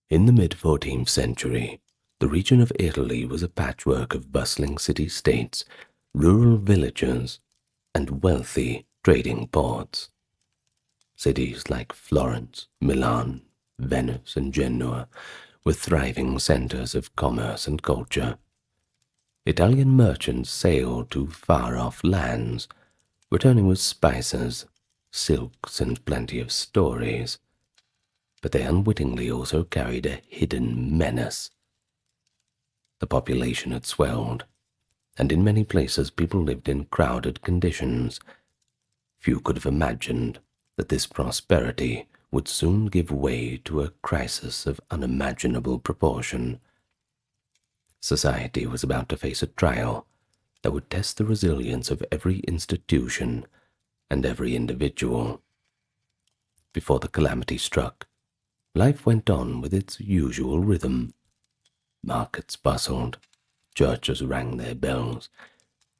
In the mid-14th century, the region of Italy was a patchwork of bustling city-states, rural villages, and wealthy trading ports. Cities like Florence, Milan, Venice, and Genoa were thriving centers of commerce and culture. Italian merchants sailed to far-off lands, returning with spices, silks, and plenty of stories. But they unwittingly also carried a hidden menace. The population had swelled, and in many places people lived in crowded conditions. Few could have imagined that this prosperity would soon give way to a crisis of unimaginable proportion. Society was about to face a trial that would test the resilience of every institution and every individual. Before the calamity struck, life went on with its usual rhythm. Markets bustled, churches rang their bells,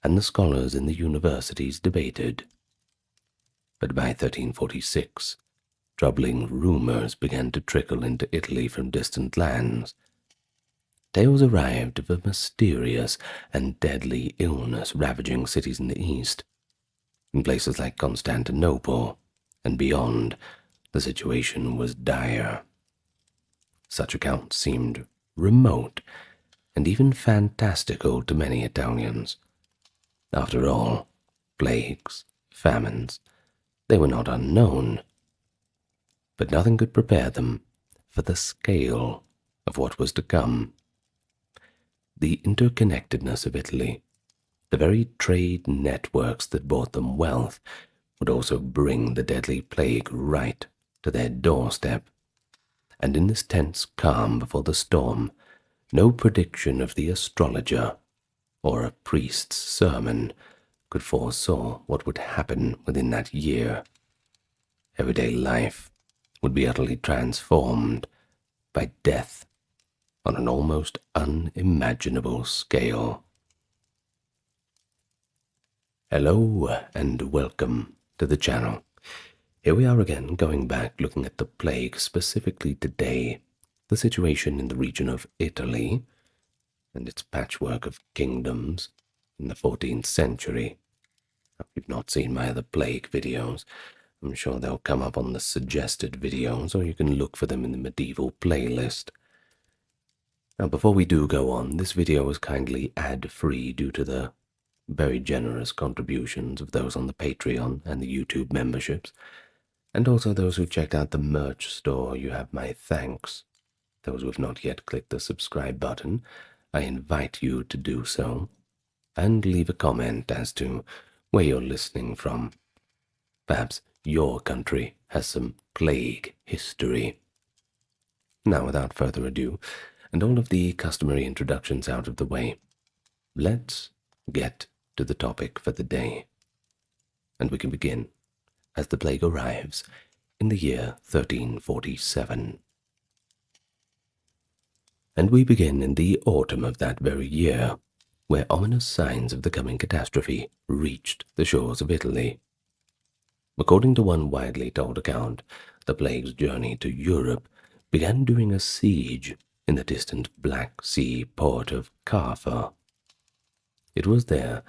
and the scholars in the universities debated. But by 1346, troubling rumors began to trickle into Italy from distant lands. Tales arrived of a mysterious and deadly illness ravaging cities in the east. In places like Constantinople and beyond, the situation was dire. Such accounts seemed remote and even fantastical to many Italians. After all, plagues, famines, they were not unknown. But nothing could prepare them for the scale of what was to come. The interconnectedness of Italy, the very trade networks that brought them wealth, would also bring the deadly plague right to their doorstep. And in this tense calm before the storm, no prediction of the astrologer or a priest's sermon could foresaw what would happen within that year. Everyday life would be utterly transformed by death on an almost unimaginable scale. Hello and welcome to the channel. Here we are again, going back, looking at the plague, specifically today, the situation in the region of Italy and its patchwork of kingdoms in the 14th century. If you've not seen my other plague videos, I'm sure they'll come up on the suggested videos, or you can look for them in the medieval playlist. Now, before we do go on, this video is kindly ad-free due to the very generous contributions of those on the Patreon and the YouTube memberships, and also those who checked out the merch store. You have my thanks. Those who have not yet clicked the subscribe button, I invite you to do so, and leave a comment as to where you're listening from. Perhaps your country has some plague history. Now, without further ado, and all of the customary introductions out of the way, let's get to the topic for the day. And we can begin as the plague arrives in the year 1347. And we begin in the autumn of that very year, where ominous signs of the coming catastrophe reached the shores of Italy. According to one widely told account, the plague's journey to Europe began during a siege in the distant Black Sea port of Kaffa. It was there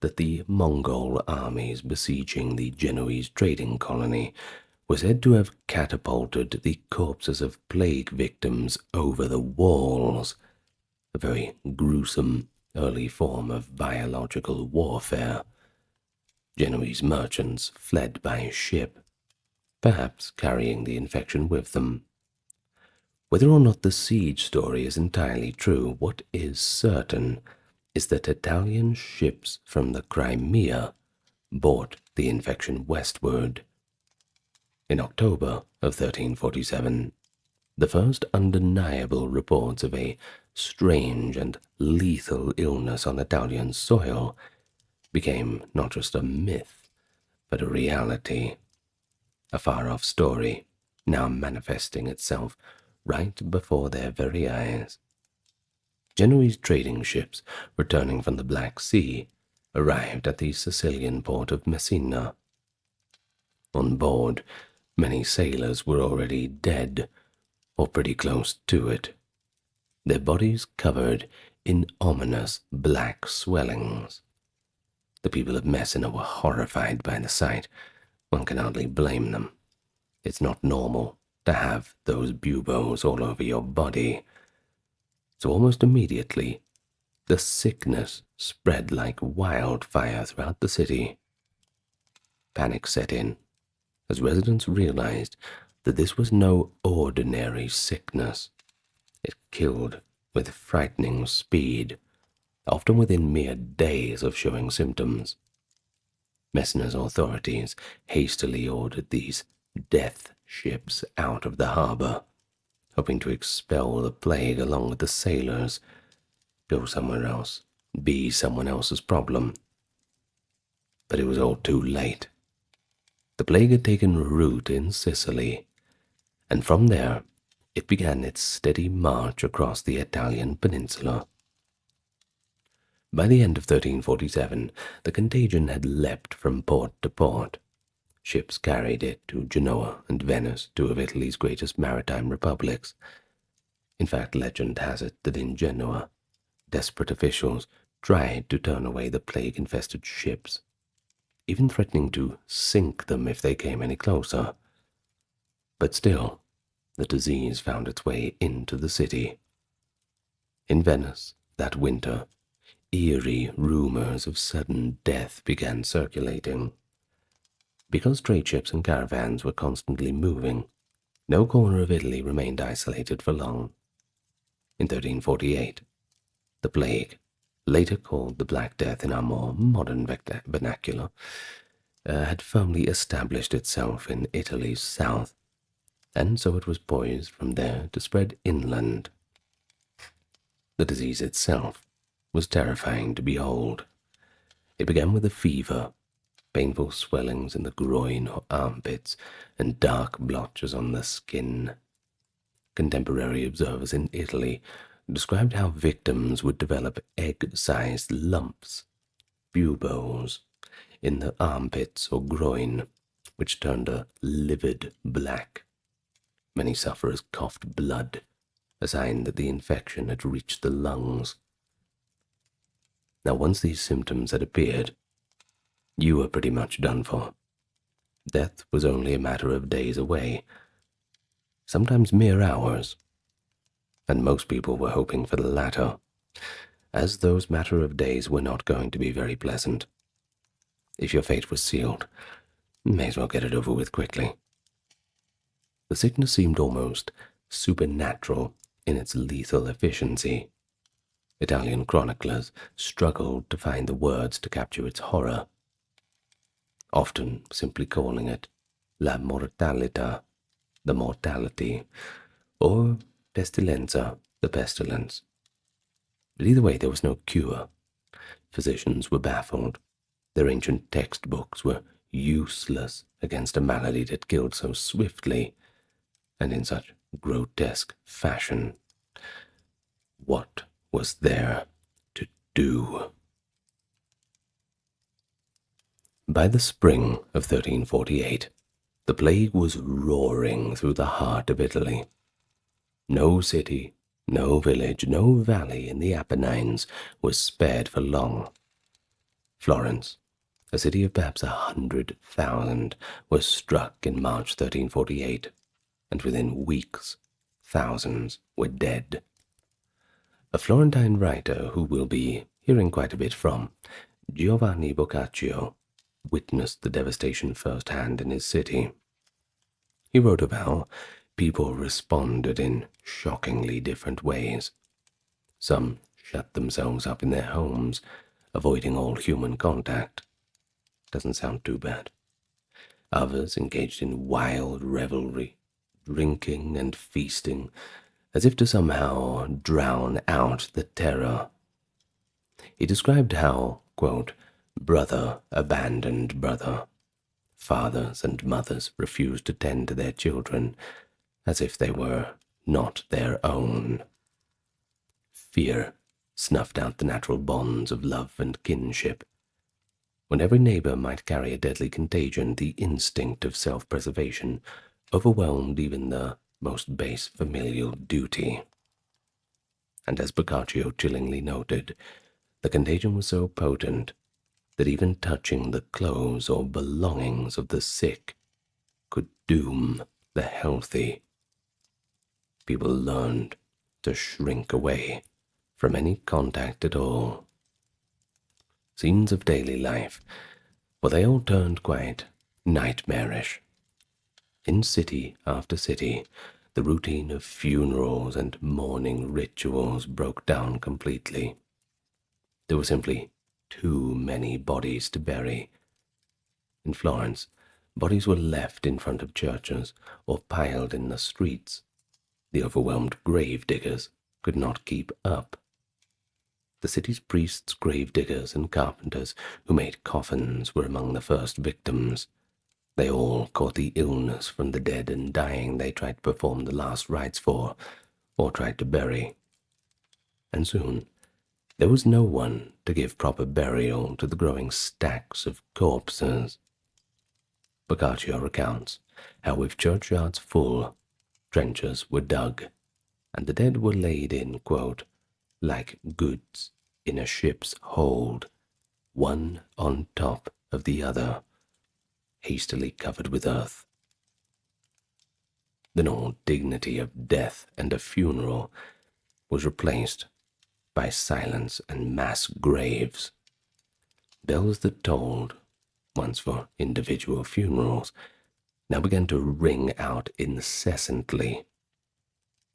that the Mongol armies besieging the Genoese trading colony were said to have catapulted the corpses of plague victims over the walls, a very gruesome early form of biological warfare. Genoese merchants fled by ship, perhaps carrying the infection with them. Whether or not the siege story is entirely true, what is certain is that Italian ships from the Crimea brought the infection westward. In October of 1347, the first undeniable reports of a strange and lethal illness on Italian soil became not just a myth, but a reality, a far-off story now manifesting itself right before their very eyes. Genoese trading ships returning from the Black Sea arrived at the Sicilian port of Messina. On board, many sailors were already dead, or pretty close to it, their bodies covered in ominous black swellings. The people of Messina were horrified by the sight. One can hardly blame them. It's not normal to have those buboes all over your body. So almost immediately, the sickness spread like wildfire throughout the city. Panic set in as residents realized that this was no ordinary sickness. It killed with frightening speed, often within mere days of showing symptoms. Messina's authorities hastily ordered these death ships out of the harbor, hoping to expel the plague along with the sailors. Go somewhere else, be someone else's problem. But it was all too late. The plague had taken root in Sicily, and from there it began its steady march across the Italian peninsula. By the end of 1347, the contagion had leapt from port to port. Ships carried it to Genoa and Venice, two of Italy's greatest maritime republics. In fact, legend has it that in Genoa, desperate officials tried to turn away the plague-infested ships, even threatening to sink them if they came any closer. But still, the disease found its way into the city. In Venice, that winter, eerie rumors of sudden death began circulating. Because trade ships and caravans were constantly moving, no corner of Italy remained isolated for long. In 1348, the plague, later called the Black Death in our more modern vernacular, had firmly established itself in Italy's south, and so it was poised from there to spread inland. The disease itself was terrifying to behold. It began with a fever, painful swellings in the groin or armpits, and dark blotches on the skin. Contemporary observers in Italy described how victims would develop egg-sized lumps, buboes, in the armpits or groin, which turned a livid black. Many sufferers coughed blood, a sign that the infection had reached the lungs. Now, once these symptoms had appeared, you were pretty much done for. Death was only a matter of days away, sometimes mere hours, and most people were hoping for the latter, as those matter of days were not going to be very pleasant. If your fate was sealed, you may as well get it over with quickly. The sickness seemed almost supernatural in its lethal efficiency. Italian chroniclers struggled to find the words to capture its horror, often simply calling it la mortalità, the mortality, or pestilenza, the pestilence. But either way, there was no cure. Physicians were baffled. Their ancient textbooks were useless against a malady that killed so swiftly and in such grotesque fashion. What was there to do? By the spring of 1348, the plague was roaring through the heart of Italy. No city, no village, no valley in the Apennines was spared for long. Florence, a city of perhaps 100,000, was struck in March 1348, and within weeks, thousands were dead. A Florentine writer who we'll be hearing quite a bit from, Giovanni Boccaccio, witnessed the devastation firsthand in his city. He wrote of how people responded in shockingly different ways. Some shut themselves up in their homes, avoiding all human contact. Doesn't sound too bad. Others engaged in wild revelry, drinking and feasting, as if to somehow drown out the terror. He described how, quote, brother abandoned brother. Fathers and mothers refused to tend to their children as if they were not their own. Fear snuffed out the natural bonds of love and kinship. When every neighbor might carry a deadly contagion, the instinct of self-preservation overwhelmed even the most base familial duty. And as Boccaccio chillingly noted, the contagion was so potent that even touching the clothes or belongings of the sick could doom the healthy. People learned to shrink away from any contact at all. Scenes of daily life, well, they all turned quite nightmarish. In city after city, the routine of funerals and mourning rituals broke down completely. There were simply too many bodies to bury. In Florence, bodies were left in front of churches or piled in the streets. The overwhelmed grave diggers could not keep up. The city's priests, grave diggers, and carpenters who made coffins were among the first victims. They all caught the illness from the dead and dying they tried to perform the last rites for, or tried to bury. And soon, there was no one to give proper burial to the growing stacks of corpses. Boccaccio recounts how with churchyards full, trenches were dug, and the dead were laid in, quote, like goods in a ship's hold, one on top of the other, hastily covered with earth. The normal dignity of death and a funeral was replaced by silence and mass graves. Bells that tolled, once for individual funerals, now began to ring out incessantly,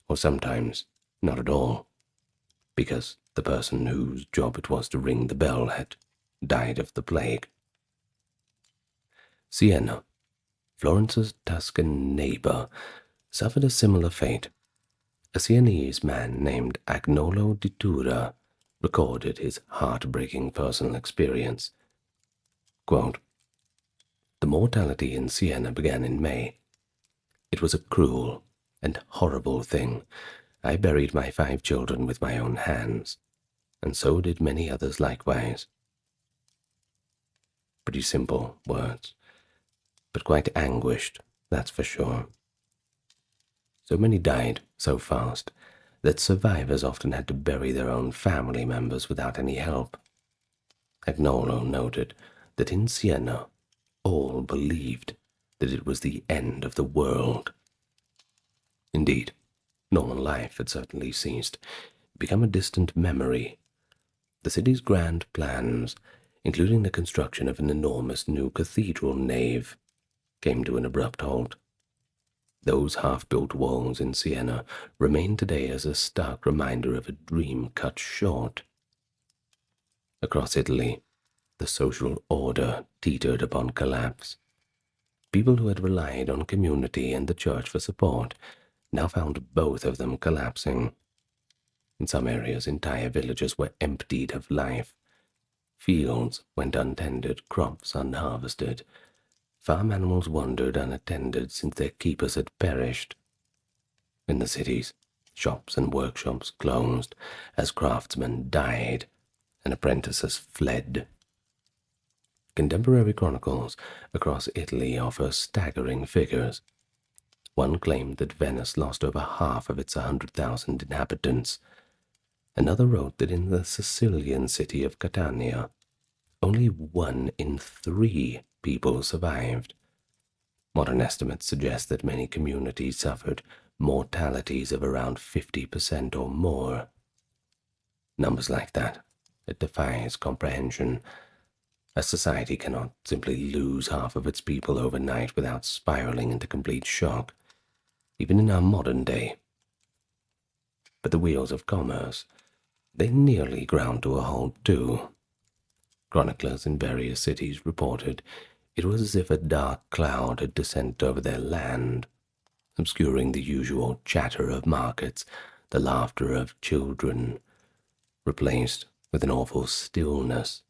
or sometimes not at all, because the person whose job it was to ring the bell had died of the plague. Siena, Florence's Tuscan neighbor, suffered a similar fate. A Sienese man named Agnolo di Tura recorded his heartbreaking personal experience. Quote, "The mortality in Siena began in May. It was a cruel and horrible thing. I buried my 5 children with my own hands, and so did many others likewise." Pretty simple words, but quite anguished, that's for sure. So many died so fast that survivors often had to bury their own family members without any help. Agnolo noted that in Siena, all believed that it was the end of the world. Indeed, normal life had certainly ceased, become a distant memory. The city's grand plans, including the construction of an enormous new cathedral nave, came to an abrupt halt. Those half-built walls in Siena remain today as a stark reminder of a dream cut short. Across Italy, the social order teetered upon collapse. People who had relied on community and the church for support now found both of them collapsing. In some areas, entire villages were emptied of life. Fields went untended, crops unharvested. Farm animals wandered unattended since their keepers had perished. In the cities, shops and workshops closed as craftsmen died and apprentices fled. Contemporary chronicles across Italy offer staggering figures. One claimed that Venice lost over half of its 100,000 inhabitants. Another wrote that in the Sicilian city of Catania, only 1 in 3 people survived. Modern estimates suggest that many communities suffered mortalities of around 50% or more. Numbers like that, it defies comprehension. A society cannot simply lose half of its people overnight without spiraling into complete shock, even in our modern day. But the wheels of commerce, they nearly ground to a halt too. Chroniclers in various cities reported it was as if a dark cloud had descended over their land, obscuring the usual chatter of markets, the laughter of children, replaced with an awful stillness,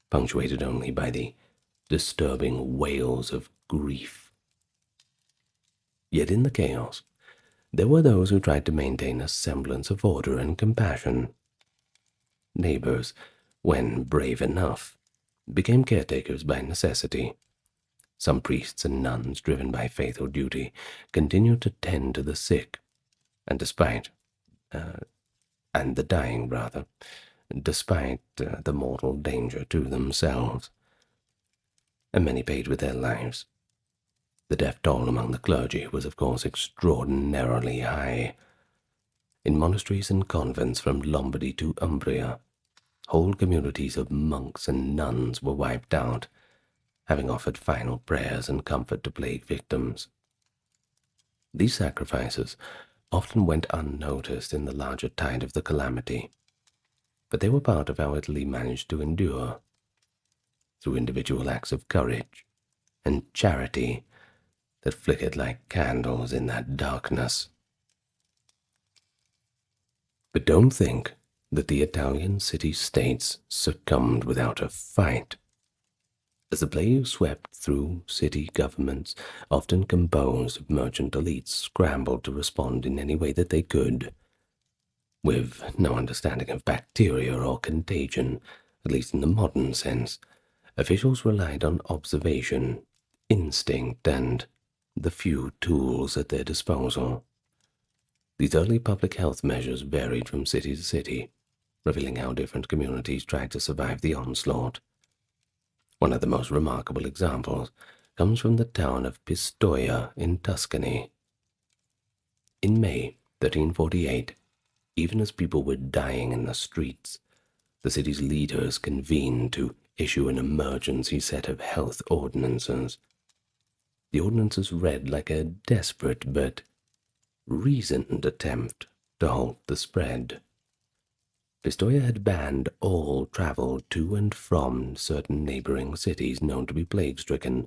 punctuated only by the disturbing wails of grief. Yet in the chaos, there were those who tried to maintain a semblance of order and compassion. Neighbors, when brave enough, became caretakers by necessity. Some priests and nuns, driven by faith or duty, continued to tend to the sick, and the dying, despite the mortal danger to themselves. And many paid with their lives. The death toll among the clergy was, of course, extraordinarily high. In monasteries and convents from Lombardy to Umbria, whole communities of monks and nuns were wiped out, having offered final prayers and comfort to plague victims. These sacrifices often went unnoticed in the larger tide of the calamity, but they were part of how Italy managed to endure, through individual acts of courage and charity that flickered like candles in that darkness. But don't think that the Italian city-states succumbed without a fight. As the plague swept through, city governments, often composed of merchant elites, scrambled to respond in any way that they could. With no understanding of bacteria or contagion, at least in the modern sense, officials relied on observation, instinct, and the few tools at their disposal. These early public health measures varied from city to city, revealing how different communities tried to survive the onslaught. One of the most remarkable examples comes from the town of Pistoia in Tuscany. In May 1348, even as people were dying in the streets, the city's leaders convened to issue an emergency set of health ordinances. The ordinances read like a desperate but reasoned attempt to halt the spread. Pistoia had banned all travel to and from certain neighboring cities known to be plague-stricken.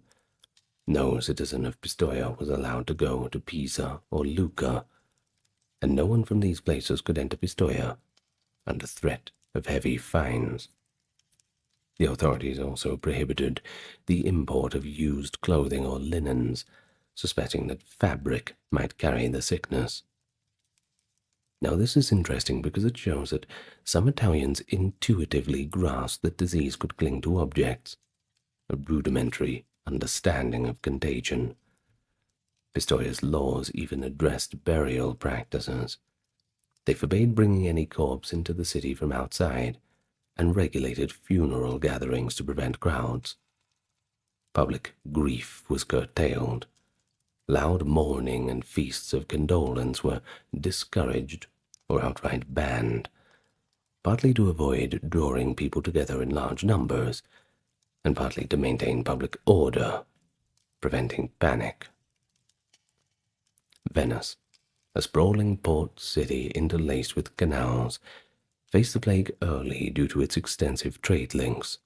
No citizen of Pistoia was allowed to go to Pisa or Lucca, and no one from these places could enter Pistoia under threat of heavy fines. The authorities also prohibited the import of used clothing or linens, suspecting that fabric might carry the sickness. Now this is interesting because it shows that some Italians intuitively grasped that disease could cling to objects, a rudimentary understanding of contagion. Pistoia's laws even addressed burial practices. They forbade bringing any corpse into the city from outside, and regulated funeral gatherings to prevent crowds. Public grief was curtailed. Loud mourning and feasts of condolence were discouraged or outright banned, partly to avoid drawing people together in large numbers, and partly to maintain public order, preventing panic. Venice, a sprawling port city interlaced with canals, faced the plague early due to its extensive trade links.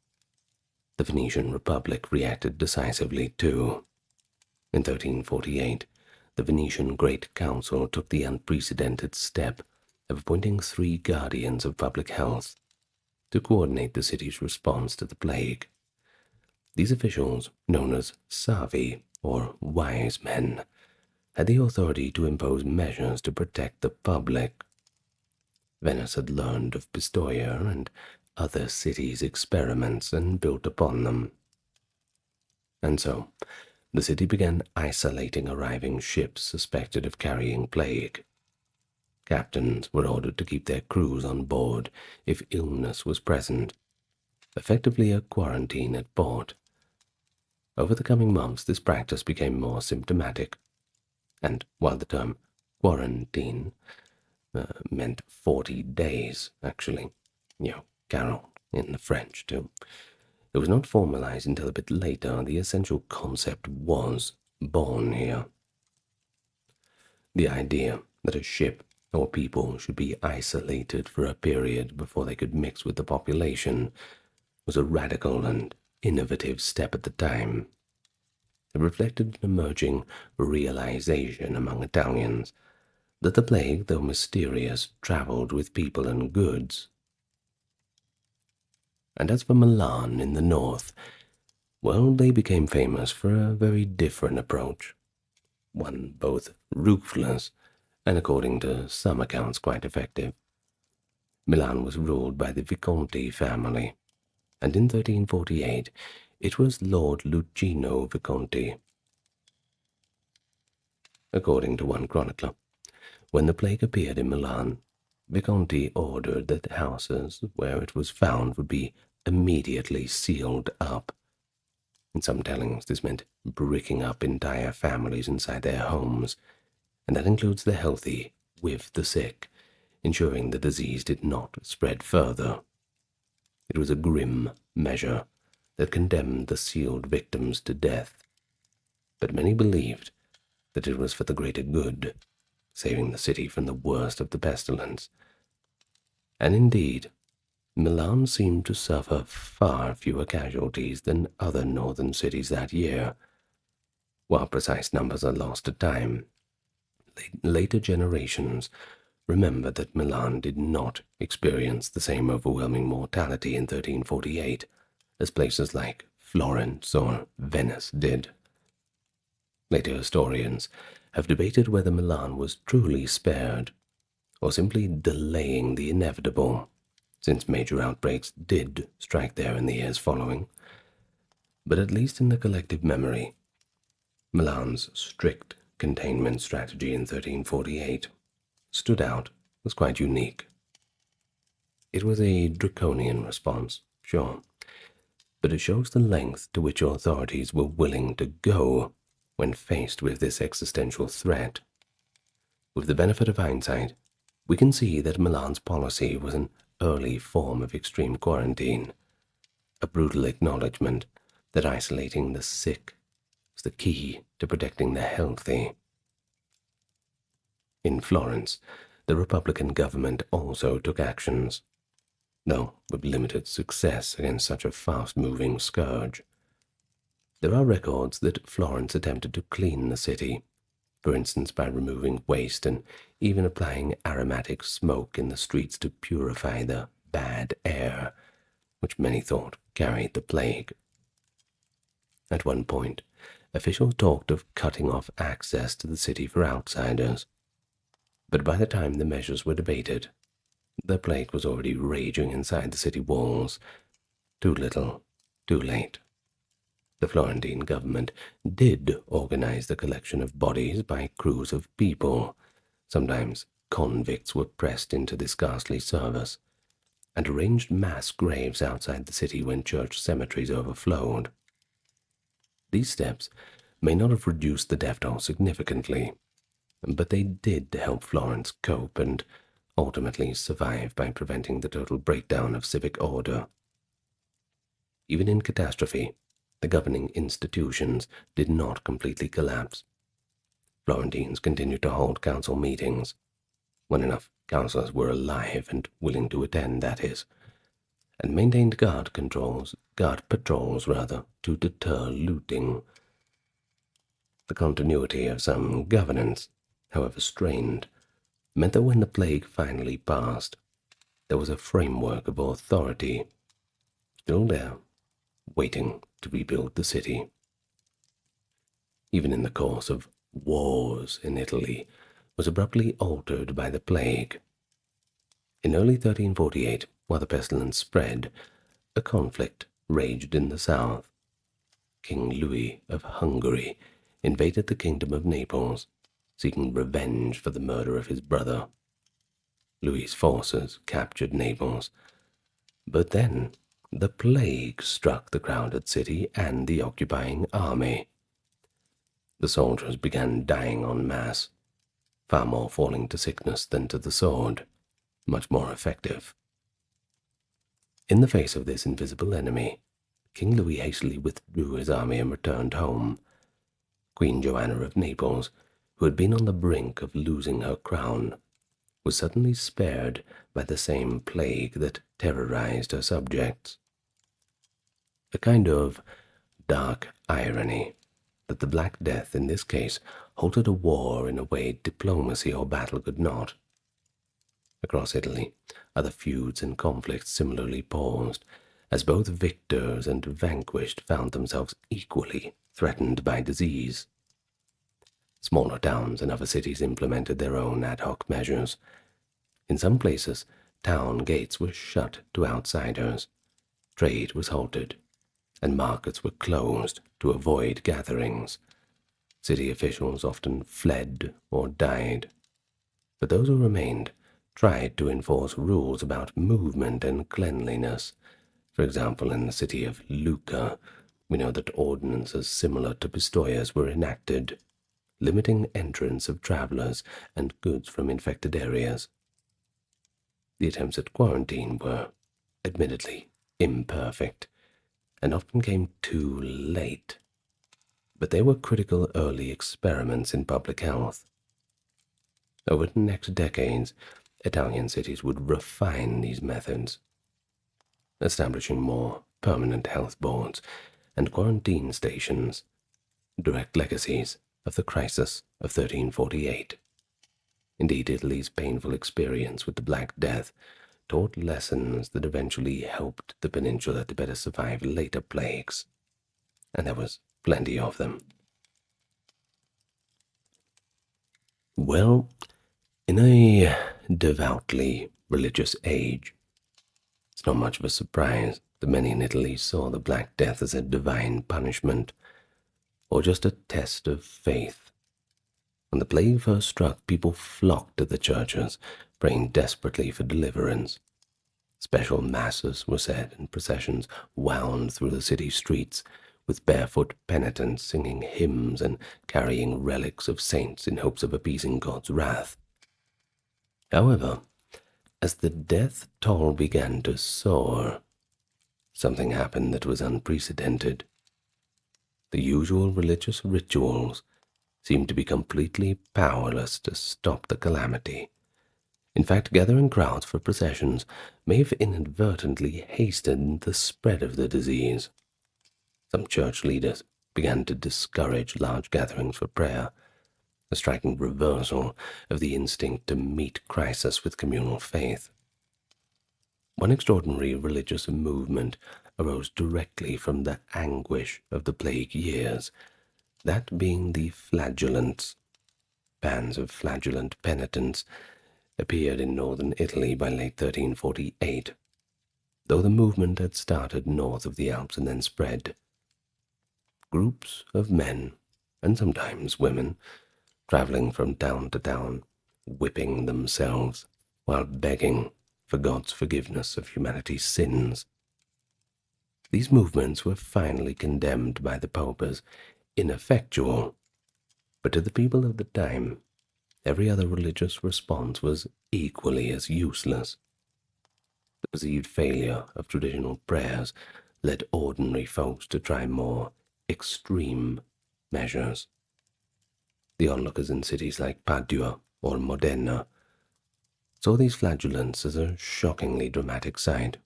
The Venetian Republic reacted decisively too. In 1348, the Venetian Great Council took the unprecedented step of appointing 3 guardians of public health to coordinate the city's response to the plague. These officials, known as Savi, or wise men, had the authority to impose measures to protect the public. Venice had learned of Pistoia and other cities' experiments and built upon them. And so, the city began isolating arriving ships suspected of carrying plague. Captains were ordered to keep their crews on board if illness was present, effectively a quarantine at port. Over the coming months, this practice became more symptomatic, and while the term quarantine meant 40 days, actually, carol in the French too, it was not formalized until a bit later. The essential concept was born here. The idea that a ship or people should be isolated for a period before they could mix with the population was a radical and innovative step at the time. It reflected an emerging realization among Italians that the plague, though mysterious, traveled with people and goods. And as for Milan in the north, well, they became famous for a very different approach, one both ruthless and, according to some accounts, quite effective. Milan was ruled by the Visconti family, and in 1348 It was Lord Lucino Visconti. According to one chronicler, when the plague appeared in Milan, Visconti ordered that the houses where it was found would be immediately sealed up. In some tellings, this meant bricking up entire families inside their homes, and that includes the healthy with the sick, ensuring the disease did not spread further. It was a grim measure that condemned the sealed victims to death, but many believed that it was for the greater good, saving the city from the worst of the pestilence. And indeed, Milan seemed to suffer far fewer casualties than other northern cities that year. While precise numbers are lost to time, later generations remember that Milan did not experience the same overwhelming mortality in 1348 as places like Florence or Venice did. Later historians have debated whether Milan was truly spared or simply delaying the inevitable, since major outbreaks did strike there in the years following. But at least in the collective memory, Milan's strict containment strategy in 1348 stood out as quite unique. It was a draconian response, sure, but it shows the length to which authorities were willing to go when faced with this existential threat. With the benefit of hindsight, we can see that Milan's policy was an early form of extreme quarantine, a brutal acknowledgement that isolating the sick was the key to protecting the healthy. In Florence, the Republican government also took actions, though with limited success against such a fast-moving scourge. There are records that Florence attempted to clean the city, for instance by removing waste and even applying aromatic smoke in the streets to purify the bad air, which many thought carried the plague. At one point, officials talked of cutting off access to the city for outsiders, but by the time the measures were debated, the plague was already raging inside the city walls. Too little, too late. The Florentine government did organize the collection of bodies by crews of people. Sometimes convicts were pressed into this ghastly service, and arranged mass graves outside the city when church cemeteries overflowed. These steps may not have reduced the death toll significantly, but they did help Florence cope and ultimately survive by preventing the total breakdown of civic order. Even in catastrophe, the governing institutions did not completely collapse. Florentines continued to hold council meetings, when enough councillors were alive and willing to attend, that is, and maintained guard patrols, to deter looting. The continuity of some governance, however strained, meant that when the plague finally passed, there was a framework of authority still there, waiting to rebuild the city. Even in the course of wars in Italy was abruptly altered by the plague. In early 1348, while the pestilence spread, a conflict raged in the south. King Louis of Hungary invaded the kingdom of Naples, seeking revenge for the murder of his brother. Louis's forces captured Naples, but then the plague struck the crowded city and the occupying army. The soldiers began dying en masse, far more falling to sickness than to the sword, much more effective. In the face of this invisible enemy, King Louis hastily withdrew his army and returned home. Queen Joanna of Naples, who had been on the brink of losing her crown, was suddenly spared by the same plague that terrorized her subjects. A kind of dark irony that the Black Death in this case halted a war in a way diplomacy or battle could not. Across Italy, other feuds and conflicts similarly paused, as both victors and vanquished found themselves equally threatened by disease. Smaller towns and other cities implemented their own ad hoc measures. In some places, town gates were shut to outsiders, trade was halted, and markets were closed to avoid gatherings. City officials often fled or died, but those who remained tried to enforce rules about movement and cleanliness. For example, in the city of Lucca, we know that ordinances similar to Pistoia's were enacted, limiting entrance of travelers and goods from infected areas. The attempts at quarantine were, admittedly, imperfect, and often came too late, but they were critical early experiments in public health. Over the next decades, Italian cities would refine these methods, establishing more permanent health boards and quarantine stations, direct legacies of the crisis of 1348. Indeed, Italy's painful experience with the Black Death taught lessons that eventually helped the peninsula to better survive later plagues, and there was plenty of them. Well, in a devoutly religious age, it's not much of a surprise that many in Italy saw the Black Death as a divine punishment, or just a test of faith. When the plague first struck, people flocked to the churches, praying desperately for deliverance. Special masses were said and processions wound through the city streets, with barefoot penitents singing hymns and carrying relics of saints in hopes of appeasing God's wrath. However, as the death toll began to soar, something happened that was unprecedented. The usual religious rituals seemed to be completely powerless to stop the calamity. In fact, gathering crowds for processions may have inadvertently hastened the spread of the disease. Some church leaders began to discourage large gatherings for prayer, a striking reversal of the instinct to meet crisis with communal faith. One extraordinary religious movement arose directly from the anguish of the plague years, that being the flagellants. Bands of flagellant penitents appeared in northern Italy by late 1348, though the movement had started north of the Alps and then spread. Groups of men, and sometimes women, traveling from town to town, whipping themselves while begging for God's forgiveness of humanity's sins. These movements were finally condemned by the Pope as ineffectual, but to the people of the time, every other religious response was equally as useless. The perceived failure of traditional prayers led ordinary folks to try more extreme measures. The onlookers in cities like Padua or Modena saw these flagellants as a shockingly dramatic sight.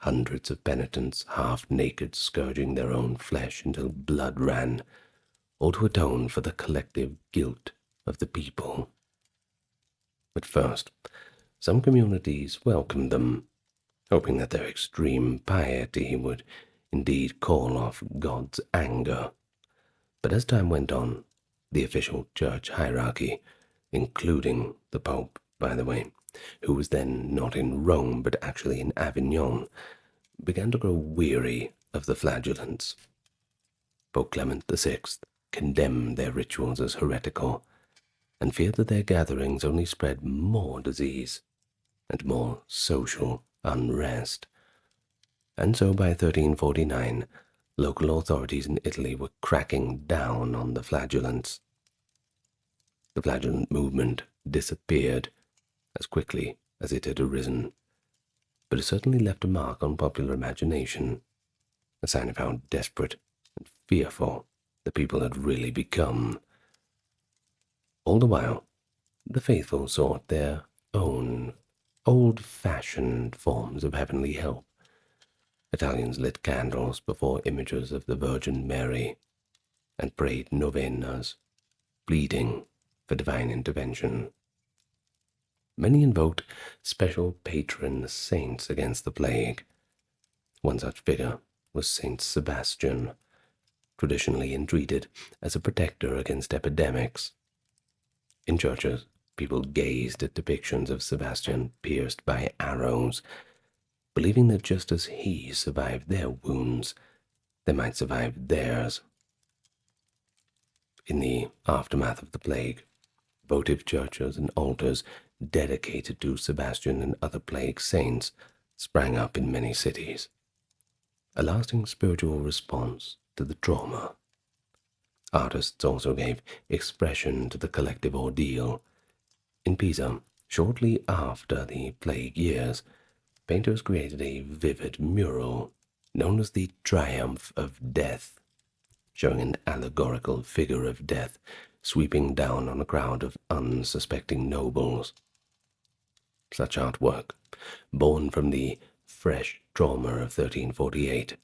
Hundreds of penitents, half-naked, scourging their own flesh until blood ran, all to atone for the collective guilt of the people. At first, some communities welcomed them, hoping that their extreme piety would indeed call off God's anger. But as time went on, the official church hierarchy, including the Pope, by the way, who was then not in Rome but actually in Avignon, began to grow weary of the flagellants. Pope Clement VI condemned their rituals as heretical and feared that their gatherings only spread more disease and more social unrest. And so by 1349, local authorities in Italy were cracking down on the flagellants. The flagellant movement disappeared as quickly as it had arisen, but it certainly left a mark on popular imagination, a sign of how desperate and fearful the people had really become. All the while, the faithful sought their own old-fashioned forms of heavenly help. Italians lit candles before images of the Virgin Mary and prayed novenas, pleading for divine intervention. Many invoked special patron saints against the plague. One such figure was Saint Sebastian, traditionally entreated as a protector against epidemics. In churches, people gazed at depictions of Sebastian pierced by arrows, believing that just as he survived their wounds, they might survive theirs. In the aftermath of the plague, votive churches and altars dedicated to Sebastian and other plague saints sprang up in many cities, a lasting spiritual response to the trauma. Artists also gave expression to the collective ordeal. In Pisa, shortly after the plague years, painters created a vivid mural known as the Triumph of Death, showing an allegorical figure of death sweeping down on a crowd of unsuspecting nobles. Such artwork, born from the fresh trauma of 1348,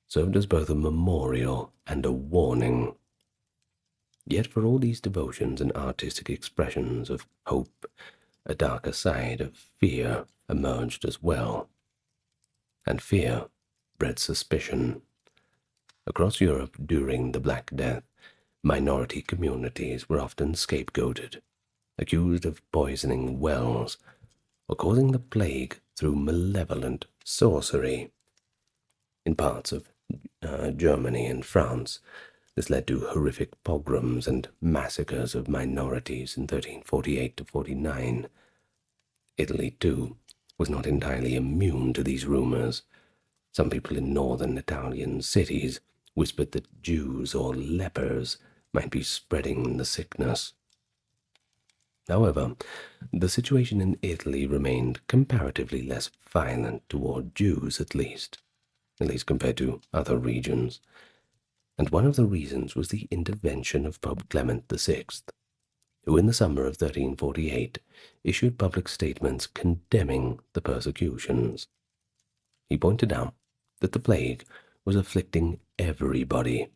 served as both a memorial and a warning. Yet for all these devotions and artistic expressions of hope, a darker side of fear emerged as well. And fear bred suspicion. Across Europe during the Black Death, minority communities were often scapegoated, accused of poisoning wells or causing the plague through malevolent sorcery. In parts of Germany and France, this led to horrific pogroms and massacres of minorities in 1348 to 49. Italy, too, was not entirely immune to these rumors. Some people in northern Italian cities whispered that Jews or lepers might be spreading the sickness. However, the situation in Italy remained comparatively less violent toward Jews, at least compared to other regions. And one of the reasons was the intervention of Pope Clement VI, who in the summer of 1348 issued public statements condemning the persecutions. He pointed out that the plague was afflicting everybody,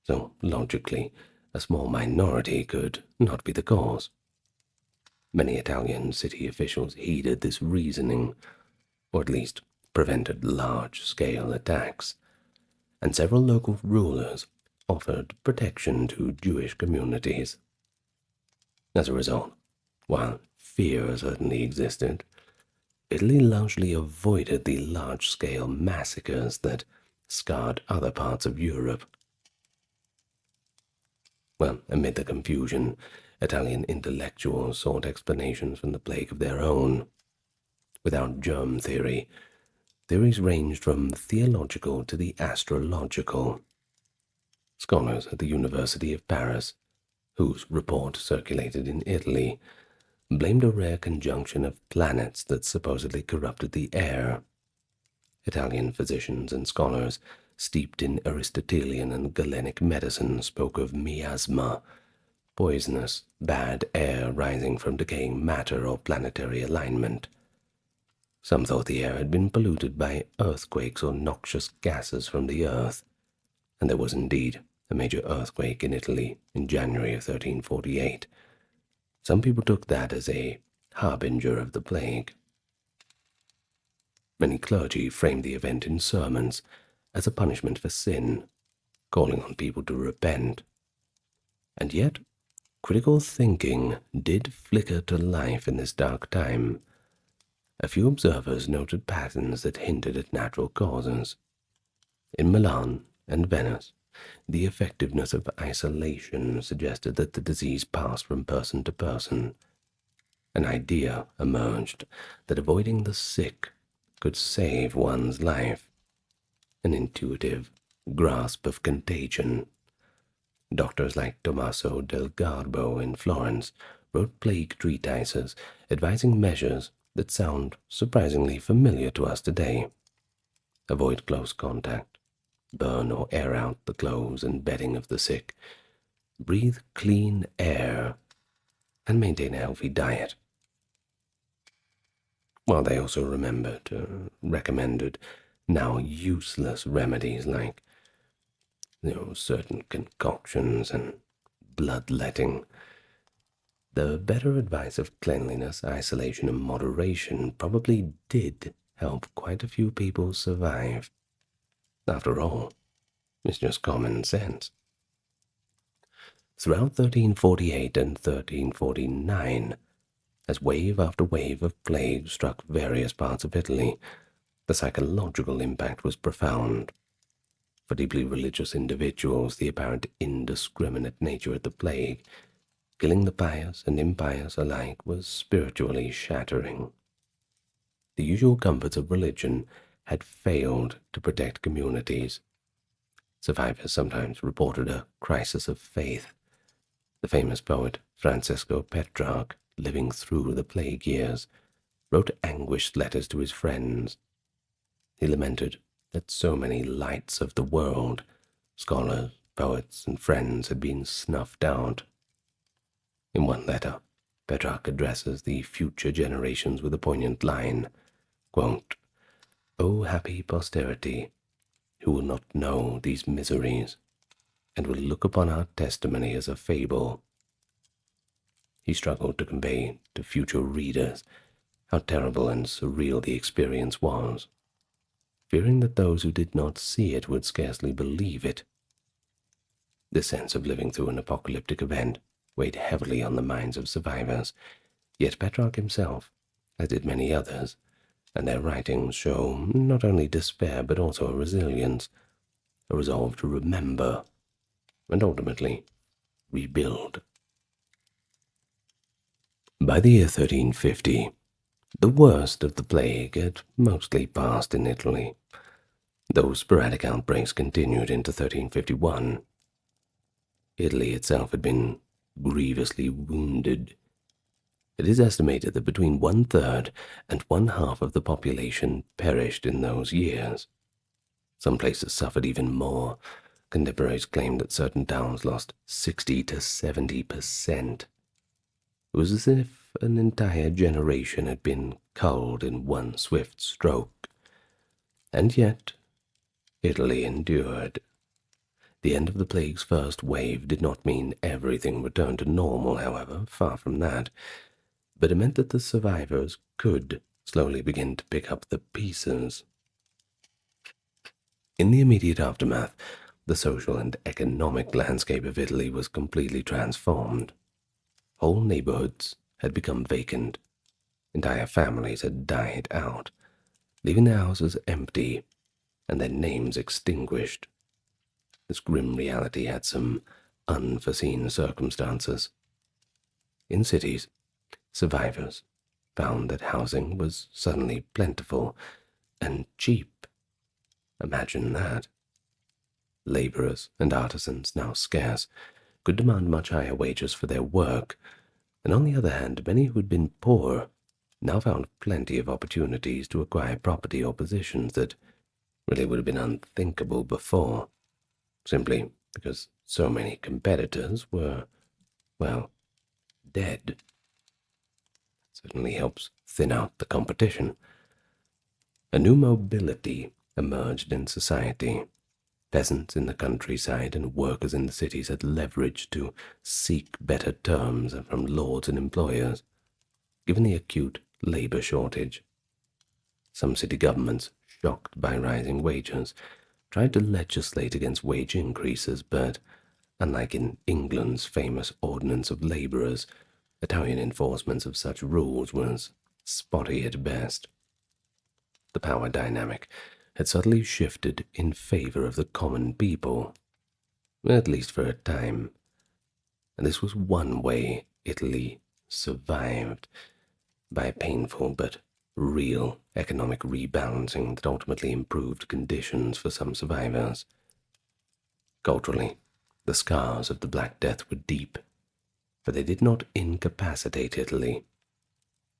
so logically a small minority could not be the cause. Many Italian city officials heeded this reasoning, or at least prevented large-scale attacks, and several local rulers offered protection to Jewish communities. As a result, while fear certainly existed, Italy largely avoided the large-scale massacres that scarred other parts of Europe. Well, amid the confusion, Italian intellectuals sought explanations from the plague of their own. Without germ theory, theories ranged from theological to the astrological. Scholars at the University of Paris, whose report circulated in Italy, blamed a rare conjunction of planets that supposedly corrupted the air. Italian physicians and scholars steeped in Aristotelian and Galenic medicine spoke of miasma, poisonous, bad air rising from decaying matter or planetary alignment. Some thought the air had been polluted by earthquakes or noxious gases from the earth, and there was indeed a major earthquake in Italy in January of 1348. Some people took that as a harbinger of the plague. Many clergy framed the event in sermons as a punishment for sin, calling on people to repent. And yet, critical thinking did flicker to life in this dark time. A few observers noted patterns that hinted at natural causes. In Milan and Venice, the effectiveness of isolation suggested that the disease passed from person to person. An idea emerged that avoiding the sick could save one's life. An intuitive grasp of contagion. Doctors like Tommaso del Garbo in Florence wrote plague treatises advising measures that sound surprisingly familiar to us today. Avoid close contact. Burn or air out the clothes and bedding of the sick. Breathe clean air and maintain a healthy diet. While they also recommended now useless remedies like certain concoctions and bloodletting. The better advice of cleanliness, isolation, and moderation probably did help quite a few people survive. After all, it's just common sense. Throughout 1348 and 1349, as wave after wave of plague struck various parts of Italy, the psychological impact was profound. For deeply religious individuals, the apparent indiscriminate nature of the plague, killing the pious and impious alike, was spiritually shattering. The usual comforts of religion had failed to protect communities. Survivors sometimes reported a crisis of faith. The famous poet Francisco Petrarch, living through the plague years, wrote anguished letters to his friends. He lamented that so many lights of the world, scholars, poets, and friends, had been snuffed out. In one letter, Petrarch addresses the future generations with a poignant line, quote, "O happy posterity, who will not know these miseries, and will look upon our testimony as a fable." He struggled to convey to future readers how terrible and surreal the experience was, fearing that those who did not see it would scarcely believe it. The sense of living through an apocalyptic event weighed heavily on the minds of survivors, yet Petrarch himself, as did many others, and their writings show not only despair but also a resilience, a resolve to remember, and ultimately rebuild. By the year 1350, the worst of the plague had mostly passed in Italy, though sporadic outbreaks continued into 1351. Italy itself had been grievously wounded. It is estimated that between 1/3 and 1/2 of the population perished in those years. Some places suffered even more. Contemporaries claimed that certain towns lost 60 to 70%. It was as if an entire generation had been culled in one swift stroke. And yet, Italy endured. The end of the plague's first wave did not mean everything returned to normal, however, far from that, but it meant that the survivors could slowly begin to pick up the pieces. In the immediate aftermath, the social and economic landscape of Italy was completely transformed. Whole neighborhoods had become vacant. Entire families had died out, leaving their houses empty and their names extinguished. This grim reality had some unforeseen circumstances. In cities, survivors found that housing was suddenly plentiful and cheap. Imagine that. Laborers and artisans, now scarce, could demand much higher wages for their work, and on the other hand, many who had been poor now found plenty of opportunities to acquire property or positions that really would have been unthinkable before, simply because so many competitors were, well, dead. Certainly helps thin out the competition. A new mobility emerged in society. Peasants in the countryside and workers in the cities had leverage to seek better terms from lords and employers, given the acute labor shortage. Some city governments, shocked by rising wages, tried to legislate against wage increases, but, unlike in England's famous Ordinance of Labourers, Italian enforcement of such rules was spotty at best. The power dynamic had subtly shifted in favor of the common people, at least for a time, and this was one way Italy survived, by a painful but real economic rebalancing that ultimately improved conditions for some survivors. Culturally, the scars of the Black Death were deep, but they did not incapacitate Italy.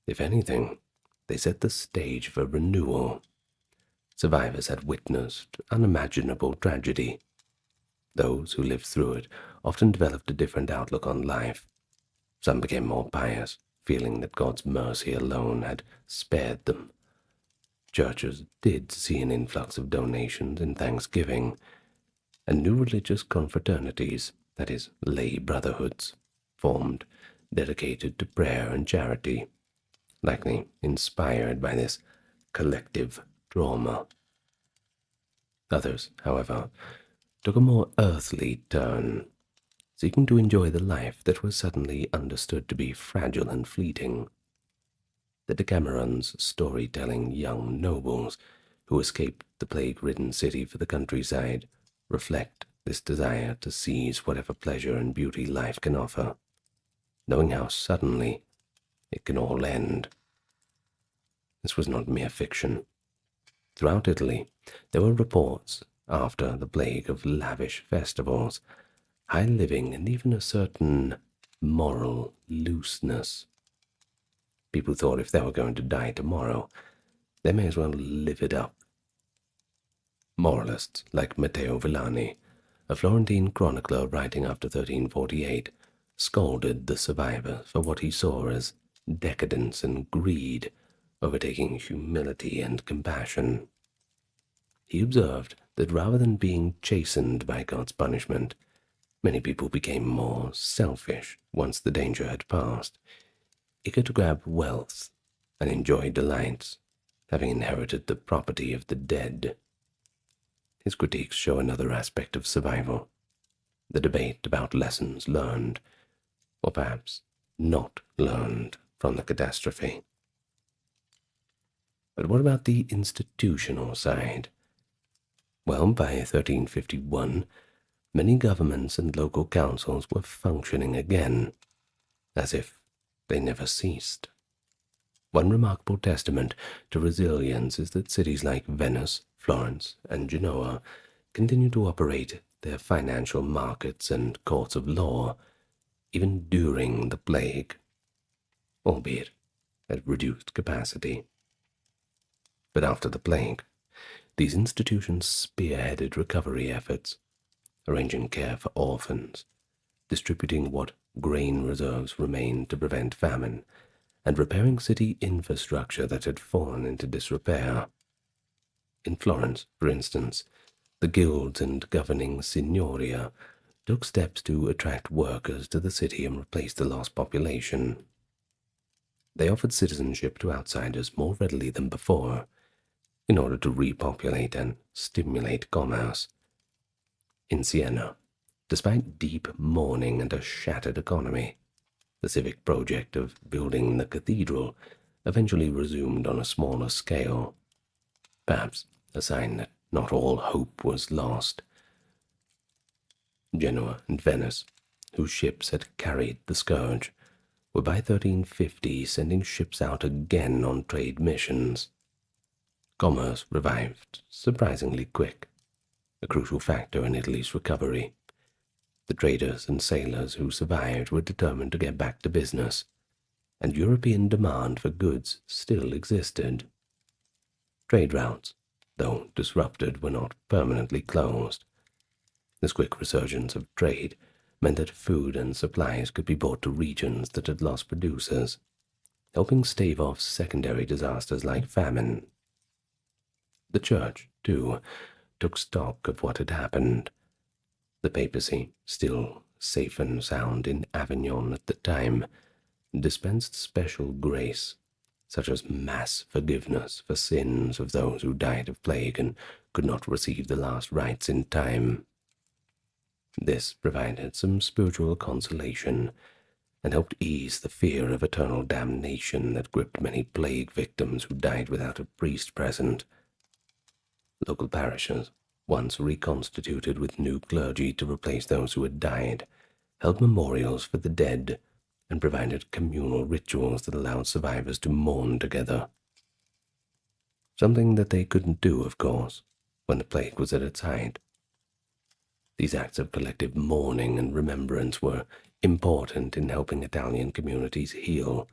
If anything, they set the stage for renewal. Survivors had witnessed unimaginable tragedy. Those who lived through it often developed a different outlook on life. Some became more pious, feeling that God's mercy alone had spared them. Churches did see an influx of donations and thanksgiving, and new religious confraternities, that is, lay brotherhoods, formed, dedicated to prayer and charity, likely inspired by this collective trauma. Others, however, took a more earthly turn, seeking to enjoy the life that was suddenly understood to be fragile and fleeting. The Decamerons storytelling young nobles who escaped the plague-ridden city for the countryside reflect this desire to seize whatever pleasure and beauty life can offer, knowing how suddenly it can all end. This was not mere fiction. Throughout Italy, there were reports after the plague of lavish festivals, high living, and even a certain moral looseness. People thought if they were going to die tomorrow, they may as well live it up. Moralists like Matteo Villani, a Florentine chronicler writing after 1348, scolded the survivors for what he saw as decadence and greed overtaking humility and compassion. He observed that rather than being chastened by God's punishment, many people became more selfish once the danger had passed, eager to grab wealth and enjoy delights, having inherited the property of the dead. His critiques show another aspect of survival, the debate about lessons learned, or perhaps not learned, from the catastrophe. But what about the institutional side? Well, by 1351, many governments and local councils were functioning again, as if they never ceased. One remarkable testament to resilience is that cities like Venice, Florence, and Genoa continue to operate their financial markets and courts of law even during the plague, albeit at reduced capacity. But after the plague, these institutions spearheaded recovery efforts, arranging care for orphans, distributing what grain reserves remained to prevent famine, and repairing city infrastructure that had fallen into disrepair. In Florence, for instance, the guilds and governing signoria took steps to attract workers to the city and replace the lost population. They offered citizenship to outsiders more readily than before, in order to repopulate and stimulate commerce. In Siena, despite deep mourning and a shattered economy, the civic project of building the cathedral eventually resumed on a smaller scale, perhaps a sign that not all hope was lost. Genoa and Venice, whose ships had carried the scourge, were by 1350 sending ships out again on trade missions. Commerce revived surprisingly quick, a crucial factor in Italy's recovery. The traders and sailors who survived were determined to get back to business, and European demand for goods still existed. Trade routes, though disrupted, were not permanently closed. This quick resurgence of trade meant that food and supplies could be brought to regions that had lost producers, helping stave off secondary disasters like famine. The Church, too, took stock of what had happened. The papacy, still safe and sound in Avignon at the time, dispensed special grace, such as mass forgiveness for sins of those who died of plague and could not receive the last rites in time. This provided some spiritual consolation and helped ease the fear of eternal damnation that gripped many plague victims who died without a priest present. Local parishes, once reconstituted with new clergy to replace those who had died, held memorials for the dead and provided communal rituals that allowed survivors to mourn together. Something that they couldn't do, of course, when the plague was at its height. These acts of collective mourning and remembrance were important in helping Italian communities heal,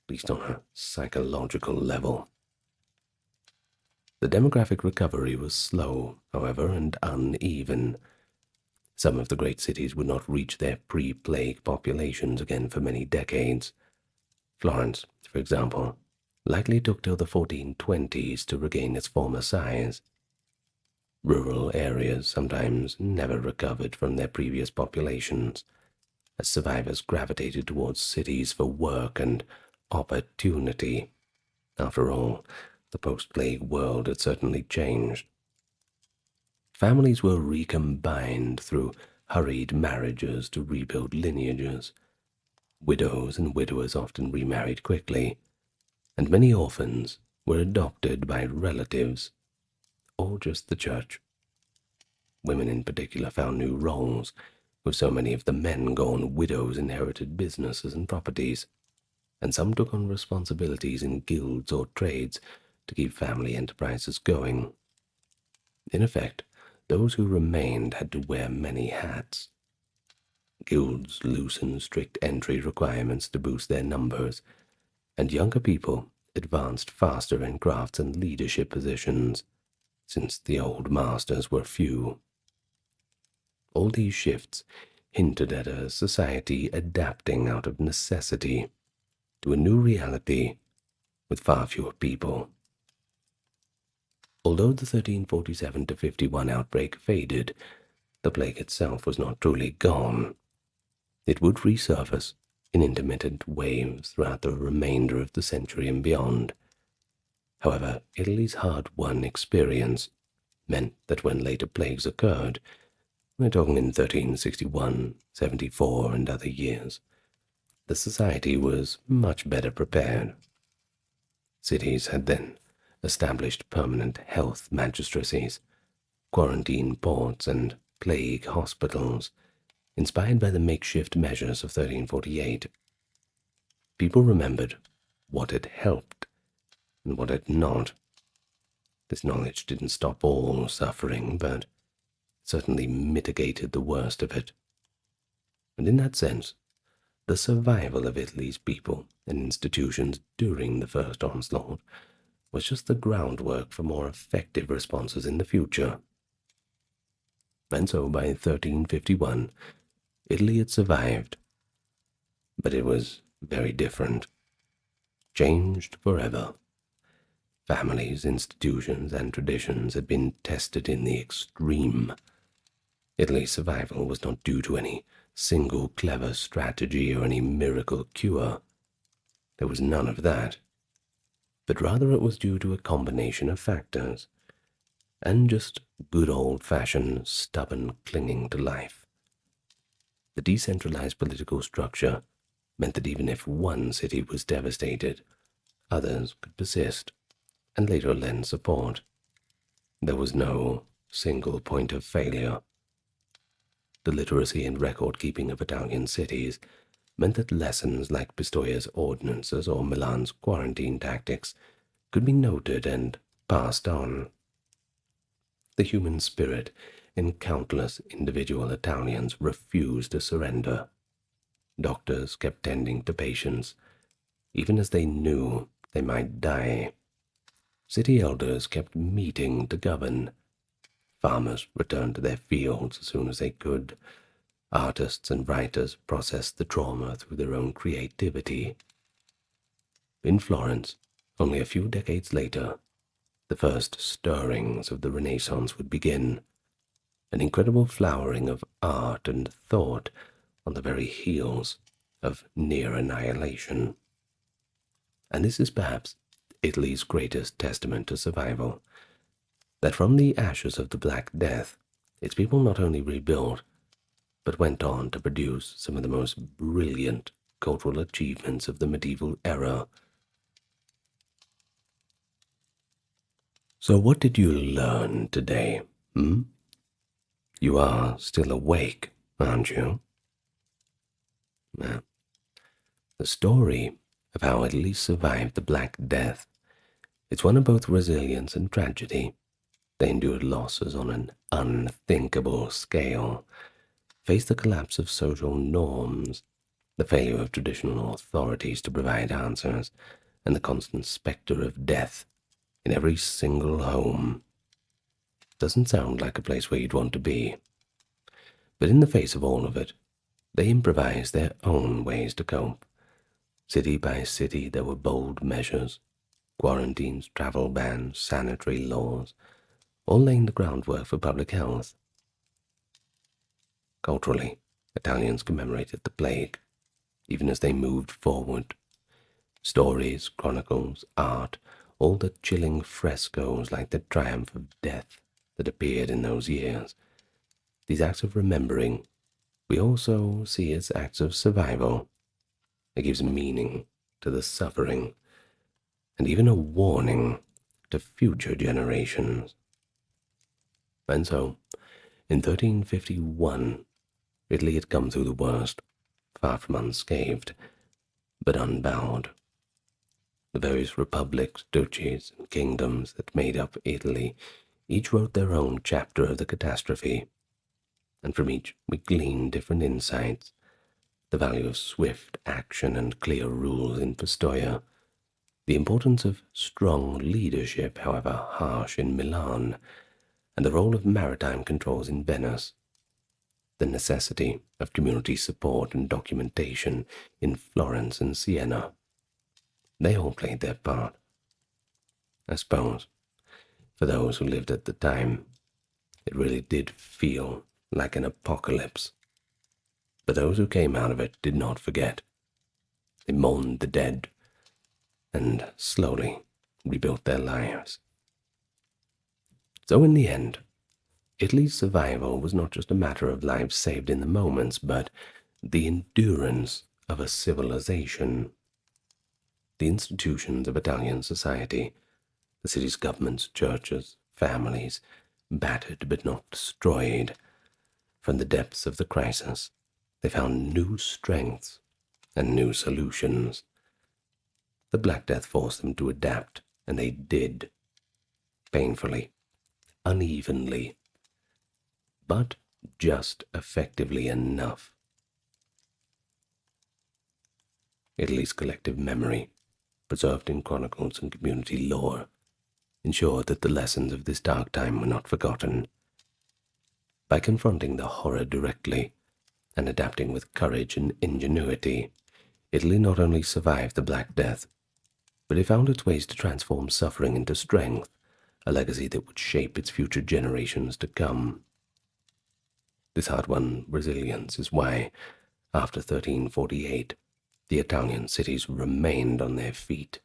at least on a psychological level. The demographic recovery was slow, however, and uneven. Some of the great cities would not reach their pre-plague populations again for many decades. Florence, for example, likely took till the 1420s to regain its former size. Rural areas sometimes never recovered from their previous populations, as survivors gravitated towards cities for work and opportunity. After all, the post-plague world had certainly changed. Families were recombined through hurried marriages to rebuild lineages. Widows and widowers often remarried quickly, and many orphans were adopted by relatives or just the church. Women in particular found new roles, with so many of the men gone, widows inherited businesses and properties, and some took on responsibilities in guilds or trades to keep family enterprises going. In effect, those who remained had to wear many hats. Guilds loosened strict entry requirements to boost their numbers, and younger people advanced faster in crafts and leadership positions, since the old masters were few. All these shifts hinted at a society adapting out of necessity to a new reality with far fewer people. Although the 1347-51 outbreak faded, the plague itself was not truly gone. It would resurface in intermittent waves throughout the remainder of the century and beyond. However, Italy's hard-won experience meant that when later plagues occurred, we're talking in 1361, 74, and other years, the society was much better prepared. Cities had then established permanent health magistracies, quarantine ports, and plague hospitals, inspired by the makeshift measures of 1348. People remembered what had helped and what had not. This knowledge didn't stop all suffering, but certainly mitigated the worst of it. And in that sense, the survival of Italy's people and institutions during the first onslaught was just the groundwork for more effective responses in the future. And so by 1351, Italy had survived, but it was very different, changed forever. Families, institutions, and traditions had been tested in the extreme. Italy's survival was not due to any single clever strategy or any miracle cure. There was none of that, but rather it was due to a combination of factors, and just good old-fashioned stubborn clinging to life. The decentralized political structure meant that even if one city was devastated, others could persist and later lend support. There was no single point of failure. The literacy and record-keeping of Italian cities meant that lessons like Pistoia's ordinances or Milan's quarantine tactics could be noted and passed on. The human spirit in countless individual Italians refused to surrender. Doctors kept tending to patients, even as they knew they might die. City elders kept meeting to govern. Farmers returned to their fields as soon as they could. Artists and writers processed the trauma through their own creativity. In Florence, only a few decades later, the first stirrings of the Renaissance would begin, an incredible flowering of art and thought on the very heels of near annihilation. And this is perhaps Italy's greatest testament to survival, that from the ashes of the Black Death, its people not only rebuilt, but went on to produce some of the most brilliant cultural achievements of the medieval era. So what did you learn today? You are still awake, aren't you? Now, the story of how Italy survived the Black Death, it's one of both resilience and tragedy. They endured losses on an unthinkable scale, faced the collapse of social norms, the failure of traditional authorities to provide answers, and the constant specter of death in every single home. Doesn't sound like a place where you'd want to be. But in the face of all of it, they improvised their own ways to cope. City by city, there were bold measures, quarantines, travel bans, sanitary laws, all laying the groundwork for public health. Culturally, Italians commemorated the plague, even as they moved forward. Stories, chronicles, art, all the chilling frescoes like the triumph of death that appeared in those years. These acts of remembering we also see as acts of survival. It gives meaning to the suffering, and even a warning to future generations. And so, In 1351, Italy had come through the worst, far from unscathed, but unbowed. The various republics, duchies, and kingdoms that made up Italy each wrote their own chapter of the catastrophe, and from each we gleaned different insights: the value of swift action and clear rules in Pistoia, the importance of strong leadership, however harsh, in Milan, and the role of maritime controls in Venice, the necessity of community support and documentation in Florence and Siena. They all played their part. I suppose, for those who lived at the time, it really did feel like an apocalypse. But those who came out of it did not forget. They mourned the dead and slowly rebuilt their lives. So in the end, Italy's survival was not just a matter of lives saved in the moments, but the endurance of a civilization. The institutions of Italian society, the city's governments, churches, families, battered but not destroyed. From the depths of the crisis, they found new strengths and new solutions. The Black Death forced them to adapt, and they did. Painfully, unevenly, but just effectively enough. Italy's collective memory, preserved in chronicles and community lore, ensured that the lessons of this dark time were not forgotten. By confronting the horror directly and adapting with courage and ingenuity, Italy not only survived the Black Death, but it found its ways to transform suffering into strength, a legacy that would shape its future generations to come. This hard-won resilience is why, after 1348, the Italian cities remained on their feet,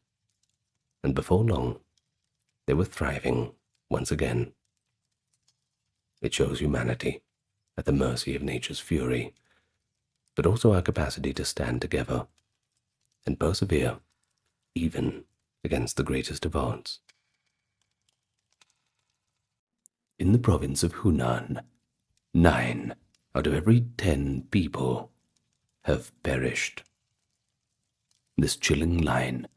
and before long, they were thriving once again. It shows humanity at the mercy of nature's fury, but also our capacity to stand together and persevere even against the greatest of odds. In the province of Hunan, 9 out of every 10 people have perished. This chilling line,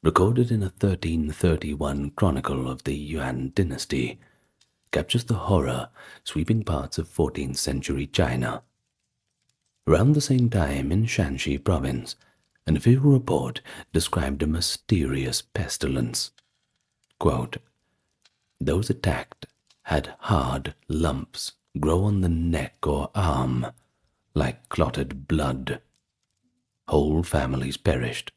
recorded in a 1331 chronicle of the Yuan dynasty, captures the horror sweeping parts of 14th century China. Around the same time in Shanxi province, an official report described a mysterious pestilence. Quote, "Those attacked had hard lumps grow on the neck or arm like clotted blood. Whole families perished.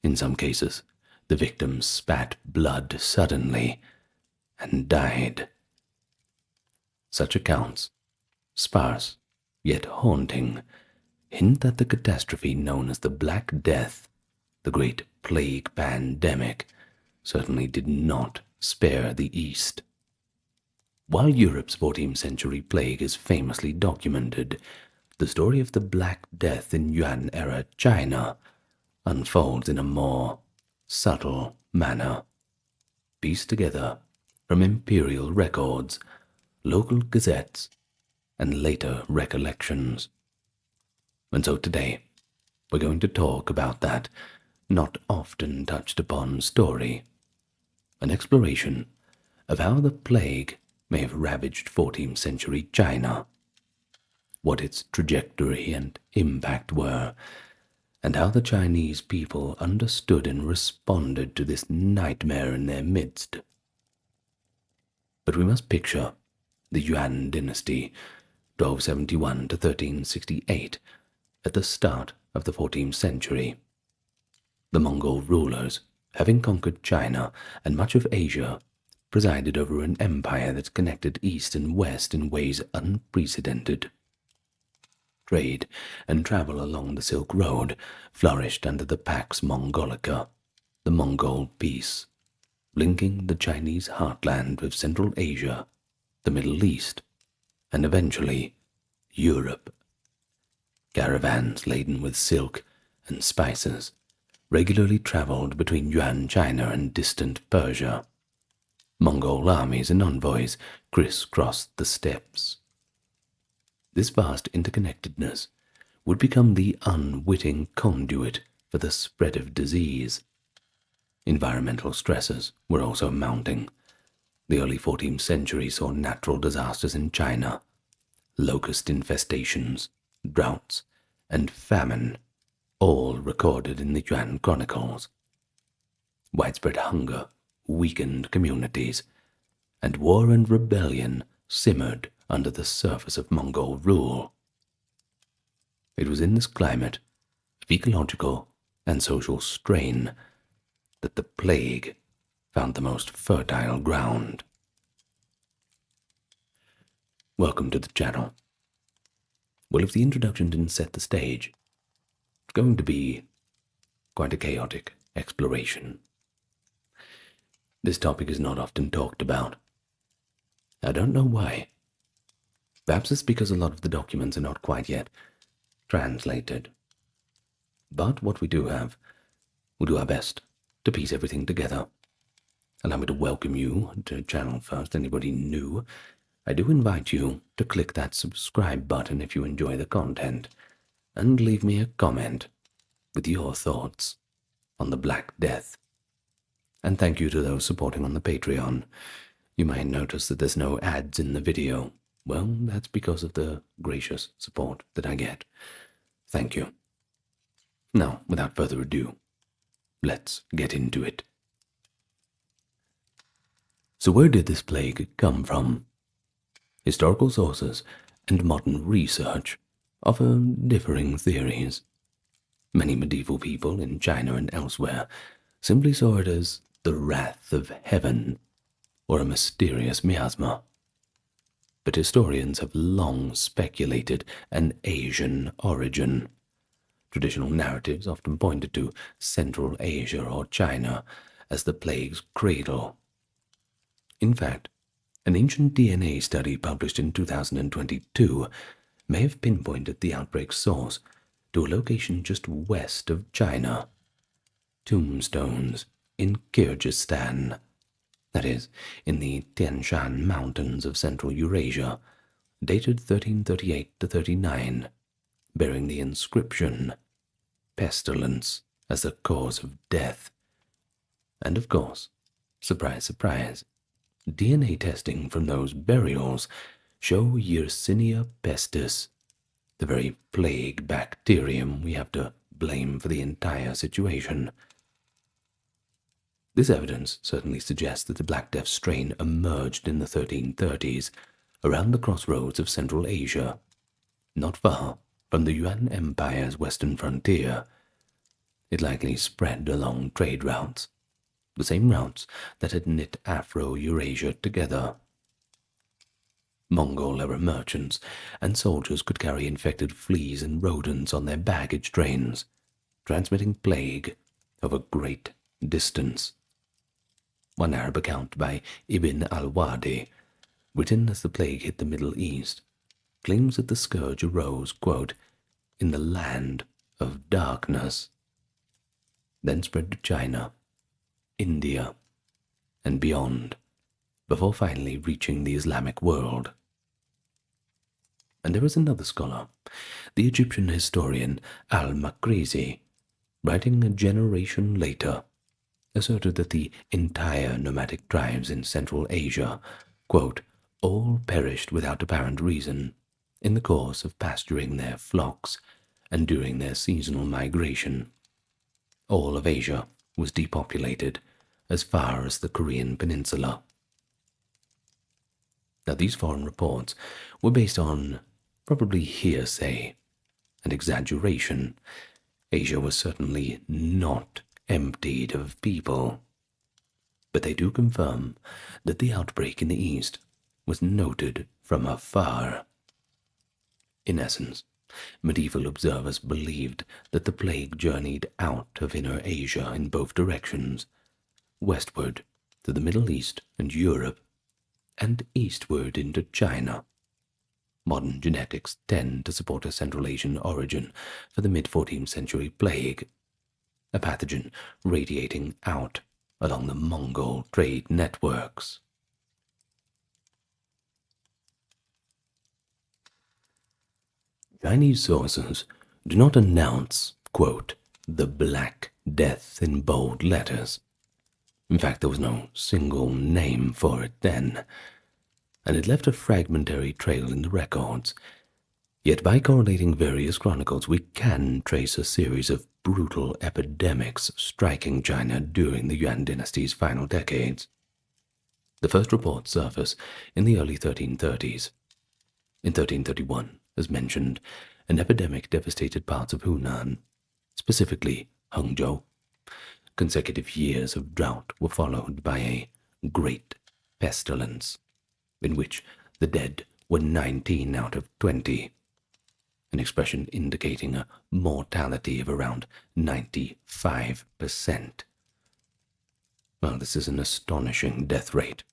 In some cases, the victims spat blood suddenly and died." Such accounts, sparse yet haunting, hint that the catastrophe known as the Black Death, the Great Plague Pandemic, certainly did not spare the East. While Europe's 14th century plague is famously documented, the story of the Black Death in Yuan-era China unfolds in a more subtle manner, pieced together from imperial records, local gazettes, and later recollections. And so today, we're going to talk about that not often touched upon story, an exploration of how the plague may have ravaged 14th century China, what its trajectory and impact were, and how the Chinese people understood and responded to this nightmare in their midst. But we must picture the Yuan dynasty, 1271 to 1368, at the start of the 14th century. The Mongol rulers, having conquered China and much of Asia, presided over an empire that connected East and West in ways unprecedented. Trade and travel along the Silk Road flourished under the Pax Mongolica, the Mongol peace, linking the Chinese heartland with Central Asia, the Middle East, and eventually Europe. Caravans laden with silk and spices regularly traveled between Yuan China and distant Persia. Mongol armies and envoys crisscrossed the steppes, This vast interconnectedness would become the unwitting conduit for the spread of disease. Environmental stresses were also mounting. The early 14th century saw natural disasters in China, locust infestations, droughts, and famine, all recorded in the Yuan chronicles. Widespread hunger weakened communities, and war and rebellion simmered under the surface of Mongol rule. It was in this climate of ecological and social strain that the plague found the most fertile ground. Welcome to the channel. Well, if the introduction didn't set the stage, it's going to be quite a chaotic exploration. This topic is not often talked about. I don't know why. Perhaps it's because a lot of the documents are not quite yet translated. But what we do have, we'll do our best to piece everything together. Allow me to welcome you to the channel first. Anybody new, I do invite you to click that subscribe button if you enjoy the content, and leave me a comment with your thoughts on the Black Death. And thank you to those supporting on the Patreon. You might notice that there's no ads in the video. Well, that's because of the gracious support that I get. Thank you. Now, without further ado, let's get into it. So where did this plague come from? Historical sources and modern research offer differing theories. Many medieval people in China and elsewhere simply saw it as the wrath of heaven or a mysterious miasma. But historians have long speculated an Asian origin. Traditional narratives often pointed to Central Asia or China as the plague's cradle. In fact, an ancient DNA study published in 2022 may have pinpointed the outbreak's source to a location just west of China. Tombstones in Kyrgyzstan, that is, in the Tian Shan Mountains of Central Eurasia, dated 1338 to 39, bearing the inscription, pestilence as the cause of death. And of course, surprise, surprise, DNA testing from those burials show Yersinia pestis, the very plague bacterium we have to blame for the entire situation. This evidence certainly suggests that the Black Death strain emerged in the 1330s around the crossroads of Central Asia, not far from the Yuan Empire's western frontier. It likely spread along trade routes, the same routes that had knit Afro-Eurasia together. Mongol-era merchants and soldiers could carry infected fleas and rodents on their baggage trains, transmitting plague over great distance. One Arab account by Ibn al-Wadi, written as the plague hit the Middle East, claims that the scourge arose, quote, in the land of darkness, then spread to China, India, and beyond, before finally reaching the Islamic world. And there is another scholar, the Egyptian historian al-Makrizi, writing a generation later, asserted that the entire nomadic tribes in Central Asia, quote, all perished without apparent reason in the course of pasturing their flocks and during their seasonal migration. All of Asia was depopulated as far as the Korean peninsula. Now, these foreign reports were based on probably hearsay and exaggeration. Asia was certainly not emptied of people, but they do confirm that the outbreak in the East was noted from afar. In essence, medieval observers believed that the plague journeyed out of Inner Asia in both directions, westward to the Middle East and Europe, and eastward into China. Modern genetics tend to support a Central Asian origin for the mid-14th century plague, a pathogen radiating out along the Mongol trade networks. Chinese sources do not announce, quote, the Black Death in bold letters. In fact, there was no single name for it then, and it left a fragmentary trail in the records. Yet by correlating various chronicles, we can trace a series of brutal epidemics striking China during the Yuan dynasty's final decades. The first reports surface in the early 1330s. In 1331, as mentioned, an epidemic devastated parts of Hunan, specifically Hangzhou. Consecutive years of drought were followed by a great pestilence, in which the dead were 19 out of 20, an expression indicating a mortality of around 95%. Well, this is an astonishing death rate,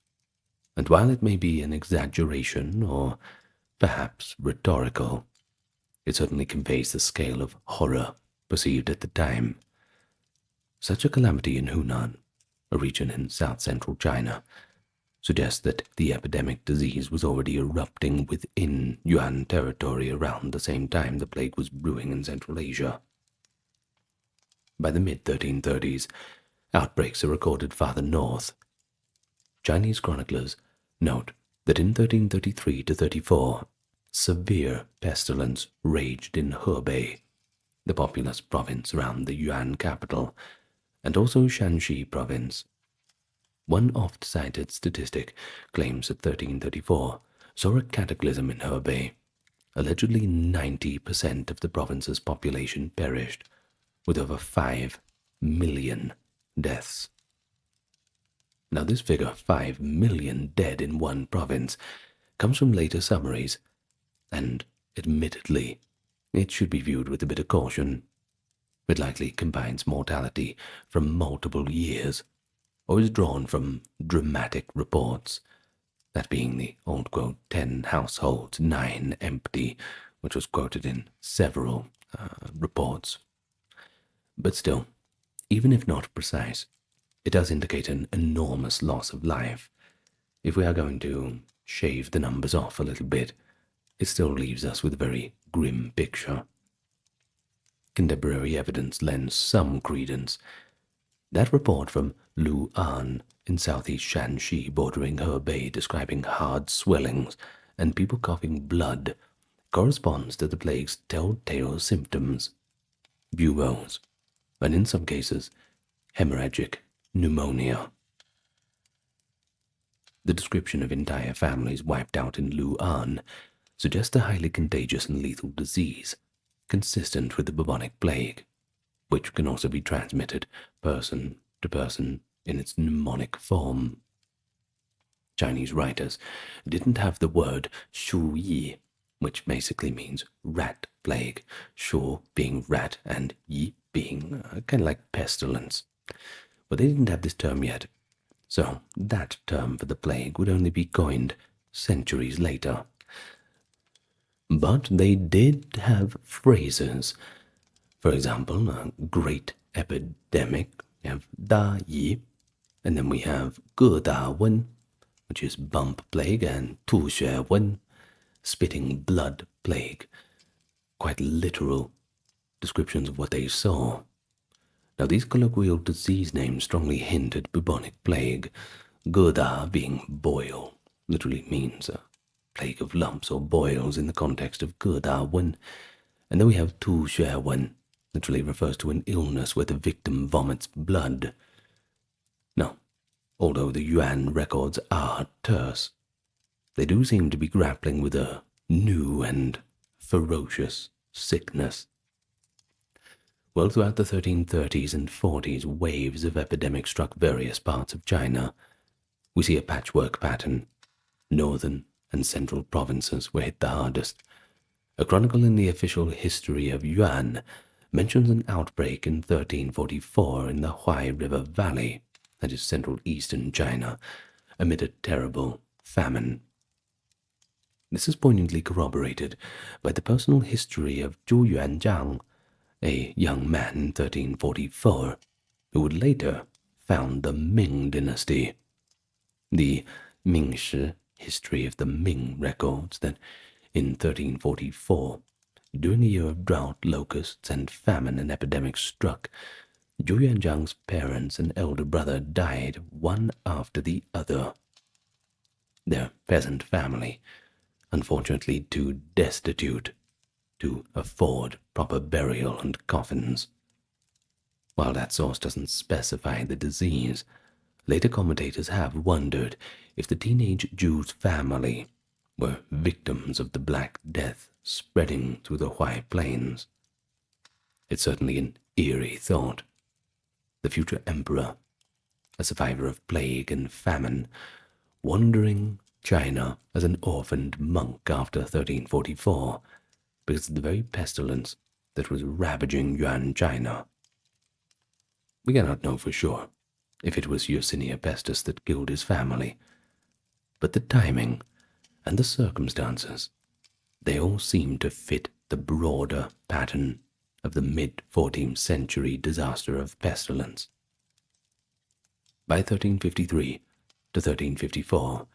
and while it may be an exaggeration or perhaps rhetorical, it certainly conveys the scale of horror perceived at the time. Such a calamity in Hunan, a region in south-central China, suggests that the epidemic disease was already erupting within Yuan territory around the same time the plague was brewing in Central Asia. By the mid-1330s, outbreaks are recorded farther north. Chinese chroniclers note that in 1333 to 34, severe pestilence raged in Hebei, the populous province around the Yuan capital, and also Shanxi province. One oft-cited statistic claims that 1334 saw a cataclysm in Hebei. Allegedly 90% of the province's population perished, with over 5 million deaths. Now this figure, 5 million dead in one province, comes from later summaries, and admittedly, it should be viewed with a bit of caution. It likely combines mortality from multiple years, or is drawn from dramatic reports, that being the old quote, 10 households, 9 empty, which was quoted in several reports. But still, even if not precise, it does indicate an enormous loss of life. If we are going to shave the numbers off a little bit, it still leaves us with a very grim picture. Contemporary evidence lends some credence. That report from Lu An in southeast Shanxi bordering Hebei describing hard swellings and people coughing blood corresponds to the plague's telltale symptoms, buboes, and in some cases, hemorrhagic pneumonia. The description of entire families wiped out in Lu An suggests a highly contagious and lethal disease, consistent with the bubonic plague, which can also be transmitted person to person in its mnemonic form. Chinese writers didn't have the word shu yi, which basically means rat plague, shu being rat and yi being kind of like pestilence. But they didn't have this term yet, so that term for the plague would only be coined centuries later. But they did have phrases. For example, a great epidemic, we have Da Yi, and then we have Ge Da Wen, which is bump plague, and Tu Xue Wen, spitting blood plague. Quite literal descriptions of what they saw. Now these colloquial disease names strongly hint at bubonic plague. Ge Da being boil, literally means a plague of lumps or boils in the context of Ge Da Wen. And then we have Tu Xue Wen, literally refers to an illness where the victim vomits blood. Now, although the Yuan records are terse, they do seem to be grappling with a new and ferocious sickness. Well, throughout the 1330s and 40s, waves of epidemics struck various parts of China. We see a patchwork pattern. Northern and central provinces were hit the hardest. A chronicle in the official history of Yuan mentions an outbreak in 1344 in the Huai River Valley, that is central eastern China, amid a terrible famine. This is poignantly corroborated by the personal history of Zhu Yuanzhang, a young man in 1344, who would later found the Ming dynasty. The Mingshi history of the Ming records that in 1344, During a year of drought, locusts, and famine, an epidemic struck. Zhu Yuanzhang's parents and elder brother died one after the other. Their peasant family, unfortunately too destitute to afford proper burial and coffins. While that source doesn't specify the disease, later commentators have wondered if the teenage Zhu's family were victims of the Black Death spreading through the Huai Plains. It's certainly an eerie thought. The future emperor, a survivor of plague and famine, wandering China as an orphaned monk after 1344 because of the very pestilence that was ravaging Yuan China. We cannot know for sure if it was Yersinia pestis that killed his family, but the timing and the circumstances, they all seem to fit the broader pattern of the mid-14th century disaster of pestilence. By 1353 to 1354,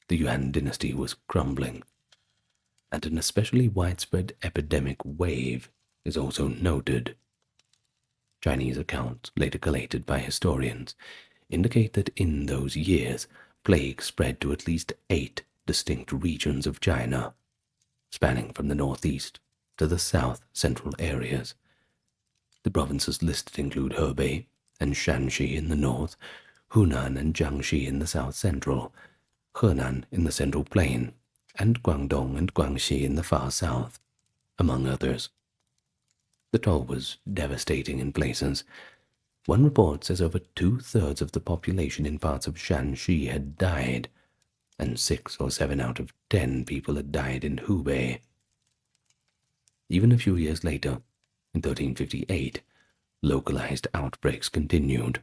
the Yuan dynasty was crumbling, and an especially widespread epidemic wave is also noted. Chinese accounts, later collated by historians, indicate that in those years, plague spread to at least 8 distinct regions of China, spanning from the northeast to the south-central areas. The provinces listed include Hebei and Shanxi in the north, Hunan and Jiangxi in the south-central, Henan in the central plain, and Guangdong and Guangxi in the far south, among others. The toll was devastating in places. One report says over 2/3 of the population in parts of Shanxi had died, and 6 or 7 out of 10 people had died in Hubei. Even a few years later, in 1358, localized outbreaks continued.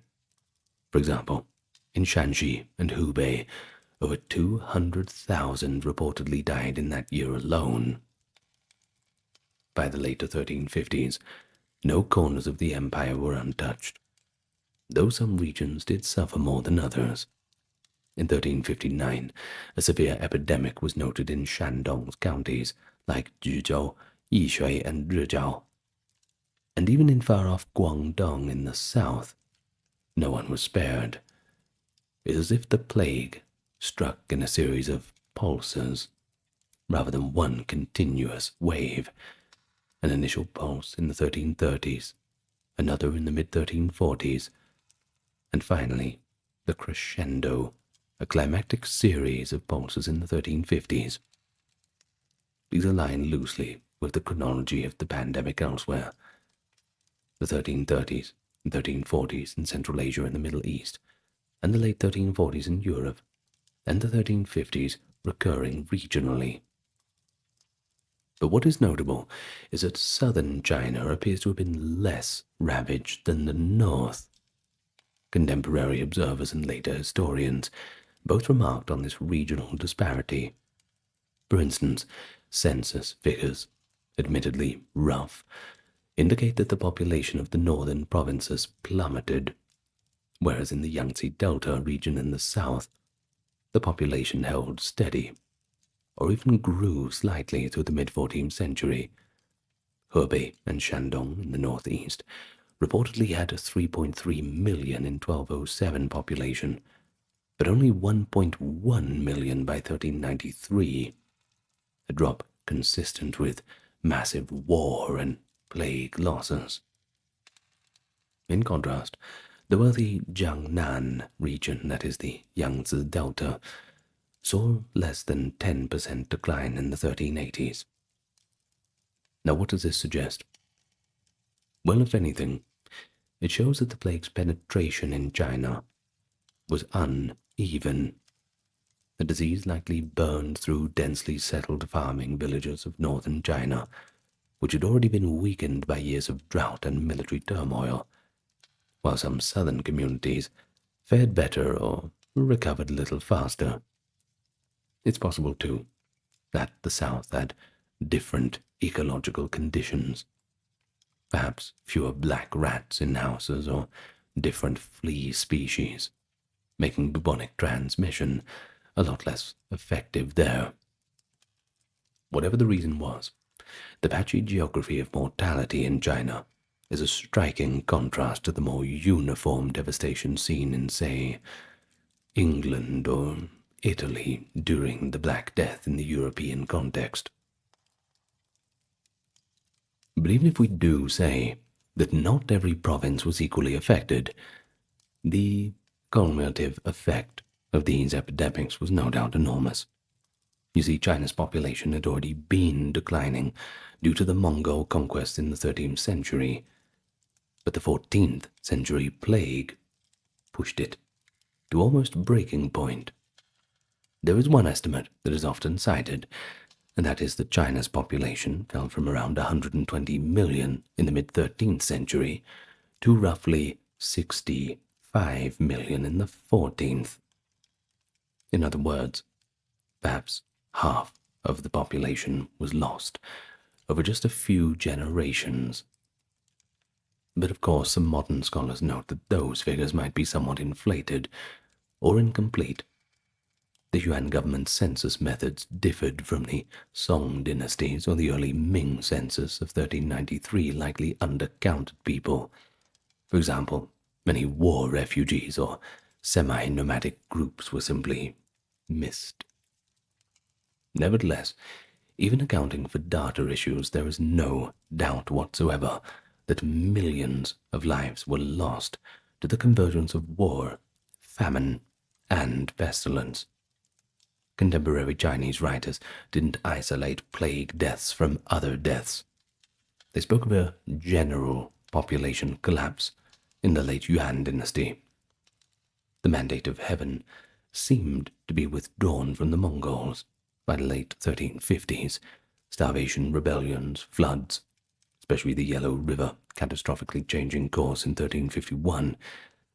For example, in Shanxi and Hubei, over 200,000 reportedly died in that year alone. By the later 1350s, no corners of the empire were untouched, though some regions did suffer more than others. In 1359, a severe epidemic was noted in Shandong's counties like Juzhou, Yishui, and Zhejiao. And even in far-off Guangdong in the south, no one was spared. It is as if the plague struck in a series of pulses, rather than one continuous wave. An initial pulse in the 1330s, another in the mid-1340s, and finally, the crescendo, a climactic series of pulses in the 1350s. These align loosely with the chronology of the pandemic elsewhere. The 1330s and 1340s in Central Asia and the Middle East, and the late 1340s in Europe, and the 1350s recurring regionally. But what is notable is that southern China appears to have been less ravaged than the north. Contemporary observers and later historians both remarked on this regional disparity. For instance, census figures, admittedly rough, indicate that the population of the northern provinces plummeted, whereas in the Yangtze Delta region in the south, the population held steady, or even grew slightly through the mid-14th century. Hebei and Shandong in the northeast reportedly had a 3.3 million in 1207 population, but only 1.1 million by 1393, a drop consistent with massive war and plague losses. In contrast, the wealthy Jiangnan region, that is the Yangtze Delta, saw less than 10% decline in the 1380s. Now what does this suggest? Well, if anything, it shows that the plague's penetration in China was uneven. The disease likely burned through densely settled farming villages of northern China, which had already been weakened by years of drought and military turmoil, while some southern communities fared better or recovered a little faster. It's possible, too, that the south had different ecological conditions. Perhaps fewer black rats in houses or different flea species, making bubonic transmission a lot less effective there. Whatever the reason was, The patchy geography of mortality in China is a striking contrast to the more uniform devastation seen in, say, England or Italy during the Black Death in the European context. But even if we do say that not every province was equally affected, the cumulative effect of these epidemics was no doubt enormous. You see, China's population had already been declining due to the Mongol conquest in the 13th century, but the 14th century plague pushed it to almost breaking point. There is one estimate that is often cited, and that is that China's population fell from around 120 million in the mid-13th century to roughly 65 million in the 14th. In other words, perhaps half of the population was lost over just a few generations. But of course, some modern scholars note that those figures might be somewhat inflated or incomplete. The Yuan government's census methods differed from the Song dynasties, or the early Ming census of 1393 likely undercounted people. For example, many war refugees or semi-nomadic groups were simply missed. Nevertheless, even accounting for data issues, there is no doubt whatsoever that millions of lives were lost to the convergence of war, famine, and pestilence. Contemporary Chinese writers didn't isolate plague deaths from other deaths. They spoke of a general population collapse in the late Yuan dynasty. The mandate of heaven seemed to be withdrawn from the Mongols by the late 1350s. Starvation, rebellions, floods, especially the Yellow River catastrophically changing course in 1351,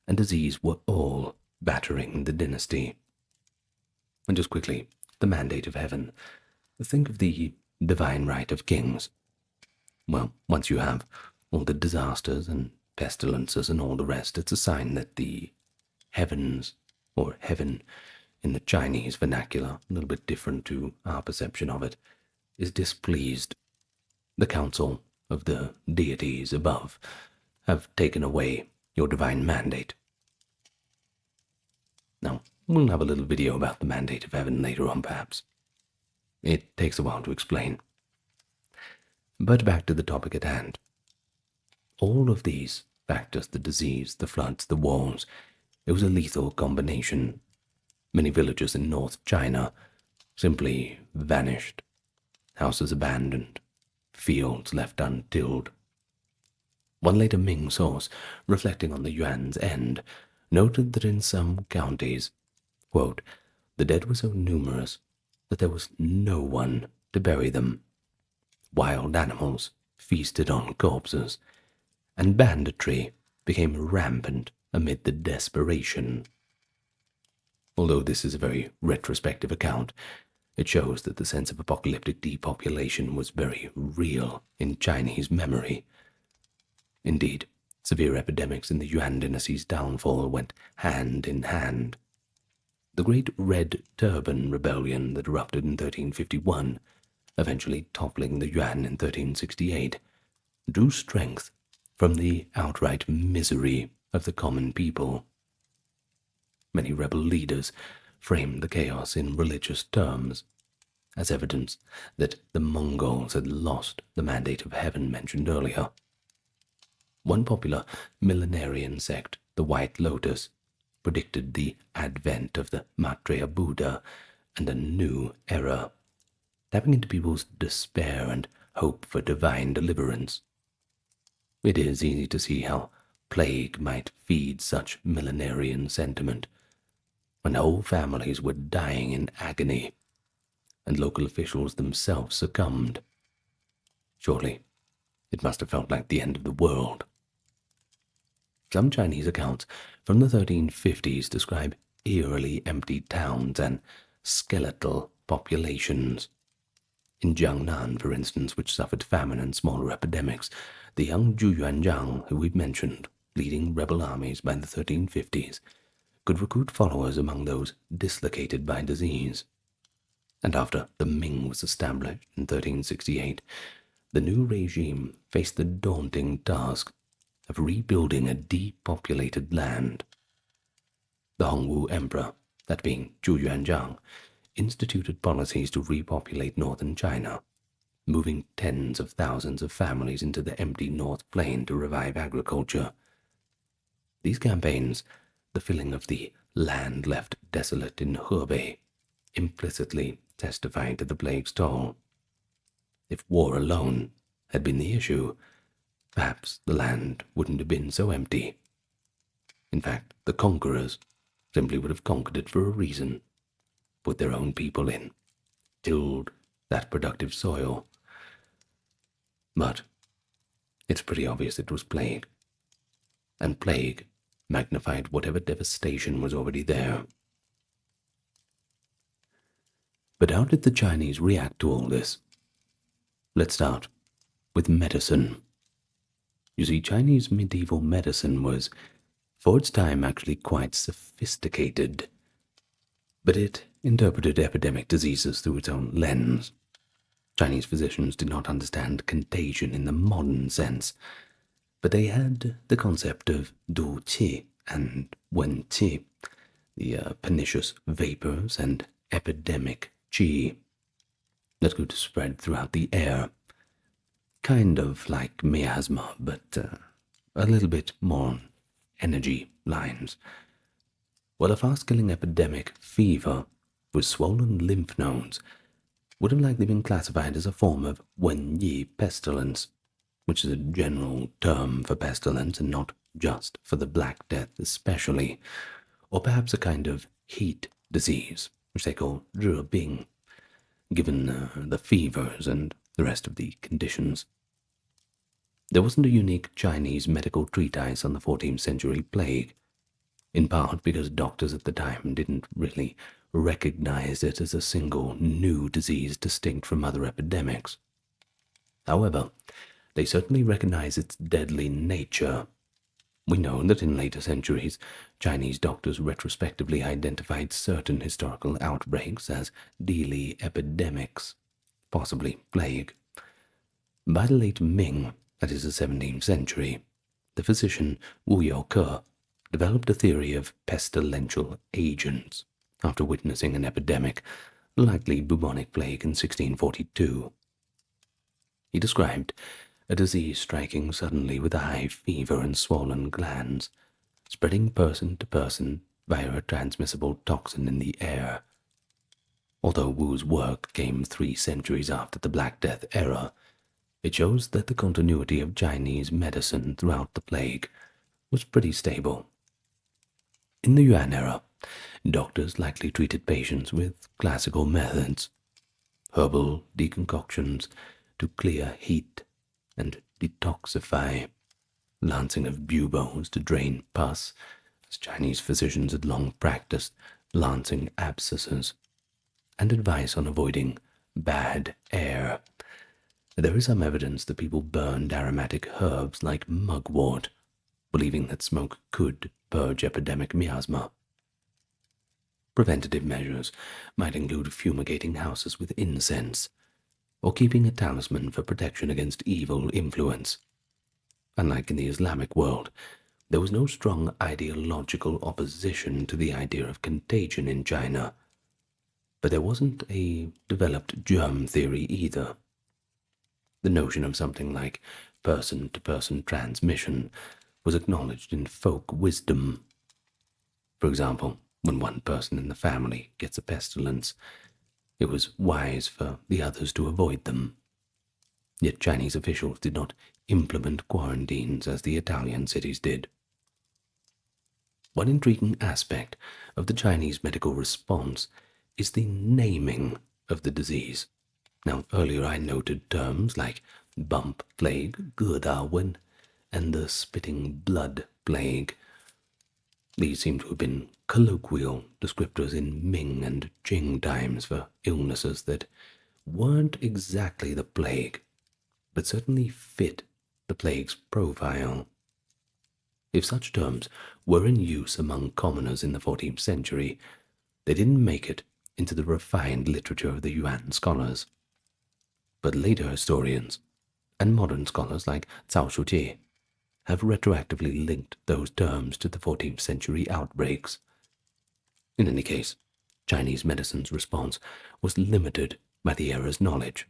and disease were all battering the dynasty. And just quickly, the mandate of heaven. Think of the divine right of kings. Well, once you have all the disasters and pestilences and all the rest, it's a sign that the heavens, or heaven in the Chinese vernacular, a little bit different to our perception of it, is displeased. The council of the deities above have taken away your divine mandate. Now, we'll have a little video about the mandate of heaven later on, perhaps. It takes a while to explain. But back to the topic at hand. All of these factors, the disease, the floods, the wars, it was a lethal combination. Many villages in North China simply vanished, houses abandoned, fields left untilled. One later Ming source, reflecting on the Yuan's end, noted that in some counties, quote, the dead were so numerous that there was no one to bury them. Wild animals feasted on corpses, and banditry became rampant amid the desperation. Although this is a very retrospective account, it shows that the sense of apocalyptic depopulation was very real in Chinese memory. Indeed, severe epidemics in the Yuan dynasty's downfall went hand in hand. The Great Red Turban Rebellion that erupted in 1351, eventually toppling the Yuan in 1368, drew strength from the outright misery of the common people. Many rebel leaders framed the chaos in religious terms, as evidence that the Mongols had lost the mandate of heaven mentioned earlier. One popular millenarian sect, the White Lotus, predicted the advent of the Maitreya Buddha and a new era, tapping into people's despair and hope for divine deliverance. It is easy to see how plague might feed such millenarian sentiment, when whole families were dying in agony, and local officials themselves succumbed. Surely, it must have felt like the end of the world. Some Chinese accounts from the 1350s describe eerily empty towns and skeletal populations. In Jiangnan, for instance, which suffered famine and smaller epidemics, the young Zhu Yuanzhang, who we've mentioned, leading rebel armies by the 1350s, could recruit followers among those dislocated by disease. And after the Ming was established in 1368, the new regime faced the daunting task of rebuilding a depopulated land. The Hongwu Emperor, that being Zhu Yuanzhang, instituted policies to repopulate northern China, moving tens of thousands of families into the empty North Plain to revive agriculture. These campaigns, the filling of the land left desolate in Hebei, implicitly testified to the plague's toll. If war alone had been the issue, perhaps the land wouldn't have been so empty. In fact, the conquerors simply would have conquered it for a reason, put their own people in, tilled that productive soil. But it's pretty obvious it was plague, and plague magnified whatever devastation was already there. But how did the Chinese react to all this? Let's start with medicine. You see, Chinese medieval medicine was, for its time, actually quite sophisticated, but it interpreted epidemic diseases through its own lens. Chinese physicians did not understand contagion in the modern sense, but they had the concept of du qi and wen qi, the pernicious vapors and epidemic qi that could spread throughout the air, kind of like miasma, but a little bit more on energy lines. While a fast-killing epidemic fever with swollen lymph nodes would have likely been classified as a form of wen yi pestilence, which is a general term for pestilence and not just for the Black Death especially, or perhaps a kind of heat disease, which they call 热病, given the fevers and the rest of the conditions. There wasn't a unique Chinese medical treatise on the 14th century plague, in part because doctors at the time didn't really recognize it as a single new disease distinct from other epidemics. However, they certainly recognize its deadly nature. We know that in later centuries, Chinese doctors retrospectively identified certain historical outbreaks as deadly epidemics, possibly plague. By the late Ming, that is the 17th century, the physician Wu Youke developed a theory of pestilential agents after witnessing an epidemic, likely bubonic plague in 1642. He described a disease striking suddenly with a high fever and swollen glands, spreading person to person via a transmissible toxin in the air. Although Wu's work came 3 centuries after the Black Death era, it shows that the continuity of Chinese medicine throughout the plague was pretty stable. In the Yuan era, doctors likely treated patients with classical methods, herbal decoctions to clear heat and detoxify, lancing of buboes to drain pus, as Chinese physicians had long practiced lancing abscesses, and advice on avoiding bad air. There is some evidence that people burned aromatic herbs like mugwort, believing that smoke could purge epidemic miasma. Preventative measures might include fumigating houses with incense, or keeping a talisman for protection against evil influence. Unlike in the Islamic world, there was no strong ideological opposition to the idea of contagion in China, but there wasn't a developed germ theory either. The notion of something like person-to-person transmission was acknowledged in folk wisdom. For example, when one person in the family gets a pestilence, it was wise for the others to avoid them. Yet Chinese officials did not implement quarantines as the Italian cities did. One intriguing aspect of the Chinese medical response is the naming of the disease. Now, earlier I noted terms like bump plague, 割大瘟, and the spitting blood plague. These seem to have been colloquial descriptors in Ming and Qing times for illnesses that weren't exactly the plague, but certainly fit the plague's profile. If such terms were in use among commoners in the 14th century, they didn't make it into the refined literature of the Yuan scholars. But later historians, and modern scholars like Cao Shujie have retroactively linked those terms to the 14th century outbreaks. In any case, Chinese medicine's response was limited by the era's knowledge,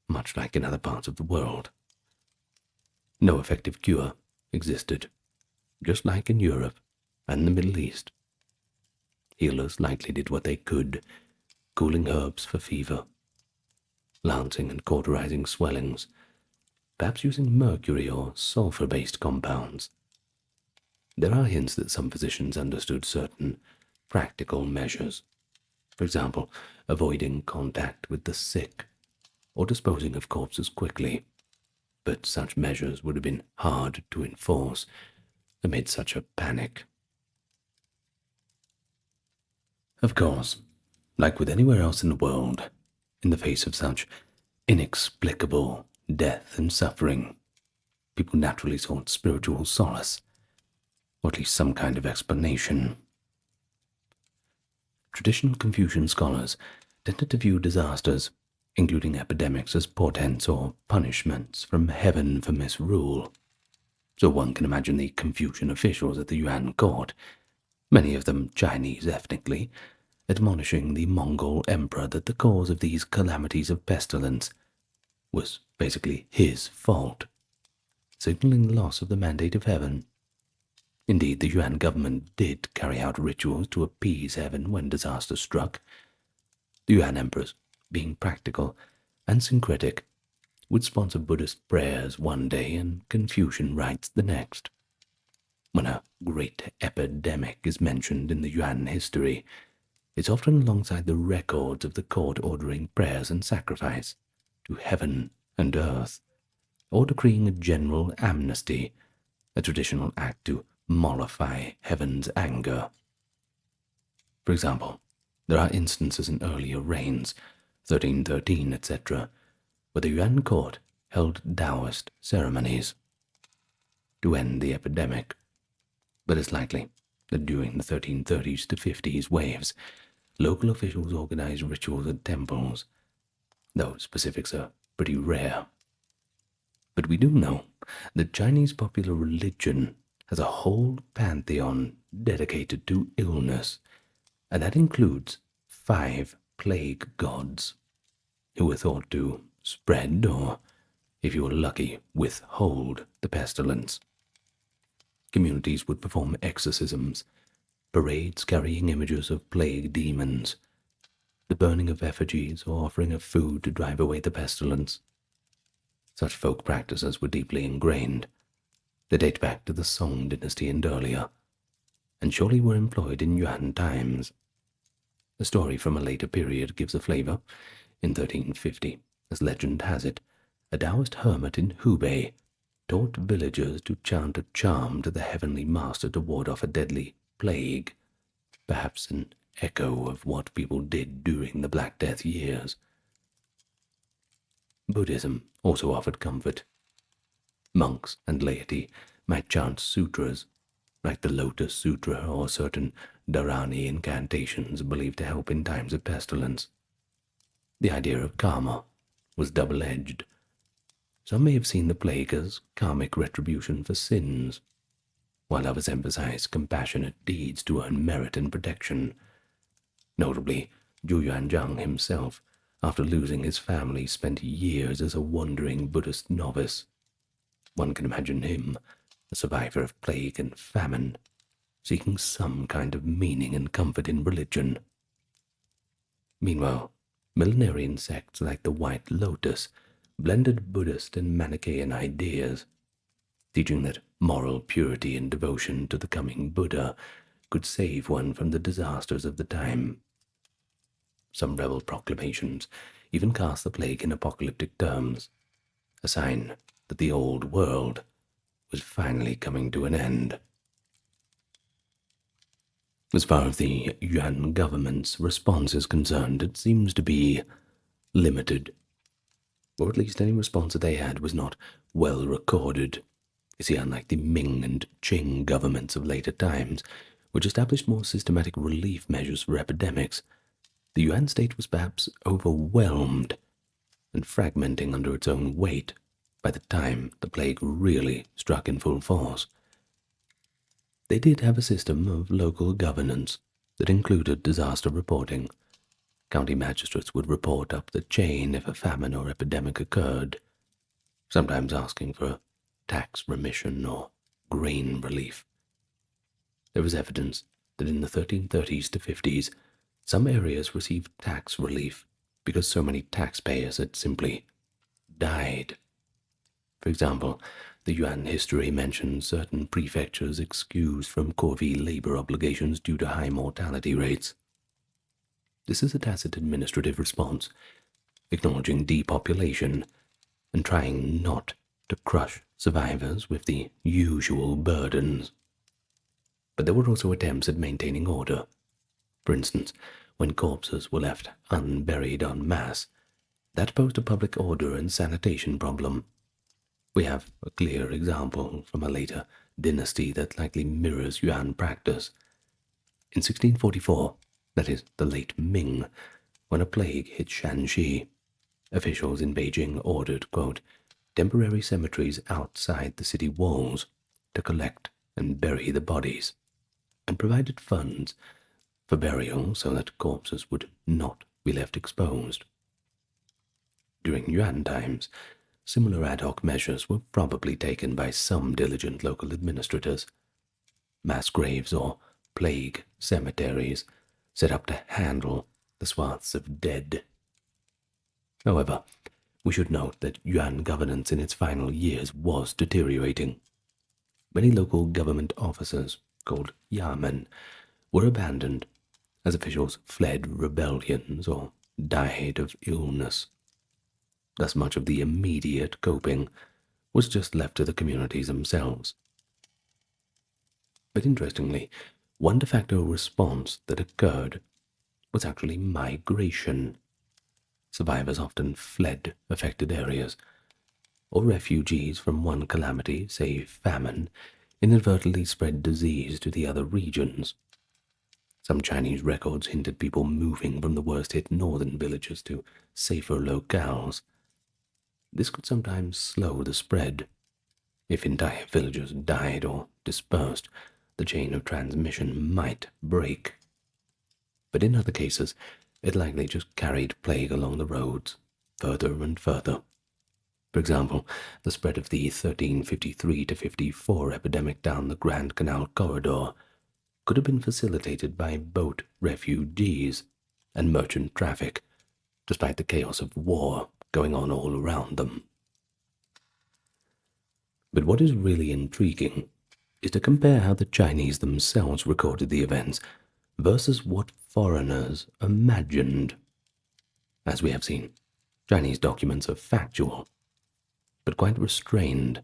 much like in other parts of the world. No effective cure existed, just like in Europe and the Middle East. Healers likely did what they could, cooling herbs for fever, lancing and cauterizing swellings, perhaps using mercury or sulfur-based compounds. There are hints that some physicians understood certain practical measures, for example, avoiding contact with the sick or disposing of corpses quickly, but such measures would have been hard to enforce amid such a panic. Of course, like with anywhere else in the world, in the face of such inexplicable death and suffering, people naturally sought spiritual solace, or at least some kind of explanation. Traditional Confucian scholars tended to view disasters, including epidemics, as portents or punishments from heaven for misrule. So one can imagine the Confucian officials at the Yuan court, many of them Chinese ethnically, admonishing the Mongol emperor that the cause of these calamities of pestilence was basically his fault, signaling the loss of the mandate of heaven. Indeed, the Yuan government did carry out rituals to appease heaven when disaster struck. The Yuan emperors, being practical and syncretic, would sponsor Buddhist prayers one day and Confucian rites the next. When a great epidemic is mentioned in the Yuan history, it's often alongside the records of the court ordering prayers and sacrifice to heaven and earth, or decreeing a general amnesty, a traditional act to mollify heaven's anger. For example, there are instances in earlier reigns, 1313, etc., where the Yuan court held Taoist ceremonies to end the epidemic, but it's likely that during the 1330s to 50s waves, local officials organized rituals at temples, though specifics are pretty rare. But we do know that Chinese popular religion has a whole pantheon dedicated to illness, and that includes 5 plague gods, who were thought to spread, or, if you were lucky, withhold the pestilence. Communities would perform exorcisms, parades carrying images of plague demons, the burning of effigies or offering of food to drive away the pestilence. Such folk practices were deeply ingrained. They date back to the Song dynasty and earlier, and surely were employed in Yuan times. A story from a later period gives a flavor. In 1350, as legend has it, a Taoist hermit in Hubei taught villagers to chant a charm to the heavenly master to ward off a deadly plague, perhaps an echo of what people did during the Black Death years. Buddhism also offered comfort. Monks and laity might chant sutras, like the Lotus Sutra or certain Dharani incantations believed to help in times of pestilence. The idea of karma was double-edged. Some may have seen the plague as karmic retribution for sins, while others emphasized compassionate deeds to earn merit and protection. Notably, Zhu Yuanzhang himself, after losing his family, spent years as a wandering Buddhist novice. One can imagine him, a survivor of plague and famine, seeking some kind of meaning and comfort in religion. Meanwhile, millenarian sects like the White Lotus blended Buddhist and Manichaean ideas, teaching that moral purity and devotion to the coming Buddha could save one from the disasters of the time. Some rebel proclamations even cast the plague in apocalyptic terms, a sign that the old world was finally coming to an end. As far as the Yuan government's response is concerned, it seems to be limited, or at least any response that they had was not well recorded. You see, unlike the Ming and Qing governments of later times, which established more systematic relief measures for epidemics, the Yuan state was perhaps overwhelmed and fragmenting under its own weight by the time the plague really struck in full force. They did have a system of local governance that included disaster reporting. County magistrates would report up the chain if a famine or epidemic occurred, sometimes asking for tax remission or grain relief. There was evidence that in the 1330s to 50s, some areas received tax relief because so many taxpayers had simply died. For example, the Yuan history mentions certain prefectures excused from corvée labor obligations due to high mortality rates. This is a tacit administrative response, acknowledging depopulation and trying not to crush survivors with the usual burdens. But there were also attempts at maintaining order. For instance, when corpses were left unburied en masse, that posed a public order and sanitation problem. We have a clear example from a later dynasty that likely mirrors Yuan practice. In 1644, that is, the late Ming, when a plague hit Shanxi, officials in Beijing ordered, quote, temporary cemeteries outside the city walls to collect and bury the bodies, and provided funds for burial so that corpses would not be left exposed. During Yuan times, similar ad hoc measures were probably taken by some diligent local administrators. Mass graves or plague cemeteries set up to handle the swaths of dead. However, we should note that Yuan governance in its final years was deteriorating. Many local government offices, called yamen, were abandoned as officials fled rebellions or died of illness. Thus much of the immediate coping was just left to the communities themselves. But interestingly, one de facto response that occurred was actually migration. Survivors often fled affected areas, or refugees from one calamity, say famine, inadvertently spread disease to the other regions. Some Chinese records hinted people moving from the worst-hit northern villages to safer locales. This could sometimes slow the spread. If entire villages died or dispersed, the chain of transmission might break. But in other cases, it likely just carried plague along the roads, further and further. For example, the spread of the 1353 to 54 epidemic down the Grand Canal corridor could have been facilitated by boat refugees and merchant traffic, despite the chaos of war going on all around them. But what is really intriguing is to compare how the Chinese themselves recorded the events versus what foreigners imagined. As we have seen, Chinese documents are factual, but quite restrained.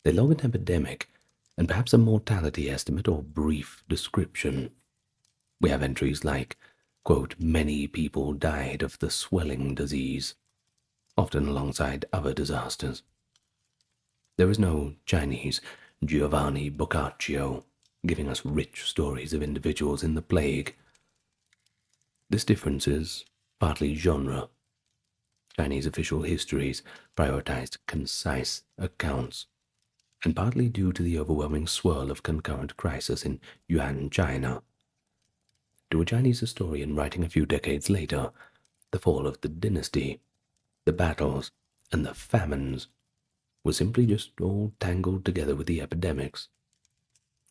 They log an epidemic and perhaps a mortality estimate or brief description. We have entries like, quote, many people died of the swelling disease, often alongside other disasters. There is no Chinese Giovanni Boccaccio giving us rich stories of individuals in the plague. This difference is partly genre. Chinese official histories prioritized concise accounts, and partly due to the overwhelming swirl of concurrent crisis in Yuan China. To a Chinese historian writing a few decades later, the fall of the dynasty, the battles, and the famines were simply just all tangled together with the epidemics.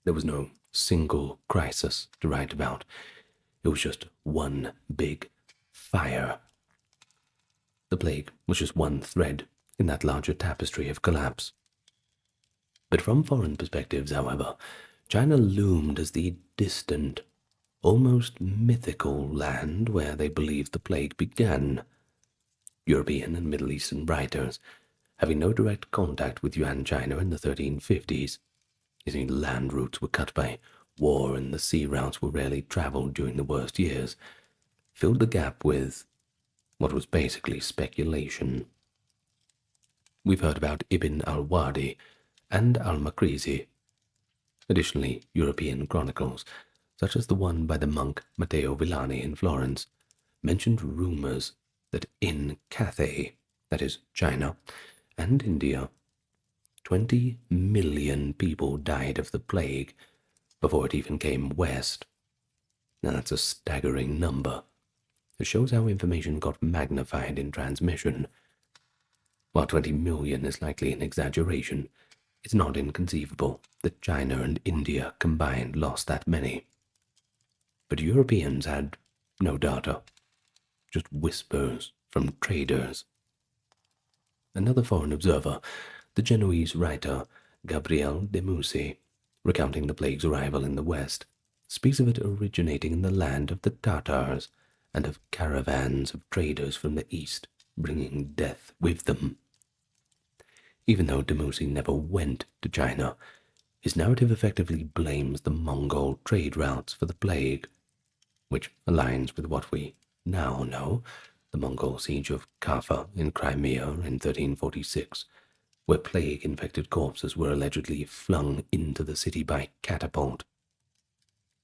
There was no single crisis to write about. It was just one big fire. The plague was just one thread in that larger tapestry of collapse. But from foreign perspectives, however, China loomed as the distant, almost mythical land where they believed the plague began. European and Middle Eastern writers, having no direct contact with Yuan China in the 1350s, the land routes were cut by war and the sea routes were rarely traveled during the worst years, filled the gap with what was basically speculation. We've heard about Ibn al-Wadi and al-Makrizi. Additionally, European chronicles, such as the one by the monk Matteo Villani in Florence, mentioned rumors that in Cathay, that is China, and India. 20 million people died of the plague before it even came west. Now that's a staggering number. It shows how information got magnified in transmission. While 20 million is likely an exaggeration, it's not inconceivable that China and India combined lost that many. But Europeans had no data, just whispers from traders. Another foreign observer, the Genoese writer Gabriel de Mussi, recounting the plague's arrival in the west, speaks of it originating in the land of the Tatars and of caravans of traders from the east bringing death with them. Even though de Mussi never went to China, his narrative effectively blames the Mongol trade routes for the plague, which aligns with what we now know, the Mongol siege of Kaffa in Crimea in 1346, where plague-infected corpses were allegedly flung into the city by catapult.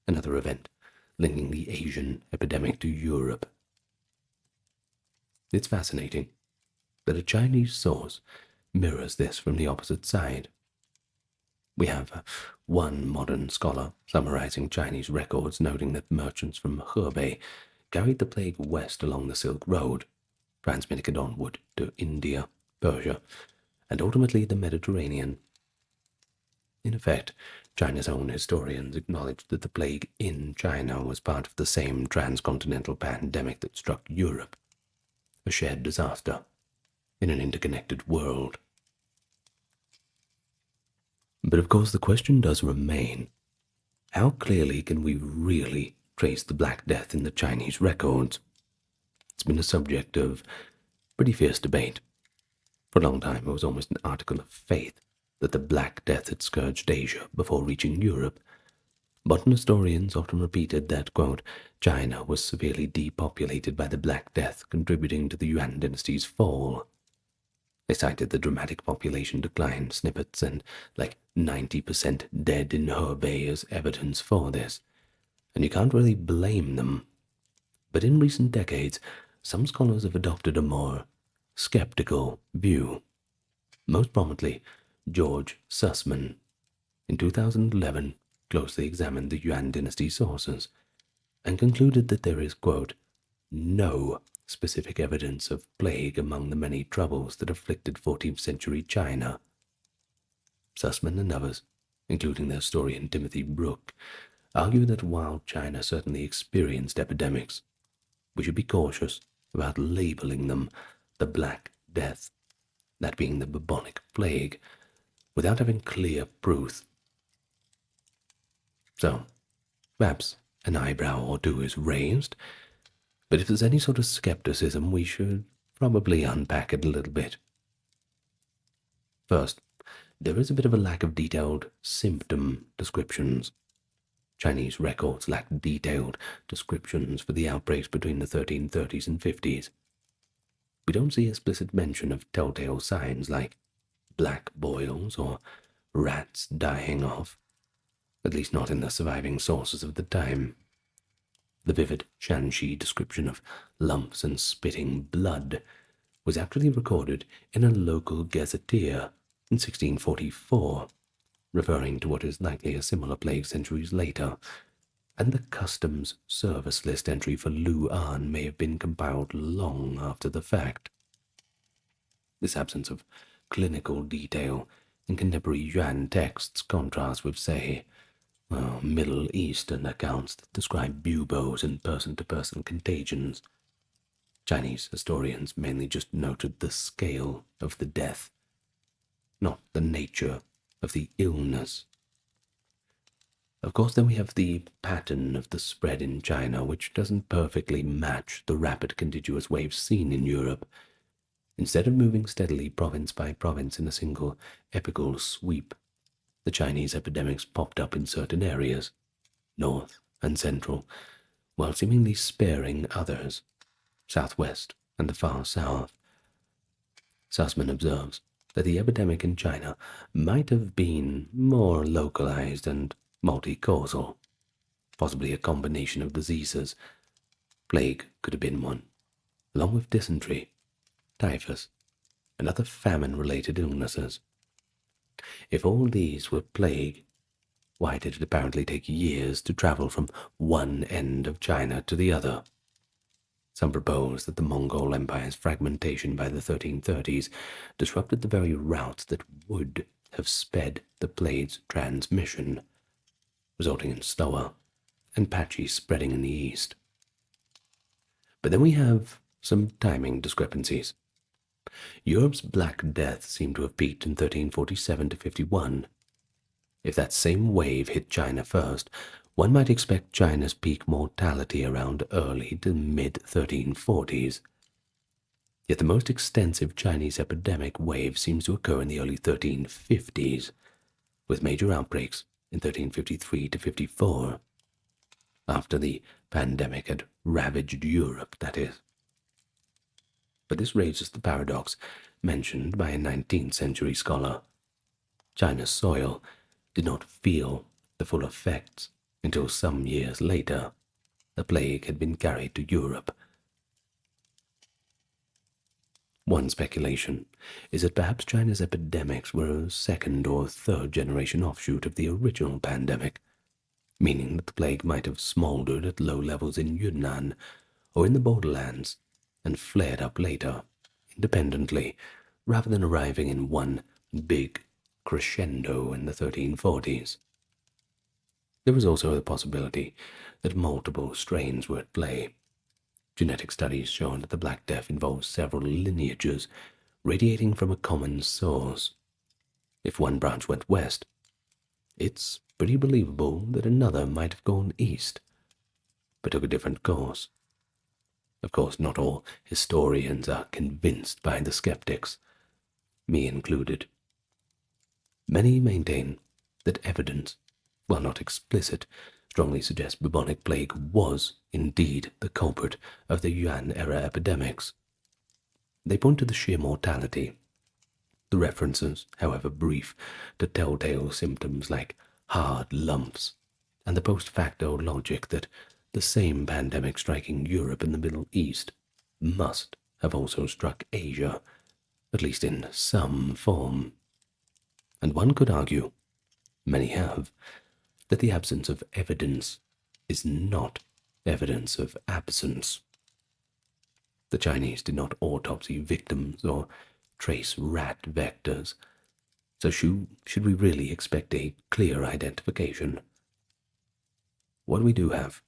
Another event linking the Asian epidemic to Europe. It's fascinating that a Chinese source mirrors this from the opposite side. We have one modern scholar summarizing Chinese records noting that merchants from Hebei carried the plague west along the Silk Road, transmitting it onward to India, Persia, and ultimately the Mediterranean. In effect, China's own historians acknowledged that the plague in China was part of the same transcontinental pandemic that struck Europe, a shared disaster in an interconnected world. But of course the question does remain, how clearly can we really trace the Black Death in the Chinese records? It's been a subject of pretty fierce debate. For a long time it was almost an article of faith that the Black Death had scourged Asia before reaching Europe. Modern historians often repeated that, quote, China was severely depopulated by the Black Death, contributing to the Yuan dynasty's fall. They cited the dramatic population decline snippets and like 90% dead in Hebei as evidence for this, and you can't really blame them. But in recent decades, some scholars have adopted a more skeptical view. Most prominently, George Sussman, in 2011, closely examined the Yuan dynasty sources and concluded that there is, quote, no specific evidence of plague among the many troubles that afflicted 14th century China. Sussman and others, including the historian Timothy Brooke, argue that while China certainly experienced epidemics, we should be cautious about labeling them the Black Death, that being the bubonic plague, without having clear proof. So, perhaps an eyebrow or two is raised, but if there's any sort of skepticism, we should probably unpack it a little bit. First, there is a bit of a lack of detailed symptom descriptions. Chinese records lack detailed descriptions for the outbreaks between the 1330s and 50s. We don't see explicit mention of telltale signs like black boils or rats dying off, at least not in the surviving sources of the time. The vivid Shanxi description of lumps and spitting blood was actually recorded in a local gazetteer in 1644, referring to what is likely a similar plague centuries later, and the customs service list entry for Lu'an may have been compiled long after the fact. This absence of clinical detail in contemporary Yuan texts contrasts with, say, Middle Eastern accounts that describe buboes and person-to-person contagions. Chinese historians mainly just noted the scale of the death, not the nature of the illness. Of course, then we have the pattern of the spread in China, which doesn't perfectly match the rapid contiguous waves seen in Europe. Instead of moving steadily province by province in a single epical sweep, the Chinese epidemics popped up in certain areas, north and central, while seemingly sparing others, southwest and the far south. Sussman observes that the epidemic in China might have been more localized and multi-causal, possibly a combination of diseases. Plague could have been one, along with dysentery, typhus, and other famine-related illnesses. If all these were plague, why did it apparently take years to travel from one end of China to the other? Some propose that the Mongol Empire's fragmentation by the 1330s disrupted the very routes that would have sped the plague's transmission, resulting in slower and patchy spreading in the east. But then we have some timing discrepancies. Europe's Black Death seemed to have peaked in 1347 to 51. If that same wave hit China first, one might expect China's peak mortality around early to mid-1340s. Yet the most extensive Chinese epidemic wave seems to occur in the early 1350s, with major outbreaks in 1353 to 54, after the pandemic had ravaged Europe, that is. But this raises the paradox mentioned by a 19th century scholar. China's soil did not feel the full effects until some years later the plague had been carried to Europe. One speculation is that perhaps China's epidemics were a second or third generation offshoot of the original pandemic, meaning that the plague might have smoldered at low levels in Yunnan or in the borderlands and flared up later, independently, rather than arriving in one big crescendo in the 1340s. There was also the possibility that multiple strains were at play. Genetic studies show that the Black Death involves several lineages radiating from a common source. If one branch went west, it's pretty believable that another might have gone east, but took a different course. Of course, not all historians are convinced by the skeptics, me included. Many maintain that evidence, while not explicit, strongly suggests bubonic plague was indeed the culprit of the Yuan-era epidemics. They point to the sheer mortality. The references, however brief, to telltale symptoms like hard lumps, and the post facto logic that the same pandemic striking Europe and the Middle East must have also struck Asia, at least in some form. And one could argue, many have, that the absence of evidence is not evidence of absence. The Chinese did not autopsy victims or trace rat vectors, so should we really expect a clear identification? What we do have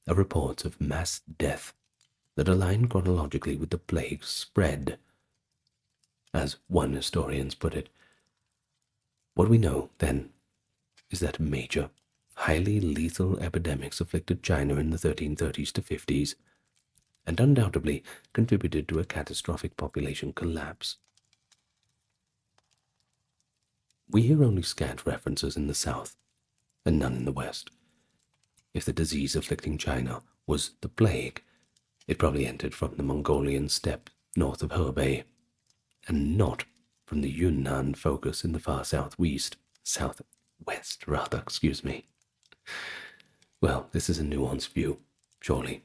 are reports of mass death that align chronologically with the plague's spread. As one historian put it, what we know, then, is that major, highly lethal epidemics afflicted China in the 1330s to 50s, and undoubtedly contributed to a catastrophic population collapse. We hear only scant references in the south, and none in the west. If the disease afflicting China was the plague, it probably entered from the Mongolian steppe north of Hebei, and not from the Yunnan focus in the far southwest, excuse me. Well, this is a nuanced view, surely.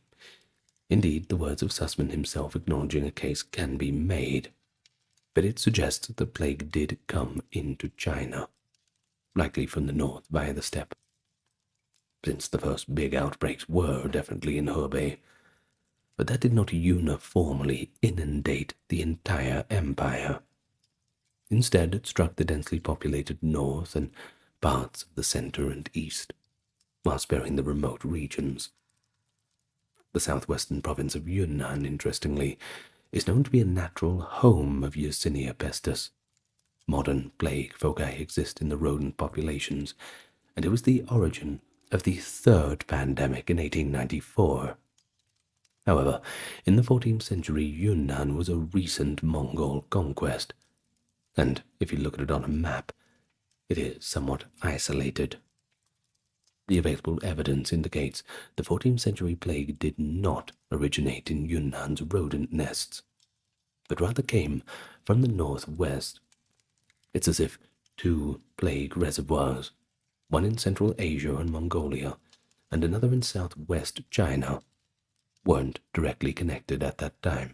Indeed, the words of Sussman himself acknowledging a case can be made, but it suggests that the plague did come into China, likely from the north via the steppe, since the first big outbreaks were definitely in Hebei, but that did not uniformly inundate the entire empire. Instead, it struck the densely populated north and parts of the center and east, while sparing the remote regions. The southwestern province of Yunnan, interestingly, is known to be a natural home of Yersinia pestis. Modern plague foci exist in the rodent populations, and it was the origin of the third pandemic in 1894. However, in the 14th century, Yunnan was a recent Mongol conquest, and if you look at it on a map, it is somewhat isolated. The available evidence indicates the 14th century plague did not originate in Yunnan's rodent nests, but rather came from the northwest. It's as if two plague reservoirs, one in Central Asia and Mongolia, and another in southwest China, weren't directly connected at that time.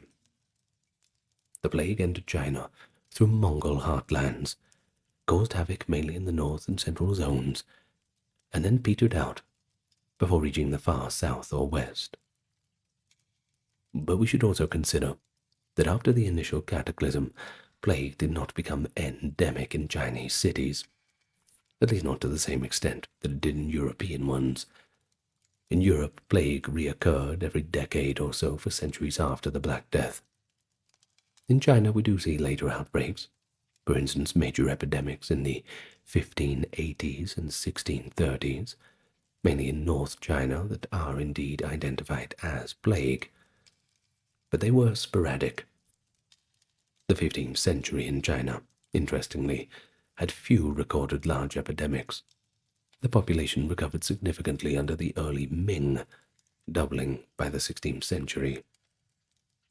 The plague entered China through Mongol heartlands, caused havoc mainly in the north and central zones, and then petered out before reaching the far south or west. But we should also consider that after the initial cataclysm, plague did not become endemic in Chinese cities, at least not to the same extent that it did in European ones. In Europe, plague reoccurred every decade or so for centuries after the Black Death. In China, we do see later outbreaks, for instance major epidemics in the 1580s and 1630s, mainly in North China, that are indeed identified as plague. But they were sporadic. The 15th century in China, interestingly, had few recorded large epidemics. The population recovered significantly under the early Ming, doubling by the 16th century.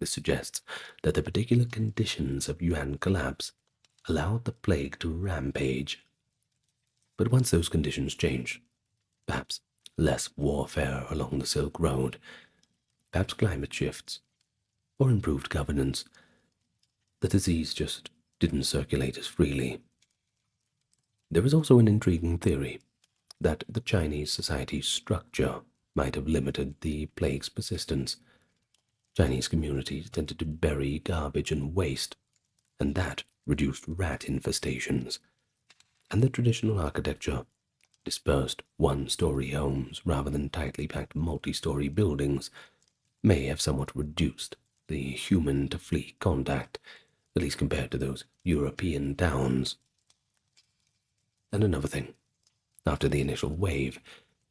This suggests that the particular conditions of Yuan collapse allowed the plague to rampage. But once those conditions changed, perhaps less warfare along the Silk Road, perhaps climate shifts, or improved governance, the disease just didn't circulate as freely. There is also an intriguing theory that the Chinese society's structure might have limited the plague's persistence. Chinese communities tended to bury garbage and waste, and that reduced rat infestations. And the traditional architecture, dispersed one-story homes rather than tightly packed multi-story buildings, may have somewhat reduced the human-to-flea contact, at least compared to those European towns. And another thing, after the initial wave,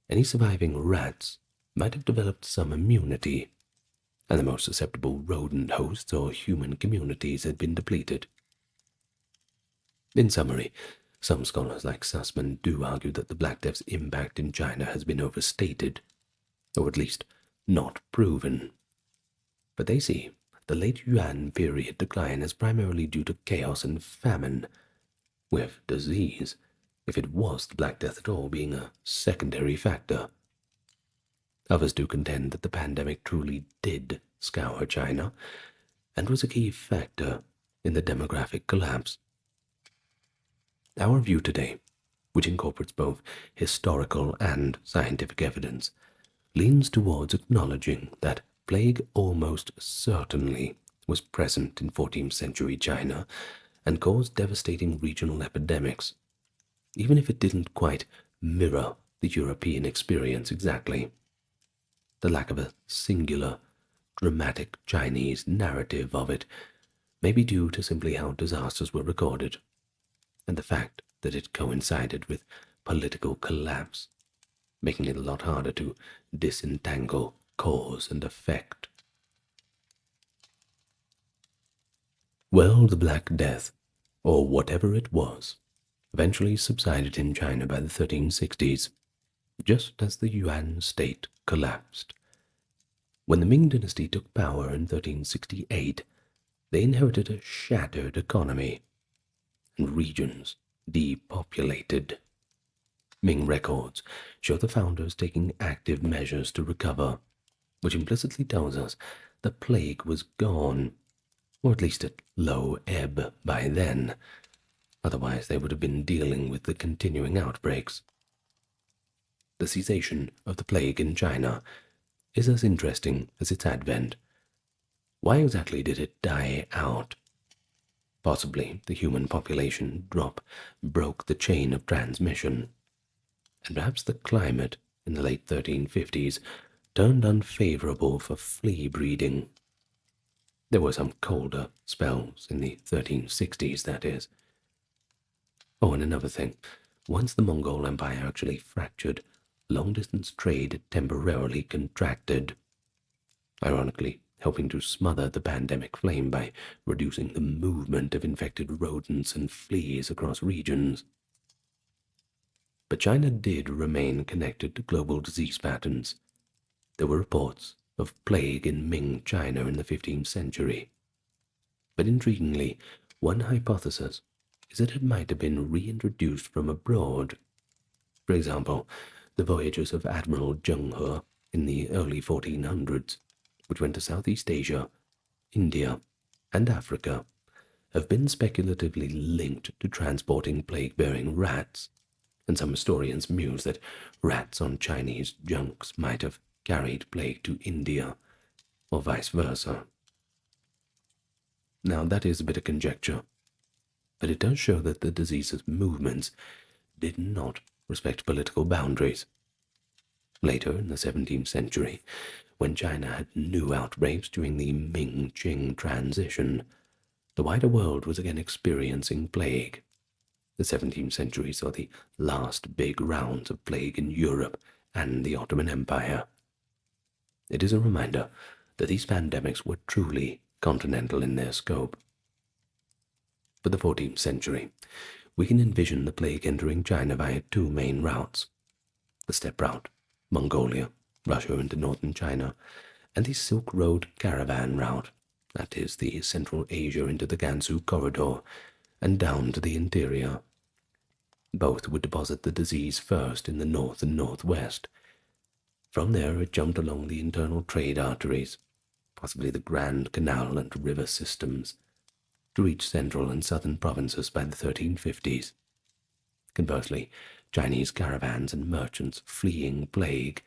any surviving rats might have developed some immunity, and the most susceptible rodent hosts or human communities had been depleted. In summary, some scholars like Sussman do argue that the Black Death's impact in China has been overstated, or at least not proven. But they see the late Yuan period decline as primarily due to chaos and famine, with disease, if it was the Black Death at all, being a secondary factor. Others do contend that the pandemic truly did scour China, and was a key factor in the demographic collapse. Our view today, which incorporates both historical and scientific evidence, leans towards acknowledging that plague almost certainly was present in 14th century China and caused devastating regional epidemics, even if it didn't quite mirror the European experience exactly. The lack of a singular, dramatic Chinese narrative of it may be due to simply how disasters were recorded, and the fact that it coincided with political collapse, making it a lot harder to disentangle cause and effect. Well, the Black Death, or whatever it was, eventually subsided in China by the 1360s, just as the Yuan state collapsed. When the Ming dynasty took power in 1368, they inherited a shattered economy, and regions depopulated. Ming records show the founders taking active measures to recover, which implicitly tells us the plague was gone, or at least at low ebb by then. Otherwise they would have been dealing with the continuing outbreaks. The cessation of the plague in China is as interesting as its advent. Why exactly did it die out? Possibly the human population drop broke the chain of transmission, and perhaps the climate in the late 1350s turned unfavorable for flea breeding. There were some colder spells in the 1360s, that is. Oh, and another thing. Once the Mongol Empire actually fractured, long-distance trade temporarily contracted, ironically helping to smother the pandemic flame by reducing the movement of infected rodents and fleas across regions. But China did remain connected to global disease patterns. There were reports of plague in Ming China in the 15th century. But intriguingly, one hypothesis is that it might have been reintroduced from abroad. For example, the voyages of Admiral Zheng He in the early 1400s, which went to Southeast Asia, India, and Africa, have been speculatively linked to transporting plague-bearing rats, and some historians muse that rats on Chinese junks might have carried plague to India, or vice versa. Now that is a bit of conjecture, but it does show that the disease's movements did not respect political boundaries. Later, in the 17th century, when China had new outbreaks during the Ming-Qing transition, the wider world was again experiencing plague. The 17th century saw the last big rounds of plague in Europe and the Ottoman Empire. It is a reminder that these pandemics were truly continental in their scope. For the 14th century, we can envision the plague entering China via two main routes: the steppe route, Mongolia, Russia into northern China, and the Silk Road caravan route, that is, the Central Asia into the Gansu corridor and down to the interior. Both would deposit the disease first in the north and northwest. From there it jumped along the internal trade arteries, possibly the Grand Canal and river systems, to reach central and southern provinces by the 1350s. Conversely, Chinese caravans and merchants fleeing plague,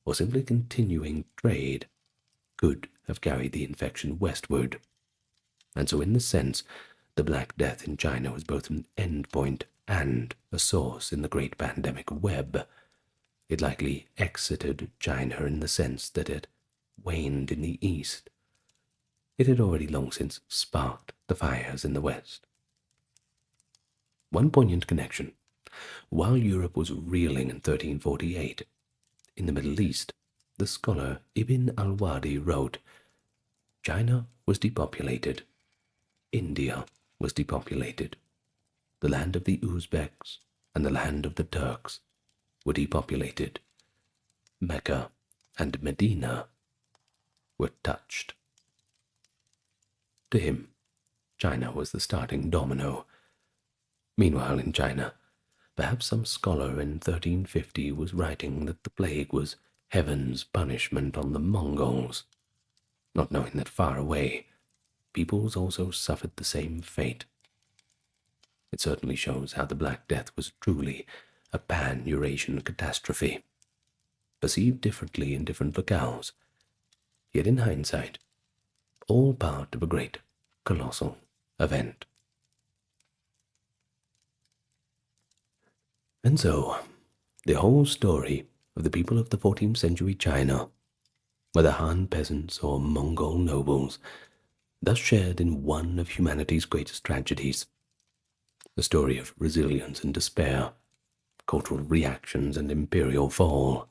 or simply continuing trade, could have carried the infection westward. And so in this sense, the Black Death in China was both an endpoint and a source in the great pandemic web. It likely exited China in the sense that it waned in the east. It had already long since sparked the fires in the west. One poignant connection. While Europe was reeling in 1348, in the Middle East, the scholar Ibn al-Wadi wrote, "China was depopulated. India was depopulated. The land of the Uzbeks and the land of the Turks were depopulated. Mecca and Medina were touched." To him, China was the starting domino. Meanwhile, in China, perhaps some scholar in 1350 was writing that the plague was heaven's punishment on the Mongols, not knowing that far away, peoples also suffered the same fate. It certainly shows how the Black Death was truly a pan-Eurasian catastrophe, perceived differently in different locales, yet in hindsight, all part of a great, colossal event. And so, the whole story of the people of the 14th century China, whether Han peasants or Mongol nobles, thus shared in one of humanity's greatest tragedies, the story of resilience and despair, cultural reactions and imperial fall.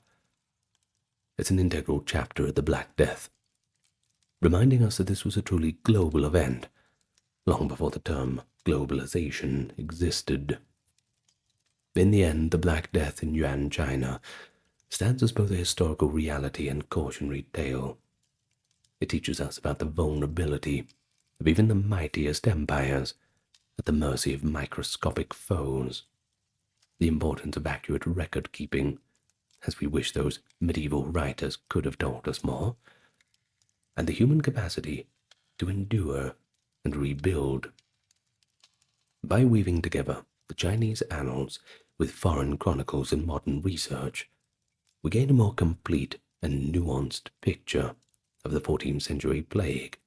It's an integral chapter of the Black Death, reminding us that this was a truly global event, long before the term globalization existed. In the end, the Black Death in Yuan China stands as both a historical reality and cautionary tale. It teaches us about the vulnerability of even the mightiest empires at the mercy of microscopic foes, the importance of accurate record-keeping, as we wish those medieval writers could have told us more, and the human capacity to endure and rebuild. By weaving together the Chinese annals with foreign chronicles and modern research, we gain a more complete and nuanced picture of the 14th century plague,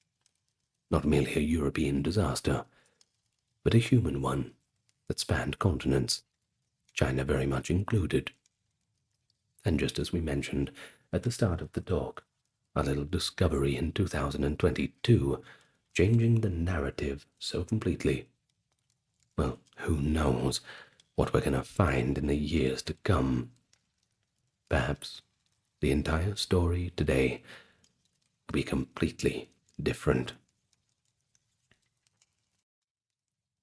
not merely a European disaster, but a human one that spanned continents, China very much included. And just as we mentioned at the start of the talk, our little discovery in 2022, changing the narrative so completely, well, who knows what we're going to find in the years to come. Perhaps the entire story today will be completely different.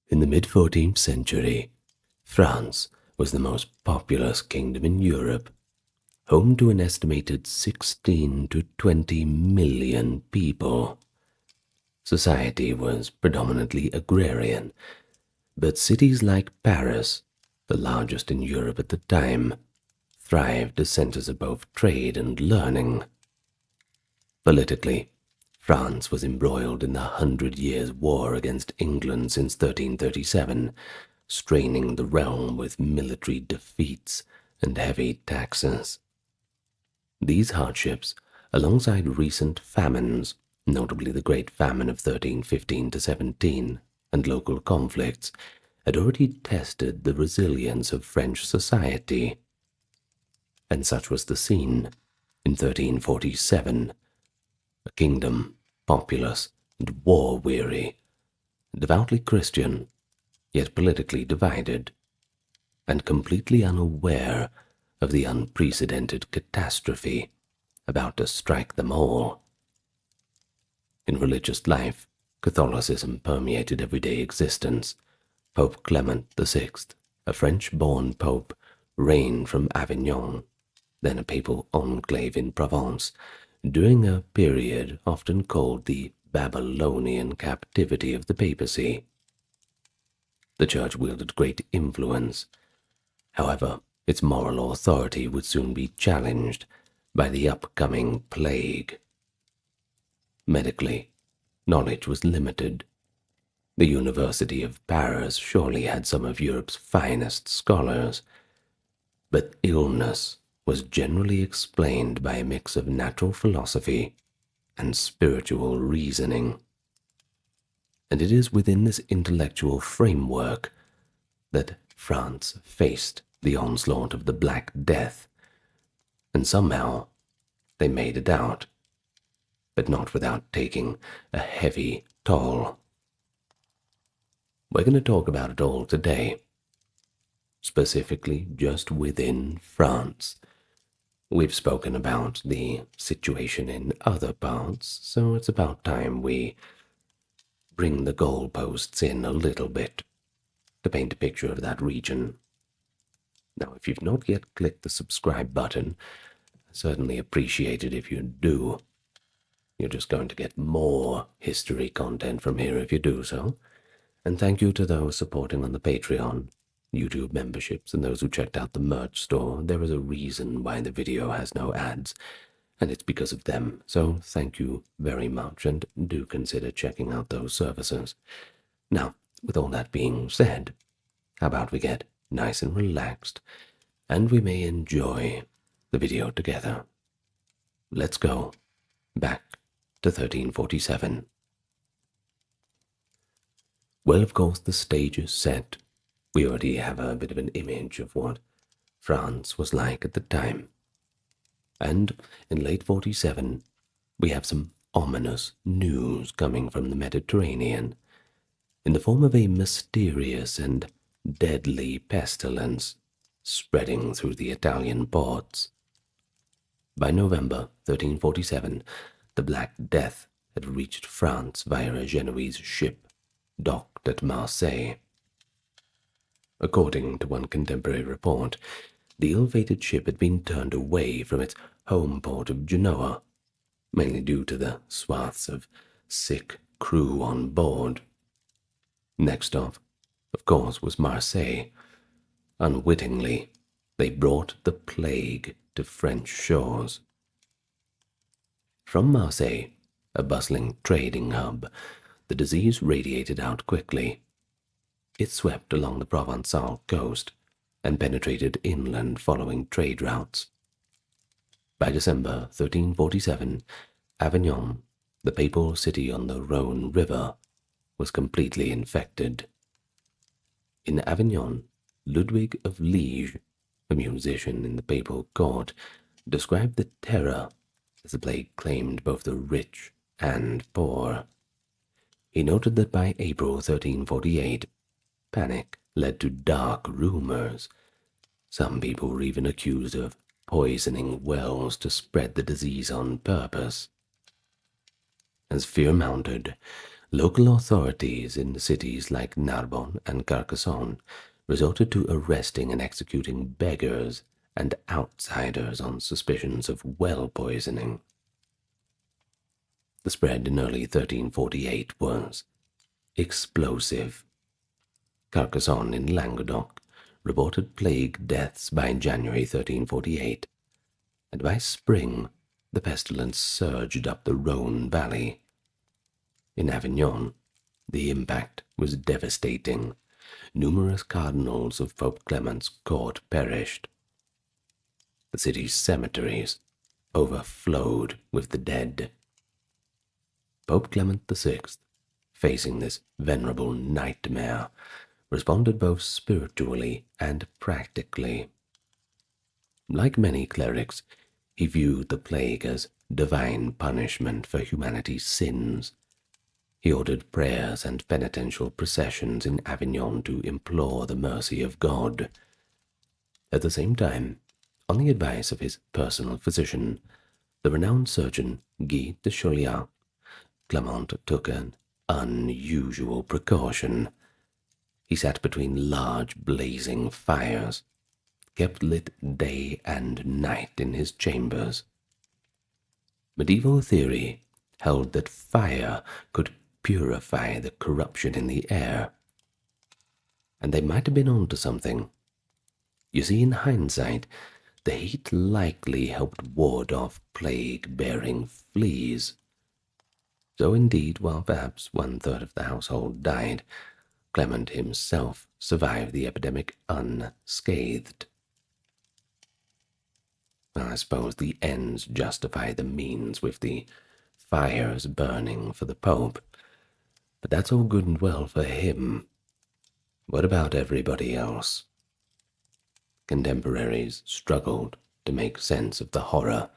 In the mid-14th century, France was the most populous kingdom in Europe, home to an estimated 16 to 20 million people. Society was predominantly agrarian, but cities like Paris, the largest in Europe at the time, thrived as centers of both trade and learning. Politically, France was embroiled in the 100 Years' War against England since 1337, straining the realm with military defeats and heavy taxes. These hardships, alongside recent famines, notably the Great Famine of 1315–17, and local conflicts, had already tested the resilience of French society. And such was the scene in 1347, a kingdom populous and war-weary, devoutly Christian, yet politically divided, and completely unaware of the unprecedented catastrophe about to strike them all. In religious life, Catholicism permeated everyday existence. Pope Clement VI, a French-born pope, reigned from Avignon, then a papal enclave in Provence, during a period often called the Babylonian captivity of the papacy. The church wielded great influence. However, its moral authority would soon be challenged by the upcoming plague. Medically, knowledge was limited. The University of Paris surely had some of Europe's finest scholars, but illness was generally explained by a mix of natural philosophy and spiritual reasoning. And it is within this intellectual framework that France faced the onslaught of the Black Death, and somehow they made it out, but not without taking a heavy toll. We're going to talk about it all today, specifically just within France. We've spoken about the situation in other parts, so it's about time we bring the goalposts in a little bit to paint a picture of that region. Now, if you've not yet clicked the subscribe button, I certainly appreciate it if you do. You're just going to get more history content from here if you do so. And thank you to those supporting on the Patreon, YouTube memberships, and those who checked out the merch store. There is a reason why the video has no ads, and it's because of them. So thank you very much, and do consider checking out those services. Now, with all that being said, how about we get nice and relaxed, and we may enjoy the video together. Let's go back to 1347. Well, of course, the stage is set. We already have a bit of an image of what France was like at the time. And in late 47, we have some ominous news coming from the Mediterranean, in the form of a mysterious and deadly pestilence spreading through the Italian ports. By November 1347, the Black Death had reached France via a Genoese ship docked at Marseille. According to one contemporary report, the ill-fated ship had been turned away from its home port of Genoa, mainly due to the swaths of sick crew on board. Next off, of course, was Marseille. Unwittingly, they brought the plague to French shores. From Marseille, a bustling trading hub, the disease radiated out quickly. It swept along the Provençal coast and penetrated inland following trade routes. By December 1347, Avignon, the papal city on the Rhone River, was completely infected. In Avignon, Ludwig of Liege, a musician in the papal court, described the terror as the plague claimed both the rich and poor. He noted that by April 1348, panic led to dark rumors. Some people were even accused of poisoning wells to spread the disease on purpose. As fear mounted, local authorities in cities like Narbonne and Carcassonne resorted to arresting and executing beggars and outsiders on suspicions of well poisoning. The spread in early 1348 was explosive. Carcassonne in Languedoc reported plague deaths by January 1348, and by spring the pestilence surged up the Rhone valley, In Avignon, the impact was devastating. Numerous cardinals of Pope Clement's court perished. The city's cemeteries overflowed with the dead. Pope Clement VI, facing this venerable nightmare, responded both spiritually and practically. Like many clerics, he viewed the plague as divine punishment for humanity's sins. He ordered prayers and penitential processions in Avignon to implore the mercy of God. At the same time, on the advice of his personal physician, the renowned surgeon Guy de Chauliac, Clement took an unusual precaution. He sat between large blazing fires, kept lit day and night in his chambers. Medieval theory held that fire could purify the corruption in the air. And they might have been onto something. You see, in hindsight, the heat likely helped ward off plague-bearing fleas. So indeed, while perhaps 1/3 of the household died, Clement himself survived the epidemic unscathed. I suppose the ends justify the means with the fires burning for the Pope. But that's all good and well for him. What about everybody else? Contemporaries struggled to make sense of the horror.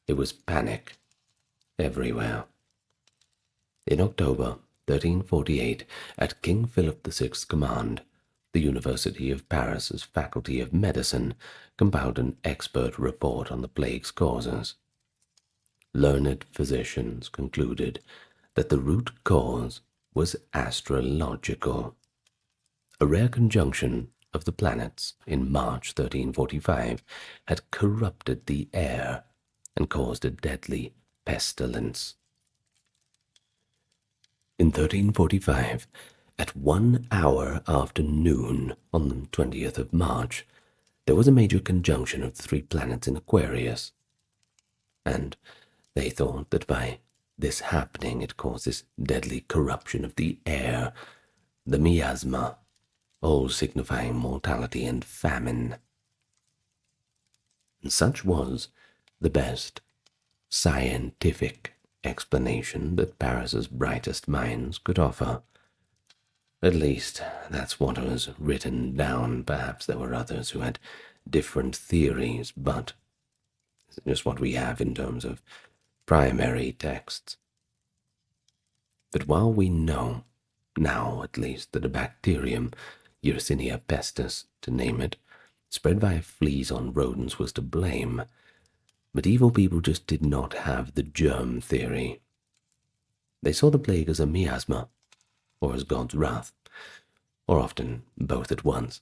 It was panic everywhere. In October 1348, at King Philip VI's command, the University of Paris's Faculty of Medicine compiled an expert report on the plague's causes. Learned physicians concluded that the root cause was astrological. A rare conjunction of the planets in March 1345 had corrupted the air and caused a deadly pestilence. In 1345, at 1 hour after noon on the 20th of March, there was a major conjunction of the 3 planets in Aquarius, and they thought that by this happening it caused this deadly corruption of the air, the miasma, all signifying mortality and famine. And such was the best scientific explanation that Paris's brightest minds could offer. At least, that's what was written down. Perhaps there were others who had different theories, but it's just what we have in terms of primary texts. But while we know, now at least, that a bacterium, Yersinia pestis to name it, spread via fleas on rodents was to blame, medieval people just did not have the germ theory. They saw the plague as a miasma, or as God's wrath, or often both at once.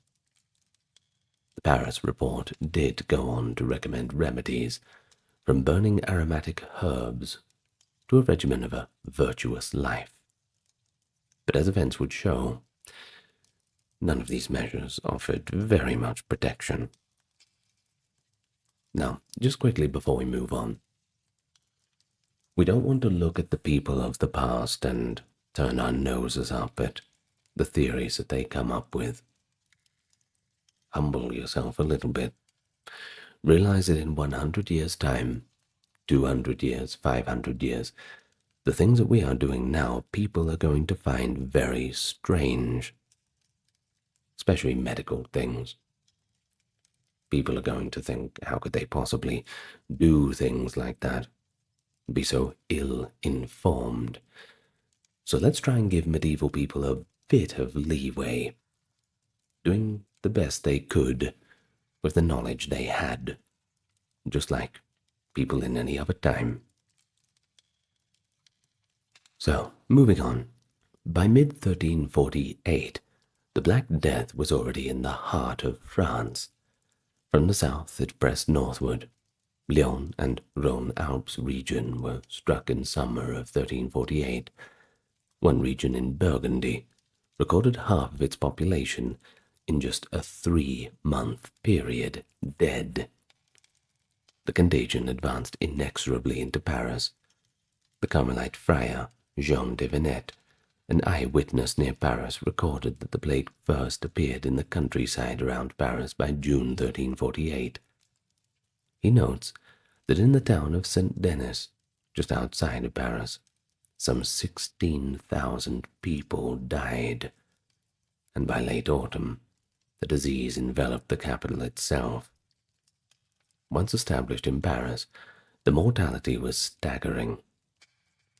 The Paris report did go on to recommend remedies, from burning aromatic herbs to a regimen of a virtuous life. But as events would show, none of these measures offered very much protection. Now, just quickly before we move on, we don't want to look at the people of the past and turn our noses up at the theories that they come up with. Humble yourself a little bit. Realize that in 100 years' time, 200 years, 500 years, the things that we are doing now, people are going to find very strange, especially medical things. People are going to think, how could they possibly do things like that? Be so ill-informed. So let's try and give medieval people a bit of leeway, doing the best they could with the knowledge they had, just like people in any other time. So, moving on. By mid-1348, the Black Death was already in the heart of France. From the south it pressed northward. Lyon and Rhone-Alps region were struck in summer of 1348. One region in Burgundy recorded half of its population in just a 3-month period dead. The contagion advanced inexorably into Paris. The Carmelite friar, Jean de Venette, an eyewitness near Paris, recorded that the plague first appeared in the countryside around Paris by June 1348. He notes that in the town of Saint-Denis, just outside of Paris, some 16,000 people died, and by late autumn, the disease enveloped the capital itself. Once established in Paris, the mortality was staggering.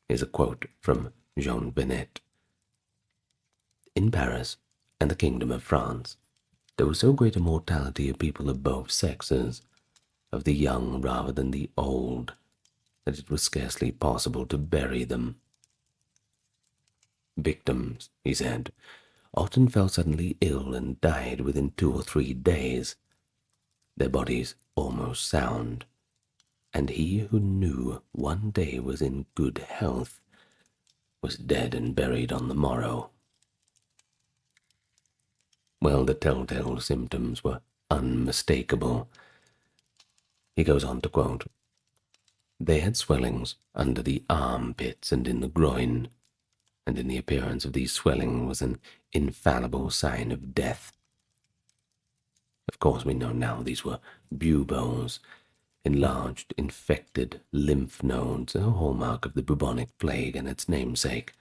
Here's a quote from Jean Venette. In Paris and the Kingdom of France, there was so great a mortality of people of both sexes, of the young rather than the old, that it was scarcely possible to bury them. Victims, he said, often fell suddenly ill and died within 2 or 3 days, their bodies almost sound, and he who knew one day was in good health was dead and buried on the morrow. Well, the telltale symptoms were unmistakable. He goes on to quote, "They had swellings under the armpits and in the groin, and in the appearance of these swellings was an infallible sign of death." Of course, we know now these were buboes, enlarged, infected lymph nodes, a hallmark of the bubonic plague and its namesake.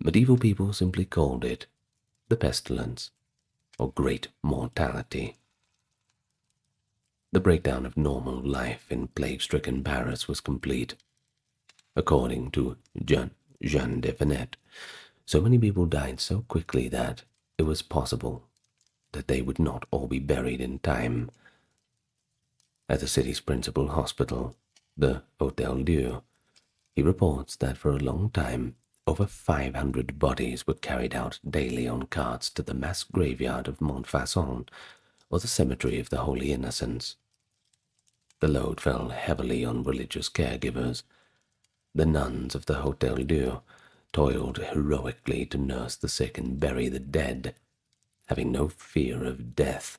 Medieval people simply called it the pestilence, or great mortality. The breakdown of normal life in plague-stricken Paris was complete. According to Jean de Venette, so many people died so quickly that it was possible that they would not all be buried in time. At the city's principal hospital, the Hôtel Dieu, he reports that for a long time over 500 bodies were carried out daily on carts to the mass graveyard of Montfaucon, or the cemetery of the Holy Innocents. The load fell heavily on religious caregivers. The nuns of the Hôtel Dieu toiled heroically to nurse the sick and bury the dead, having no fear of death,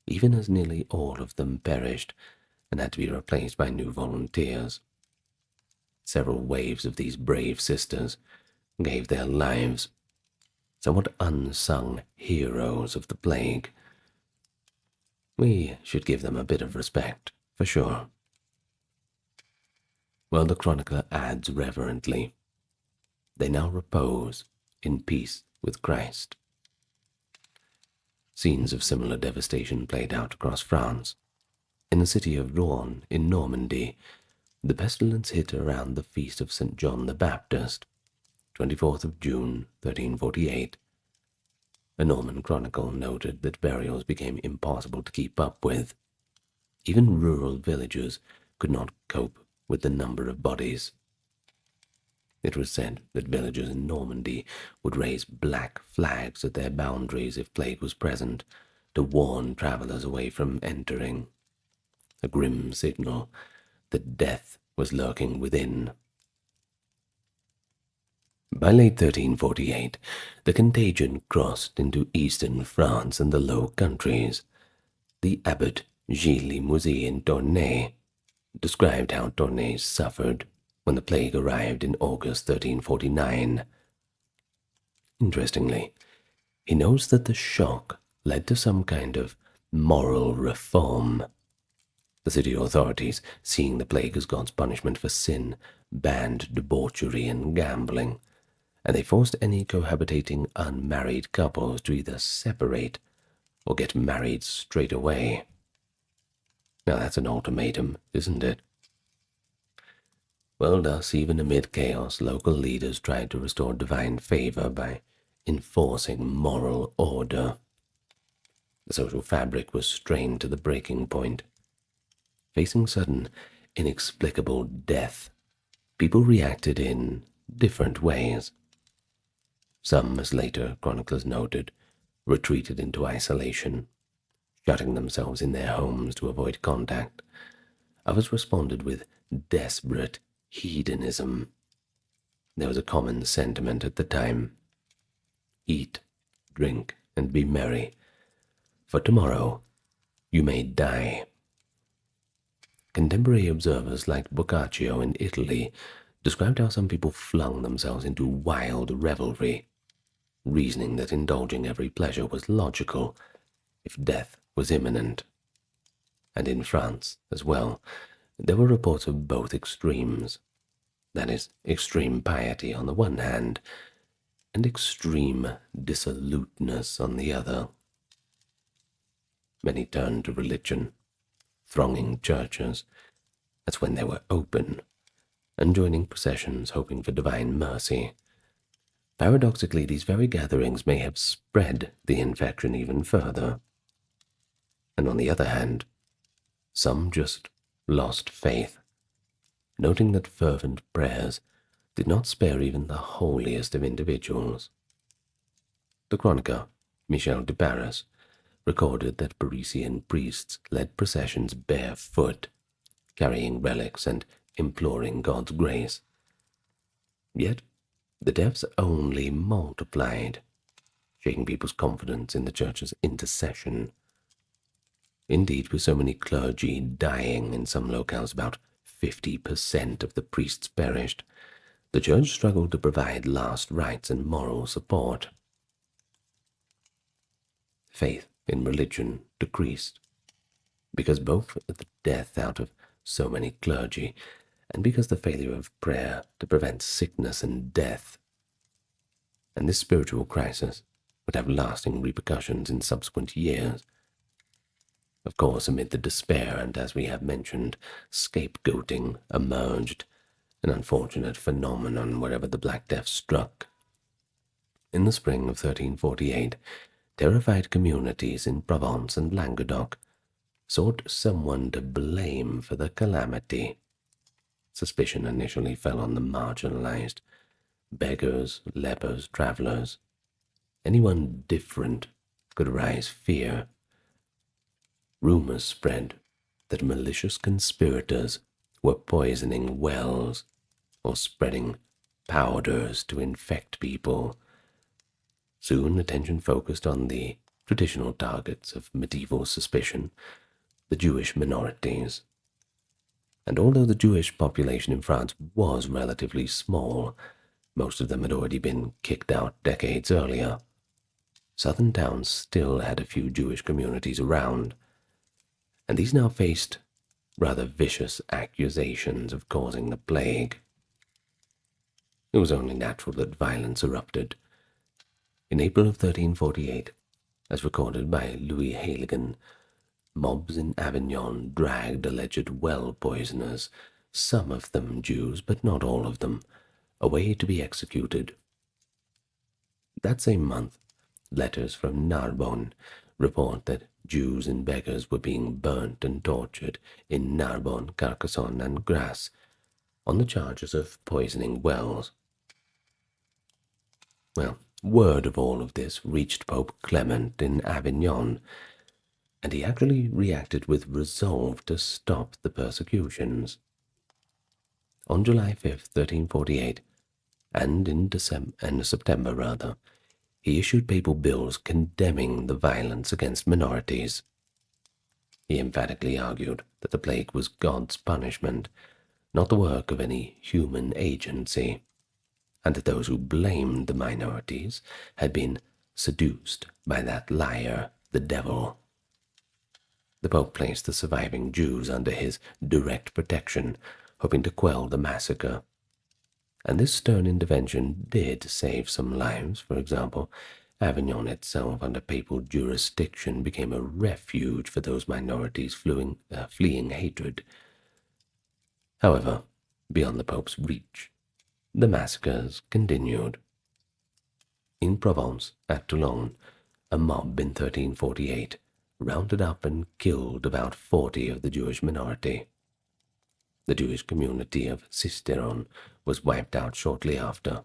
even as nearly all of them perished and had to be replaced by new volunteers. Several waves of these brave sisters gave their lives, somewhat unsung heroes of the plague. We should give them a bit of respect, for sure. Well, the chronicler adds reverently, "They now repose in peace with Christ." Scenes of similar devastation played out across France. In the city of Rouen, in Normandy, the pestilence hit around the feast of St. John the Baptist, 24th of June, 1348. A Norman chronicle noted that burials became impossible to keep up with. Even rural villagers could not cope with the number of bodies. It was said that villagers in Normandy would raise black flags at their boundaries if plague was present, to warn travelers away from entering, a grim signal that death was lurking within. By late 1348, the contagion crossed into eastern France and the Low Countries. The abbot Gilles Limousin in Tournai described how Tournai suffered when the plague arrived in August 1349. Interestingly, he notes that the shock led to some kind of moral reform. The city authorities, seeing the plague as God's punishment for sin, banned debauchery and gambling, and they forced any cohabitating unmarried couples to either separate or get married straight away. Now that's an ultimatum, isn't it? Well, thus, even amid chaos, local leaders tried to restore divine favor by enforcing moral order. The social fabric was strained to the breaking point. Facing sudden, inexplicable death, people reacted in different ways. Some, as later chroniclers noted, retreated into isolation, shutting themselves in their homes to avoid contact. Others responded with desperate hedonism. There was a common sentiment at the time: eat, drink, and be merry, for tomorrow you may die. Contemporary observers like Boccaccio in Italy described how some people flung themselves into wild revelry, reasoning that indulging every pleasure was logical if death was imminent. And in France, as well, there were reports of both extremes. That is, extreme piety on the one hand, and extreme dissoluteness on the other. Many turned to religion, thronging churches, as when they were open, and joining processions hoping for divine mercy. Paradoxically, these very gatherings may have spread the infection even further. And on the other hand, some just lost faith, noting that fervent prayers did not spare even the holiest of individuals. The chronicler, Michel de Paris, recorded that Parisian priests led processions barefoot, carrying relics and imploring God's grace. Yet the deaths only multiplied, shaking people's confidence in the church's intercession. Indeed, with so many clergy dying in some locales, about 50% of the priests perished, the church struggled to provide last rites and moral support. Faith in religion decreased, because both the death out of so many clergy and because the failure of prayer to prevent sickness and death. And this spiritual crisis would have lasting repercussions in subsequent years. Of course, amid the despair and, as we have mentioned, scapegoating emerged, an unfortunate phenomenon wherever the Black Death struck. In the spring of 1348, terrified communities in Provence and Languedoc sought someone to blame for the calamity. Suspicion initially fell on the marginalized, beggars, lepers, travelers. Anyone different could arouse fear. Rumors spread that malicious conspirators were poisoning wells or spreading powders to infect people. Soon attention focused on the traditional targets of medieval suspicion, the Jewish minorities. And although the Jewish population in France was relatively small, most of them had already been kicked out decades earlier. Southern towns still had a few Jewish communities around, and these now faced rather vicious accusations of causing the plague. It was only natural that violence erupted. In April of 1348, as recorded by Louis Halligan, mobs in Avignon dragged alleged well poisoners, some of them Jews, but not all of them, away to be executed. That same month, letters from Narbonne report that Jews and beggars were being burnt and tortured in Narbonne, Carcassonne, and Grasse on the charges of poisoning wells. Well, word of all of this reached Pope Clement in Avignon, and he actually reacted with resolve to stop the persecutions. On July 5th, 1348, and in September, he issued papal bills condemning the violence against minorities. He emphatically argued that the plague was God's punishment, not the work of any human agency, and that those who blamed the minorities had been seduced by that liar, the devil. The Pope placed the surviving Jews under his direct protection, hoping to quell the massacre. And this stern intervention did save some lives. For example, Avignon itself, under papal jurisdiction, became a refuge for those minorities fleeing hatred. However, beyond the Pope's reach, the massacres continued. In Provence, at Toulon, a mob in 1348 rounded up and killed about 40 of the Jewish minority. The Jewish community of Sisteron was wiped out shortly after.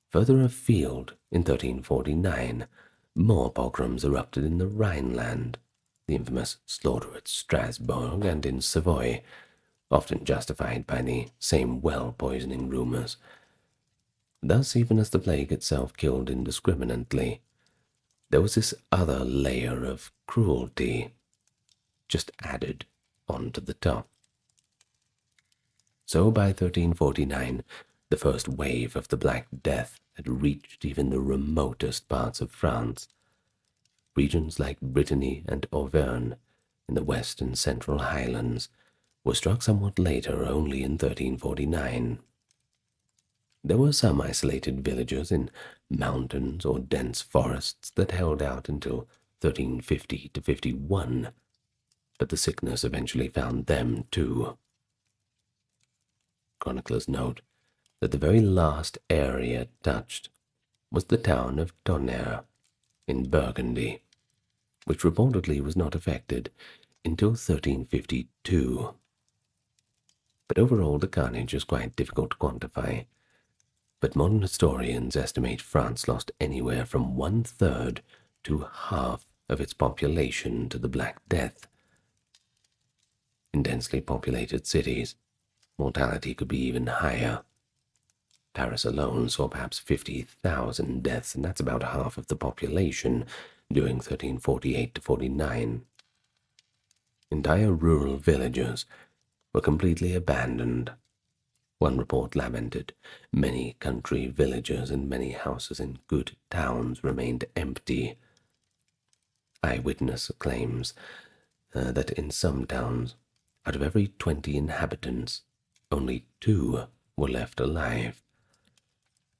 Further afield, in 1349, more pogroms erupted in the Rhineland, the infamous slaughter at Strasbourg and in Savoy, often justified by the same well-poisoning rumors. Thus, even as the plague itself killed indiscriminately, there was this other layer of cruelty just added onto the top. So by 1349, the first wave of the Black Death had reached even the remotest parts of France. Regions like Brittany and Auvergne in the west and central highlands were struck somewhat later, only in 1349. There were some isolated villages in mountains or dense forests that held out until 1350 to 51, but the sickness eventually found them too. Chroniclers note that the very last area touched was the town of Tonnerre in Burgundy, which reportedly was not affected until 1352. But overall the carnage is quite difficult to quantify. But modern historians estimate France lost anywhere from 1/3 to half of its population to the Black Death. In densely populated cities, mortality could be even higher. Paris alone saw perhaps 50,000 deaths, and that's about half of the population during 1348 to 49. Entire rural villages were completely abandoned. One report lamented many country villages and many houses in good towns remained empty. Eyewitness claims that in some towns, out of every 20 inhabitants, only 2 were left alive.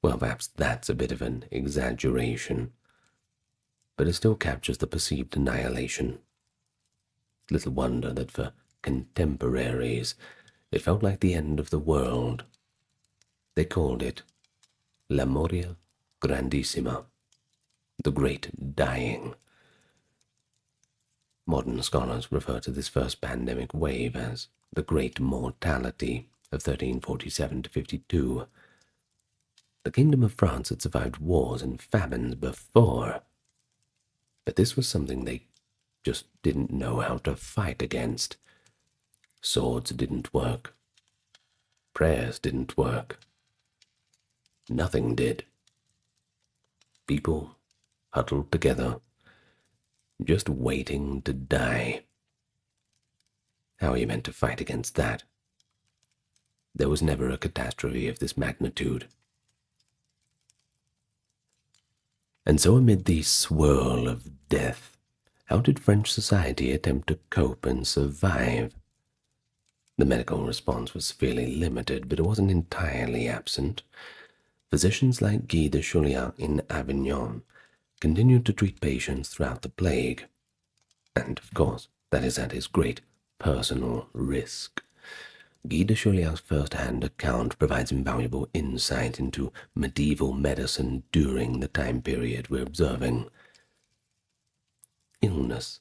Well, perhaps that's a bit of an exaggeration, but it still captures the perceived annihilation. Little wonder that for contemporaries it felt like the end of the world. They called it La Moria Grandissima, the Great Dying. Modern scholars refer to this first pandemic wave as the Great Mortality of 1347 to 52. The Kingdom of France had survived wars and famines before, but this was something they just didn't know how to fight against. Swords didn't work. Prayers didn't work. Nothing did. People huddled together, just waiting to die. How are you meant to fight against that? There was never a catastrophe of this magnitude. And so amid the swirl of death, how did French society attempt to cope and survive? The medical response was severely limited, but it wasn't entirely absent. Physicians like Guy de Chauliac in Avignon continued to treat patients throughout the plague, and of course that is at his great personal risk. Guy de Chauliac's first-hand account provides invaluable insight into medieval medicine during the time period we're observing. Illness,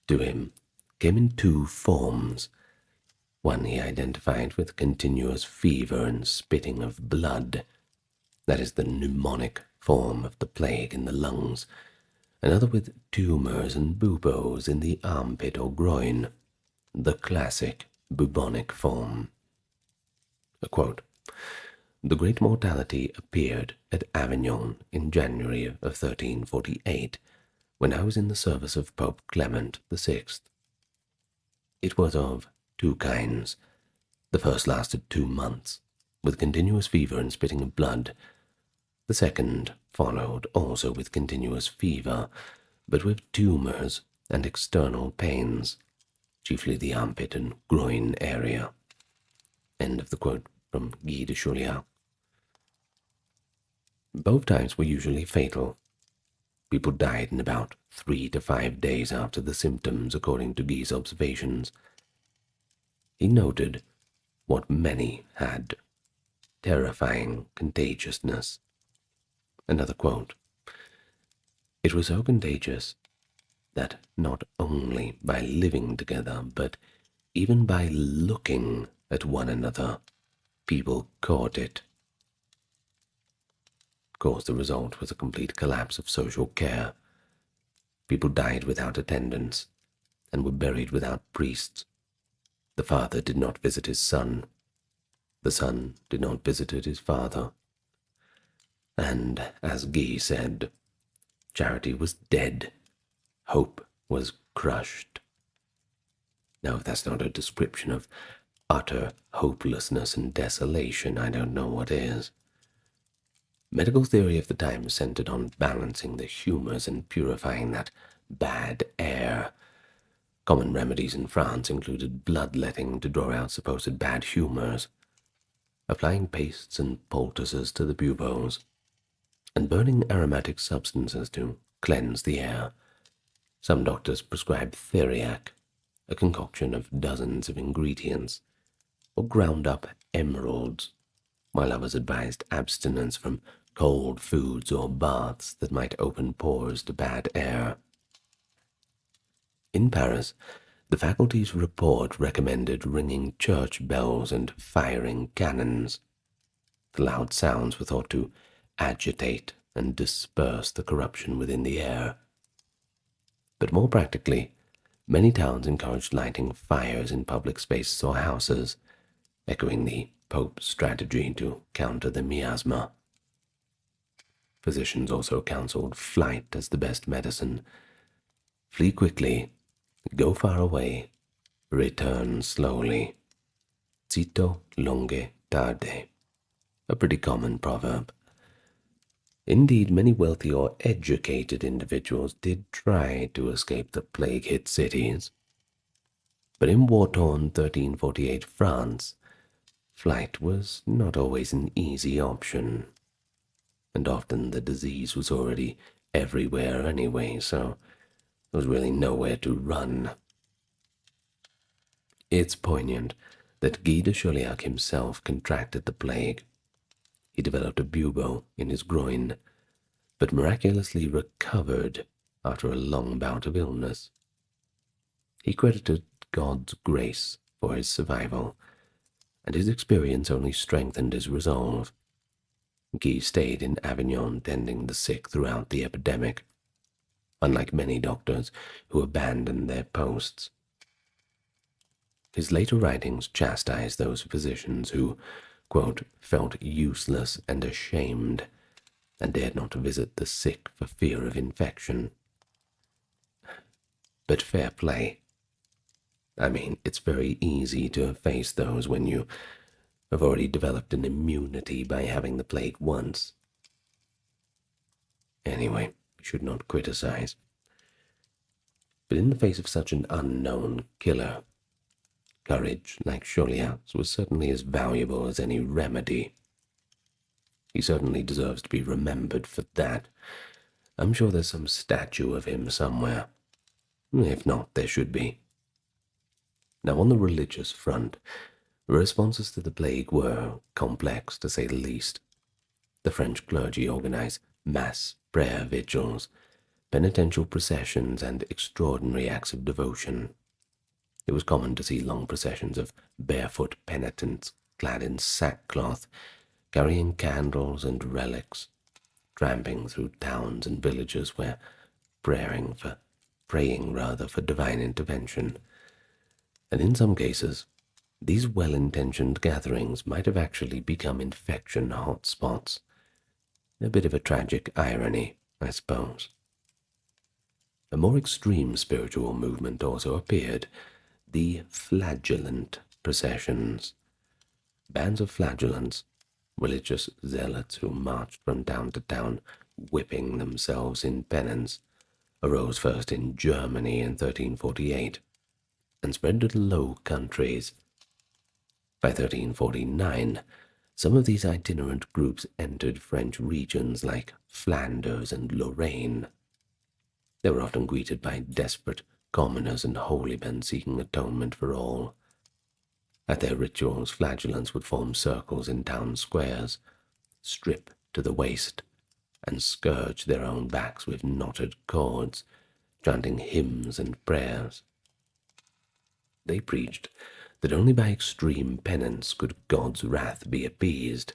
to him, came in 2 forms. One he identified with continuous fever and spitting of blood. That is the pneumonic form of the plague in the lungs. Another with tumors and buboes in the armpit or groin. The classic bubonic form. A quote, "The Great Mortality appeared at Avignon in January of 1348, when I was in the service of Pope Clement VI. It was of 2 kinds. The first lasted 2 months, with continuous fever and spitting of blood. The second followed, also with continuous fever, but with tumors and external pains, chiefly the armpit and groin area." End of the quote from Guy de Chauliac. Both types were usually fatal. People died in about 3 to 5 days after the symptoms, according to Guy's observations. He noted what many had: terrifying contagiousness. Another quote, "It was so contagious that not only by living together, but even by looking at one another, people caught it." Of course, the result was a complete collapse of social care. People died without attendants and were buried without priests. The father did not visit his son. The son did not visit his father. And, as Guy said, charity was dead. Hope was crushed. Now, if that's not a description of utter hopelessness and desolation, I don't know what is. Medical theory of the time centered on balancing the humors and purifying that bad air. Common remedies in France included bloodletting to draw out supposed bad humors, applying pastes and poultices to the buboes, and burning aromatic substances to cleanse the air. Some doctors prescribed theriac, a concoction of dozens of ingredients, or ground up emeralds, while others advised abstinence from cold foods or baths that might open pores to bad air. In Paris, the faculty's report recommended ringing church bells and firing cannons. The loud sounds were thought to agitate and disperse the corruption within the air. But more practically, many towns encouraged lighting fires in public spaces or houses, echoing the Pope's strategy to counter the miasma. Physicians also counseled flight as the best medicine. Flee quickly, go far away, return slowly. Zitto longe tarde, a pretty common proverb. Indeed, many wealthy or educated individuals did try to escape the plague-hit cities. But in war-torn 1348 France, flight was not always an easy option, and often the disease was already everywhere anyway, so there was really nowhere to run. It's poignant that Guy de Chauliac himself contracted the plague. He developed a bubo in his groin, but miraculously recovered after a long bout of illness. He credited God's grace for his survival, and his experience only strengthened his resolve. Guy stayed in Avignon tending the sick throughout the epidemic, unlike many doctors who abandoned their posts. His later writings chastised those physicians who, quote, felt useless and ashamed and dared not visit the sick for fear of infection. But fair play. I mean, it's very easy to face those when you have already developed an immunity by having the plague once. Anyway, we should not criticize. But in the face of such an unknown killer, courage, like Chauliac's, was certainly as valuable as any remedy. He certainly deserves to be remembered for that. I'm sure there's some statue of him somewhere. If not, there should be. Now, on the religious front, the responses to the plague were complex, to say the least. The French clergy organized mass prayer vigils, penitential processions, and extraordinary acts of devotion. It was common to see long processions of barefoot penitents clad in sackcloth, carrying candles and relics, tramping through towns and villages where praying for divine intervention. And in some cases, these well-intentioned gatherings might have actually become infection hotspots. A bit of a tragic irony, I suppose. A more extreme spiritual movement also appeared, the flagellant processions. Bands of flagellants, religious zealots who marched from town to town, whipping themselves in penance, arose first in Germany in 1348, and spread to the Low Countries. By 1349, some of these itinerant groups entered French regions like Flanders and Lorraine. They were often greeted by desperate commoners and holy men seeking atonement for all. At their rituals, flagellants would form circles in town squares, strip to the waist, and scourge their own backs with knotted cords, chanting hymns and prayers. They preached that only by extreme penance could God's wrath be appeased,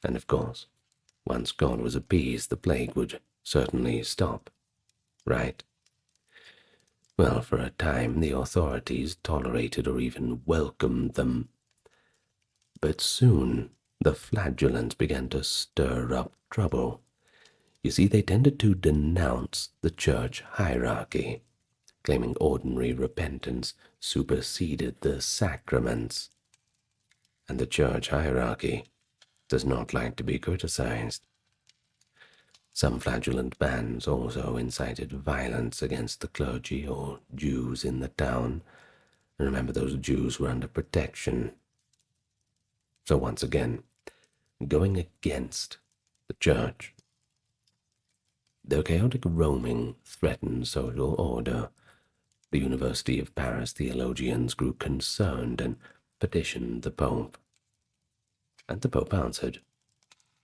and of course, once God was appeased, the plague would certainly stop, right? Well, for a time, the authorities tolerated or even welcomed them. But soon, the flagellants began to stir up trouble. You see, they tended to denounce the church hierarchy, claiming ordinary repentance superseded the sacraments. and the church hierarchy does not like to be criticized. Some flagellant bands also incited violence against the clergy or Jews in the town, and remember those Jews were under protection. So once again, going against the church. Their chaotic roaming threatened social order. The University of Paris theologians grew concerned and petitioned the Pope. And the Pope answered.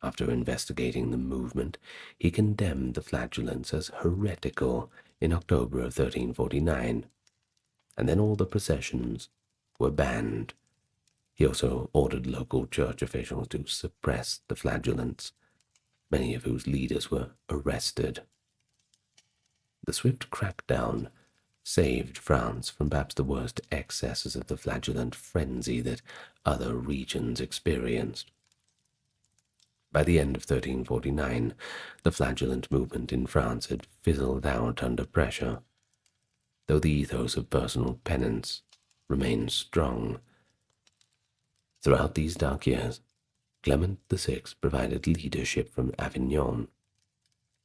After investigating the movement, he condemned the flagellants as heretical in October of 1349, and then all the processions were banned. He also ordered local church officials to suppress the flagellants, many of whose leaders were arrested. The swift crackdown saved France from perhaps the worst excesses of the flagellant frenzy that other regions experienced. By the end of 1349, the flagellant movement in France had fizzled out under pressure, though the ethos of personal penance remained strong. Throughout these dark years, Clement VI provided leadership from Avignon.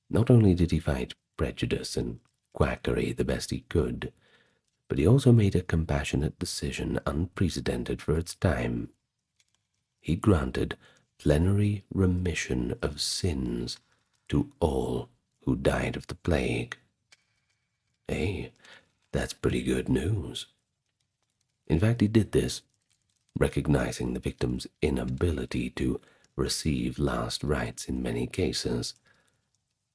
Not only did he fight prejudice and quackery the best he could, but he also made a compassionate decision unprecedented for its time. He granted plenary remission of sins to all who died of the plague. Hey, that's pretty good news. In fact, he did this, recognizing the victim's inability to receive last rites in many cases.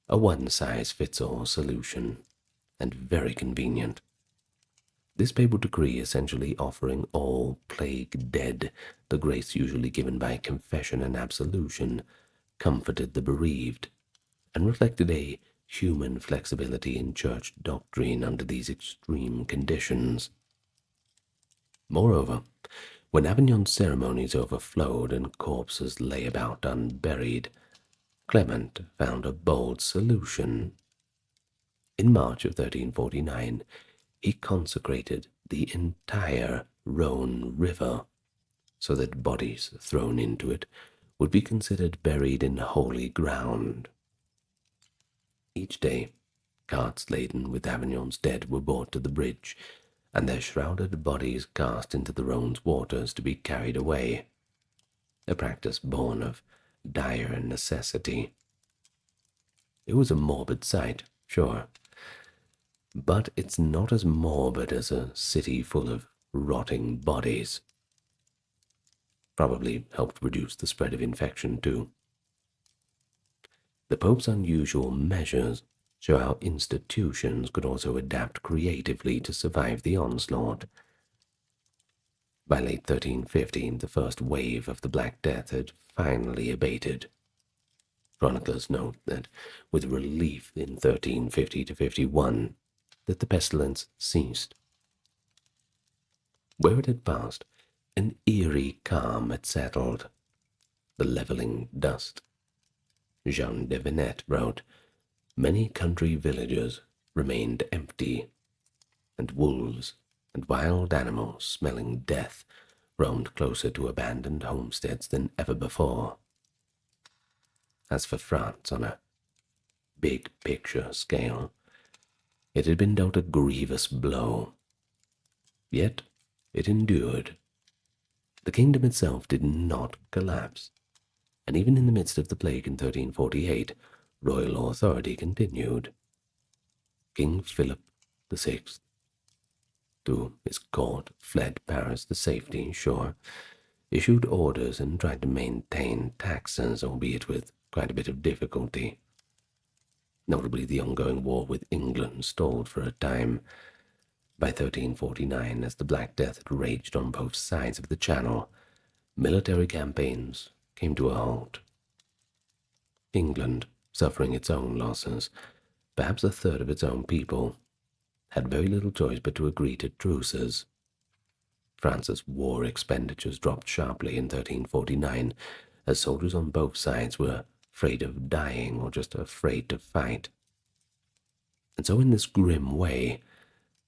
A one-size-fits-all solution, and very convenient. This papal decree essentially offering all plague dead the grace usually given by confession and absolution comforted the bereaved, and reflected a human flexibility in church doctrine under these extreme conditions. Moreover, when Avignon ceremonies overflowed and corpses lay about unburied, Clement found a bold solution. In March of 1349, he consecrated the entire Rhone River, so that bodies thrown into it would be considered buried in holy ground. Each day, carts laden with Avignon's dead were brought to the bridge, and their shrouded bodies cast into the Rhone's waters to be carried away, a practice born of dire necessity. It was a morbid sight, sure, but it's not as morbid as a city full of rotting bodies. Probably helped reduce the spread of infection, too. The Pope's unusual measures show how institutions could also adapt creatively to survive the onslaught. By late 1315, the first wave of the Black Death had finally abated. Chroniclers note that, with relief in 1350 to 51, that the pestilence ceased. Where it had passed, an eerie calm had settled, the leveling dust. Jean de Venette wrote, "Many country villages remained empty, and wolves and wild animals smelling death roamed closer to abandoned homesteads than ever before." As for France on a big-picture scale, it had been dealt a grievous blow. Yet it endured. The kingdom itself did not collapse, and even in the midst of the plague in 1348, royal authority continued. King Philip VI, through his court, fled Paris to safety, sure, issued orders and tried to maintain taxes, albeit with quite a bit of difficulty. Notably, the ongoing war with England stalled for a time. By 1349, as the Black Death had raged on both sides of the Channel, military campaigns came to a halt. England, suffering its own losses, perhaps a third of its own people, had very little choice but to agree to truces. France's war expenditures dropped sharply in 1349, as soldiers on both sides were afraid of dying or just afraid to fight. And so in this grim way,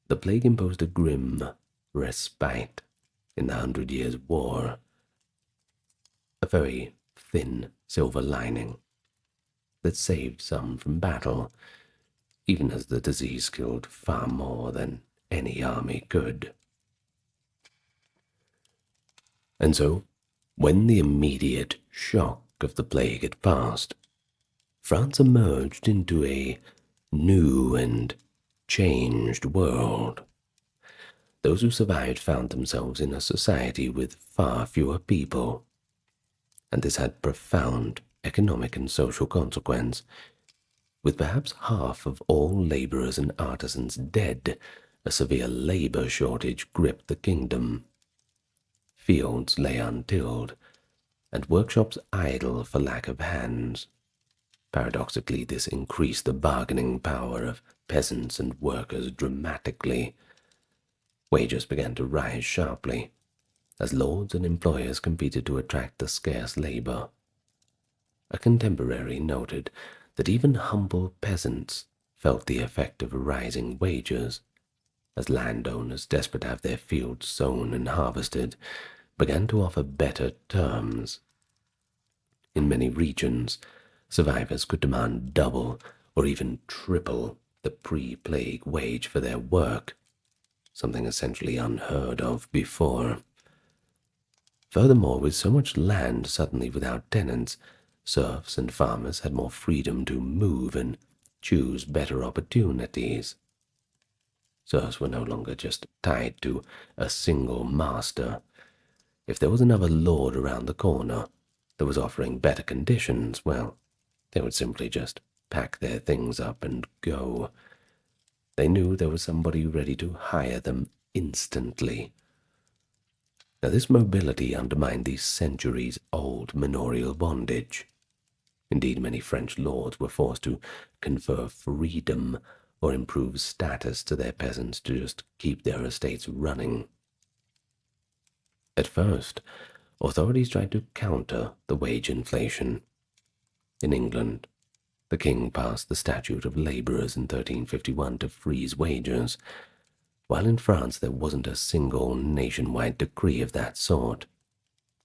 the plague imposed a grim respite in the 100 Years' War, a very thin silver lining that saved some from battle, even as the disease killed far more than any army could. And so, when the immediate shock of the plague had passed, France emerged into a new and changed world. Those who survived found themselves in a society with far fewer people, and this had profound economic and social consequence. With perhaps half of all laborers and artisans dead, a severe labor shortage gripped the kingdom. Fields lay untilled, and workshops idle for lack of hands. Paradoxically, this increased the bargaining power of peasants and workers dramatically. Wages began to rise sharply, as lords and employers competed to attract the scarce labor. A contemporary noted that even humble peasants felt the effect of rising wages, as landowners, desperate to have their fields sown and harvested, began to offer better terms. In many regions, survivors could demand double or even triple the pre-plague wage for their work, something essentially unheard of before. Furthermore, with so much land suddenly without tenants, serfs and farmers had more freedom to move and choose better opportunities. Serfs were no longer just tied to a single master. If there was another lord around the corner that was offering better conditions, well, they would simply just pack their things up and go. They knew there was somebody ready to hire them instantly. Now, this mobility undermined the centuries-old manorial bondage. Indeed, many French lords were forced to confer freedom or improve status to their peasants to just keep their estates running. At first, authorities tried to counter the wage inflation. In England, the king passed the Statute of Labourers in 1351 to freeze wages, while in France there wasn't a single nationwide decree of that sort.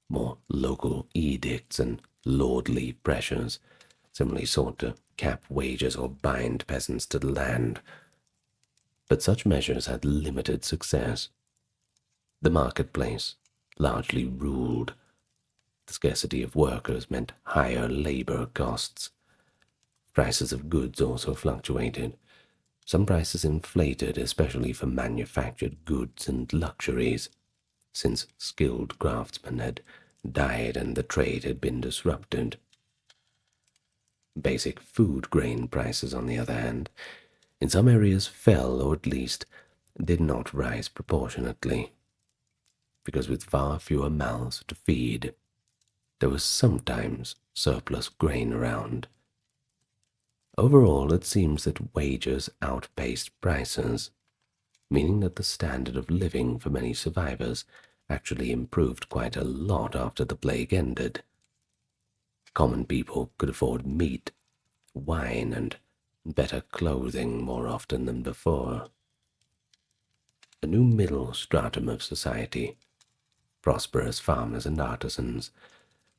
More local edicts and lordly pressures similarly sought to cap wages or bind peasants to the land. But such measures had limited success. The marketplace largely ruled. The scarcity of workers meant higher labor costs. Prices of goods also fluctuated. Some prices inflated, especially for manufactured goods and luxuries, since skilled craftsmen had died and the trade had been disrupted. Basic food grain prices, on the other hand, in some areas fell, or at least did not rise proportionately, because with far fewer mouths to feed, there was sometimes surplus grain around. Overall, it seems that wages outpaced prices, meaning that the standard of living for many survivors actually improved quite a lot after the plague ended. Common people could afford meat, wine, and better clothing more often than before. A new middle stratum of society, prosperous farmers and artisans,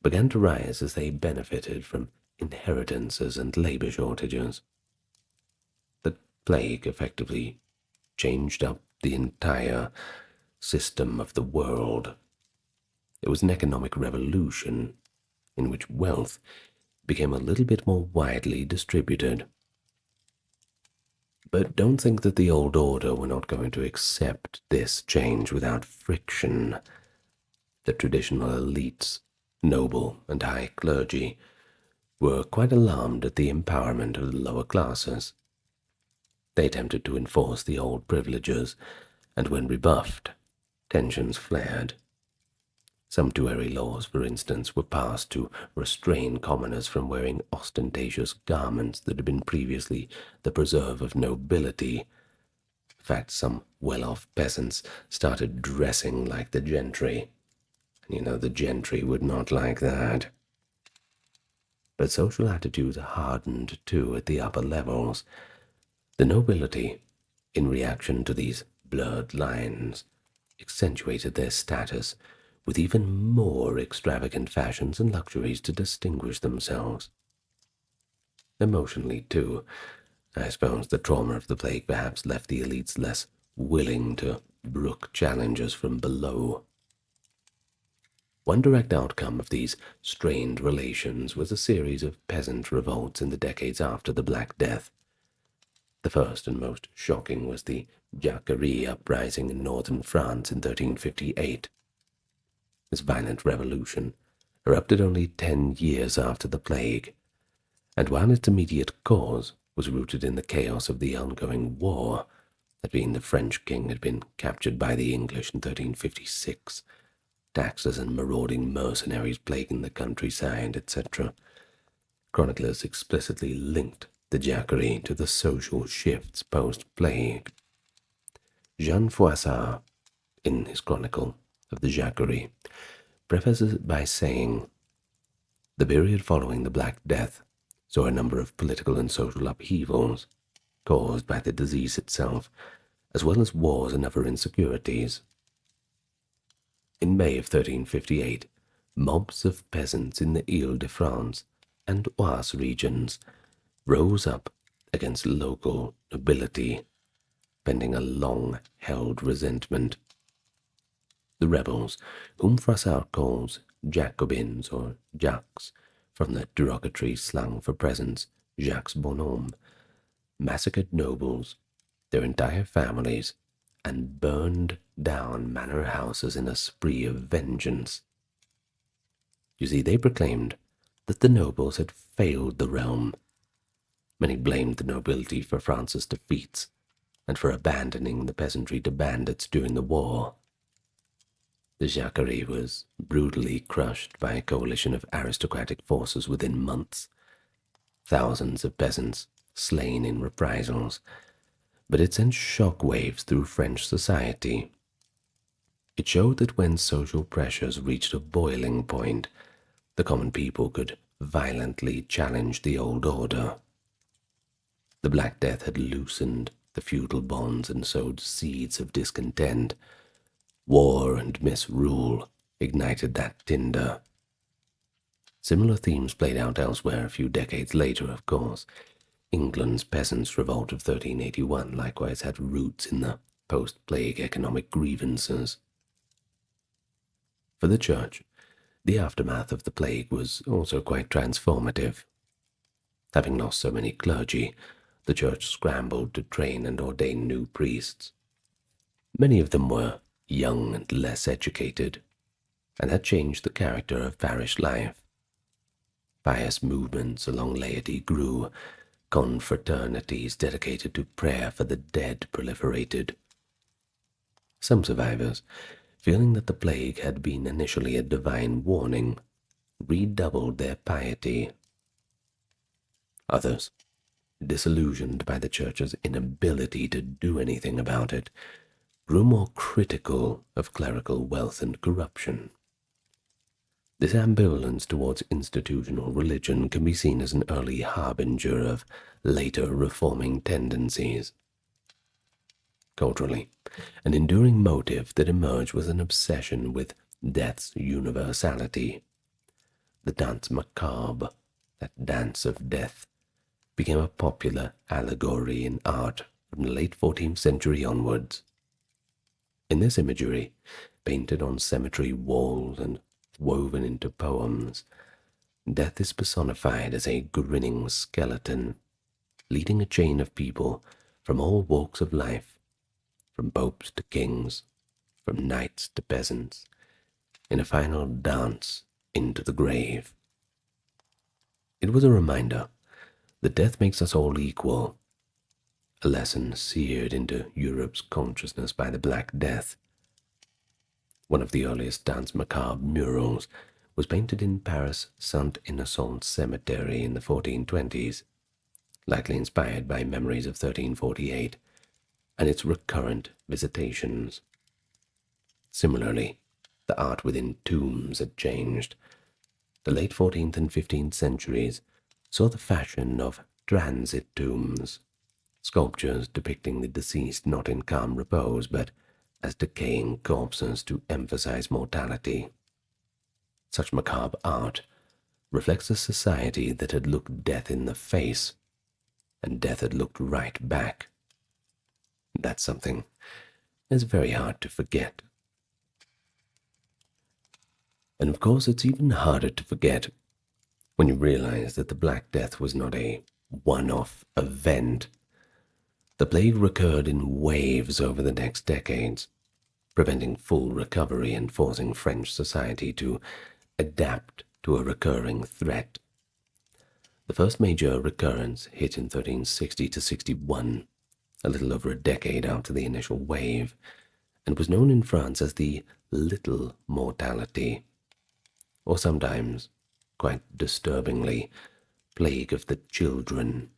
began to rise as they benefited from inheritances and labor shortages. The plague effectively changed up the entire system of the world. It was an economic revolution in which wealth became a little bit more widely distributed. But don't think that the old order were not going to accept this change without friction. The traditional elites, noble and high clergy, were quite alarmed at the empowerment of the lower classes. They attempted to enforce the old privileges, and when rebuffed, tensions flared. Sumptuary laws, for instance, were passed to restrain commoners from wearing ostentatious garments that had been previously the preserve of nobility. In fact, some well-off peasants started dressing like the gentry. And the gentry would not like that. But social attitudes hardened too at the upper levels. The nobility, in reaction to these blurred lines, accentuated their status with even more extravagant fashions and luxuries to distinguish themselves. Emotionally, too, I suppose the trauma of the plague perhaps left the elites less willing to brook challenges from below. One direct outcome of these strained relations was a series of peasant revolts in the decades after the Black Death. The first and most shocking was the Jacquerie uprising in northern France in 1358. This violent revolution erupted only 10 years after the plague, and while its immediate cause was rooted in the chaos of the ongoing war, that being the French king had been captured by the English in 1356, taxes and marauding mercenaries plaguing the countryside, etc., chroniclers explicitly linked the Jacquerie to the social shifts post-plague. Jean Froissart, in his chronicle of the Jacquerie, prefaces it by saying, "The period following the Black Death saw a number of political and social upheavals caused by the disease itself, as well as wars and other insecurities. In May of 1358, mobs of peasants in the Ile-de-France and Oise regions rose up against local nobility, pending a long-held resentment. The rebels, whom Froissart calls Jacobins or Jacques, from the derogatory slang for peasants, Jacques Bonhomme, massacred nobles, their entire families, and burned down manor houses in a spree of vengeance. You see, they proclaimed that the nobles had failed the realm. Many blamed the nobility for France's defeats and for abandoning the peasantry to bandits during the war. The Jacquerie was brutally crushed by a coalition of aristocratic forces within months. Thousands of peasants slain in reprisals, but it sent shock waves through French society. It showed that when social pressures reached a boiling point, the common people could violently challenge the old order. The Black Death had loosened the feudal bonds and sowed seeds of discontent. War and misrule ignited that tinder. Similar themes played out elsewhere a few decades later, of course. England's Peasants' Revolt of 1381 likewise had roots in the post-plague economic grievances. For the Church, the aftermath of the plague was also quite transformative. Having lost so many clergy, the Church scrambled to train and ordain new priests. Many of them were young and less educated, and that changed the character of parish life. Pious movements among laity grew. Confraternities dedicated to prayer for the dead proliferated. Some survivors, feeling that the plague had been initially a divine warning, redoubled their piety. Others, disillusioned by the Church's inability to do anything about it, grew more critical of clerical wealth and corruption. This ambivalence towards institutional religion can be seen as an early harbinger of later reforming tendencies. Culturally, an enduring motive that emerged was an obsession with death's universality. The danse macabre, that dance of death, became a popular allegory in art from the late 14th century onwards. In this imagery, painted on cemetery walls and woven into poems, death is personified as a grinning skeleton, leading a chain of people from all walks of life, from popes to kings, from knights to peasants, in a final dance into the grave. It was a reminder that death makes us all equal, a lesson seared into Europe's consciousness by the Black Death. One of the earliest danse macabre murals was painted in Paris' Saint-Innocent Cemetery in the 1420s, likely inspired by memories of 1348 and its recurrent visitations. Similarly, the art within tombs had changed. The late 14th and 15th centuries saw the fashion of transit tombs, sculptures depicting the deceased not in calm repose, but as decaying corpses to emphasize mortality. Such macabre art reflects a society that had looked death in the face, and death had looked right back. That's something that's very hard to forget. And of course, it's even harder to forget when you realize that the Black Death was not a one-off event. The plague recurred in waves over the next decades, preventing full recovery and forcing French society to adapt to a recurring threat. The first major recurrence hit in 1360 to 61, a little over a decade after the initial wave, and was known in France as the Little Mortality, or sometimes, quite disturbingly, Plague of the Children,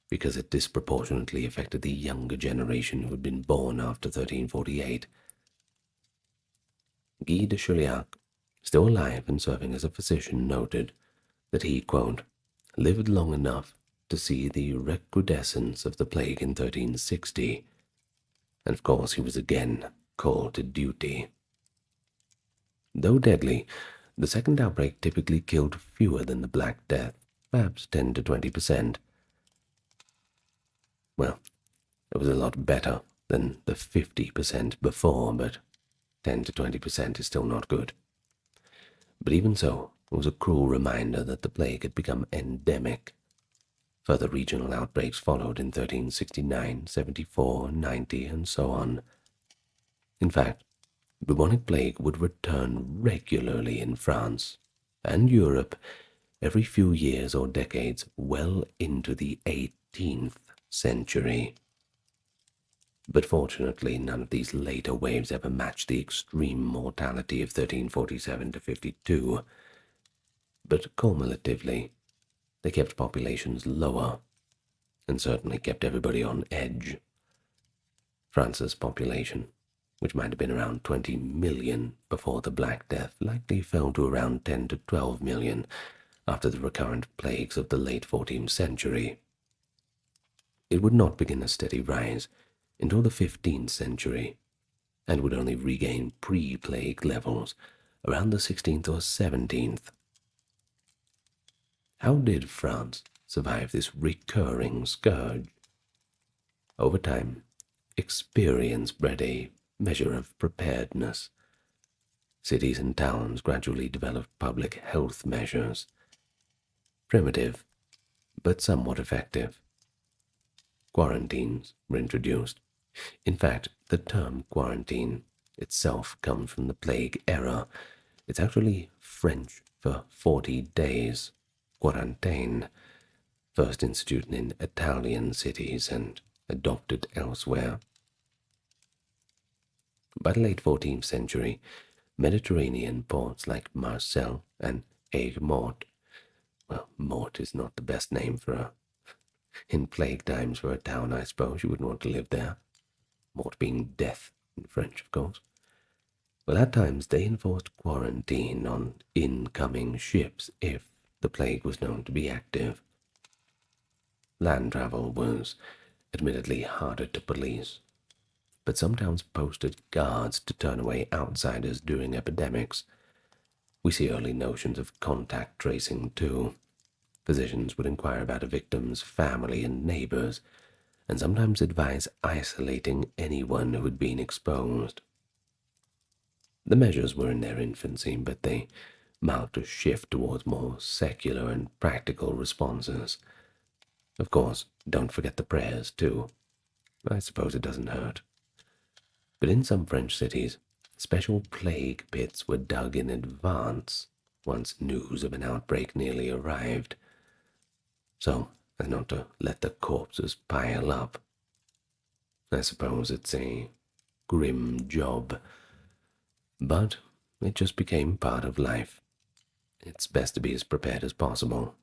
because it disproportionately affected the younger generation who had been born after 1348. Guy de Chauliac, still alive and serving as a physician, noted that he, quote, lived long enough to see the recrudescence of the plague in 1360, and of course he was again called to duty. Though deadly, the second outbreak typically killed fewer than the Black Death, perhaps 10 to 20%. Well, it was a lot better than the 50% before, but 10 to 20% is still not good. But even so, it was a cruel reminder that the plague had become endemic. Further regional outbreaks followed in 1369, 74, 90, and so on. In fact, bubonic plague would return regularly in France and Europe every few years or decades well into the 18th century. But fortunately, none of these later waves ever matched the extreme mortality of 1347 to 52. But cumulatively, they kept populations lower, and certainly kept everybody on edge. France's population, which might have been around 20 million before the Black Death, likely fell to around 10 to 12 million after the recurrent plagues of the late 14th century. It would not begin a steady rise until the 15th century, and would only regain pre-plague levels around the 16th or 17th. How did France survive this recurring scourge? Over time, experience bred a measure of preparedness. Cities and towns gradually developed public health measures, primitive but somewhat effective. Quarantines were introduced. In fact, the term quarantine itself comes from the plague era. It's actually French for 40 days, quarantaine, first instituted in Italian cities and adopted elsewhere. By the late 14th century, Mediterranean ports like Marseille and Aigues-Mortes, well, Mort is not the best name in plague times for a town, I suppose. You wouldn't want to live there. Mort being death in French, of course. Well, at times they enforced quarantine on incoming ships if the plague was known to be active. Land travel was admittedly harder to police, but some towns posted guards to turn away outsiders during epidemics. We see early notions of contact tracing too. Physicians would inquire about a victim's family and neighbors, and sometimes advise isolating anyone who had been exposed. The measures were in their infancy, but they marked a shift towards more secular and practical responses. Of course, don't forget the prayers, too. I suppose it doesn't hurt. But in some French cities, special plague pits were dug in advance once news of an outbreak nearly arrived, so as not to let the corpses pile up. I suppose it's a grim job, but it just became part of life. It's best to be as prepared as possible.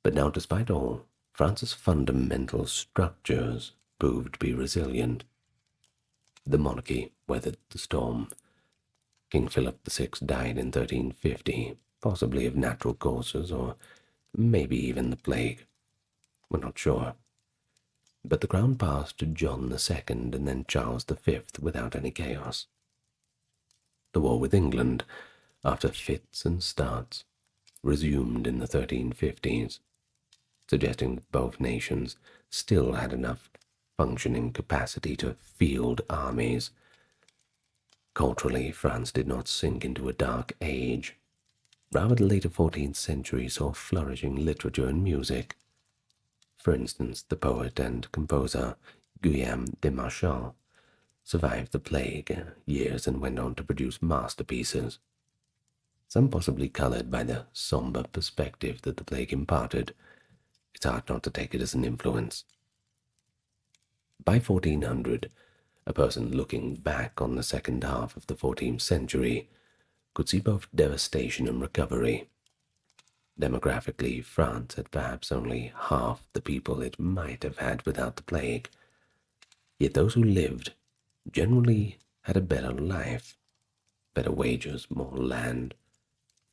But now, despite all, France's fundamental structures proved to be resilient. The monarchy weathered the storm. King Philip VI died in 1350, possibly of natural causes, or maybe even the plague. We're not sure. but the crown passed to John II and then Charles V without any chaos. The war with England, after fits and starts, resumed in the 1350s, suggesting that both nations still had enough functioning capacity to field armies. Culturally, France did not sink into a dark age. Rather, the later 14th century saw flourishing literature and music. For instance, the poet and composer Guillaume de Marchand survived the plague years and went on to produce masterpieces, some possibly colored by the somber perspective that the plague imparted. It's hard not to take it as an influence. By 1400, a person looking back on the second half of the 14th century could see both devastation and recovery. Demographically, France had perhaps only half the people it might have had without the plague. Yet those who lived generally had a better life, better wages, more land,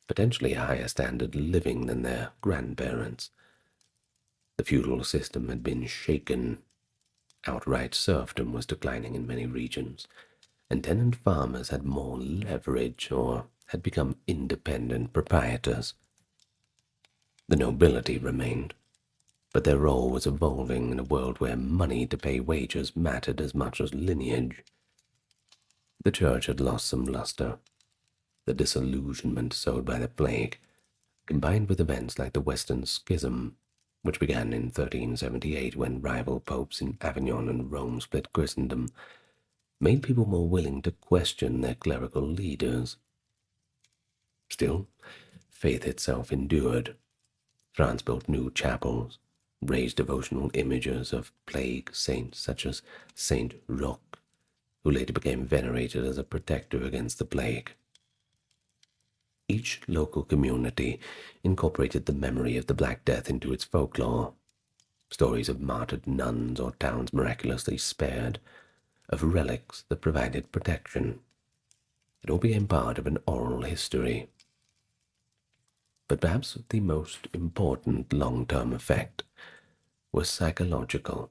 potentially a higher standard of living than their grandparents. The feudal system had been shaken. Outright serfdom was declining in many regions, and tenant farmers had more leverage or had become independent proprietors. The nobility remained, but their role was evolving in a world where money to pay wages mattered as much as lineage. The church had lost some luster. The disillusionment sowed by the plague, combined with events like the Western Schism, which began in 1378 when rival popes in Avignon and Rome split Christendom, made people more willing to question their clerical leaders. Still, faith itself endured. France built new chapels, raised devotional images of plague saints such as Saint Roch, who later became venerated as a protector against the plague. Each local community incorporated the memory of the Black Death into its folklore. Stories of martyred nuns or towns miraculously spared, of relics that provided protection. It all became part of an oral history. But perhaps the most important long-term effect was psychological.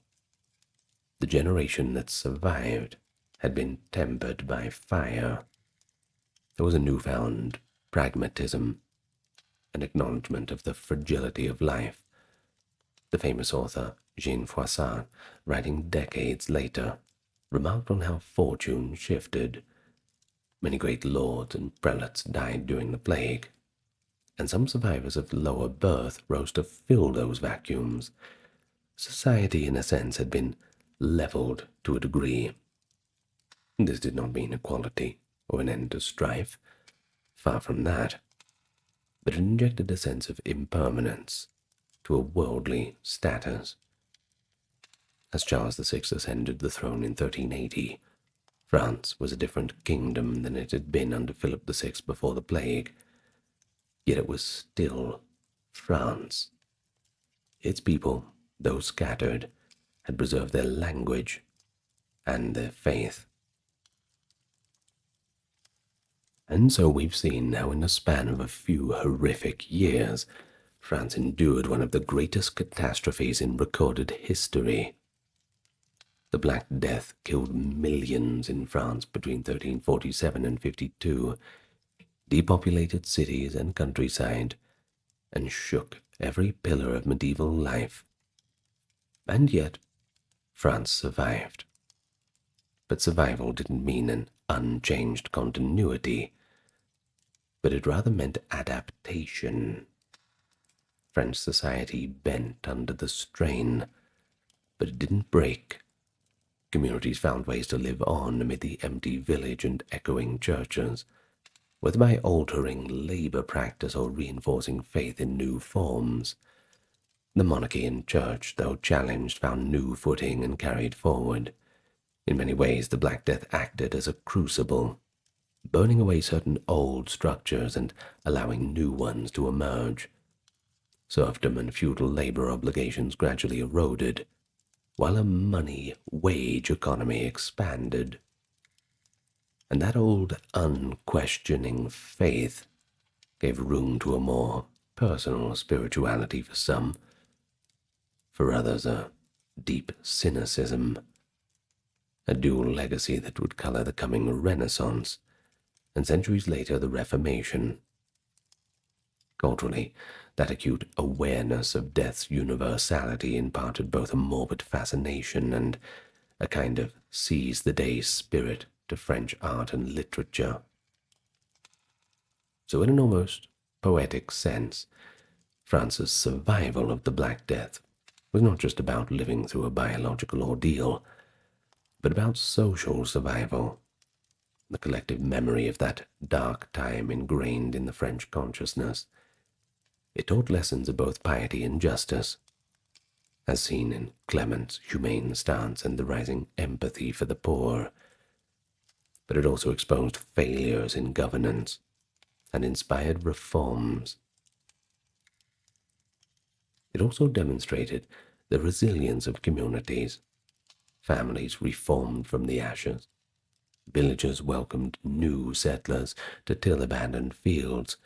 The generation that survived had been tempered by fire. There was a newfound pragmatism, an acknowledgement of the fragility of life. The famous author Jean Froissart, writing decades later, remarked on how fortune shifted. Many great lords and prelates died during the plague, and some survivors of lower birth rose to fill those vacuums. Society, in a sense, had been leveled to a degree. This did not mean equality or an end to strife. Far from that. But it injected a sense of impermanence to a worldly status. As Charles VI ascended the throne in 1380, France was a different kingdom than it had been under Philip VI before the plague. Yet it was still France. Its people, though scattered, had preserved their language and their faith. And so we've seen how in the span of a few horrific years, France endured one of the greatest catastrophes in recorded history. The Black Death killed millions in France between 1347 and 52, depopulated cities and countryside, and shook every pillar of medieval life. And yet, France survived. But survival didn't mean an unchanged continuity, but it rather meant adaptation. French society bent under the strain, but it didn't break. Communities found ways to live on amid the empty village and echoing churches, whether by altering labor practice or reinforcing faith in new forms. The monarchy and church, though challenged, found new footing and carried forward. In many ways, the Black Death acted as a crucible, burning away certain old structures and allowing new ones to emerge. Serfdom and feudal labor obligations gradually eroded, while a money-wage economy expanded. And that old unquestioning faith gave room to a more personal spirituality for some, for others a deep cynicism, a dual legacy that would color the coming Renaissance and centuries later the Reformation. Culturally, that acute awareness of death's universality imparted both a morbid fascination and a kind of seize-the-day spirit to French art and literature. So in an almost poetic sense, France's survival of the Black Death was not just about living through a biological ordeal, but about social survival, the collective memory of that dark time ingrained in the French consciousness. It taught lessons of both piety and justice, as seen in Clement's humane stance and the rising empathy for the poor. But it also exposed failures in governance and inspired reforms. It also demonstrated the resilience of communities. Families reformed from the ashes. Villagers welcomed new settlers to till abandoned fields,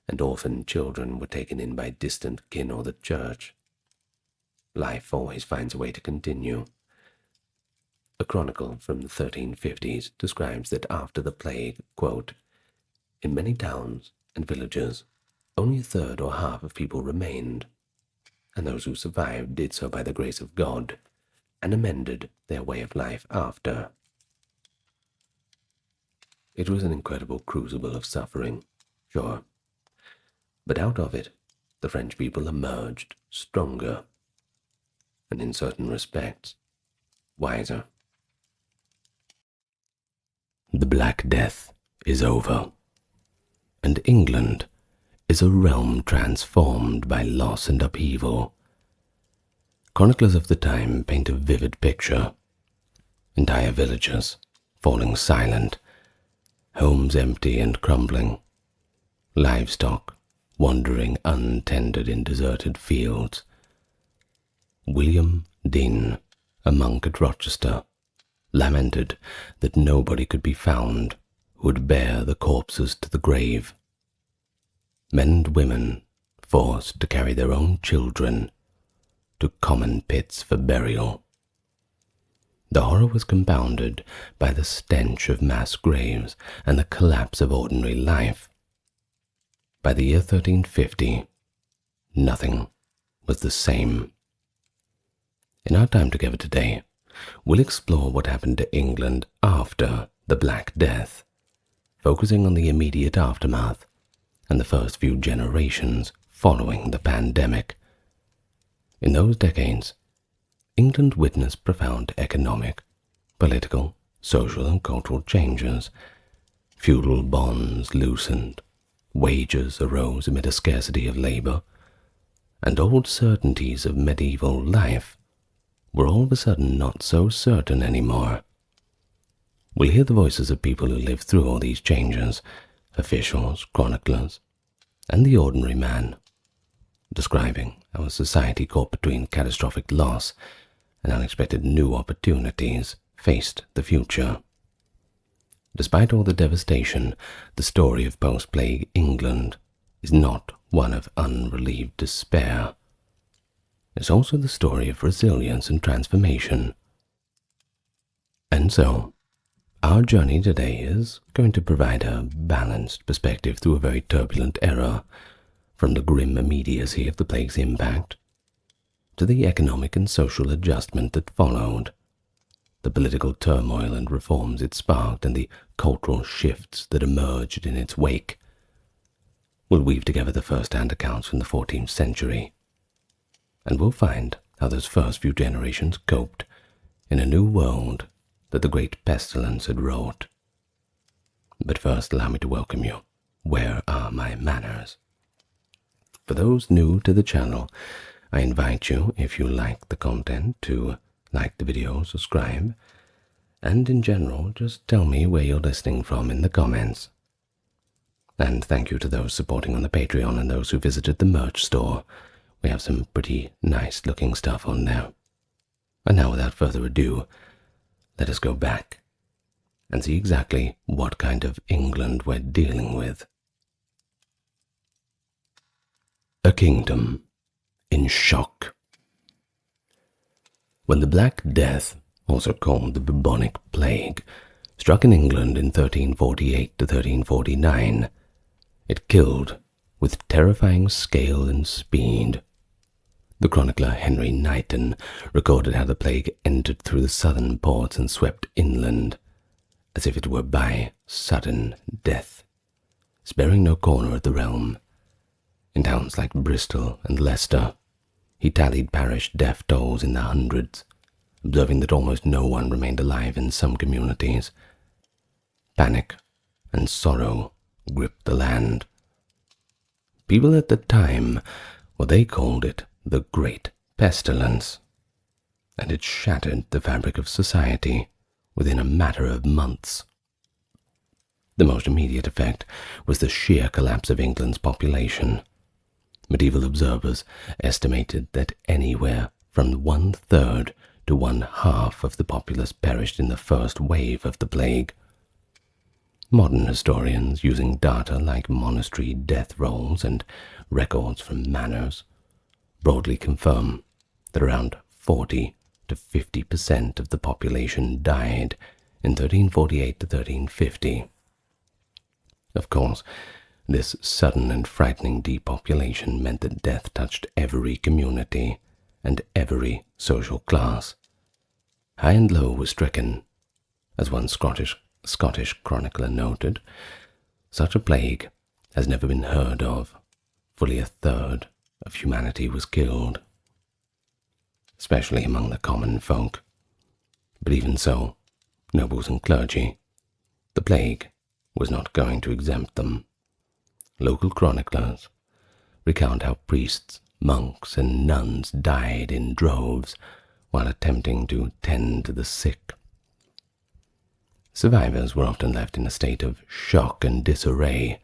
and orphaned children were taken in by distant kin or the church. Life always finds a way to continue. A chronicle from the 1350s describes that after the plague, quote, "In many towns and villages, only a third or half of people remained, and those who survived did so by the grace of God, and amended their way of life after." It was an incredible crucible of suffering, sure, but out of it, the French people emerged stronger, and in certain respects, wiser. The Black Death is over, and England is a realm transformed by loss and upheaval. Chroniclers of the time paint a vivid picture. Entire villages falling silent, homes empty and crumbling, livestock wandering untended in deserted fields. William Dean, a monk at Rochester, lamented that nobody could be found who would bear the corpses to the grave. Men and women forced to carry their own children to common pits for burial. The horror was compounded by the stench of mass graves and the collapse of ordinary life. By the year 1350, nothing was the same. In our time together today, we'll explore what happened to England after the Black Death, focusing on the immediate aftermath and the first few generations following the pandemic. In those decades, England witnessed profound economic, political, social, and cultural changes. Feudal bonds loosened, wages arose amid a scarcity of labor, and old certainties of medieval life were all of a sudden not so certain anymore. We'll hear the voices of people who lived through all these changes, officials, chroniclers, and the ordinary man, describing how a society caught between catastrophic loss and unexpected new opportunities faced the future. Despite all the devastation, the story of post-plague England is not one of unrelieved despair. It's also the story of resilience and transformation. And so, our journey today is going to provide a balanced perspective through a very turbulent era, from the grim immediacy of the plague's impact to the economic and social adjustment that followed, the political turmoil and reforms it sparked, and the cultural shifts that emerged in its wake. We'll weave together the first-hand accounts from the 14th century, and we'll find how those first few generations coped in a new world that the great pestilence had wrought. But first, allow me to welcome you. Where are my manners? For those new to the channel, I invite you, if you like the content, to like the video, subscribe, and in general, just tell me where you're listening from in the comments. And thank you to those supporting on the Patreon and those who visited the merch store. We have some pretty nice looking stuff on there. And now, without further ado, let us go back and see exactly what kind of England we're dealing with. A kingdom in shock. When the Black Death, also called the bubonic plague, struck in England in 1348 to 1349, it killed with terrifying scale and speed. The chronicler Henry Knighton recorded how the plague entered through the southern ports and swept inland, as if it were by sudden death, sparing no corner of the realm. In towns like Bristol and Leicester, he tallied parish death tolls in the hundreds, observing that almost no one remained alive in some communities. Panic and sorrow gripped the land. People at the time, they called it the Great Pestilence, and it shattered the fabric of society within a matter of months. The most immediate effect was the sheer collapse of England's population. Medieval observers estimated that anywhere from 1/3 to 1/2 of the populace perished in the first wave of the plague. Modern historians, using data like monastery death rolls and records from manors, broadly confirm that around 40 to 50% of the population died in 1348 to 1350. Of course, this sudden and frightening depopulation meant that death touched every community and every social class. High and low were stricken. As one Scottish chronicler noted, such a plague has never been heard of. Fully 1/3 of humanity was killed, especially among the common folk. But even so, nobles and clergy, the plague was not going to exempt them. Local chroniclers recount how priests, monks, and nuns died in droves while attempting to tend to the sick. Survivors were often left in a state of shock and disarray.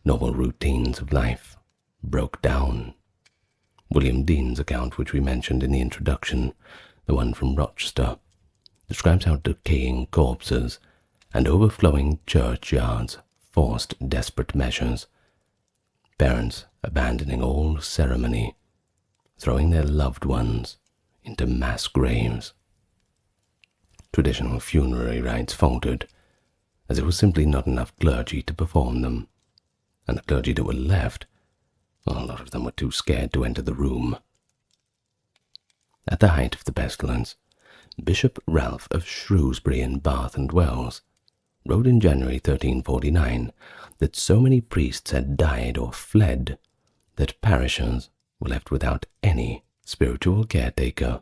Normal routines of life broke down. William Dean's account, which we mentioned in the introduction, the one from Rochester, describes how decaying corpses and overflowing churchyards forced desperate measures, parents abandoning all ceremony, throwing their loved ones into mass graves. Traditional funerary rites faltered, as there was simply not enough clergy to perform them, and the clergy that were left, a lot of them were too scared to enter the room. At the height of the pestilence, Bishop Ralph of Shrewsbury in Bath and Wells wrote in January 1349 that so many priests had died or fled that parishioners were left without any spiritual caretaker.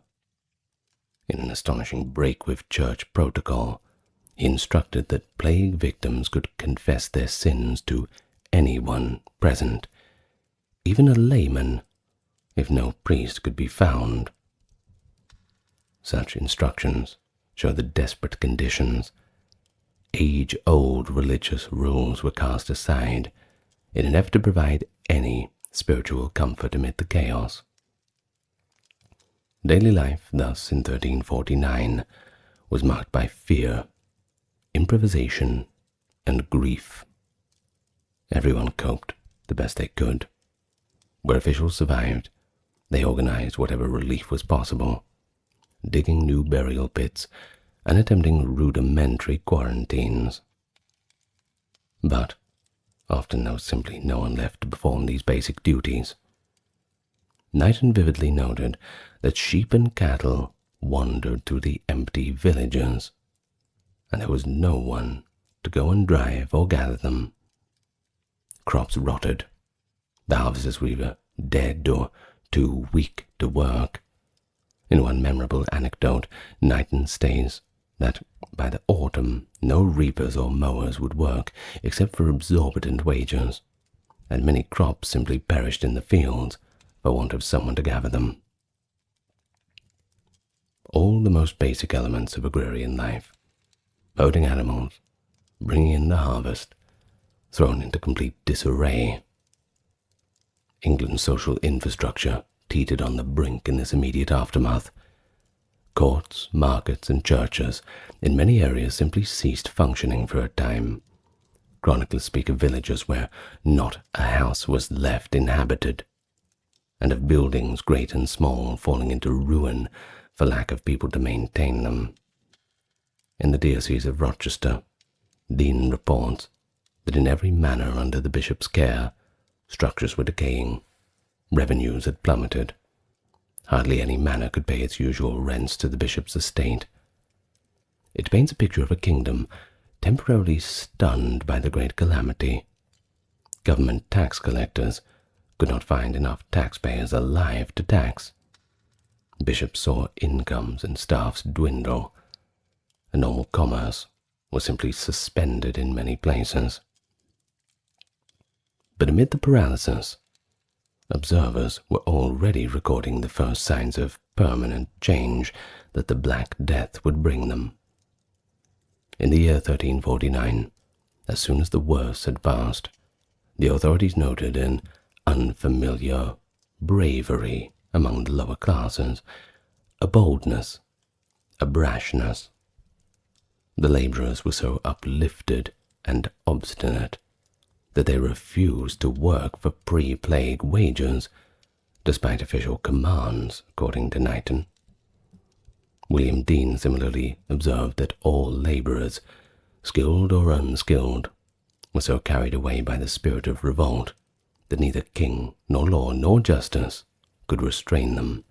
In an astonishing break with church protocol, he instructed that plague victims could confess their sins to anyone present, even a layman, if no priest could be found. Such instructions show the desperate conditions. Age-old religious rules were cast aside in an effort to provide any spiritual comfort amid the chaos. Daily life, thus, in 1349, was marked by fear, improvisation, and grief. Everyone coped the best they could. Where officials survived, they organized whatever relief was possible, digging new burial pits and attempting rudimentary quarantines. But often there was simply no one left to perform these basic duties. Knighton vividly noted that sheep and cattle wandered through the empty villages, and there was no one to go and drive or gather them. Crops rotted. The harvesters were either dead or too weak to work. In one memorable anecdote, Knighton states that by the autumn no reapers or mowers would work except for exorbitant wages, and many crops simply perished in the fields for want of someone to gather them. All the most basic elements of agrarian life, herding animals, bringing in the harvest, thrown into complete disarray. England's social infrastructure teetered on the brink in this immediate aftermath. Courts, markets, and churches in many areas simply ceased functioning for a time. Chroniclers speak of villages where not a house was left inhabited, and of buildings great and small falling into ruin for lack of people to maintain them. In the diocese of Rochester, Dean reports that in every manor under the bishop's care, structures were decaying, revenues had plummeted. Hardly any manor could pay its usual rents to the bishop's estate. It paints a picture of a kingdom temporarily stunned by the great calamity. Government tax collectors could not find enough taxpayers alive to tax. Bishops saw incomes and staffs dwindle, and normal commerce was simply suspended in many places. But amid the paralysis, observers were already recording the first signs of permanent change that the Black Death would bring them. In the year 1349, as soon as the worst had passed, the authorities noted an unfamiliar bravery among the lower classes, a boldness, a brashness. The laborers were so uplifted and obstinate that they refused to work for pre-plague wages, despite official commands, according to Knighton. William Dean similarly observed that all laborers, skilled or unskilled, were so carried away by the spirit of revolt that neither king nor law nor justice could restrain them.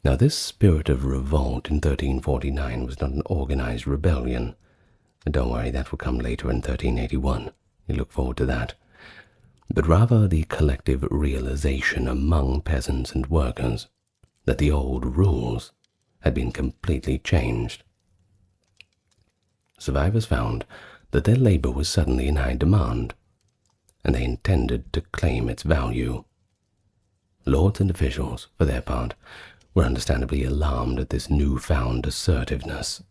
Now this spirit of revolt in 1349 was not an organized rebellion. Don't worry, that will come later in 1381. You look forward to that. But rather the collective realization among peasants and workers that the old rules had been completely changed. Survivors found that their labor was suddenly in high demand, and they intended to claim its value. Lords and officials, for their part, were understandably alarmed at this newfound assertiveness.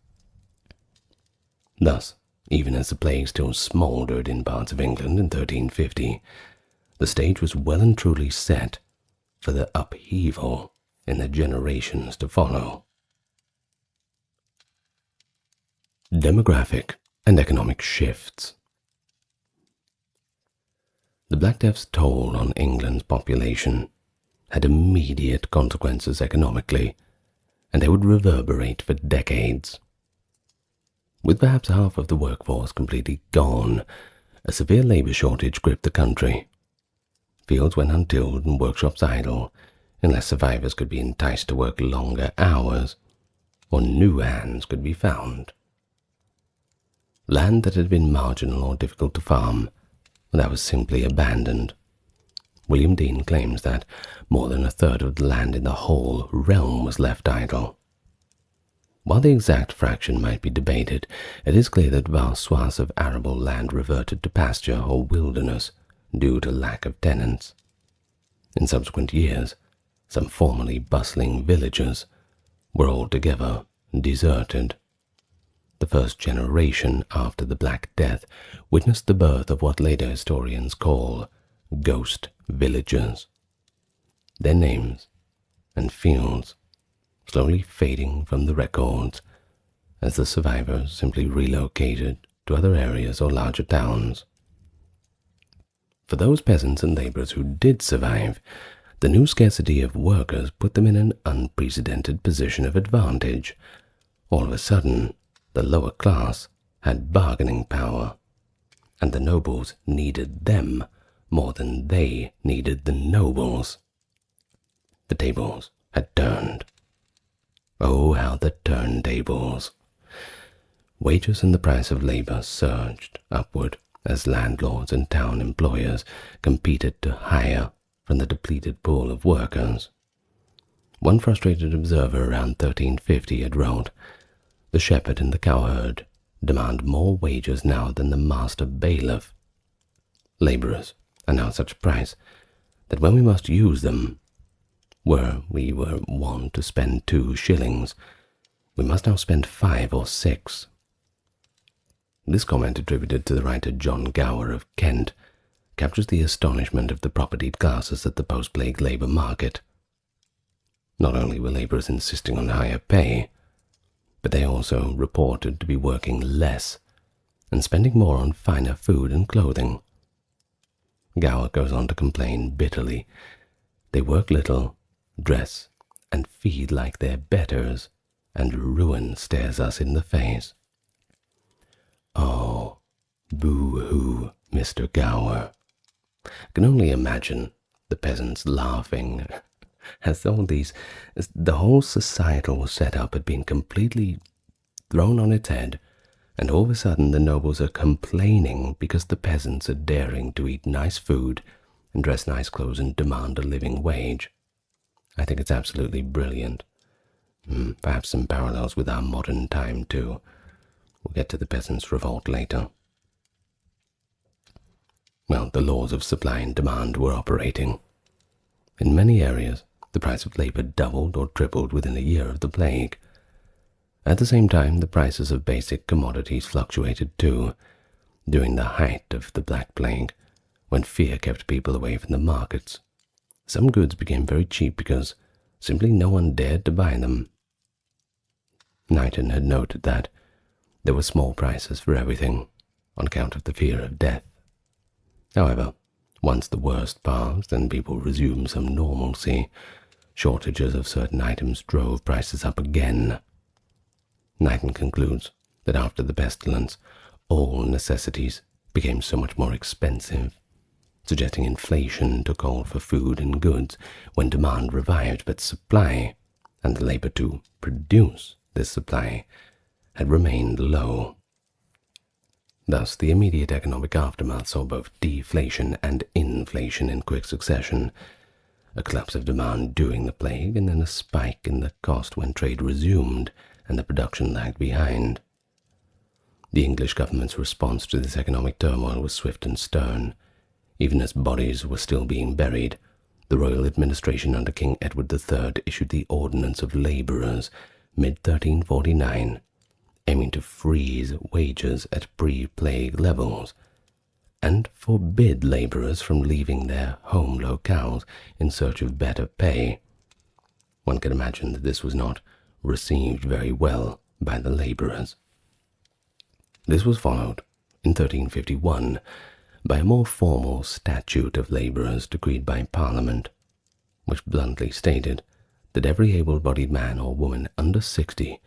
Thus, even as the plague still smouldered in parts of England in 1350, the stage was well and truly set for the upheaval in the generations to follow. Demographic and economic shifts. The Black Death's toll on England's population had immediate consequences economically, and they would reverberate for decades. With perhaps half of the workforce completely gone, a severe labor shortage gripped the country. Fields went untilled and workshops idle, unless survivors could be enticed to work longer hours, or new hands could be found. Land that had been marginal or difficult to farm, that was simply abandoned. William Dean claims that more than a third of the land in the whole realm was left idle. While the exact fraction might be debated, it is clear that vast swaths of arable land reverted to pasture or wilderness due to lack of tenants. In subsequent years, some formerly bustling villages were altogether deserted. The first generation after the Black Death witnessed the birth of what later historians call ghost villages. Their names and fields slowly fading from the records as the survivors simply relocated to other areas or larger towns. For those peasants and laborers who did survive, the new scarcity of workers put them in an unprecedented position of advantage. All of a sudden, the lower class had bargaining power, and the nobles needed them more than they needed the nobles. The tables had turned. Oh, how the turntables! Wages and the price of labor surged upward as landlords and town employers competed to hire from the depleted pool of workers. One frustrated observer around 1350 had wrote, "The shepherd and the cowherd demand more wages now than the master bailiff. Laborers are now such a price that when we must use them, where we were wont to spend 2 shillings, we must now spend 5 or 6. This comment, attributed to the writer John Gower of Kent, captures the astonishment of the propertied classes at the post-plague labour market. Not only were labourers insisting on higher pay, but they also reported to be working less and spending more on finer food and clothing. Gower goes on to complain bitterly. They work little, dress, and feed like their betters, and ruin stares us in the face. Oh, boo-hoo, Mr. Gower. I can only imagine the peasants laughing as the whole societal setup had been completely thrown on its head, and all of a sudden the nobles are complaining because the peasants are daring to eat nice food and dress nice clothes and demand a living wage. I think it's absolutely brilliant. Perhaps some parallels with our modern time too. We'll get to the peasants' revolt later. Well, the laws of supply and demand were operating. In many areas, the price of labor doubled or tripled within a year of the plague. At the same time, the prices of basic commodities fluctuated too. During the height of the Black Plague, when fear kept people away from the markets, some goods became very cheap because simply no one dared to buy them. Knighton had noted that there were small prices for everything on account of the fear of death. However, once the worst passed and people resumed some normalcy, shortages of certain items drove prices up again. Knighton concludes that after the pestilence, all necessities became so much more expensive, suggesting inflation took hold for food and goods when demand revived, but supply, and the labor to produce this supply, had remained low. Thus, the immediate economic aftermath saw both deflation and inflation in quick succession, a collapse of demand during the plague, and then a spike in the cost when trade resumed and the production lagged behind. The English government's response to this economic turmoil was swift and stern. Even as bodies were still being buried, the royal administration under King Edward III issued the Ordinance of Labourers, mid-1349, aiming to freeze wages at pre-plague levels, and forbid labourers from leaving their home locales in search of better pay. One can imagine that this was not received very well by the labourers. This was followed, in 1351, by a more formal Statute of Labourers decreed by Parliament, which bluntly stated that every able-bodied man or woman under 60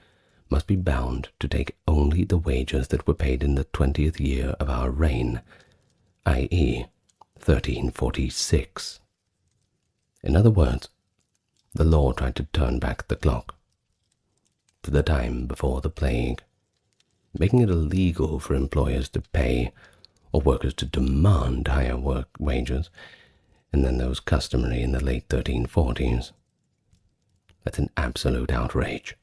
must be bound to take only the wages that were paid in the 20th year of our reign, i.e., 1346. In other words, the law tried to turn back the clock to the time before the plague, making it illegal for employers to pay or workers to demand higher work wages than those customary in the late 1340s. That's an absolute outrage.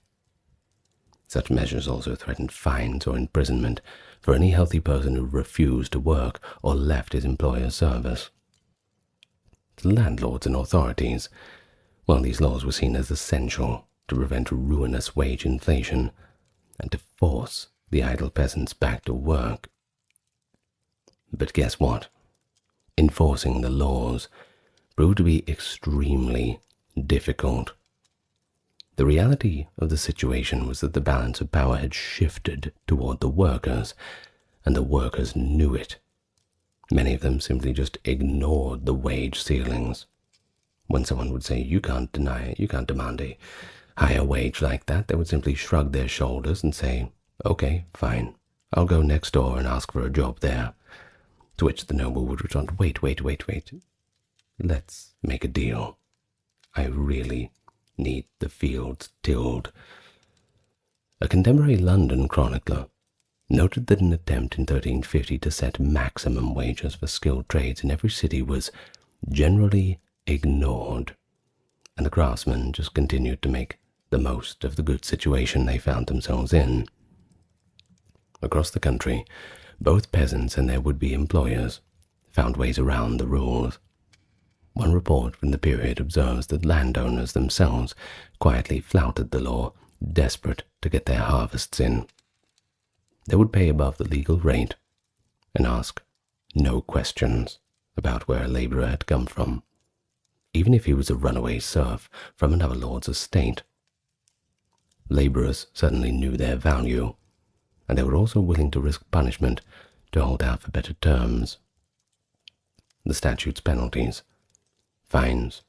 Such measures also threatened fines or imprisonment for any healthy person who refused to work or left his employer's service. To landlords and authorities, well, these laws were seen as essential to prevent ruinous wage inflation and to force the idle peasants back to work. But guess what? Enforcing the laws proved to be extremely difficult. The reality of the situation was that the balance of power had shifted toward the workers, and the workers knew it. Many of them simply just ignored the wage ceilings. When someone would say, you can't demand a higher wage like that, they would simply shrug their shoulders and say, okay, fine, I'll go next door and ask for a job there. To which the noble would respond, wait. Let's make a deal. I really need the fields tilled. A contemporary London chronicler noted that an attempt in 1350 to set maximum wages for skilled trades in every city was generally ignored, and the craftsmen just continued to make the most of the good situation they found themselves in. Across the country, both peasants and their would-be employers found ways around the rules. One report from the period observes that landowners themselves quietly flouted the law, desperate to get their harvests in. They would pay above the legal rate and ask no questions about where a labourer had come from, even if he was a runaway serf from another lord's estate. Labourers certainly knew their value, and they were also willing to risk punishment to hold out for better terms. The statute's penalties, fines,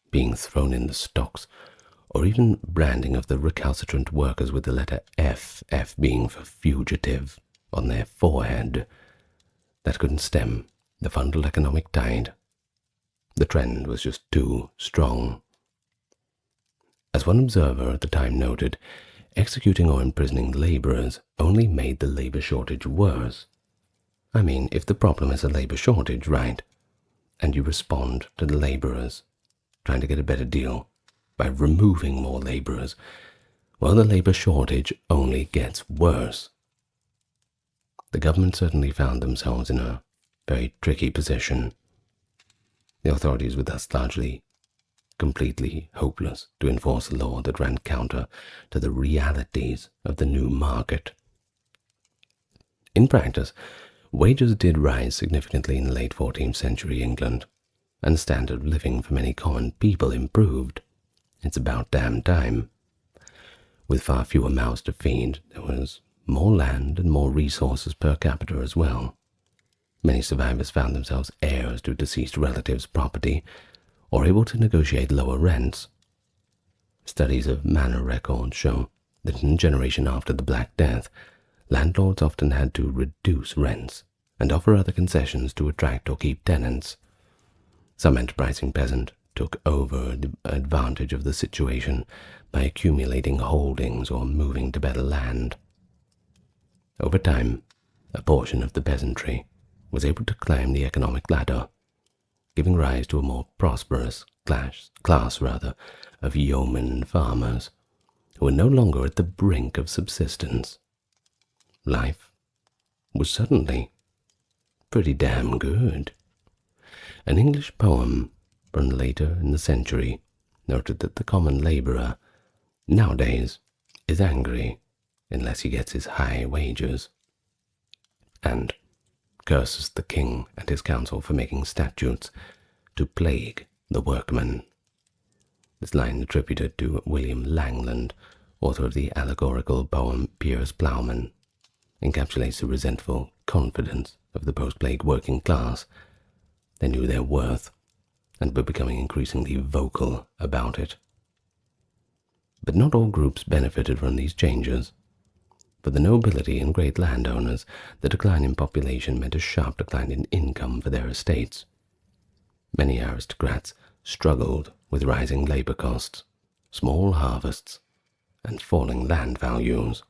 being thrown in the stocks, or even branding of the recalcitrant workers with the letter F, F being for fugitive, on their forehead, that couldn't stem the fundal economic tide. The trend was just too strong. As one observer at the time noted, executing or imprisoning laborers only made the labor shortage worse. I mean, if the problem is a labor shortage, right, and you respond to the laborers trying to get a better deal by removing more laborers, well, the labor shortage only gets worse. The government certainly found themselves in a very tricky position. The authorities were thus largely completely hopeless to enforce a law that ran counter to the realities of the new market. In practice, wages did rise significantly in the late 14th century England, and the standard of living for many common people improved. It's about damn time. With far fewer mouths to feed, there was more land and more resources per capita as well. Many survivors found themselves heirs to deceased relatives' property, or able to negotiate lower rents. Studies of manor records show that in the generation after the Black Death, landlords often had to reduce rents and offer other concessions to attract or keep tenants. Some enterprising peasant took over the advantage of the situation by accumulating holdings or moving to better land. Over time, a portion of the peasantry was able to climb the economic ladder, giving rise to a more prosperous class of yeoman farmers who were no longer at the brink of subsistence. Life was suddenly pretty damn good. An English poem from later in the century noted that the common laborer nowadays is angry unless he gets his high wages, and curses the king and his council for making statutes to plague the workman. This line, attributed to William Langland, author of the allegorical poem Piers Plowman, encapsulates the resentful confidence of the post-plague working class. They knew their worth and were becoming increasingly vocal about it. But not all groups benefited from these changes. For the nobility and great landowners, the decline in population meant a sharp decline in income for their estates. Many aristocrats struggled with rising labor costs, small harvests, and falling land values.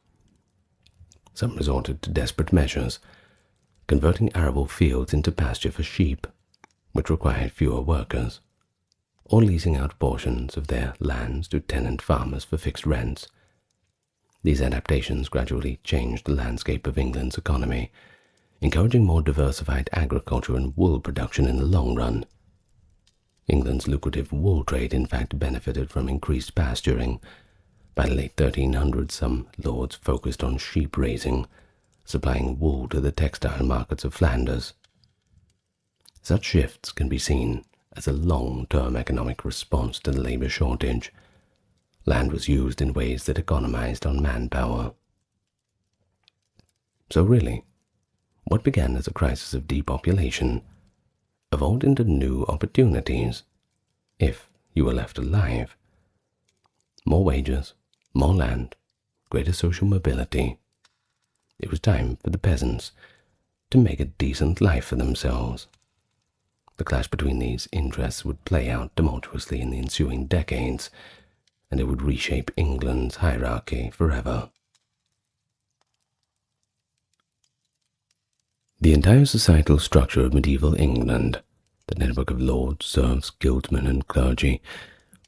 Some resorted to desperate measures, converting arable fields into pasture for sheep, which required fewer workers, or leasing out portions of their lands to tenant farmers for fixed rents. These adaptations gradually changed the landscape of England's economy, encouraging more diversified agriculture and wool production in the long run. England's lucrative wool trade in fact benefited from increased pasturing. By the late 1300s, some lords focused on sheep raising, supplying wool to the textile markets of Flanders. Such shifts can be seen as a long-term economic response to the labor shortage. Land was used in ways that economized on manpower. So really, what began as a crisis of depopulation evolved into new opportunities, if you were left alive. More wages, more land, greater social mobility. It was time for the peasants to make a decent life for themselves. The clash between these interests would play out tumultuously in the ensuing decades, and it would reshape England's hierarchy forever. The entire societal structure of medieval England, the network of lords, serfs, guildsmen, and clergy,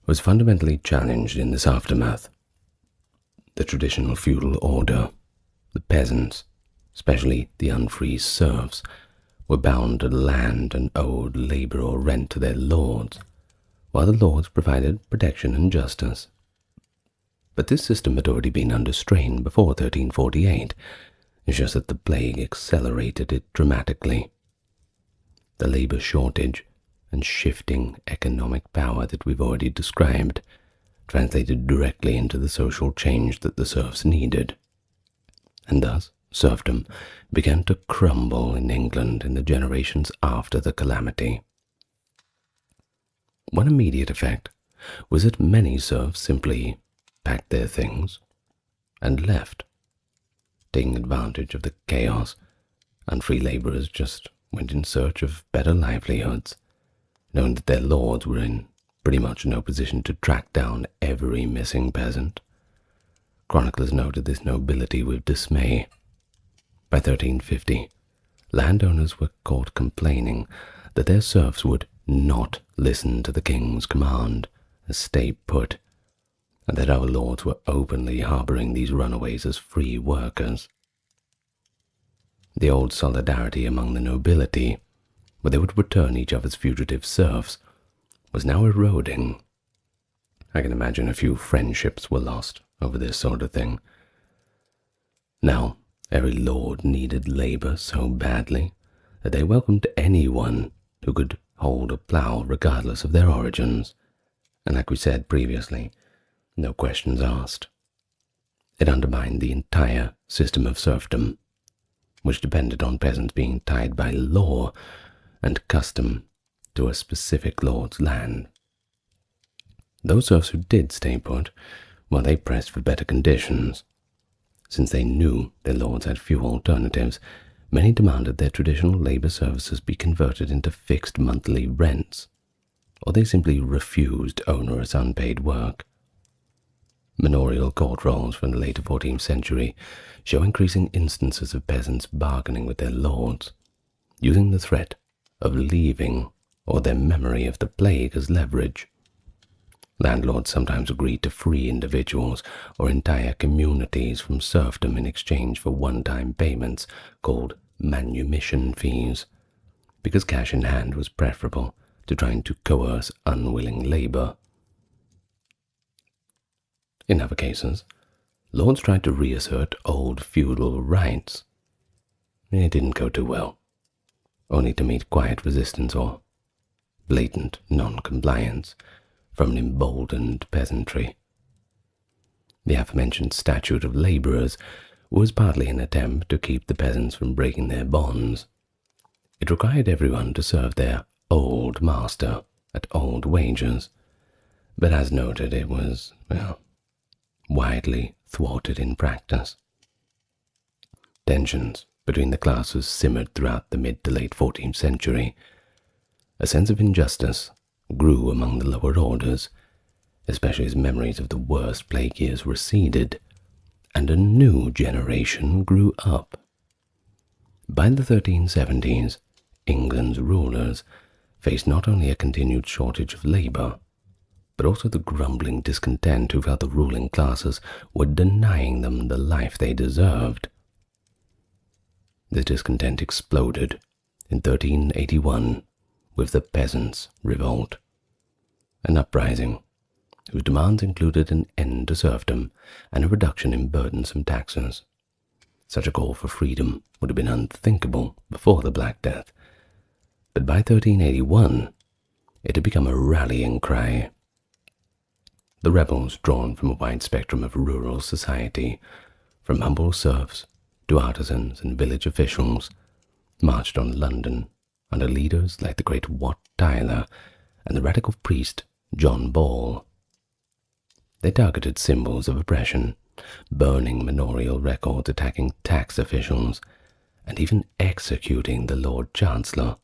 was fundamentally challenged in this aftermath. The traditional feudal order, the peasants, especially the unfree serfs, were bound to land and owed labor or rent to their lords, while the lords provided protection and justice. But this system had already been under strain before 1348, it's just that the plague accelerated it dramatically. The labor shortage and shifting economic power that we've already described translated directly into the social change that the serfs needed, and thus serfdom began to crumble in England in the generations after the calamity. One immediate effect was that many serfs simply packed their things and left, taking advantage of the chaos, and free laborers just went in search of better livelihoods, knowing that their lords were in pretty much no position to track down every missing peasant. Chroniclers noted this nobility with dismay. By 1350, landowners were caught complaining that their serfs would not listen to the king's command, stay put, and that our lords were openly harboring these runaways as free workers. The old solidarity among the nobility, where they would return each other's fugitive serfs, was now eroding. I can imagine a few friendships were lost over this sort of thing. Now, every lord needed labor so badly that they welcomed anyone who could hold a plough regardless of their origins, and like we said previously, no questions asked. It undermined the entire system of serfdom, which depended on peasants being tied by law and custom to a specific lord's land. Those serfs who did stay put, well, they pressed for better conditions. Since they knew their lords had few alternatives, many demanded their traditional labor services be converted into fixed monthly rents, or they simply refused onerous unpaid work. Manorial court rolls from the later 14th century show increasing instances of peasants bargaining with their lords, using the threat of leaving or their memory of the plague as leverage. Landlords sometimes agreed to free individuals or entire communities from serfdom in exchange for one-time payments called manumission fees, because cash in hand was preferable to trying to coerce unwilling labor. In other cases, lords tried to reassert old feudal rights. It didn't go too well, only to meet quiet resistance or blatant non-compliance from an emboldened peasantry. The aforementioned statute of laborers was partly an attempt to keep the peasants from breaking their bonds. It required everyone to serve their old master at old wages, but as noted, it was, widely thwarted in practice. Tensions between the classes simmered throughout the mid to late 14th century. A sense of injustice grew among the lower orders, especially as memories of the worst plague years receded, and a new generation grew up. By the 1370s, England's rulers faced not only a continued shortage of labor, but also the grumbling discontent who felt the ruling classes were denying them the life they deserved. This discontent exploded in 1381 with the Peasants' Revolt, an uprising whose demands included an end to serfdom and a reduction in burdensome taxes. Such a call for freedom would have been unthinkable before the Black Death, but by 1381 it had become a rallying cry. The rebels, drawn from a wide spectrum of rural society, from humble serfs to artisans and village officials, marched on London under leaders like the great Wat Tyler and the radical priest John Ball. They targeted symbols of oppression, burning manorial records, attacking tax officials, and even executing the Lord Chancellor.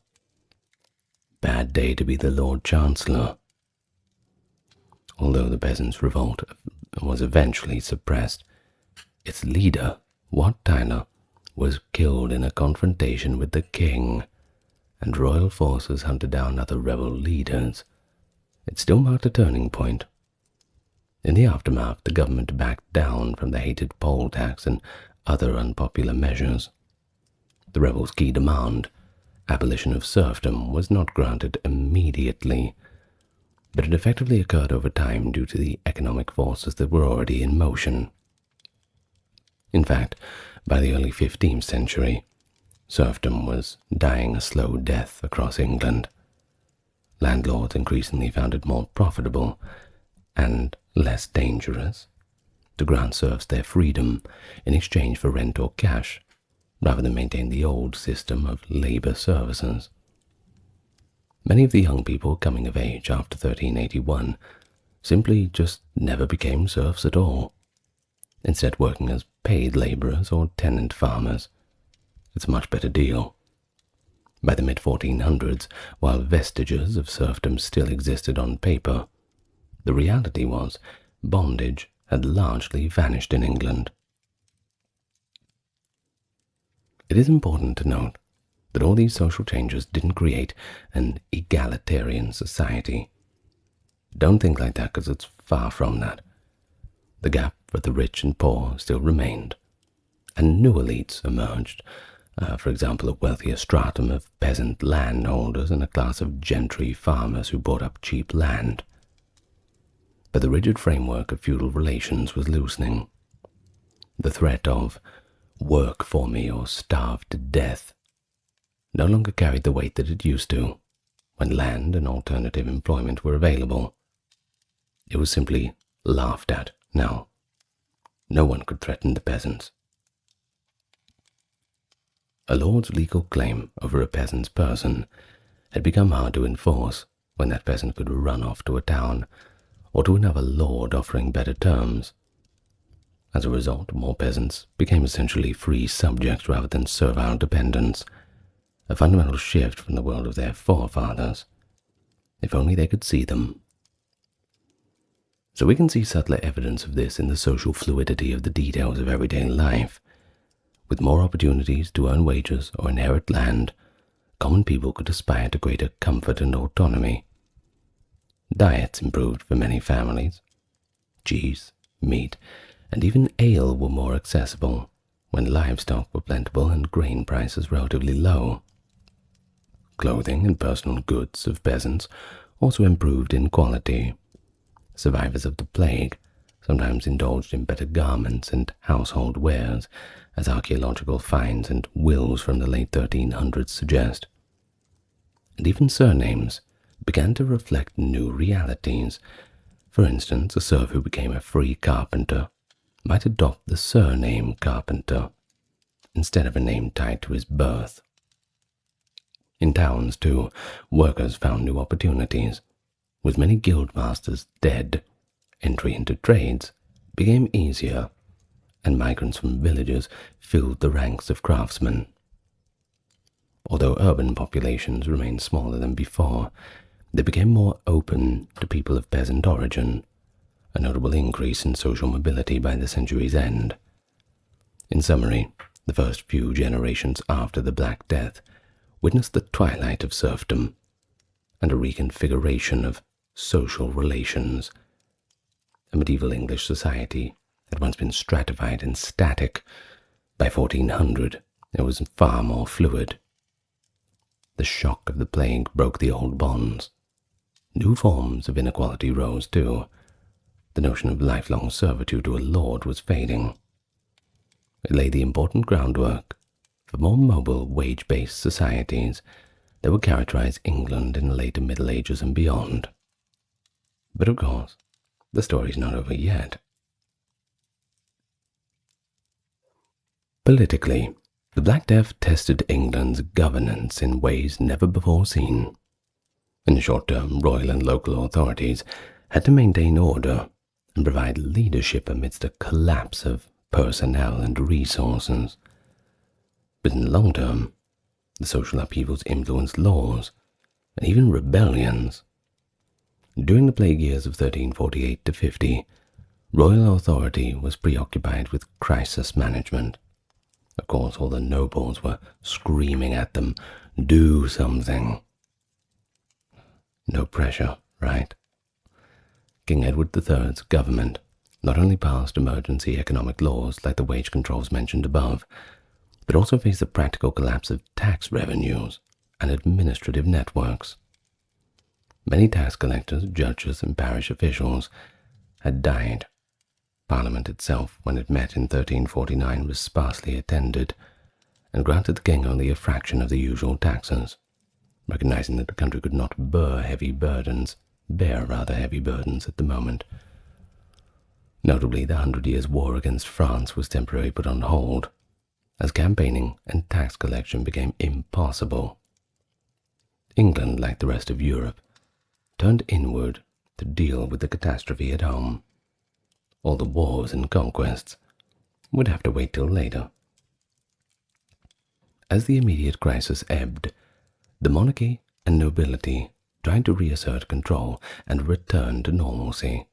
Bad day to be the Lord Chancellor. Although the Peasants' Revolt was eventually suppressed, its leader, Wat Tyler, was killed in a confrontation with the king, and royal forces hunted down other rebel leaders. It still marked a turning point. In the aftermath, the government backed down from the hated poll tax and other unpopular measures. The rebels' key demand, abolition of serfdom, was not granted immediately, but it effectively occurred over time due to the economic forces that were already in motion. In fact, by the early 15th century, serfdom was dying a slow death across England. Landlords increasingly found it more profitable and less dangerous to grant serfs their freedom in exchange for rent or cash, rather than maintain the old system of labor services. Many of the young people coming of age after 1381 simply just never became serfs at all, instead working as paid labourers or tenant farmers. It's a much better deal. By the mid-1400s, while vestiges of serfdom still existed on paper, the reality was bondage had largely vanished in England. It is important to note that all these social changes didn't create an egalitarian society. Don't think like that, because it's far from that. The gap for the rich and poor still remained, and new elites emerged. For example, a wealthier stratum of peasant landholders and a class of gentry farmers who bought up cheap land. But the rigid framework of feudal relations was loosening. The threat of "work for me or starve to death" no longer carried the weight that it used to, when land and alternative employment were available. It was simply laughed at now. No one could threaten the peasants. A lord's legal claim over a peasant's person had become hard to enforce when that peasant could run off to a town or to another lord offering better terms. As a result, more peasants became essentially free subjects rather than servile dependents, a fundamental shift from the world of their forefathers. If only they could see them. So we can see subtler evidence of this in the social fluidity of the details of everyday life. With more opportunities to earn wages or inherit land, common people could aspire to greater comfort and autonomy. Diets improved for many families. Cheese, meat, and even ale were more accessible when livestock were plentiful and grain prices relatively low. Clothing and personal goods of peasants also improved in quality. Survivors of the plague sometimes indulged in better garments and household wares, as archaeological finds and wills from the late 1300s suggest. And even surnames began to reflect new realities. For instance, a serf who became a free carpenter might adopt the surname Carpenter instead of a name tied to his birth. In towns, too, workers found new opportunities. With many guildmasters dead, entry into trades became easier, and migrants from villages filled the ranks of craftsmen. Although urban populations remained smaller than before, they became more open to people of peasant origin, a notable increase in social mobility by the century's end. In summary, the first few generations after the Black Death witnessed the twilight of serfdom and a reconfiguration of social relations. A medieval English society had once been stratified and static. By 1400, it was far more fluid. The shock of the plague broke the old bonds. New forms of inequality rose too. The notion of lifelong servitude to a lord was fading. It laid the important groundwork for more mobile, wage-based societies that would characterize England in the later Middle Ages and beyond. But of course, the story's not over yet. Politically, the Black Death tested England's governance in ways never before seen. In the short term, royal and local authorities had to maintain order and provide leadership amidst a collapse of personnel and resources. But in the long term, the social upheavals influenced laws and even rebellions. During the plague years of 1348 to 50, royal authority was preoccupied with crisis management. Of course, all the nobles were screaming at them, "Do something." No pressure, right? King Edward III's government not only passed emergency economic laws like the wage controls mentioned above, but also faced the practical collapse of tax revenues and administrative networks. Many tax collectors, judges, and parish officials had died. Parliament itself, when it met in 1349, was sparsely attended and granted the king only a fraction of the usual taxes, recognizing that the country could not bear heavy burdens at the moment. Notably, the 100 Years' War against France was temporarily put on hold, as campaigning and tax collection became impossible. England, like the rest of Europe, turned inward to deal with the catastrophe at home. All the wars and conquests would have to wait till later. As the immediate crisis ebbed, the monarchy and nobility tried to reassert control and return to normalcy.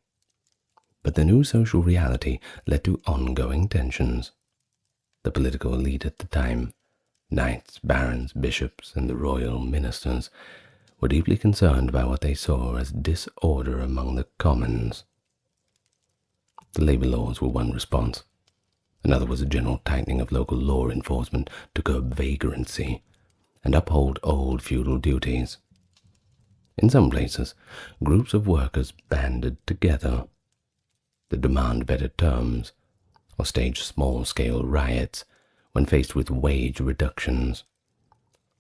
But the new social reality led to ongoing tensions. The political elite at the time, knights, barons, bishops, and the royal ministers, were deeply concerned by what they saw as disorder among the commons. The labor laws were one response. Another was a general tightening of local law enforcement to curb vagrancy and uphold old feudal duties. In some places, groups of workers banded together to demand better terms or stage small-scale riots when faced with wage reductions.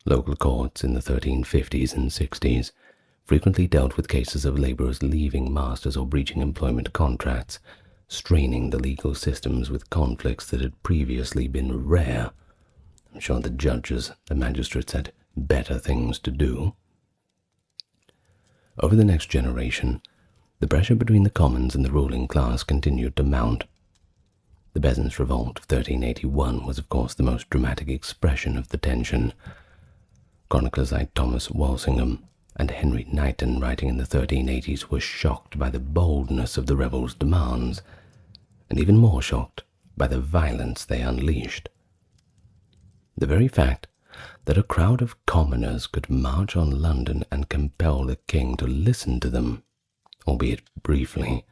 Local courts in the 1350s and 60s frequently dealt with cases of laborers leaving masters or breaching employment contracts, straining the legal systems with conflicts that had previously been rare. I'm sure the judges, the magistrates had better things to do. Over the next generation, the pressure between the commons and the ruling class continued to mount. The Peasants' Revolt of 1381 was of course the most dramatic expression of the tension. Chroniclers like Thomas Walsingham and Henry Knighton, writing in the 1380s, were shocked by the boldness of the rebels' demands, and even more shocked by the violence they unleashed. The very fact that a crowd of commoners could march on London and compel the king to listen to them, albeit briefly,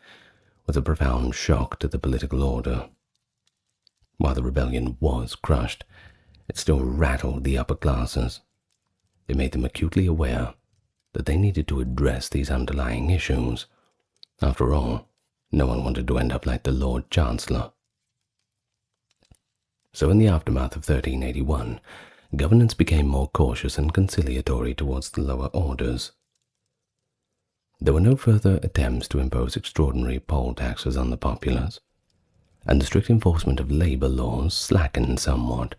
was a profound shock to the political order. While the rebellion was crushed, it still rattled the upper classes. It made them acutely aware that they needed to address these underlying issues. After all, no one wanted to end up like the Lord Chancellor. So in the aftermath of 1381, governance became more cautious and conciliatory towards the lower orders. There were no further attempts to impose extraordinary poll taxes on the populace, and the strict enforcement of labor laws slackened somewhat.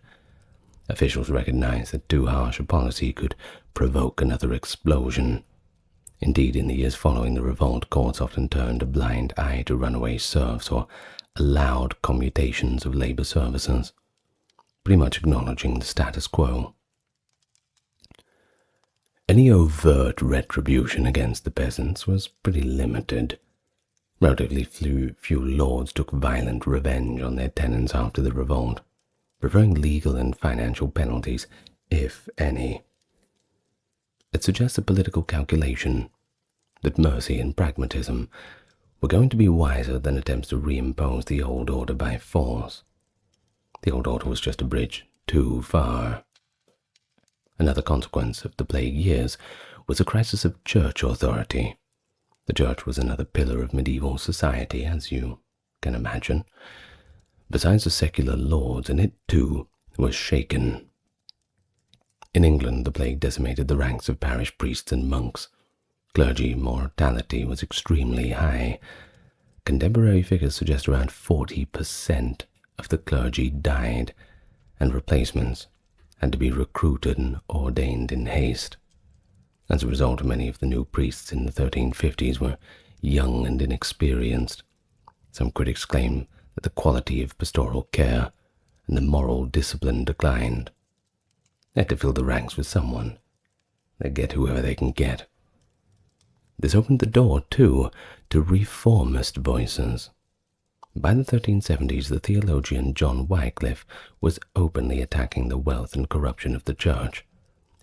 Officials recognized that too harsh a policy could provoke another explosion. Indeed, in the years following the revolt, courts often turned a blind eye to runaway serfs or allowed commutations of labor services, pretty much acknowledging the status quo. Any overt retribution against the peasants was pretty limited. Relatively few lords took violent revenge on their tenants after the revolt, preferring legal and financial penalties, if any. It suggests a political calculation that mercy and pragmatism were going to be wiser than attempts to reimpose the old order by force. The old order was just a bridge too far. Another consequence of the plague years was a crisis of church authority. The church was another pillar of medieval society, as you can imagine. Besides the secular lords, and it too was shaken. In England, the plague decimated the ranks of parish priests and monks. Clergy mortality was extremely high. Contemporary figures suggest around 40% of the clergy died, and replacements had to be recruited and ordained in haste. As a result, many of the new priests in the 1350s were young and inexperienced. Some critics claim that the quality of pastoral care and the moral discipline declined. They had to fill the ranks with someone. They get whoever they can get. This opened the door, too, to reformist voices. By the 1370s, the theologian John Wycliffe was openly attacking the wealth and corruption of the church,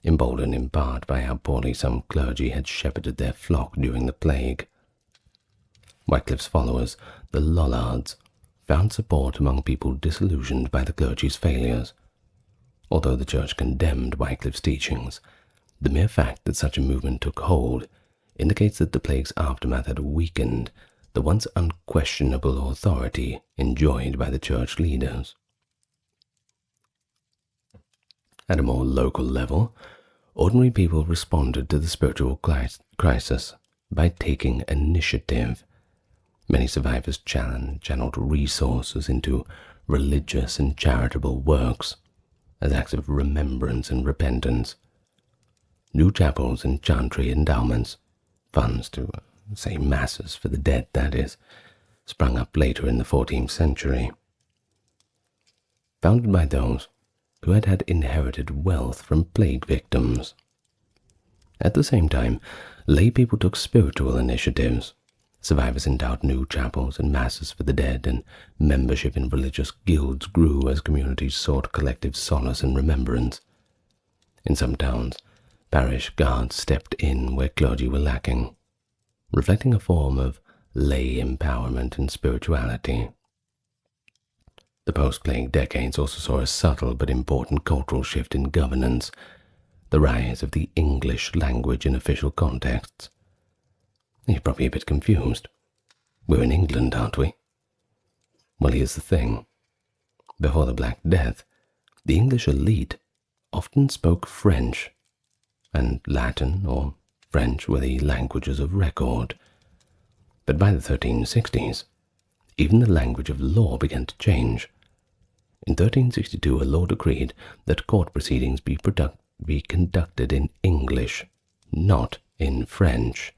emboldened in part by how poorly some clergy had shepherded their flock during the plague. Wycliffe's followers, the Lollards, found support among people disillusioned by the clergy's failures. Although the church condemned Wycliffe's teachings, the mere fact that such a movement took hold indicates that the plague's aftermath had weakened the once unquestionable authority enjoyed by the church leaders. At a more local level, ordinary people responded to the spiritual crisis by taking initiative. Many survivors channeled resources into religious and charitable works as acts of remembrance and repentance. New chapels and chantry endowments, funds to say masses for the dead that is, sprung up later in the 14th century, founded by those who had had inherited wealth from plague victims. At the same time, lay people took spiritual initiatives. Survivors endowed new chapels and masses for the dead, and membership in religious guilds grew as communities sought collective solace and remembrance. In some towns, parish guards stepped in where clergy were lacking, reflecting a form of lay empowerment and spirituality. The post-plague decades also saw a subtle but important cultural shift in governance, the rise of the English language in official contexts. You're probably a bit confused. We're in England, aren't we? Well, here's the thing. Before the Black Death, the English elite often spoke French, and Latin or French were the languages of record. But by the 1360s, even the language of law began to change. In 1362, a law decreed that court proceedings be conducted in English, not in French.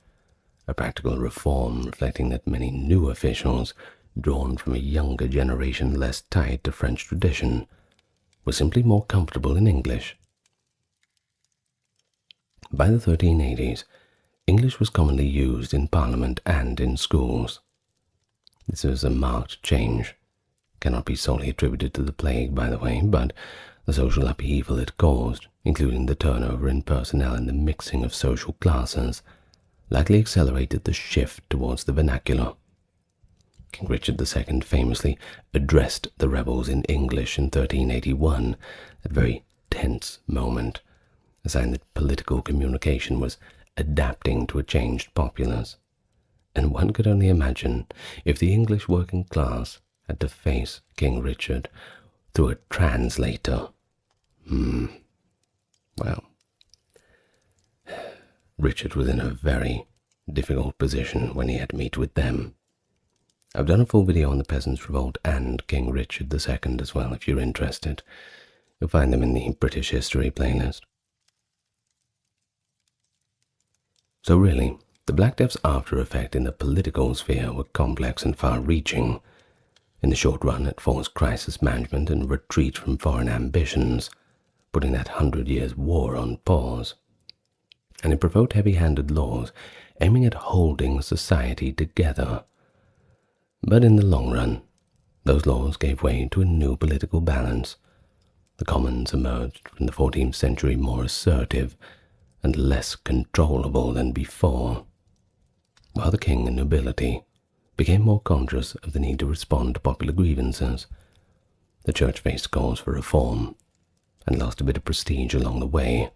A practical reform reflecting that many new officials, drawn from a younger generation less tied to French tradition, were simply more comfortable in English. By the 1380s, English was commonly used in Parliament and in schools. This was a marked change. Cannot be solely attributed to the plague, by the way, but the social upheaval it caused, including the turnover in personnel and the mixing of social classes, likely accelerated the shift towards the vernacular. King Richard II famously addressed the rebels in English in 1381, a very tense moment, a sign that political communication was adapting to a changed populace. And one could only imagine if the English working class had to face King Richard through a translator. Well, Richard was in a very difficult position when he had to meet with them. I've done a full video on the Peasants' Revolt and King Richard II as well, if you're interested. You'll find them in the British History playlist. So really, the Black Death's after effect in the political sphere were complex and far-reaching. In the short run, it forced crisis management and retreat from foreign ambitions, putting that 100 Years' War on pause. And it provoked heavy-handed laws aiming at holding society together. But in the long run, those laws gave way to a new political balance. The commons emerged from the 14th century more assertive and less controllable than before, while the king and nobility became more conscious of the need to respond to popular grievances. The church faced calls for reform and lost a bit of prestige along the way.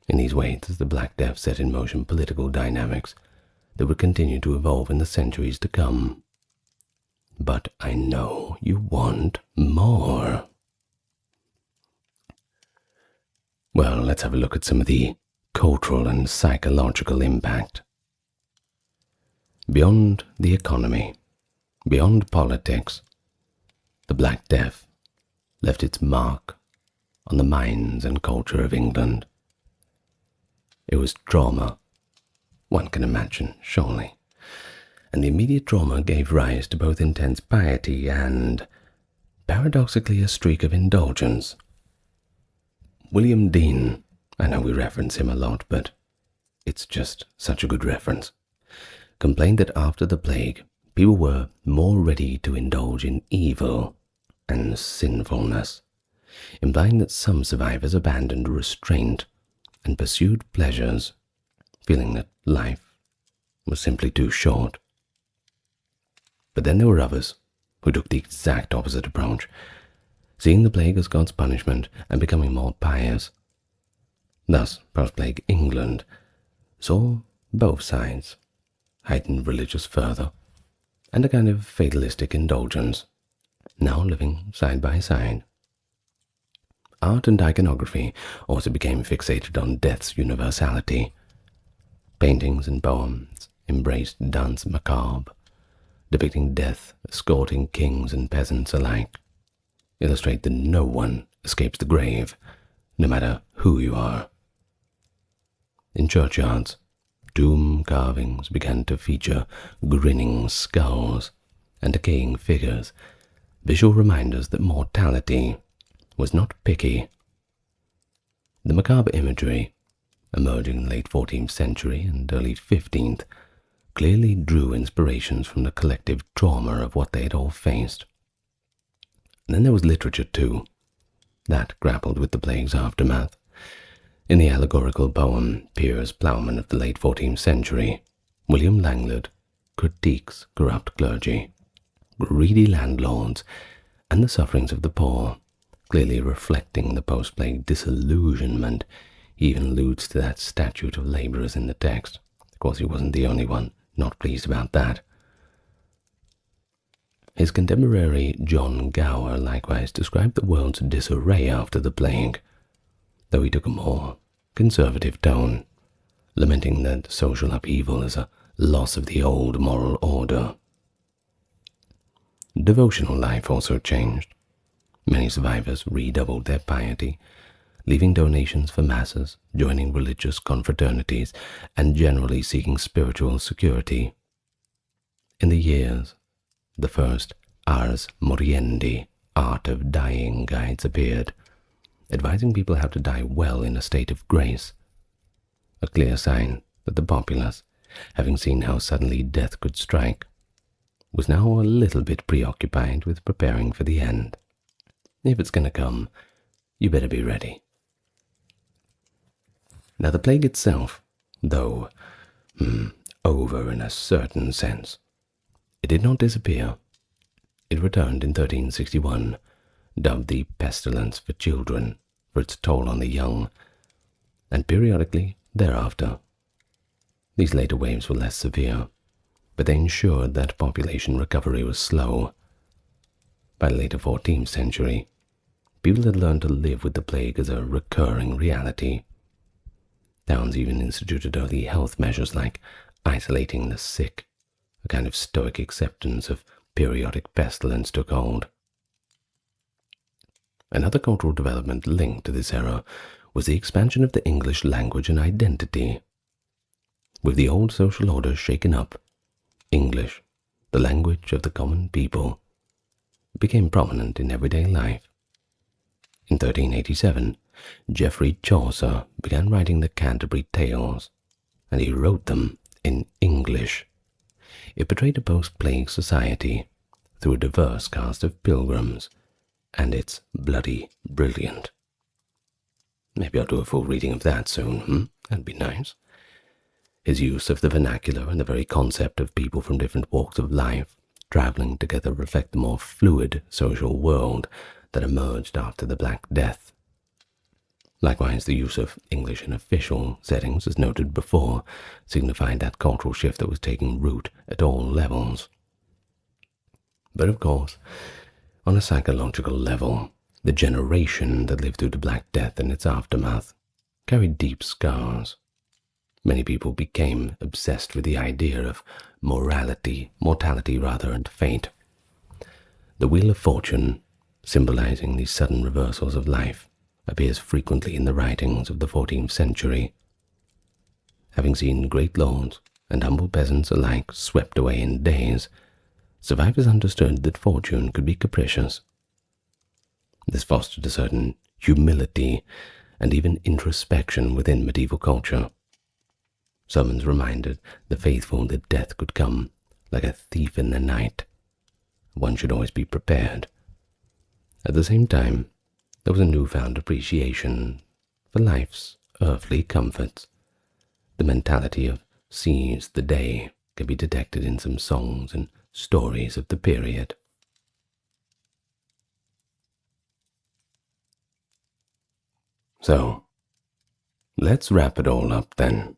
In these ways, the Black Death set in motion political dynamics that would continue to evolve in the centuries to come. But I know you want more. Well, let's have a look at some of the cultural and psychological impact. Beyond the economy, beyond politics, the Black Death left its mark on the minds and culture of England. It was trauma, one can imagine, surely, and the immediate trauma gave rise to both intense piety and, paradoxically, a streak of indulgence. William Dean, I know we reference him a lot, but it's just such a good reference, complained that after the plague, people were more ready to indulge in evil and sinfulness, implying that some survivors abandoned restraint and pursued pleasures, feeling that life was simply too short. But then there were others who took the exact opposite approach, seeing the plague as God's punishment and becoming more pious. Thus, post-plague England saw both sides, heightened religious fervor and a kind of fatalistic indulgence, now living side by side. Art and iconography also became fixated on death's universality. Paintings and poems embraced danse macabre, depicting death escorting kings and peasants alike, illustrate that no one escapes the grave, no matter who you are. In churchyards, Tomb carvings began to feature grinning skulls and decaying figures, visual reminders that mortality was not picky. The macabre imagery, emerging in the late 14th century and early 15th, clearly drew inspirations from the collective trauma of what they had all faced. And then there was literature too, that grappled with the plague's aftermath. In the allegorical poem Piers Plowman of the late 14th century, William Langland critiques corrupt clergy, greedy landlords, and the sufferings of the poor, clearly reflecting the post-plague disillusionment. He even alludes to that statute of labourers in the text. Of course, he wasn't the only one not pleased about that. His contemporary John Gower likewise described the world's disarray after the plague, though he took a more conservative tone, lamenting that social upheaval is a loss of the old moral order. Devotional life also changed. Many survivors redoubled their piety, leaving donations for masses, joining religious confraternities, and generally seeking spiritual security. In the years, the first Ars Moriendi, Art of Dying guides appeared, advising people how to die well in a state of grace, a clear sign that the populace, having seen how suddenly death could strike, was now a little bit preoccupied with preparing for the end. If it's going to come, you better be ready. Now the plague itself, though over in a certain sense, it did not disappear. It returned in 1361, dubbed the pestilence for children for its toll on the young, and periodically thereafter. These later waves were less severe, but they ensured that population recovery was slow. By the later 14th century, people had learned to live with the plague as a recurring reality. Towns even instituted early health measures like isolating the sick. A kind of stoic acceptance of periodic pestilence took hold. Another cultural development linked to this era was the expansion of the English language and identity. With the old social order shaken up, English, the language of the common people, became prominent in everyday life. In 1387, Geoffrey Chaucer began writing the Canterbury Tales, and he wrote them in English. It portrayed a post-plague society through a diverse cast of pilgrims, and it's bloody brilliant. Maybe I'll do a full reading of that soon, That'd be nice. His use of the vernacular and the very concept of people from different walks of life travelling together reflect the more fluid social world that emerged after the Black Death. Likewise, the use of English in official settings, as noted before, signified that cultural shift that was taking root at all levels. But of course, on a psychological level, the generation that lived through the Black Death and its aftermath carried deep scars. Many people became obsessed with the idea of mortality, and fate. The Wheel of Fortune, symbolizing the sudden reversals of life, appears frequently in the writings of the 14th century. Having seen great lords and humble peasants alike swept away in days, survivors understood that fortune could be capricious. This fostered a certain humility and even introspection within medieval culture. Sermons reminded the faithful that death could come like a thief in the night. One should always be prepared. At the same time, there was a newfound appreciation for life's earthly comforts. The mentality of seize the day can be detected in some songs and stories of the period. So, let's wrap it all up then.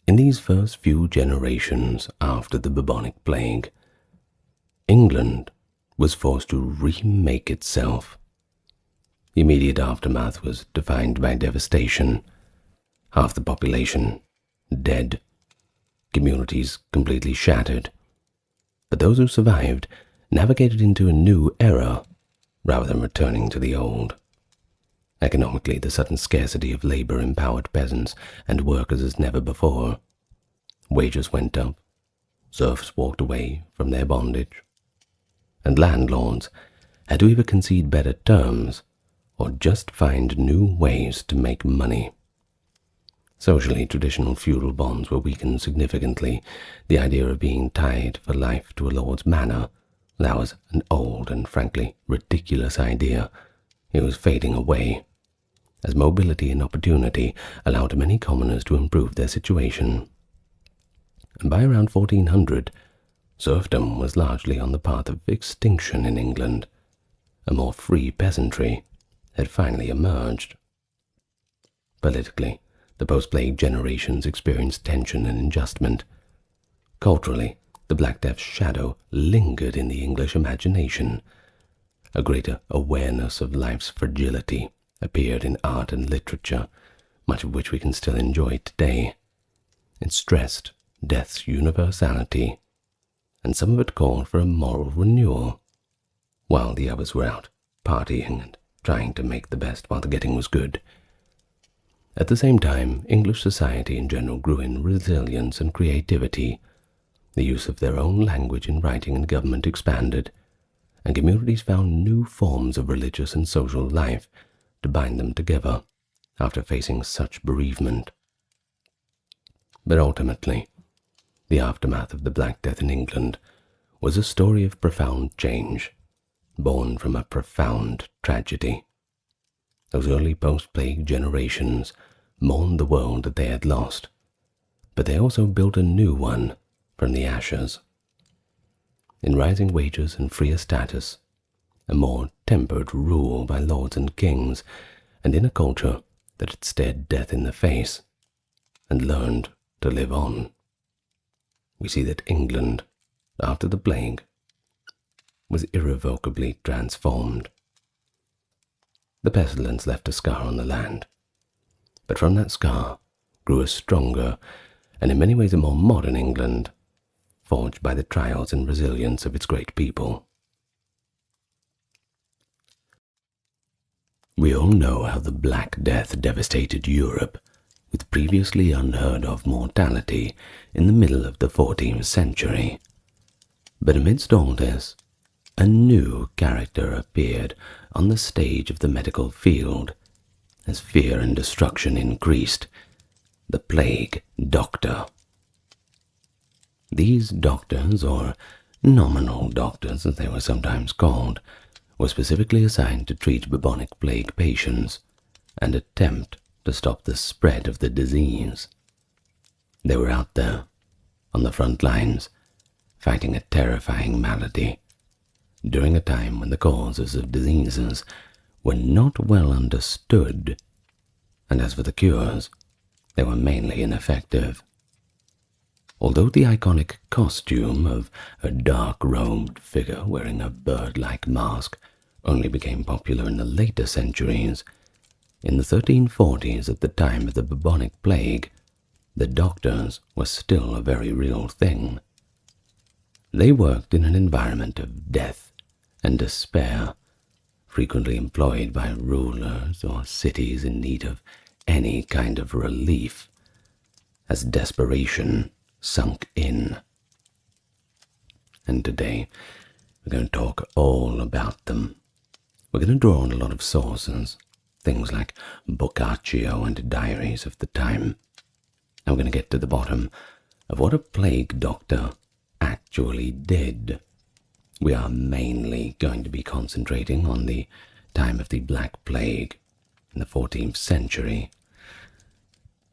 In these first few generations after the bubonic plague, England was forced to remake itself. The immediate aftermath was defined by devastation. Half the population dead, communities completely shattered. But those who survived navigated into a new era rather than returning to the old. Economically, the sudden scarcity of labor empowered peasants and workers as never before. Wages went up, serfs walked away from their bondage, and landlords had to either concede better terms or just find new ways to make money. Socially, traditional feudal bonds were weakened significantly. The idea of being tied for life to a lord's manor, that was an old and frankly ridiculous idea. It was fading away, as mobility and opportunity allowed many commoners to improve their situation. And by around 1400, serfdom was largely on the path of extinction in England. A more free peasantry had finally emerged. Politically, the post-plague generations experienced tension and adjustment. Culturally, the Black Death's shadow lingered in the English imagination. A greater awareness of life's fragility appeared in art and literature, much of which we can still enjoy today. It stressed death's universality, and some of it called for a moral renewal, while the others were out partying and trying to make the best while the getting was good. At the same time, English society in general grew in resilience and creativity. The use of their own language in writing and government expanded, and communities found new forms of religious and social life to bind them together after facing such bereavement. But ultimately, the aftermath of the Black Death in England was a story of profound change, born from a profound tragedy. Those early post-plague generations mourned the world that they had lost, but they also built a new one from the ashes. In rising wages and freer status, a more tempered rule by lords and kings, and in a culture that had stared death in the face and learned to live on, we see that England, after the plague, was irrevocably transformed. The pestilence left a scar on the land, but from that scar grew a stronger and in many ways a more modern England, forged by the trials and resilience of its great people. We all know how the Black Death devastated Europe, with previously unheard-of mortality in the middle of the 14th century. But amidst all this, a new character appeared on the stage of the medical field as fear and destruction increased: the plague doctor. These doctors, or nominal doctors as they were sometimes called, were specifically assigned to treat bubonic plague patients and attempt to stop the spread of the disease. They were out there, on the front lines, fighting a terrifying malady, during a time when the causes of diseases were not well understood, and as for the cures, they were mainly ineffective. Although the iconic costume of a dark-robed figure wearing a bird-like mask only became popular in the later centuries, in the 1340s, at the time of the bubonic plague, the doctors were still a very real thing. They worked in an environment of death and despair, frequently employed by rulers or cities in need of any kind of relief, as desperation sunk in. And today, we're going to talk all about them. We're going to draw on a lot of sources, things like Boccaccio and diaries of the time. And we're going to get to the bottom of what a plague doctor actually did. We are mainly going to be concentrating on the time of the Black Plague in the 14th century.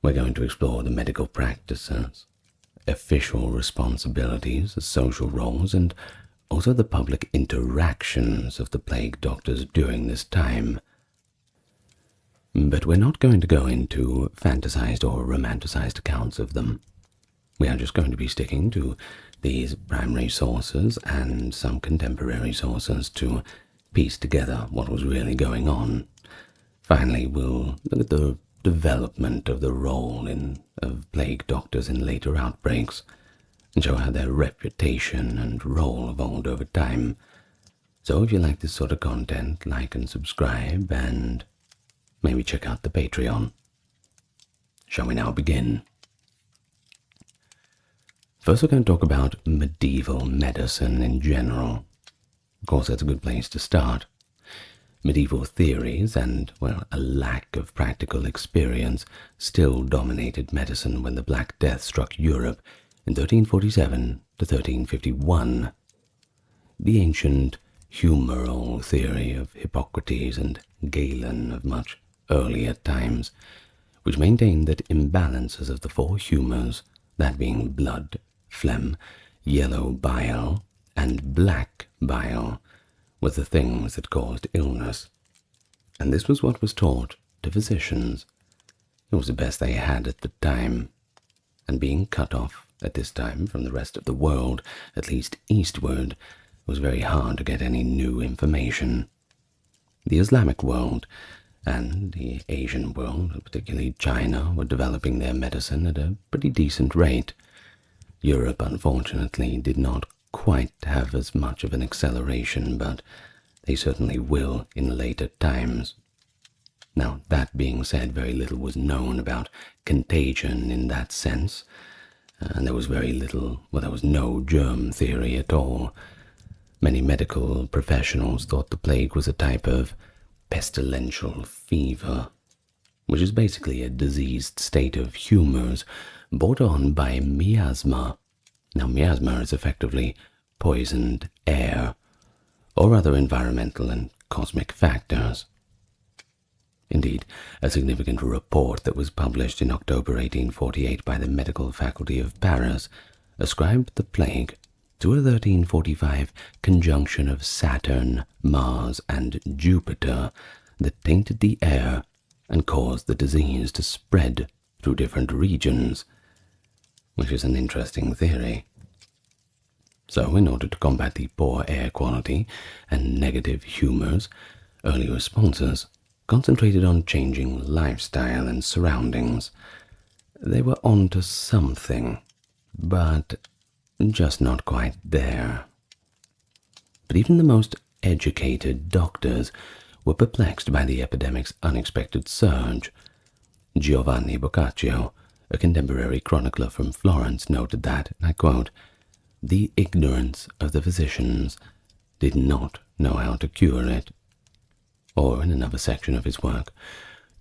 We're going to explore the medical practices, official responsibilities, social roles, and also the public interactions of the plague doctors during this time. But we're not going to go into fantasized or romanticized accounts of them. We are just going to be sticking to these primary sources and some contemporary sources to piece together what was really going on. Finally, we'll look at the development of the role of plague doctors in later outbreaks and show how their reputation and role evolved over time. So if you like this sort of content, like and subscribe, and maybe check out the Patreon. Shall we now begin? First, we're going to talk about medieval medicine in general. Of course, that's a good place to start. Medieval theories and, well, a lack of practical experience still dominated medicine when the Black Death struck Europe in 1347 to 1351. The ancient humoral theory of Hippocrates and Galen of much earlier times, which maintained that imbalances of the four humors, that being blood, phlegm, yellow bile, and black bile, were the things that caused illness. And this was what was taught to physicians. It was the best they had at the time, and being cut off at this time from the rest of the world, at least eastward, it was very hard to get any new information. The Islamic world and the Asian world, particularly China, were developing their medicine at a pretty decent rate. Europe, unfortunately, did not quite have as much of an acceleration, but they certainly will in later times. Now, that being said, very little was known about contagion in that sense, and there was very little, well, there was no germ theory at all. Many medical professionals thought the plague was a type of pestilential fever, which is basically a diseased state of humors brought on by miasma. Now, miasma is effectively poisoned air, or other environmental and cosmic factors. Indeed, a significant report that was published in October 1848 by the Medical Faculty of Paris ascribed the plague to a 1345 conjunction of Saturn, Mars, and Jupiter that tainted the air and caused the disease to spread through different regions, which is an interesting theory. So, in order to combat the poor air quality and negative humors, early responses concentrated on changing lifestyle and surroundings. They were onto something, but just not quite there. But even the most educated doctors were perplexed by the epidemic's unexpected surge. Giovanni Boccaccio, a contemporary chronicler from Florence, noted that, and I quote, "The ignorance of the physicians did not know how to cure it." Or, in another section of his work,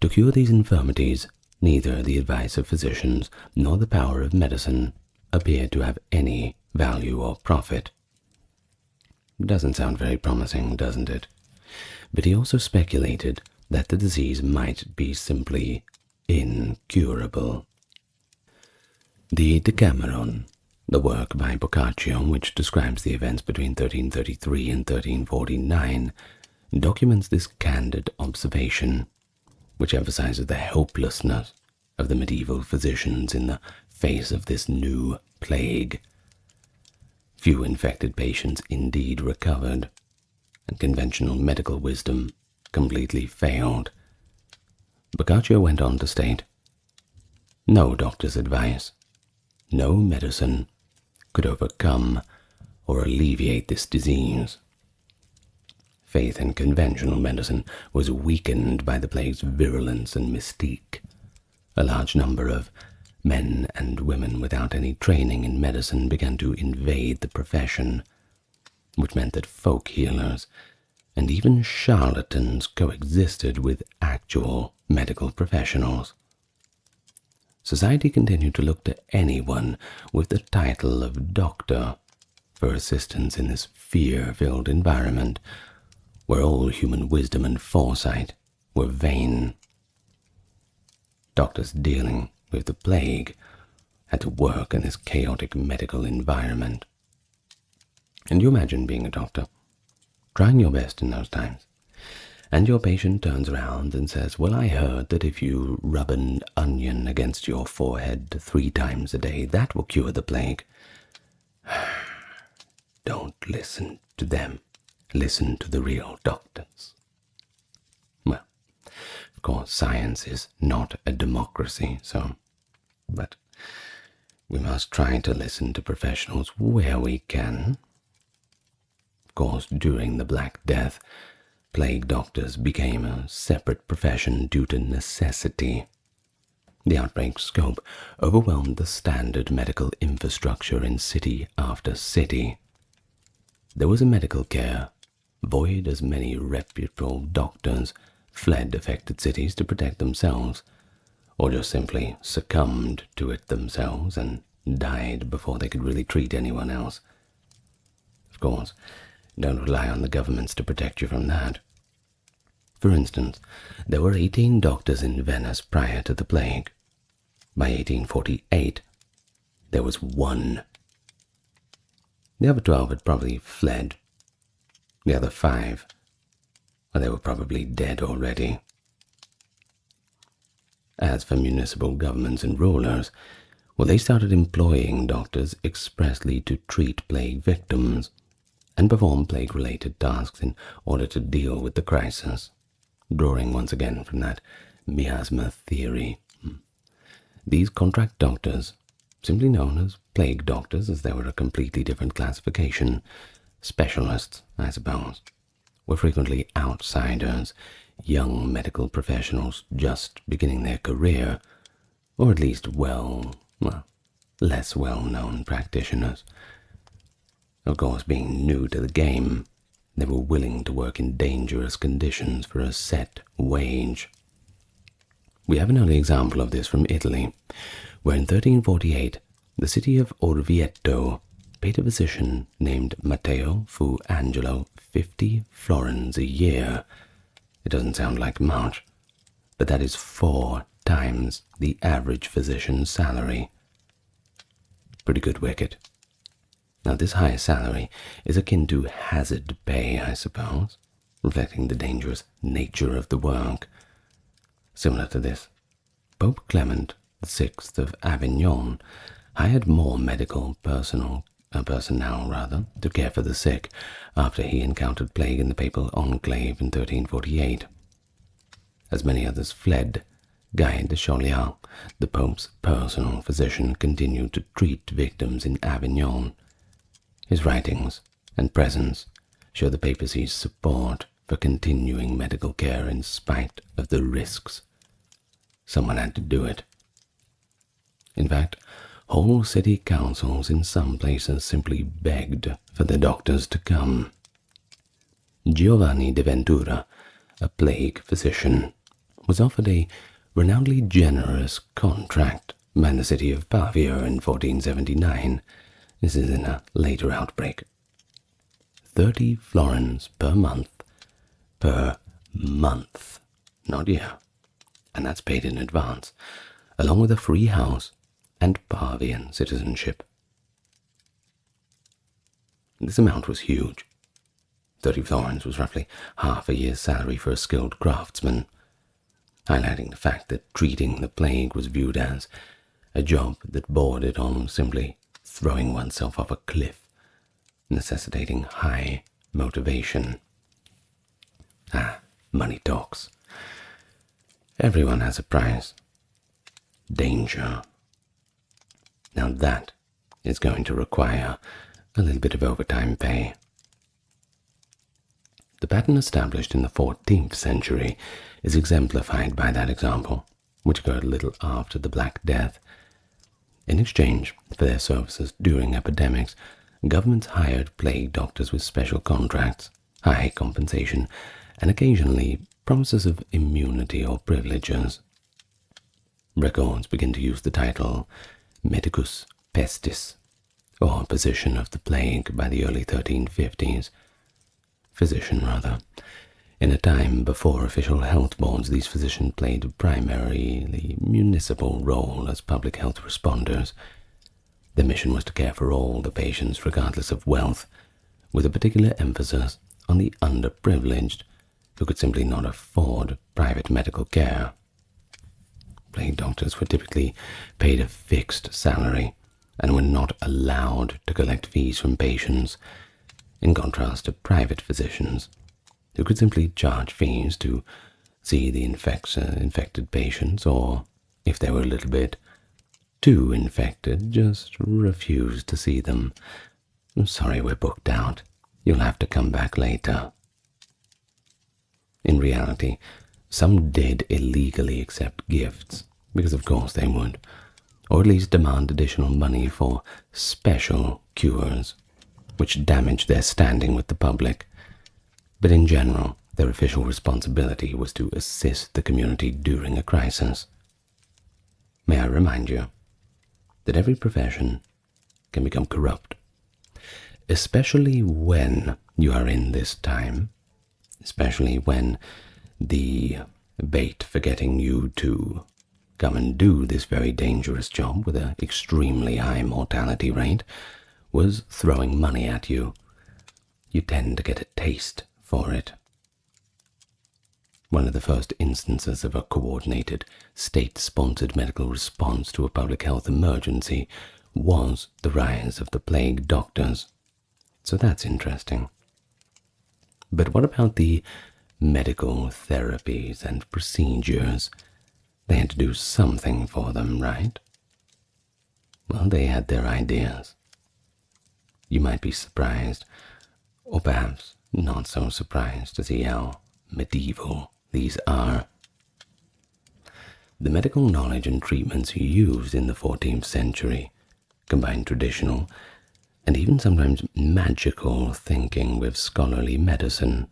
"To cure these infirmities, neither the advice of physicians nor the power of medicine appeared to have any value or profit." Doesn't sound very promising, doesn't it? But he also speculated that the disease might be simply incurable. The Decameron, the work by Boccaccio which describes the events between 1333 and 1349, documents this candid observation, which emphasizes the helplessness of the medieval physicians in the face of this new plague. Few infected patients indeed recovered, and conventional medical wisdom completely failed. Boccaccio went on to state, "No doctor's advice, no medicine could overcome or alleviate this disease. Faith in conventional medicine was weakened by the plague's virulence and mystique. A large number of men and women without any training in medicine began to invade the profession, which meant that folk healers and even charlatans coexisted with actual medical professionals. Society continued to look to anyone with the title of doctor for assistance in this fear-filled environment where all human wisdom and foresight were vain. Doctors dealing with the plague had to work in this chaotic medical environment. And you imagine being a doctor, trying your best in those times, and your patient turns around and says, "Well, I heard that if you rub an onion against your forehead 3 times a day, that will cure the plague." Don't listen to them. Listen to the real doctors. Well, of course, science is not a democracy, but we must try to listen to professionals where we can. Of course, during the Black Death, plague doctors became a separate profession due to necessity. The outbreak's scope overwhelmed the standard medical infrastructure in city after city. There was a medical care, void as many reputable doctors fled affected cities to protect themselves, or just simply succumbed to it themselves and died before they could really treat anyone else. Of course, don't rely on the governments to protect you from that. For instance, there were 18 doctors in Venice prior to the plague. By 1848, there was 1. The other 12 had probably fled. The other 5, well, they were probably dead already. As for municipal governments and rulers, well, they started employing doctors expressly to treat plague victims and perform plague-related tasks in order to deal with the crisis, drawing once again from that miasma theory. These contract doctors, simply known as plague doctors as they were a completely different classification, specialists, I suppose, were frequently outsiders, young medical professionals just beginning their career, or at least less well-known practitioners. Of course, being new to the game, they were willing to work in dangerous conditions for a set wage. We have an early example of this from Italy, where in 1348 the city of Orvieto paid a physician named Matteo Fu Angelo 50 florins a year. It doesn't sound like much, but that is 4 times the average physician's salary. Pretty good wicket. Now, this high salary is akin to hazard pay, I suppose, reflecting the dangerous nature of the work. Similar to this, Pope Clement VI of Avignon hired more medical personnel to care for the sick after he encountered plague in the papal enclave in 1348. As many others fled, Guy de Chauliac, the Pope's personal physician, continued to treat victims in Avignon. His writings and presence show the papacy's support for continuing medical care in spite of the risks. Someone had to do it. In fact, whole city councils in some places simply begged for the doctors to come. Giovanni de Ventura, a plague physician, was offered a renownedly generous contract by the city of Pavia in 1479. This is in a later outbreak. 30 florins per month, not year, and that's paid in advance, along with a free house and Pavian citizenship. This amount was huge. 30 florins was roughly half a year's salary for a skilled craftsman, highlighting the fact that treating the plague was viewed as a job that bordered on simply throwing oneself off a cliff, necessitating high motivation. Money talks. Everyone has a price. Danger. Now that is going to require a little bit of overtime pay. The pattern established in the 14th century is exemplified by that example, which occurred a little after the Black Death. In exchange for their services during epidemics, governments hired plague doctors with special contracts, high compensation, and occasionally promises of immunity or privileges. Records begin to use the title medicus pestis, or physician of the plague, by the early 1350s. Physician, rather. In a time before official health boards, these physicians played a primarily municipal role as public health responders. Their mission was to care for all the patients regardless of wealth, with a particular emphasis on the underprivileged who could simply not afford private medical care. Plague doctors were typically paid a fixed salary and were not allowed to collect fees from patients, in contrast to private physicians who could simply charge fees to see the infected patients, or, if they were a little bit too infected, just refuse to see them. I'm sorry, we're booked out. You'll have to come back later. In reality, some did illegally accept gifts, because of course they would, or at least demand additional money for special cures, which damaged their standing with the public. But in general, their official responsibility was to assist the community during a crisis. May I remind you that every profession can become corrupt, especially when you are in this time, especially when the bait for getting you to come and do this very dangerous job with an extremely high mortality rate was throwing money at you. You tend to get a taste for it. One of the first instances of a coordinated, state-sponsored medical response to a public health emergency was the rise of the plague doctors. So that's interesting. But what about the medical therapies and procedures? They had to do something for them, right? Well, they had their ideas. You might be surprised, or perhaps not so surprised, to see how medieval these are. The medical knowledge and treatments used in the 14th century combined traditional and even sometimes magical thinking with scholarly medicine.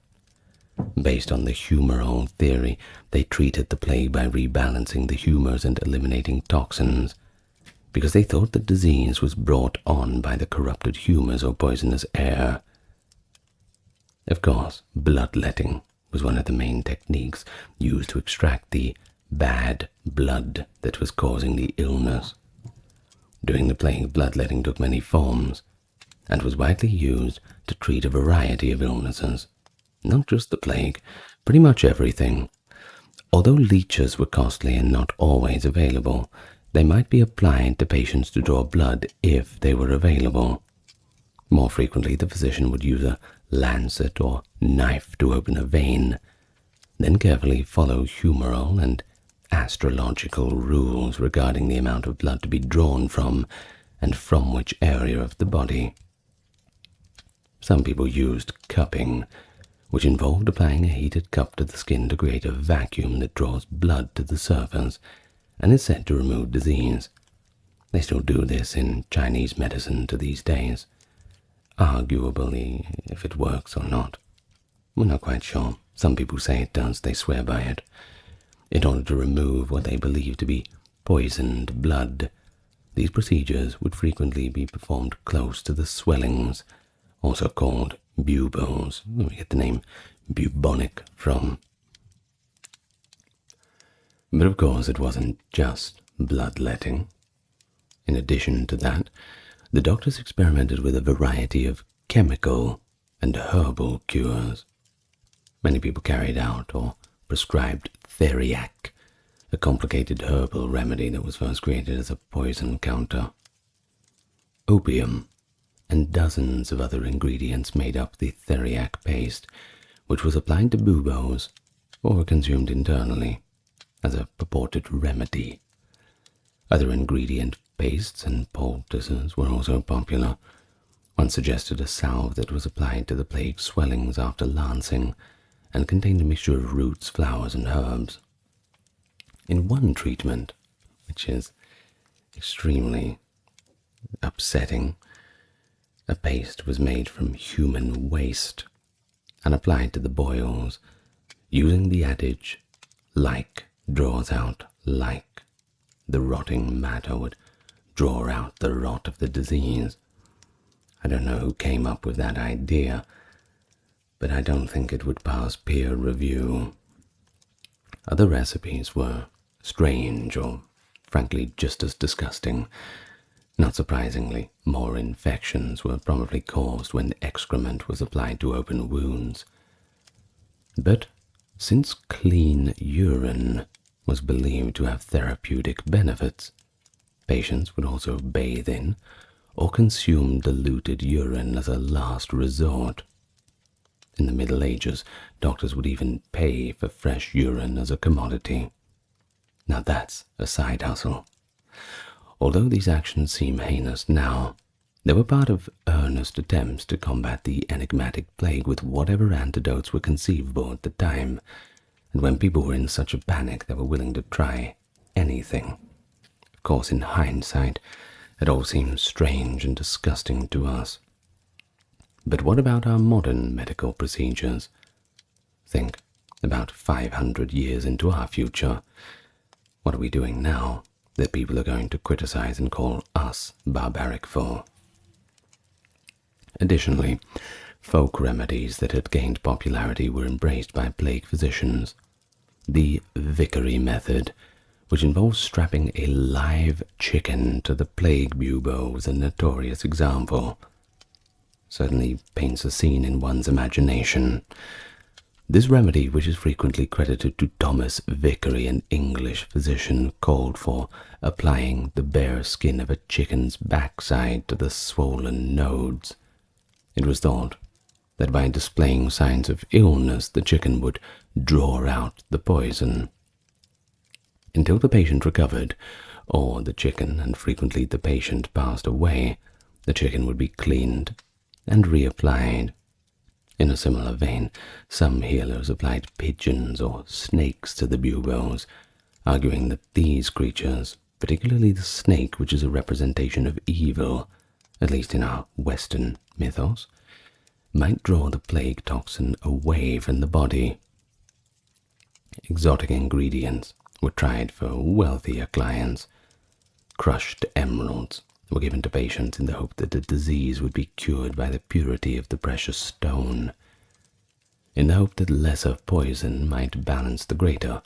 Based on the humoral theory, they treated the plague by rebalancing the humors and eliminating toxins, because they thought that disease was brought on by the corrupted humors or poisonous air. Of course, bloodletting was one of the main techniques used to extract the bad blood that was causing the illness. During the plague, bloodletting took many forms and was widely used to treat a variety of illnesses. Not just the plague, pretty much everything. Although leeches were costly and not always available, they might be applied to patients to draw blood if they were available. More frequently, the physician would use a lancet or knife to open a vein, then carefully follow humoral and astrological rules regarding the amount of blood to be drawn from and from which area of the body. Some people used cupping, which involved applying a heated cup to the skin to create a vacuum that draws blood to the surface and is said to remove disease. They still do this in Chinese medicine to these days. Arguably, if it works or not. We're not quite sure. Some people say it does, they swear by it. In order to remove what they believe to be poisoned blood, these procedures would frequently be performed close to the swellings, also called buboes, where we get the name bubonic from. But of course it wasn't just bloodletting. In addition to that, the doctors experimented with a variety of chemical and herbal cures. Many people carried out or prescribed theriac, a complicated herbal remedy that was first created as a poison counter. Opium and dozens of other ingredients made up the theriac paste, which was applied to buboes or consumed internally as a purported remedy. Other ingredient pastes and poultices were also popular. One suggested a salve that was applied to the plague swellings after lancing and contained a mixture of roots, flowers, and herbs. In one treatment, which is extremely upsetting, a paste was made from human waste and applied to the boils, using the adage, like draws out like. The rotting matter would draw out the rot of the disease. I don't know who came up with that idea, but I don't think it would pass peer review. Other recipes were strange or, frankly, just as disgusting. Not surprisingly, more infections were probably caused when excrement was applied to open wounds. But since clean urine was believed to have therapeutic benefits, patients would also bathe in or consume diluted urine as a last resort. In the Middle Ages, doctors would even pay for fresh urine as a commodity. Now that's a side hustle. Although these actions seem heinous now, They were part of earnest attempts to combat the enigmatic plague with whatever antidotes were conceivable at the time, and when people were in such a panic they were willing to try anything. Of course, in hindsight, it all seems strange and disgusting to us. But what about our modern medical procedures? Think, about 500 years into our future. What are we doing now that people are going to criticize and call us barbaric for? Additionally, folk remedies that had gained popularity were embraced by plague physicians. The vicary method, which involves strapping a live chicken to the plague bubo, was a notorious example. Certainly paints a scene in one's imagination. This remedy, which is frequently credited to Thomas Vicary, an English physician, called for applying the bare skin of a chicken's backside to the swollen nodes. It was thought that by displaying signs of illness, the chicken would draw out the poison. Until the patient recovered, or the chicken, and frequently the patient, passed away, the chicken would be cleaned and reapplied. In a similar vein, some healers applied pigeons or snakes to the buboes, arguing that these creatures, particularly the snake, which is a representation of evil, at least in our Western mythos, might draw the plague toxin away from the body. Exotic ingredients were tried for wealthier clients. Crushed emeralds were given to patients in the hope that the disease would be cured by the purity of the precious stone. In the hope that lesser poison might balance the greater,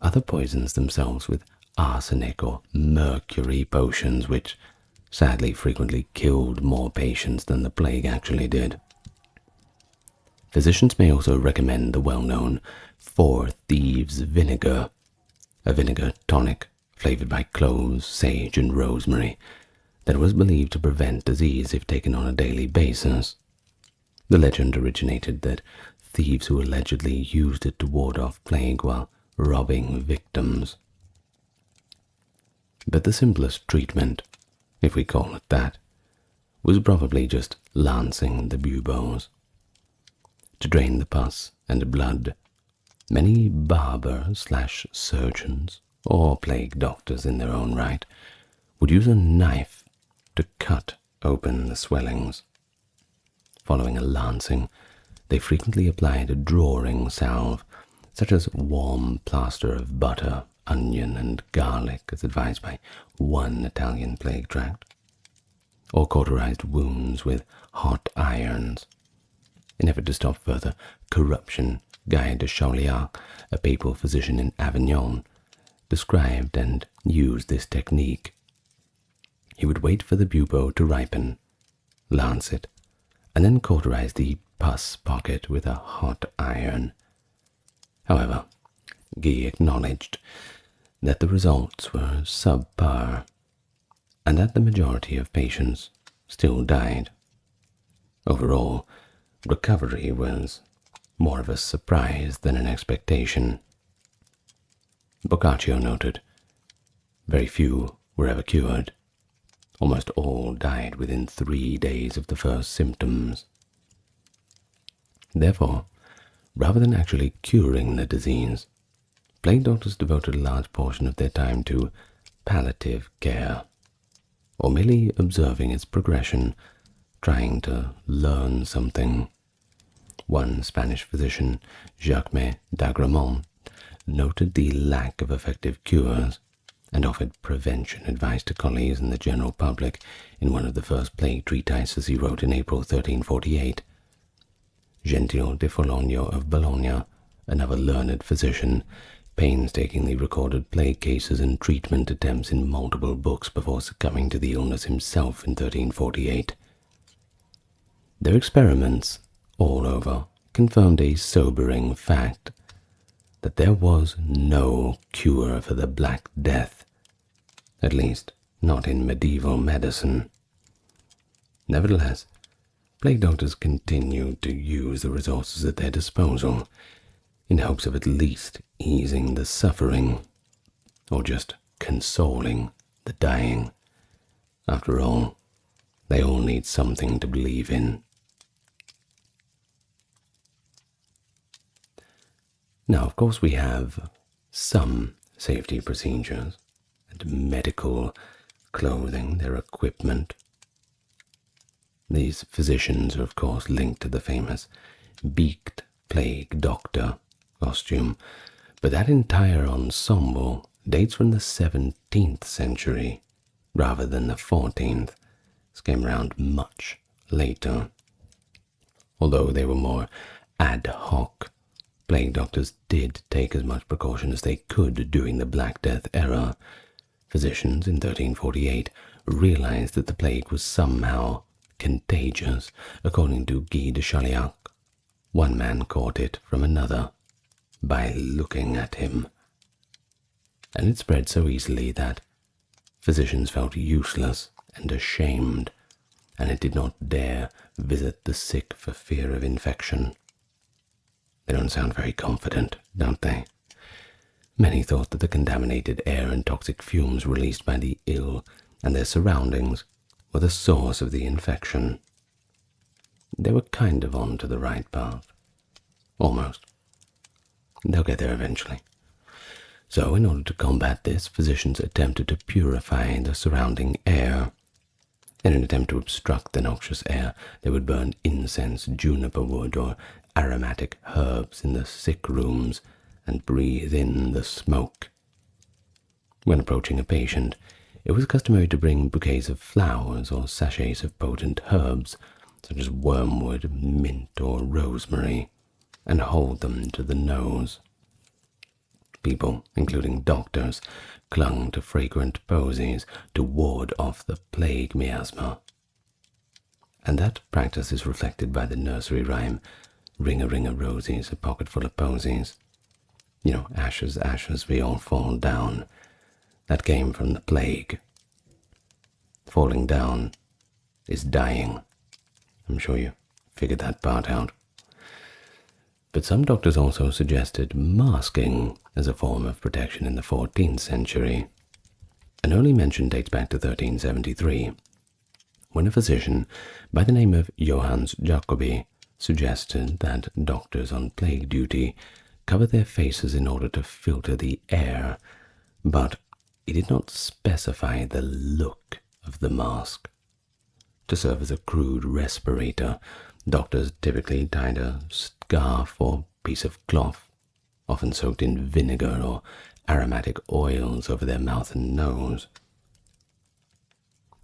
other poisons themselves with arsenic or mercury potions, which sadly frequently killed more patients than the plague actually did. Physicians may also recommend the well-known Four Thieves vinegar, a vinegar tonic flavored by cloves, sage, and rosemary, that was believed to prevent disease if taken on a daily basis. The legend originated that thieves who allegedly used it to ward off plague while robbing victims. But the simplest treatment, if we call it that, was probably just lancing the buboes. To drain the pus and blood, many barbers/surgeons, or plague doctors in their own right, would use a knife to cut open the swellings. Following a lancing, they frequently applied a drawing salve, such as warm plaster of butter, onion, and garlic, as advised by one Italian plague tract, or cauterized wounds with hot irons. In effort to stop further corruption, Guy de Chauliac, a papal physician in Avignon, described and used this technique. He would wait for the bubo to ripen, lance it, and then cauterize the pus pocket with a hot iron. However, Guy acknowledged that the results were subpar, and that the majority of patients still died. Overall, recovery was more of a surprise than an expectation. Boccaccio noted, "Very few were ever cured. Almost all died within 3 days of the first symptoms." Therefore, rather than actually curing the disease, plague doctors devoted a large portion of their time to palliative care, or merely observing its progression, trying to learn something. One Spanish physician, Jacques d'Agremont, noted the lack of effective cures and offered prevention advice to colleagues and the general public in one of the first plague treatises he wrote in April 1348. Gentile de Fologno of Bologna, another learned physician, painstakingly recorded plague cases and treatment attempts in multiple books before succumbing to the illness himself in 1348. Their experiments, all over, confirmed a sobering fact, that there was no cure for the Black Death, at least not in medieval medicine. Nevertheless, plague doctors continued to use the resources at their disposal, in hopes of at least easing the suffering, or just consoling the dying. After all, They all need something to believe in. Now, of course, we have some safety procedures and medical clothing, their equipment. These physicians are, of course, linked to the famous beaked plague doctor costume, but that entire ensemble dates from the 17th century rather than the 14th. This came around much later. Although they were more ad hoc, plague doctors did take as much precaution as they could during the Black Death era. Physicians in 1348 realized that the plague was somehow contagious. According to Guy de Chauliac, one man caught it from another by looking at him. And it spread so easily that physicians felt useless and ashamed, and it did not dare visit the sick for fear of infection. They don't sound very confident, don't they? Many thought that the contaminated air and toxic fumes released by the ill and their surroundings were the source of the infection. They were kind of on to the right path. Almost. They'll get there eventually. So, in order to combat this, physicians attempted to purify the surrounding air. In an attempt to obstruct the noxious air, they would burn incense, juniper wood, or aromatic herbs in the sick rooms and breathe in the smoke. When approaching a patient, it was customary to bring bouquets of flowers or sachets of potent herbs, such as wormwood, mint, or rosemary, and hold them to the nose. People, including doctors, clung to fragrant posies to ward off the plague miasma. And that practice is reflected by the nursery rhyme, "Ring-a-ring-a-rosies, a pocket full of posies." You know, ashes, ashes, we all fall down. That came from the plague. Falling down is dying. I'm sure you figured that part out. But some doctors also suggested masking as a form of protection in the 14th century. An early mention dates back to 1373, when a physician by the name of Johannes Jacobi suggested that doctors on plague duty cover their faces in order to filter the air, but he did not specify the look of the mask. To serve as a crude respirator, doctors typically tied a scarf or piece of cloth, often soaked in vinegar or aromatic oils, over their mouth and nose.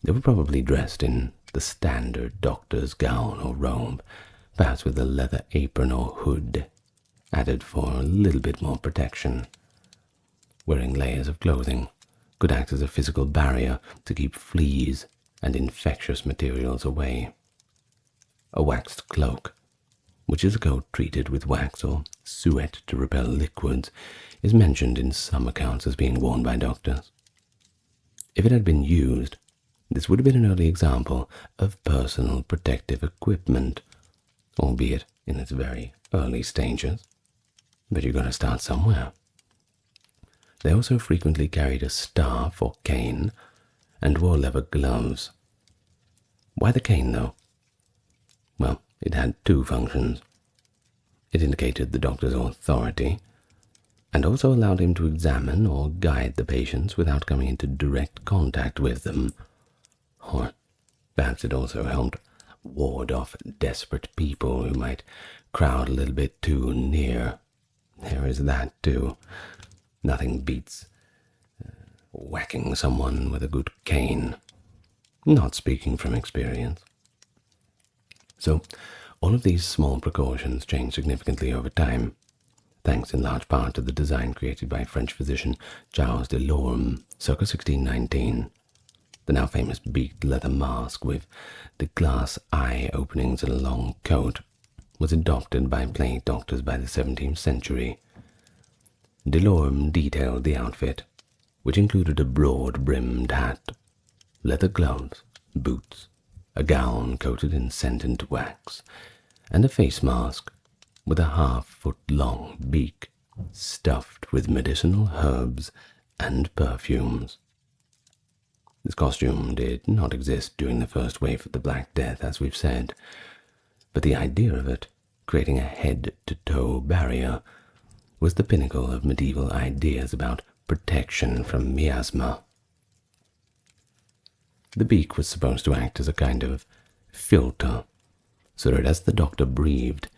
They were probably dressed in the standard doctor's gown or robe, perhaps with a leather apron or hood, added for a little bit more protection. Wearing layers of clothing could act as a physical barrier to keep fleas and infectious materials away. A waxed cloak, which is a coat treated with wax or suet to repel liquids, is mentioned in some accounts as being worn by doctors. If it had been used, this would have been an early example of personal protective equipment, albeit in its very early stages. But you've got to start somewhere. They also frequently carried a staff or cane and wore leather gloves. Why the cane, though? Well, it had two functions. It indicated the doctor's authority, and also allowed him to examine or guide the patients without coming into direct contact with them. Or perhaps it also helped ward off desperate people who might crowd a little bit too near. There is that, too. Nothing beats whacking someone with a good cane. Not speaking from experience. So, all of these small precautions changed significantly over time, thanks in large part to the design created by French physician Charles de Lorme, circa 1619. The now famous beaked leather mask with the glass eye openings and a long coat was adopted by plague doctors by the 17th century. De Lorme detailed the outfit, which included a broad-brimmed hat, leather gloves, boots, a gown coated in scented wax, and a face mask with a half-foot-long beak stuffed with medicinal herbs and perfumes. This costume did not exist during the first wave of the Black Death, as we've said, but the idea of it, creating a head-to-toe barrier, was the pinnacle of medieval ideas about protection from miasma. The beak was supposed to act as a kind of filter, so that as the doctor breathed,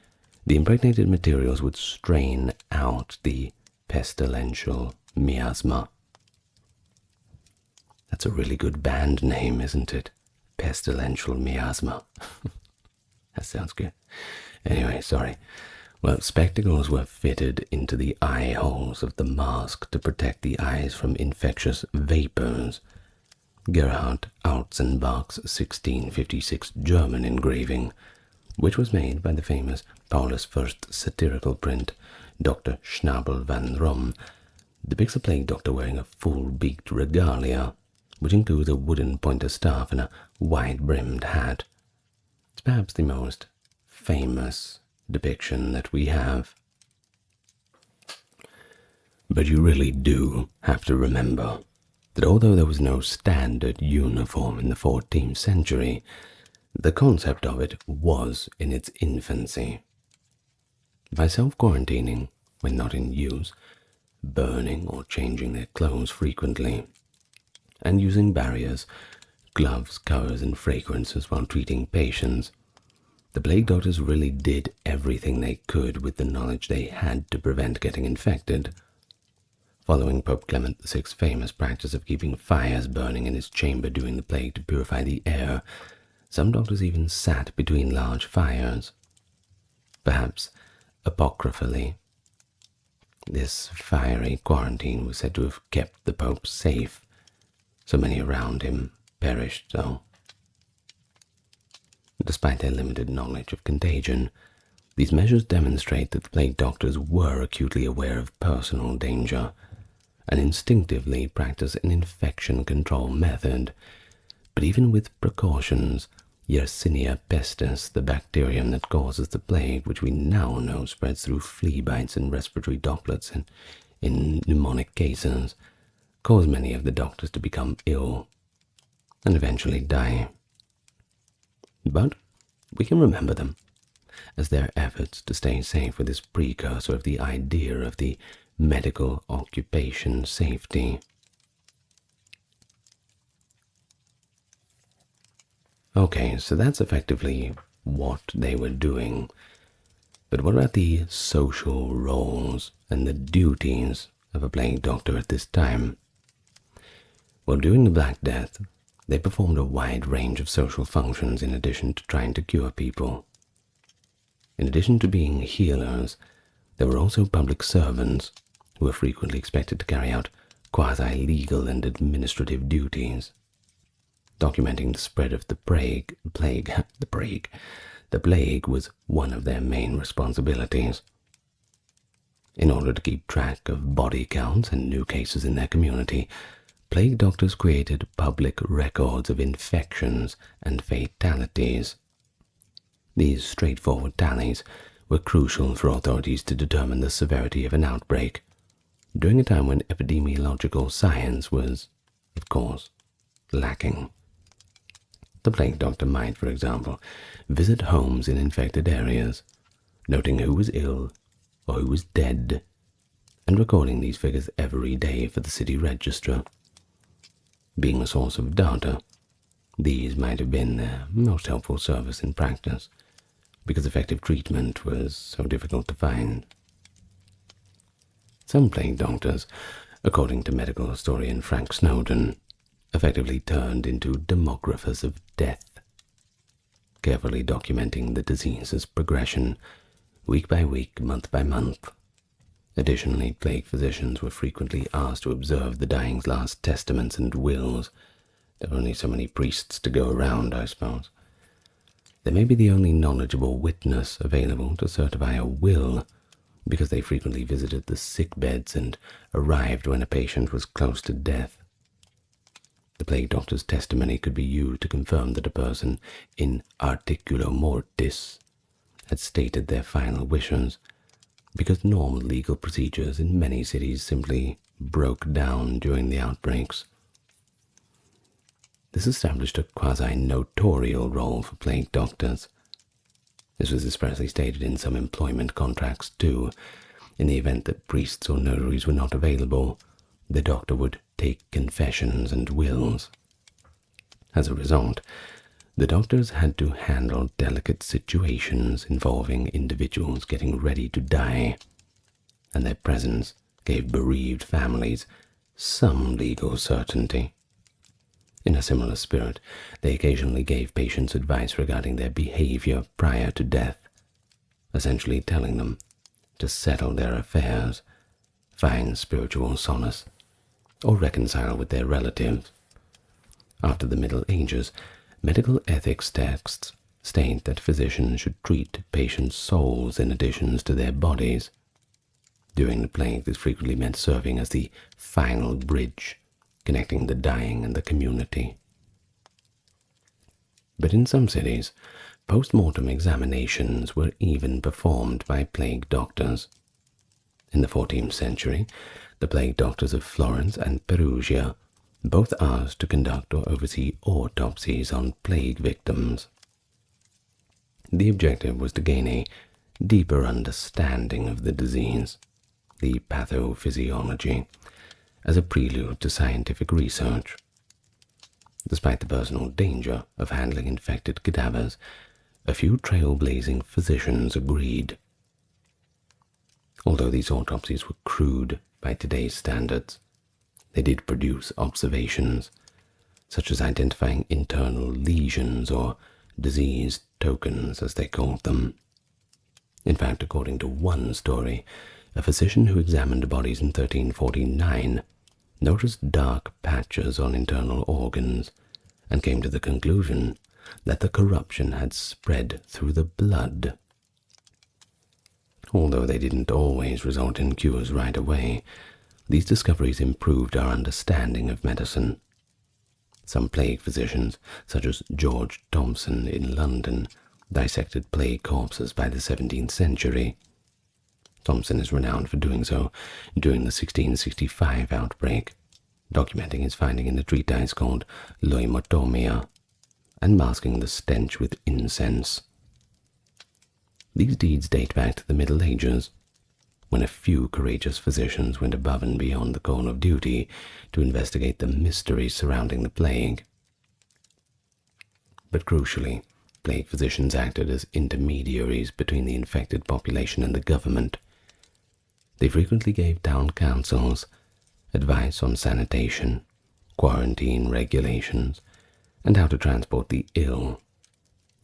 the impregnated materials would strain out the pestilential miasma. That's a really good band name, isn't it? Pestilential miasma. That sounds good. Anyway, sorry. Well, spectacles were fitted into the eye holes of the mask to protect the eyes from infectious vapors. Gerhard Autzenbach's 1656 German engraving, which was made by the famous Paulus I satirical print, Dr. Schnabel van Rom, depicts a plague doctor wearing a full-beaked regalia, which includes a wooden pointer staff and a wide-brimmed hat. It's perhaps the most famous depiction that we have. But you really do have to remember that although there was no standard uniform in the 14th century, the concept of it was in its infancy. By self-quarantining when not in use, burning or changing their clothes frequently, and using barriers, gloves, covers, and fragrances while treating patients, the plague doctors really did everything they could with the knowledge they had to prevent getting infected. Following Pope Clement VI's famous practice of keeping fires burning in his chamber during the plague to purify the air, some doctors even sat between large fires. Perhaps apocryphally, this fiery quarantine was said to have kept the Pope safe. So many around him perished, though. Despite their limited knowledge of contagion, these measures demonstrate that the plague doctors were acutely aware of personal danger and instinctively practiced an infection control method. But even with precautions, Yersinia pestis, the bacterium that causes the plague, which we now know spreads through flea bites and respiratory droplets and in pneumonic cases, caused many of the doctors to become ill and eventually die. But we can remember them, as their efforts to stay safe were this precursor of the idea of the medical occupation safety. Okay, so that's effectively what they were doing. But what about the social roles and the duties of a plague doctor at this time? Well, during the Black Death, they performed a wide range of social functions in addition to trying to cure people. In addition to being healers, there were also public servants who were frequently expected to carry out quasi-legal and administrative duties. Documenting the spread of the plague was one of their main responsibilities. In order to keep track of body counts and new cases in their community, plague doctors created public records of infections and fatalities. These straightforward tallies were crucial for authorities to determine the severity of an outbreak, during a time when epidemiological science was, of course, lacking. The plague doctor might, for example, visit homes in infected areas, noting who was ill or who was dead, and recording these figures every day for the city register. Being a source of data, these might have been their most helpful service in practice, because effective treatment was so difficult to find. Some plague doctors, according to medical historian Frank Snowden, effectively turned into demographers of death, carefully documenting the disease's progression week by week, month by month. Additionally, plague physicians were frequently asked to observe the dying's last testaments and wills. There were only so many priests to go around, I suppose. They may be the only knowledgeable witness available to certify a will, because they frequently visited the sick beds and arrived when a patient was close to death. The plague doctor's testimony could be used to confirm that a person in articulo mortis had stated their final wishes, because normal legal procedures in many cities simply broke down during the outbreaks. This established a quasi-notorial role for plague doctors. This was expressly stated in some employment contracts too. In the event that priests or notaries were not available, the doctor would take confessions and wills. As a result, the doctors had to handle delicate situations involving individuals getting ready to die, and their presence gave bereaved families some legal certainty. In a similar spirit, they occasionally gave patients advice regarding their behavior prior to death, essentially telling them to settle their affairs, find spiritual solace, or reconcile with their relatives. After the Middle Ages, medical ethics texts state that physicians should treat patients' souls in addition to their bodies. During the plague, this frequently meant serving as the final bridge, connecting the dying and the community. But in some cities, post-mortem examinations were even performed by plague doctors. In the 14th century, the plague doctors of Florence and Perugia both asked to conduct or oversee autopsies on plague victims. The objective was to gain a deeper understanding of the disease, the pathophysiology, as a prelude to scientific research. Despite the personal danger of handling infected cadavers, a few trailblazing physicians agreed. Although these autopsies were crude by today's standards, they did produce observations, such as identifying internal lesions or disease tokens, as they called them. In fact, according to one story, a physician who examined bodies in 1349 noticed dark patches on internal organs and came to the conclusion that the corruption had spread through the blood. Although they didn't always result in cures right away, these discoveries improved our understanding of medicine. Some plague physicians, such as George Thompson in London, dissected plague corpses by the 17th century. Thompson is renowned for doing so during the 1665 outbreak, documenting his finding in a treatise called Loimotomia, and masking the stench with incense. These deeds date back to the Middle Ages, when a few courageous physicians went above and beyond the call of duty to investigate the mysteries surrounding the plague. But crucially, plague physicians acted as intermediaries between the infected population and the government. They frequently gave town councils advice on sanitation, quarantine regulations, and how to transport the ill.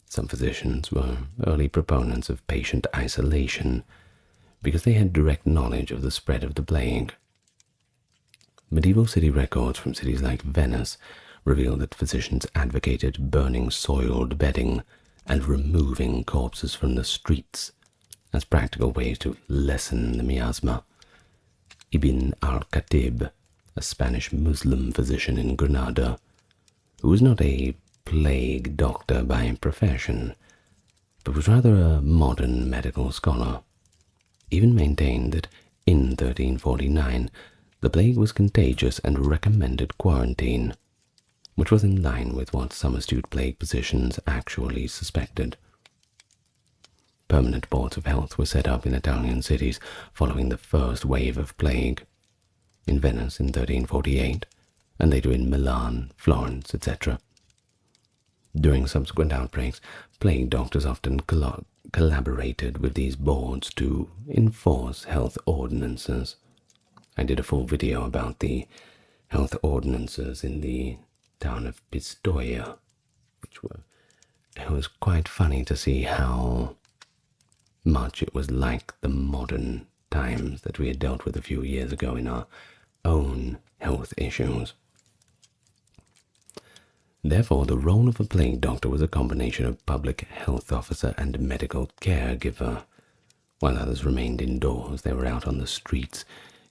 Some physicians were early proponents of patient isolation because they had direct knowledge of the spread of the plague. Medieval city records from cities like Venice reveal that physicians advocated burning soiled bedding and removing corpses from the streets as practical ways to lessen the miasma. Ibn al-Khatib, a Spanish Muslim physician in Granada, who was not a plague doctor by profession, but was rather a modern medical scholar, even maintained that in 1349 the plague was contagious and recommended quarantine, which was in line with what some astute plague physicians actually suspected. Permanent boards of health were set up in Italian cities following the first wave of plague, in Venice in 1348, and later in Milan, Florence, etc. During subsequent outbreaks, plague doctors often collaborated with these boards to enforce health ordinances. I did a full video about the health ordinances in the town of Pistoia, it was quite funny to see how much it was like the modern times that we had dealt with a few years ago in our own health issues. Therefore, the role of a plague doctor was a combination of public health officer and medical caregiver. While others remained indoors, they were out on the streets,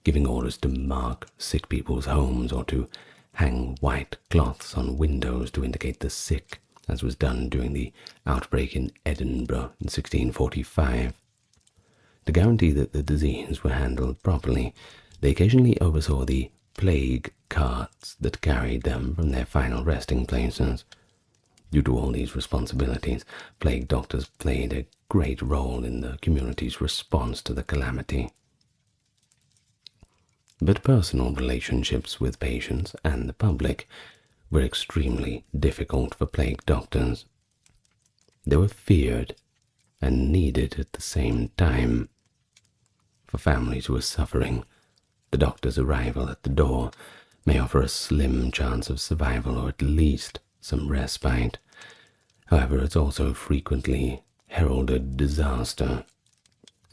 giving orders to mark sick people's homes or to hang white cloths on windows to indicate the sick, as was done during the outbreak in Edinburgh in 1645. To guarantee that the disease were handled properly, they occasionally oversaw the plague carts that carried them from their final resting places. Due to all these responsibilities, plague doctors played a great role in the community's response to the calamity. But personal relationships with patients and the public were extremely difficult for plague doctors. They were feared and needed at the same time. For families who are suffering, the doctor's arrival at the door may offer a slim chance of survival or at least some respite. However, it's also frequently heralded disaster.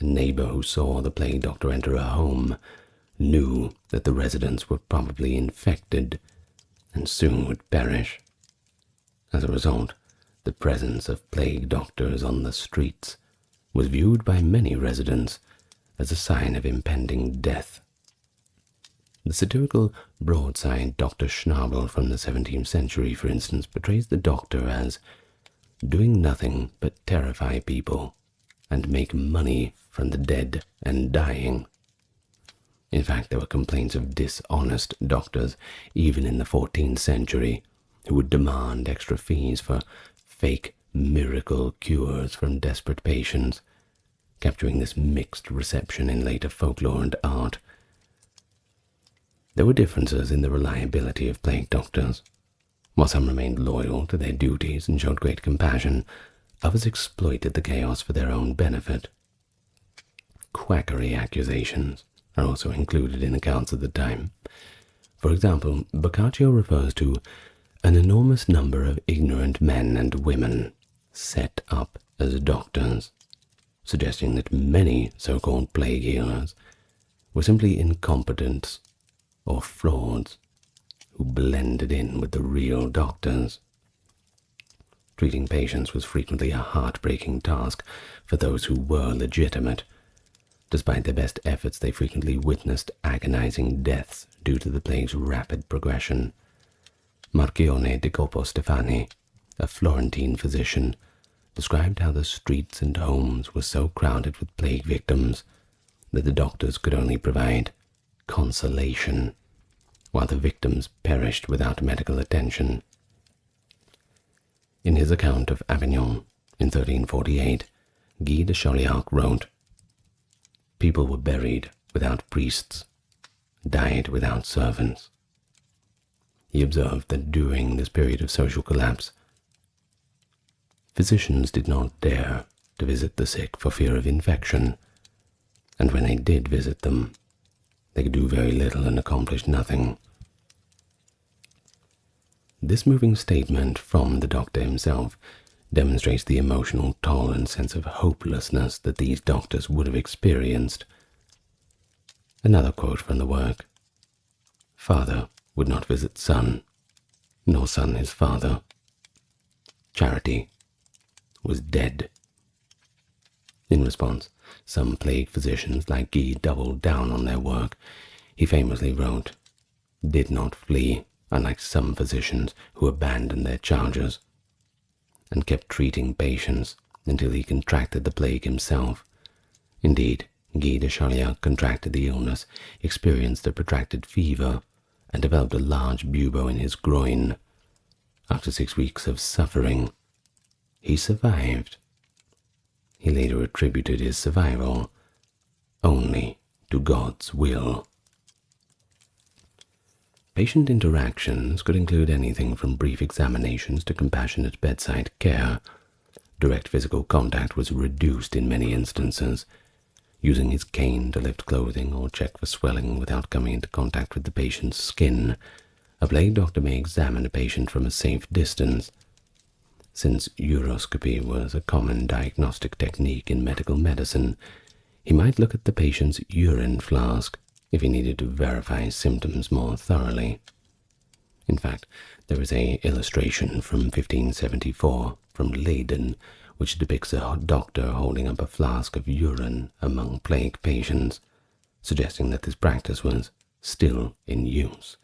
A neighbor who saw the plague doctor enter a home knew that the residents were probably infected and soon would perish. As a result, the presence of plague doctors on the streets was viewed by many residents as a sign of impending death. The satirical broadside Dr. Schnabel from the 17th century, for instance, portrays the doctor as doing nothing but terrify people and make money from the dead and dying. In fact, there were complaints of dishonest doctors, even in the 14th century, who would demand extra fees for fake miracle cures from desperate patients, capturing this mixed reception in later folklore and art. There were differences in the reliability of plague doctors. While some remained loyal to their duties and showed great compassion, others exploited the chaos for their own benefit. Quackery accusations are also included in accounts of the time. For example, Boccaccio refers to an enormous number of ignorant men and women set up as doctors, suggesting that many so-called plague healers were simply incompetents or frauds who blended in with the real doctors. Treating patients was frequently a heartbreaking task for those who were legitimate. Despite their best efforts, they frequently witnessed agonizing deaths due to the plague's rapid progression. Marchione di Stefani, a Florentine physician, described how the streets and homes were so crowded with plague victims that the doctors could only provide consolation, while the victims perished without medical attention. In his account of Avignon in 1348, Guy de Chauliac wrote, "People were buried without priests, died without servants." He observed that during this period of social collapse, physicians did not dare to visit the sick for fear of infection, and when they did visit them, they could do very little and accomplish nothing. This moving statement from the doctor himself demonstrates the emotional toll and sense of hopelessness that these doctors would have experienced. Another quote from the work: "Father would not visit son, nor son his father. Charity was dead." In response, some plague physicians like Guy doubled down on their work. He famously wrote, "Did not flee, unlike some physicians who abandoned their charges," and kept treating patients until he contracted the plague himself. Indeed, Guy de Chauliac contracted the illness, experienced a protracted fever, and developed a large bubo in his groin. After 6 weeks of suffering, he survived. He later attributed his survival only to God's will. Patient interactions could include anything from brief examinations to compassionate bedside care. Direct physical contact was reduced in many instances. Using his cane to lift clothing or check for swelling without coming into contact with the patient's skin, a plague doctor may examine a patient from a safe distance. Since uroscopy was a common diagnostic technique in medical medicine, he might look at the patient's urine flask if he needed to verify symptoms more thoroughly. In fact, there is an illustration from 1574 from Leyden which depicts a doctor holding up a flask of urine among plague patients, suggesting that this practice was still in use,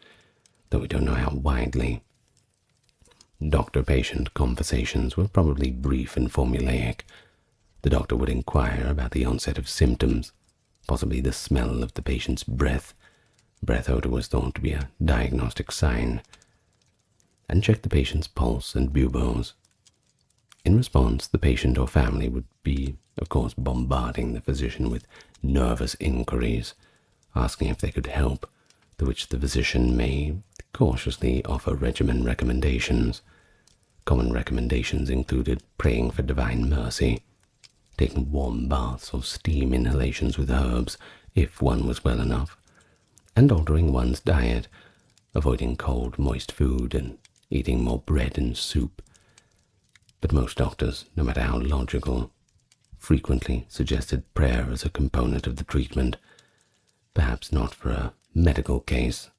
though we don't know how widely. Doctor-patient conversations were probably brief and formulaic. The doctor would inquire about the onset of symptoms, possibly the smell of the patient's breath, Breath odor was thought to be a diagnostic sign, and checked the patient's pulse and buboes. In response, the patient or family would be, of course, bombarding the physician with nervous inquiries, asking if they could help, to which the physician may cautiously offer regimen recommendations. Common recommendations included praying for divine mercy, taking warm baths or steam inhalations with herbs, if one was well enough, and altering one's diet, avoiding cold, moist food and eating more bread and soup. But most doctors, no matter how logical, frequently suggested prayer as a component of the treatment, perhaps not for a medical case,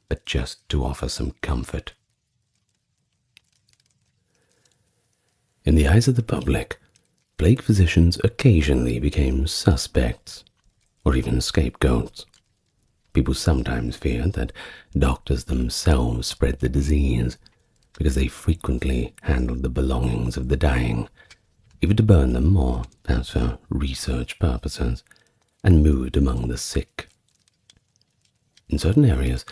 but just to offer some comfort. In the eyes of the public, plague physicians occasionally became suspects, or even scapegoats. People sometimes feared that doctors themselves spread the disease, because they frequently handled the belongings of the dying, even to burn them or as for research purposes, and moved among the sick. In certain areas,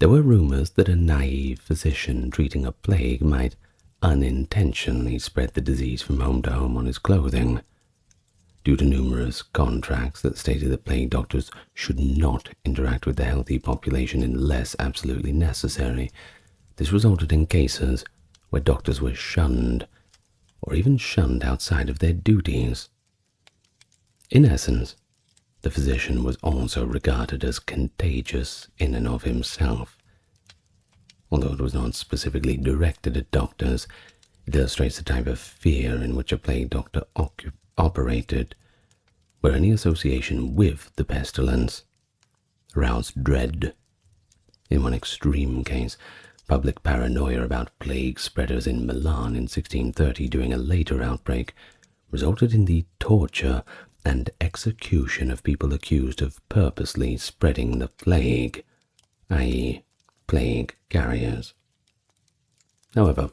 there were rumors that a naive physician treating a plague might unintentionally spread the disease from home to home on his clothing. Due to numerous contracts that stated that plague doctors should not interact with the healthy population unless absolutely necessary, this resulted in cases where doctors were shunned, or even shunned outside of their duties. In essence, the physician was also regarded as contagious in and of himself. Although it was not specifically directed at doctors, it illustrates the type of fear in which a plague doctor operated, where any association with the pestilence aroused dread. In one extreme case, public paranoia about plague spreaders in Milan in 1630 during a later outbreak resulted in the torture and execution of people accused of purposely spreading the plague, i.e., plague carriers. However,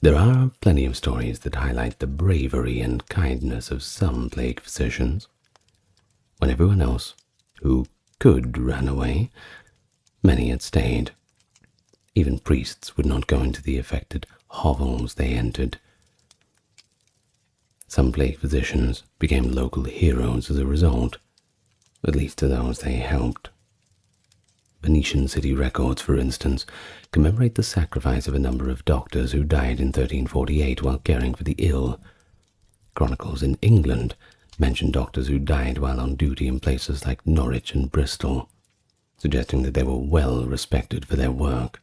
there are plenty of stories that highlight the bravery and kindness of some plague physicians. When everyone else who could ran away, many had stayed. Even priests would not go into the affected hovels they entered. Some plague physicians became local heroes as a result, at least to those they helped. Venetian city records, for instance, commemorate the sacrifice of a number of doctors who died in 1348 while caring for the ill. Chronicles in England mention doctors who died while on duty in places like Norwich and Bristol, suggesting that they were well respected for their work.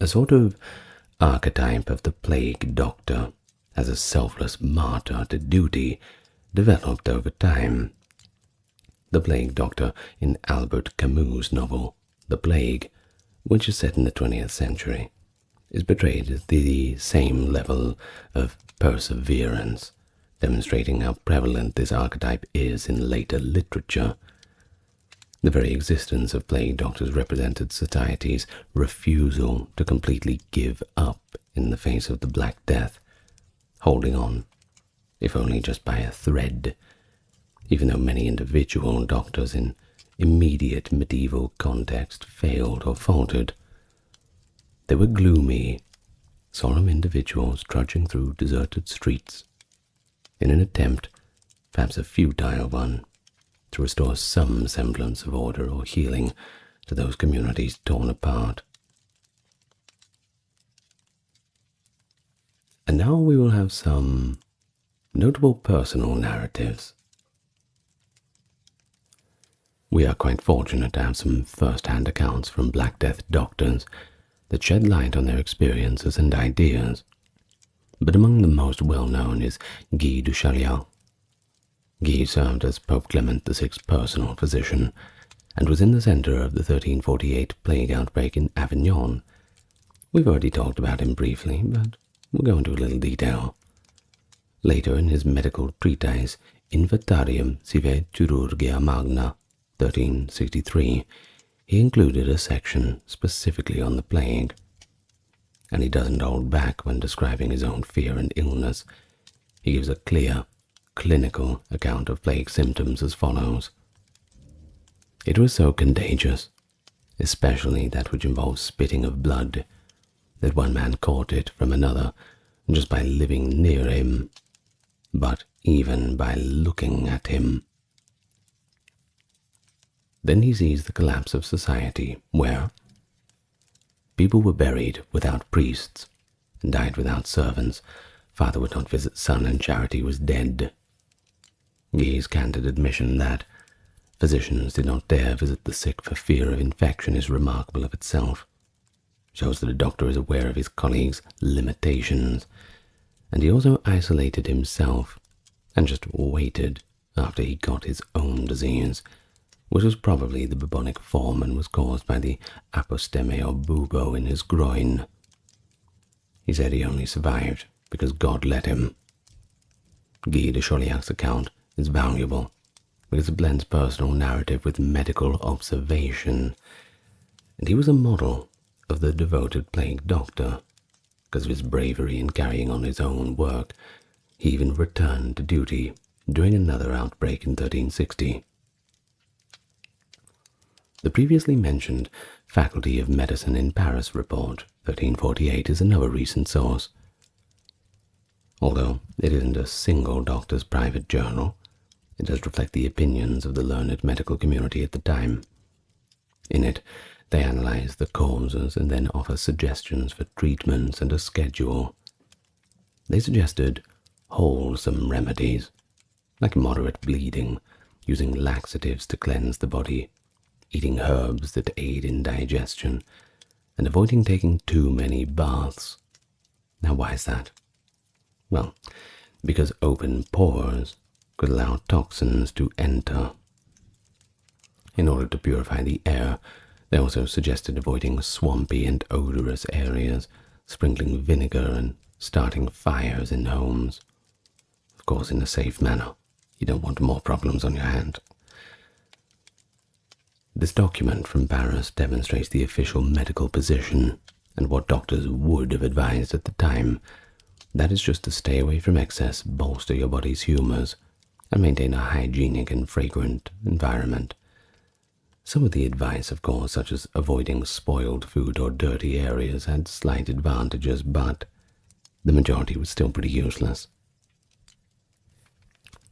A sort of archetype of the plague doctor as a selfless martyr to duty developed over time. The plague doctor in Albert Camus' novel, The Plague, which is set in the 20th century, is portrayed as the same level of perseverance, demonstrating how prevalent this archetype is in later literature. The very existence of plague doctors represented society's refusal to completely give up in the face of the Black Death, holding on, if only just by a thread. Even though many individual doctors in immediate medieval context failed or faltered, they were gloomy, solemn individuals trudging through deserted streets in an attempt, perhaps a futile one, to restore some semblance of order or healing to those communities torn apart. And now we will have some notable personal narratives. We are quite fortunate to have some first-hand accounts from Black Death doctors that shed light on their experiences and ideas, but among the most well-known is Guy de Chalier. Guy served as Pope Clement VI's personal physician and was in the center of the 1348 plague outbreak in Avignon. We've already talked about him briefly, but we'll go into a little detail. Later in his medical treatise, Inventarium Sive Chirurgia Magna, 1363, he included a section specifically on the plague. And he doesn't hold back when describing his own fear and illness. He gives a clear, clinical account of plague symptoms as follows. It was so contagious, especially that which involves spitting of blood, that one man caught it from another just by living near him, but even by looking at him. Then he sees the collapse of society, where people were buried without priests, and died without servants. Father would not visit son, and charity was dead. Guy's candid admission that physicians did not dare visit the sick for fear of infection is remarkable of itself. Shows that a doctor is aware of his colleagues' limitations, and he also isolated himself and just waited after he got his own disease, which was probably the bubonic form and was caused by the aposteme or bubo in his groin. He said he only survived because God let him. Guy de Chauliac's account is valuable because it blends personal narrative with medical observation, and he was a model of the devoted plague doctor. Because of his bravery in carrying on his own work, he even returned to duty during another outbreak in 1360. The previously mentioned Faculty of Medicine in Paris report, 1348, is another recent source. Although it isn't a single doctor's private journal, it does reflect the opinions of the learned medical community at the time. In it, they analyze the causes and then offer suggestions for treatments and a schedule. They suggested wholesome remedies, like moderate bleeding, using laxatives to cleanse the body, eating herbs that aid in digestion, and avoiding taking too many baths. Now, why is that? Well, because open pores could allow toxins to enter. In order to purify the air, they also suggested avoiding swampy and odorous areas, sprinkling vinegar and starting fires in homes. Of course, in a safe manner. You don't want more problems on your hand. This document from Paris demonstrates the official medical position and what doctors would have advised at the time. That is just to stay away from excess, bolster your body's humors, and maintain a hygienic and fragrant environment. Some of the advice, of course, such as avoiding spoiled food or dirty areas, had slight advantages, but the majority was still pretty useless.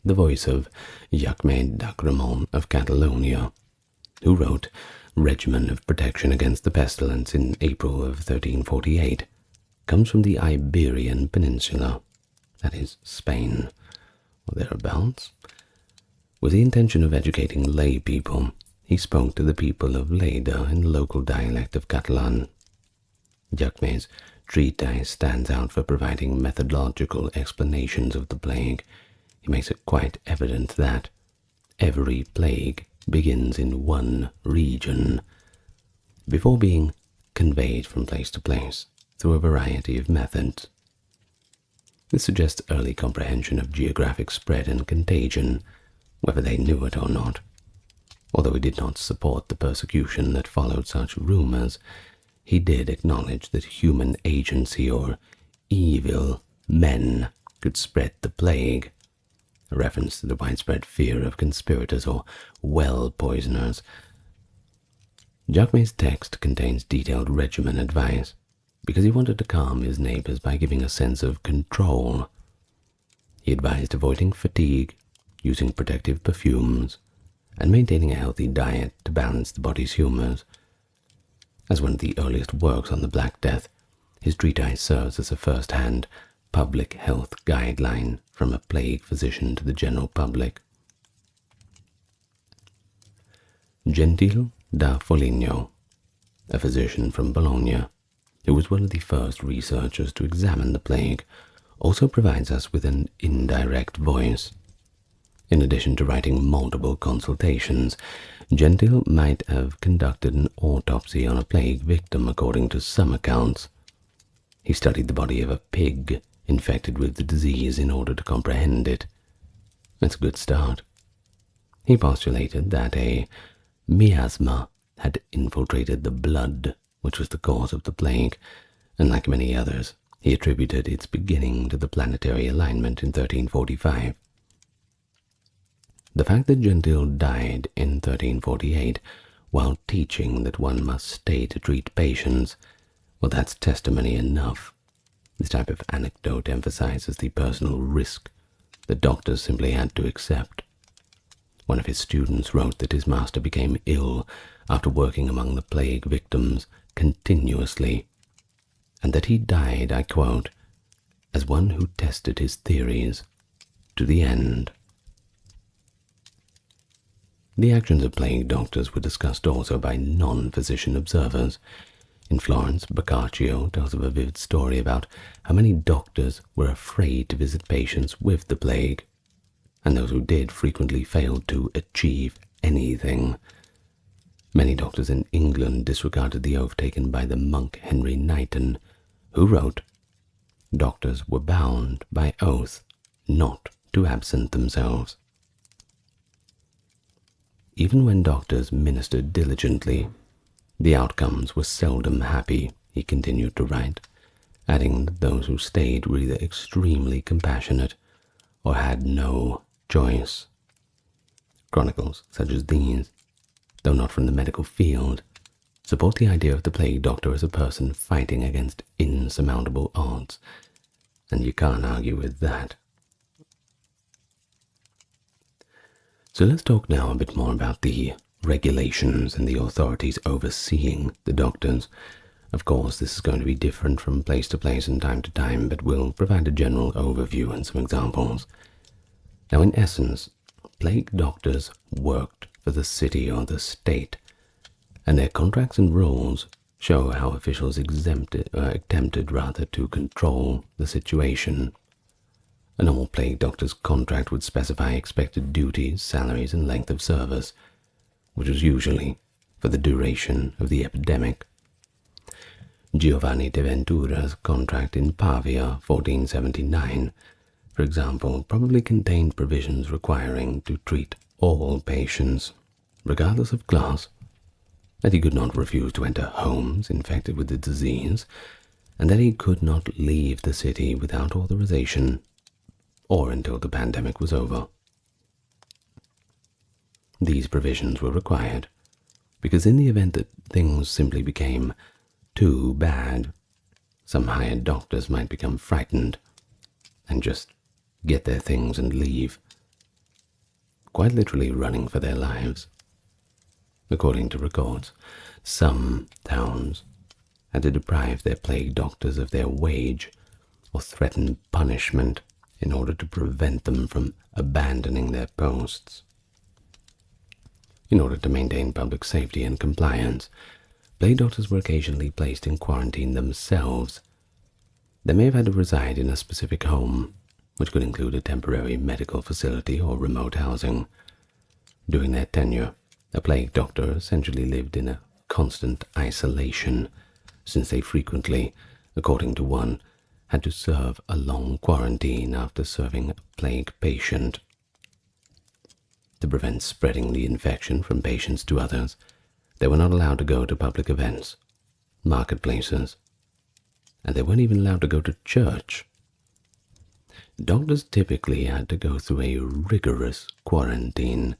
The voice of Jacques d'Agremont of Catalonia, who wrote Regimen of Protection Against the Pestilence in April of 1348, comes from the Iberian Peninsula, that is, Spain, or thereabouts. With the intention of educating lay people, he spoke to the people of Lleida in the local dialect of Catalan. Jacque's treatise stands out for providing methodological explanations of the plague. He makes it quite evident that every plague begins in one region, before being conveyed from place to place through a variety of methods. This suggests early comprehension of geographic spread and contagion, whether they knew it or not. Although he did not support the persecution that followed such rumors, he did acknowledge that human agency or evil men could spread the plague, a reference to the widespread fear of conspirators or well poisoners. Jacque's text contains detailed regimen advice because he wanted to calm his neighbors by giving a sense of control. He advised avoiding fatigue, using protective perfumes, and maintaining a healthy diet to balance the body's humors. As one of the earliest works on the Black Death, his treatise serves as a first-hand public health guideline from a plague physician to the general public. Gentile da Foligno, a physician from Bologna, who was one of the first researchers to examine the plague, also provides us with an indirect voice. In addition to writing multiple consultations, Gentile might have conducted an autopsy on a plague victim according to some accounts. He studied the body of a pig infected with the disease in order to comprehend it. That's a good start. He postulated that a miasma had infiltrated the blood, which was the cause of the plague, and like many others, he attributed its beginning to the planetary alignment in 1345. The fact that Gentile died in 1348 while teaching that one must stay to treat patients, well, that's testimony enough. This type of anecdote emphasizes the personal risk that doctors simply had to accept. One of his students wrote that his master became ill after working among the plague victims continuously, and that he died, I quote, as one who tested his theories to the end. The actions of plague doctors were discussed also by non-physician observers. In Florence, Boccaccio tells of a vivid story about how many doctors were afraid to visit patients with the plague, and those who did frequently failed to achieve anything. Many doctors in England disregarded the oath taken by the monk Henry Knighton, who wrote, "Doctors were bound by oath not to absent themselves." Even when doctors ministered diligently, the outcomes were seldom happy, he continued to write, adding that those who stayed were either extremely compassionate or had no choice. Chronicles such as these, though not from the medical field, support the idea of the plague doctor as a person fighting against insurmountable odds, and you can't argue with that. So let's talk now a bit more about the regulations and the authorities overseeing the doctors. Of course, this is going to be different from place to place and time to time, but we'll provide a general overview and some examples. Now, in essence, plague doctors worked for the city or the state, and their contracts and rules show how officials attempted to control the situation. A normal plague doctor's contract would specify expected duties, salaries, and length of service, which was usually for the duration of the epidemic. Giovanni de Ventura's contract in Pavia, 1479, for example, probably contained provisions requiring to treat all patients, regardless of class, that he could not refuse to enter homes infected with the disease, and that he could not leave the city without authorization or until the pandemic was over. These provisions were required because in the event that things simply became too bad, some hired doctors might become frightened and just get their things and leave, quite literally running for their lives. According to records, some towns had to deprive their plague doctors of their wage or threaten punishment in order to prevent them from abandoning their posts. In order to maintain public safety and compliance, plague doctors were occasionally placed in quarantine themselves. They may have had to reside in a specific home, which could include a temporary medical facility or remote housing. During their tenure, a plague doctor essentially lived in a constant isolation, since they frequently, according to one, had to serve a long quarantine after serving a plague patient. To prevent spreading the infection from patients to others, they were not allowed to go to public events, marketplaces, and they weren't even allowed to go to church. Doctors typically had to go through a rigorous quarantine,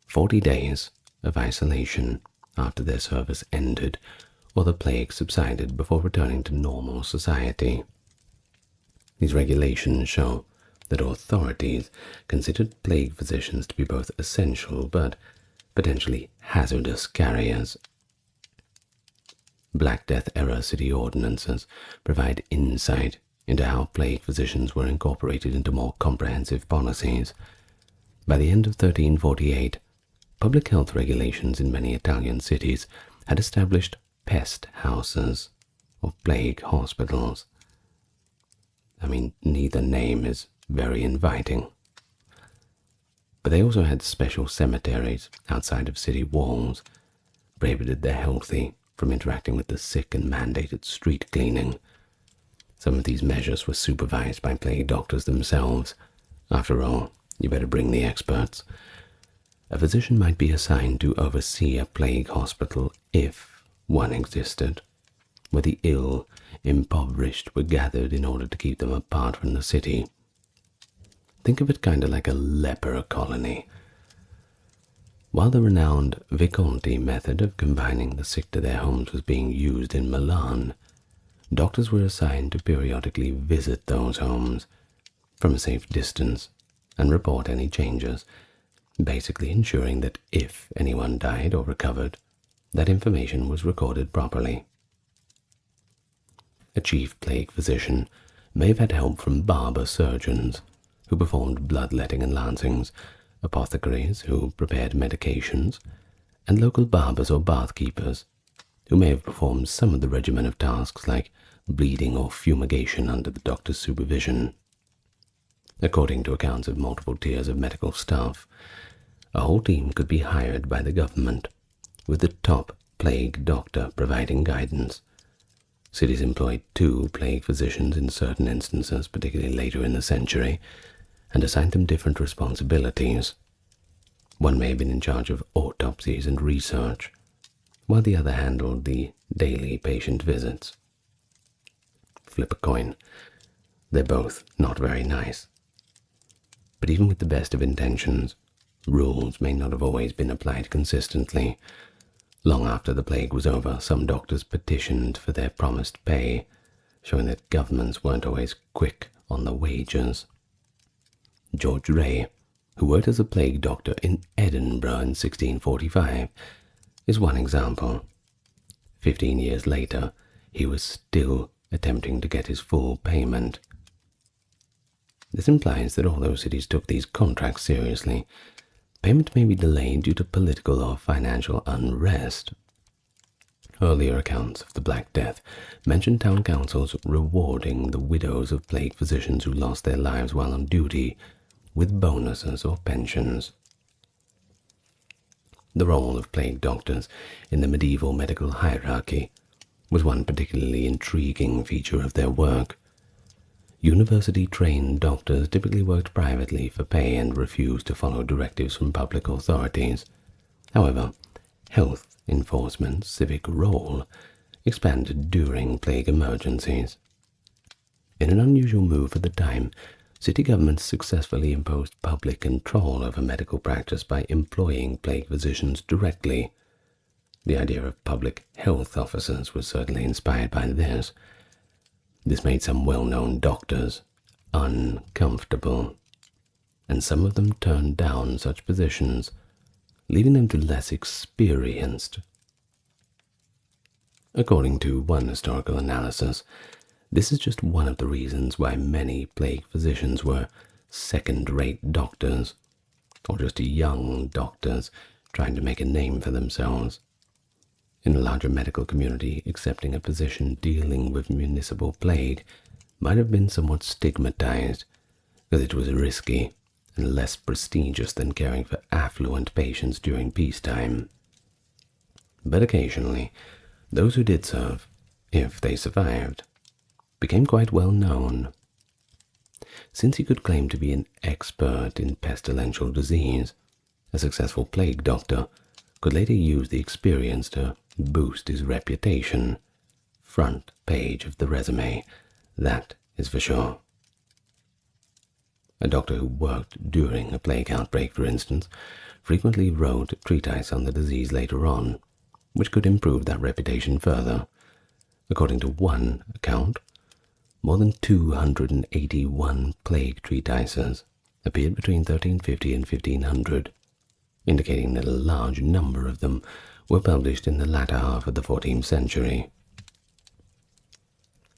40 days of isolation after their service ended or the plague subsided before returning to normal society. These regulations show that authorities considered plague physicians to be both essential but potentially hazardous carriers. Black Death-era city ordinances provide insight into how plague physicians were incorporated into more comprehensive policies. By the end of 1348, public health regulations in many Italian cities had established pest houses or plague hospitals. I mean, neither name is very inviting. But they also had special cemeteries outside of city walls, prohibited the healthy from interacting with the sick and mandated street cleaning. Some of these measures were supervised by plague doctors themselves. After all, you better bring the experts. A physician might be assigned to oversee a plague hospital if one existed, where the ill, impoverished were gathered in order to keep them apart from the city. Think of it kind of like a leper colony. While the renowned Visconti method of confining the sick to their homes was being used in Milan, doctors were assigned to periodically visit those homes from a safe distance and report any changes, basically ensuring that if anyone died or recovered, that information was recorded properly. A chief plague physician may have had help from barber surgeons who performed bloodletting and lancings, apothecaries who prepared medications, and local barbers or bath-keepers who may have performed some of the regimen of tasks like bleeding or fumigation under the doctor's supervision. According to accounts of multiple tiers of medical staff, a whole team could be hired by the government, with the top plague doctor providing guidance. Cities employed 2 plague physicians in certain instances, particularly later in the century, and assigned them different responsibilities. One may have been in charge of autopsies and research, while the other handled the daily patient visits. Flip a coin. They're both not very nice. But even with the best of intentions, rules may not have always been applied consistently. Long after the plague was over, some doctors petitioned for their promised pay, showing that governments weren't always quick on the wages. George Ray, who worked as a plague doctor in Edinburgh in 1645, is one example. 15 years later, he was still attempting to get his full payment. This implies that although cities took these contracts seriously, payment may be delayed due to political or financial unrest. Earlier accounts of the Black Death mention town councils rewarding the widows of plague physicians who lost their lives while on duty with bonuses or pensions. The role of plague doctors in the medieval medical hierarchy was one particularly intriguing feature of their work. University-trained doctors typically worked privately for pay and refused to follow directives from public authorities. However, health enforcement's civic role expanded during plague emergencies. In an unusual move at the time, city governments successfully imposed public control over medical practice by employing plague physicians directly. The idea of public health officers was certainly inspired by this. This made some well-known doctors uncomfortable, and some of them turned down such positions, leaving them to less experienced. According to one historical analysis, this is just one of the reasons why many plague physicians were second-rate doctors, or just young doctors trying to make a name for themselves. In a larger medical community, accepting a position dealing with municipal plague might have been somewhat stigmatized, because it was risky and less prestigious than caring for affluent patients during peacetime. But occasionally, those who did serve, if they survived, became quite well known. Since he could claim to be an expert in pestilential disease, a successful plague doctor could later use the experience to boost his reputation. Front page of the resume, that is for sure. A doctor who worked during a plague outbreak, for instance, frequently wrote a treatise on the disease later on, which could improve that reputation further. According to one account, more than 281 plague treatises appeared between 1350 and 1500, indicating that a large number of them were published in the latter half of the 14th century.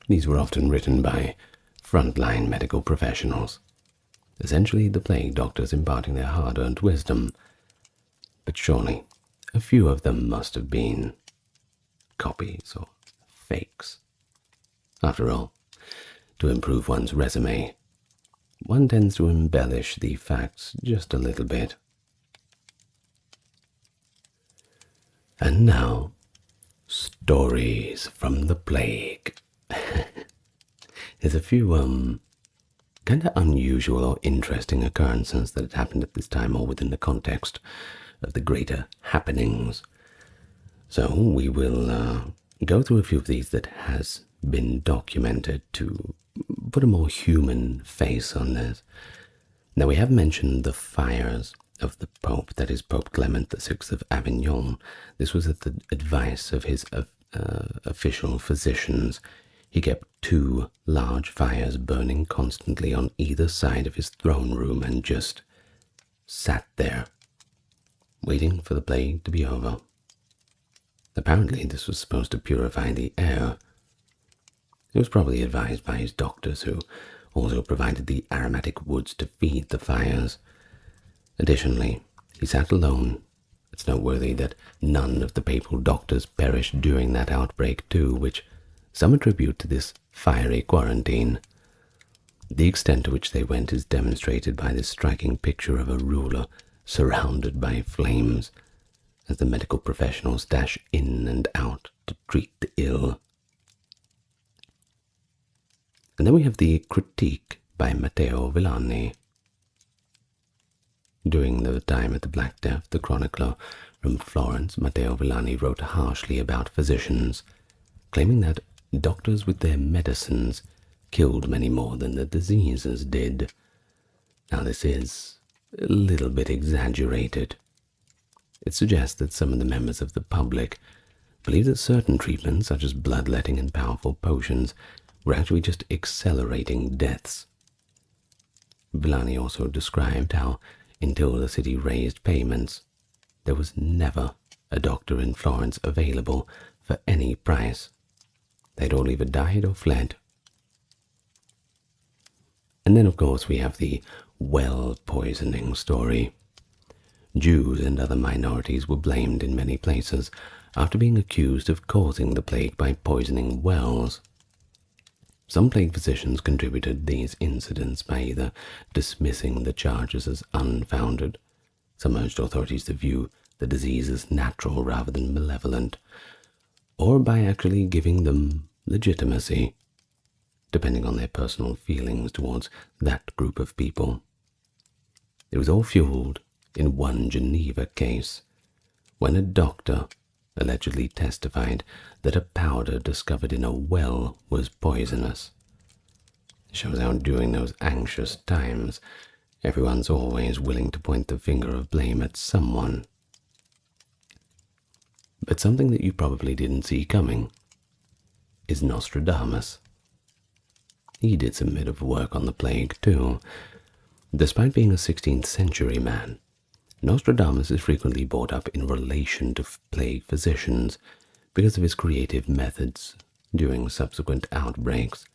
These were often written by frontline medical professionals, essentially the plague doctors imparting their hard-earned wisdom, but surely a few of them must have been copies or fakes. After all, to improve one's resume, one tends to embellish the facts just a little bit. And now, stories from the plague. There's a few kind of unusual or interesting occurrences that had happened at this time, or within the context of the greater happenings. So we will go through a few of these that has been documented to put a more human face on this. Now, we have mentioned the fires of the Pope, that is Pope Clement VI of Avignon. This was at the advice of his official physicians. He kept 2 large fires burning constantly on either side of his throne room and just sat there, waiting for the plague to be over. Apparently this was supposed to purify the air. He was probably advised by his doctors, who also provided the aromatic woods to feed the fires. Additionally, he sat alone. It's noteworthy that none of the papal doctors perished during that outbreak too, which some attribute to this fiery quarantine. The extent to which they went is demonstrated by this striking picture of a ruler surrounded by flames, as the medical professionals dash in and out to treat the ill. And then we have the critique by Matteo Villani. During the time of the Black Death, the chronicler from Florence, Matteo Villani, wrote harshly about physicians, claiming that doctors with their medicines killed many more than the diseases did. Now this is a little bit exaggerated. It suggests that some of the members of the public believed that certain treatments, such as bloodletting and powerful potions, were actually just accelerating deaths. Villani also described how, until the city raised payments, there was never a doctor in Florence available for any price. They'd all either died or fled. And then, of course, we have the well poisoning story. Jews and other minorities were blamed in many places after being accused of causing the plague by poisoning wells. Some plague physicians contributed these incidents by either dismissing the charges as unfounded. Some urged authorities to view the disease as natural rather than malevolent, or by actually giving them legitimacy, depending on their personal feelings towards that group of people. It was all fueled in one Geneva case, when a doctor allegedly testified that a powder discovered in a well was poisonous. It shows how during those anxious times, everyone's always willing to point the finger of blame at someone. But something that you probably didn't see coming is Nostradamus. He did some bit of work on the plague too. Despite being a 16th century man, Nostradamus is frequently brought up in relation to plague physicians because of his creative methods during subsequent outbreaks.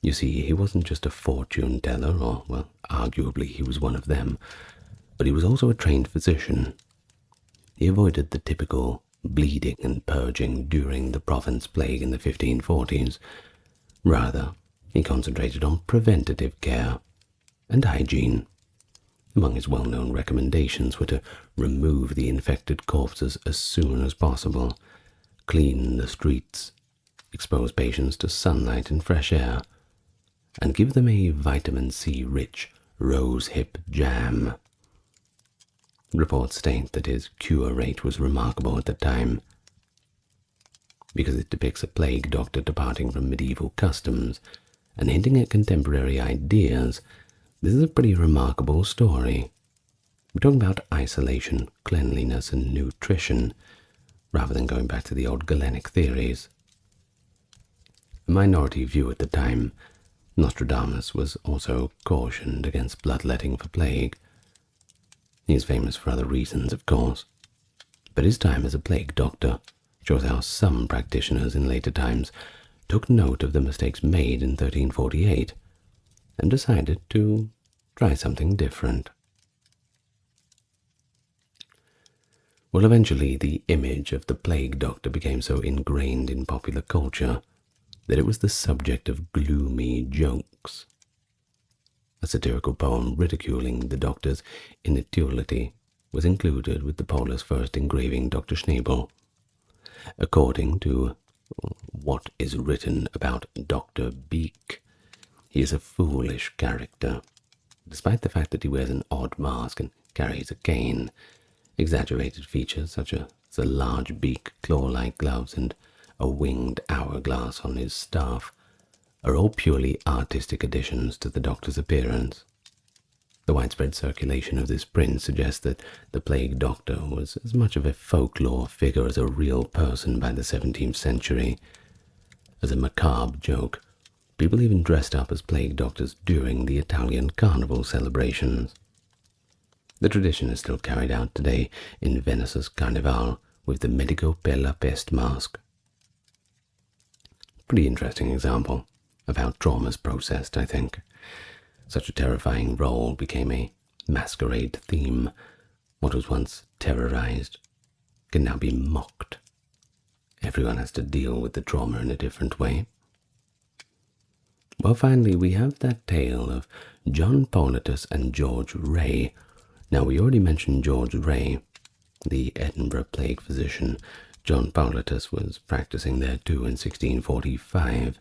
You see, he wasn't just a fortune teller, or, well, arguably he was one of them, but he was also a trained physician. He avoided the typical bleeding and purging during the Provence plague in the 1540s. Rather, he concentrated on preventative care and hygiene. Among his well-known recommendations were to remove the infected corpses as soon as possible, clean the streets, expose patients to sunlight and fresh air, and give them a vitamin C-rich rosehip jam. Reports state that his cure rate was remarkable at the time. Because it depicts a plague doctor departing from medieval customs and hinting at contemporary ideas, this is a pretty remarkable story. We're talking about isolation, cleanliness, and nutrition, rather than going back to the old Galenic theories. A minority view at the time, Nostradamus was also cautioned against bloodletting for plague. He is famous for other reasons, of course, but his time as a plague doctor shows how some practitioners in later times took note of the mistakes made in 1348 and decided to try something different. Well, eventually the image of the plague doctor became so ingrained in popular culture that it was the subject of gloomy jokes. A satirical poem ridiculing the doctor's inutility was included with the Polish first engraving Dr. Schnabel. According to what is written about Dr. Beak, he is a foolish character, despite the fact that he wears an odd mask and carries a cane. Exaggerated features such as a large beak, claw-like gloves, and a winged hourglass on his staff are all purely artistic additions to the doctor's appearance. The widespread circulation of this print suggests that the plague doctor was as much of a folklore figure as a real person by the 17th century. As a macabre joke, people even dressed up as plague doctors during the Italian carnival celebrations. The tradition is still carried out today in Venice's Carnival with the Medico per la Peste mask. Pretty interesting example of how trauma is processed, I think. Such a terrifying role became a masquerade theme. What was once terrorized can now be mocked. Everyone has to deal with the trauma in a different way. Well, finally, we have that tale of John Politus and George Ray. Now, we already mentioned George Ray, the Edinburgh plague physician. John Politus was practicing there too in 1645.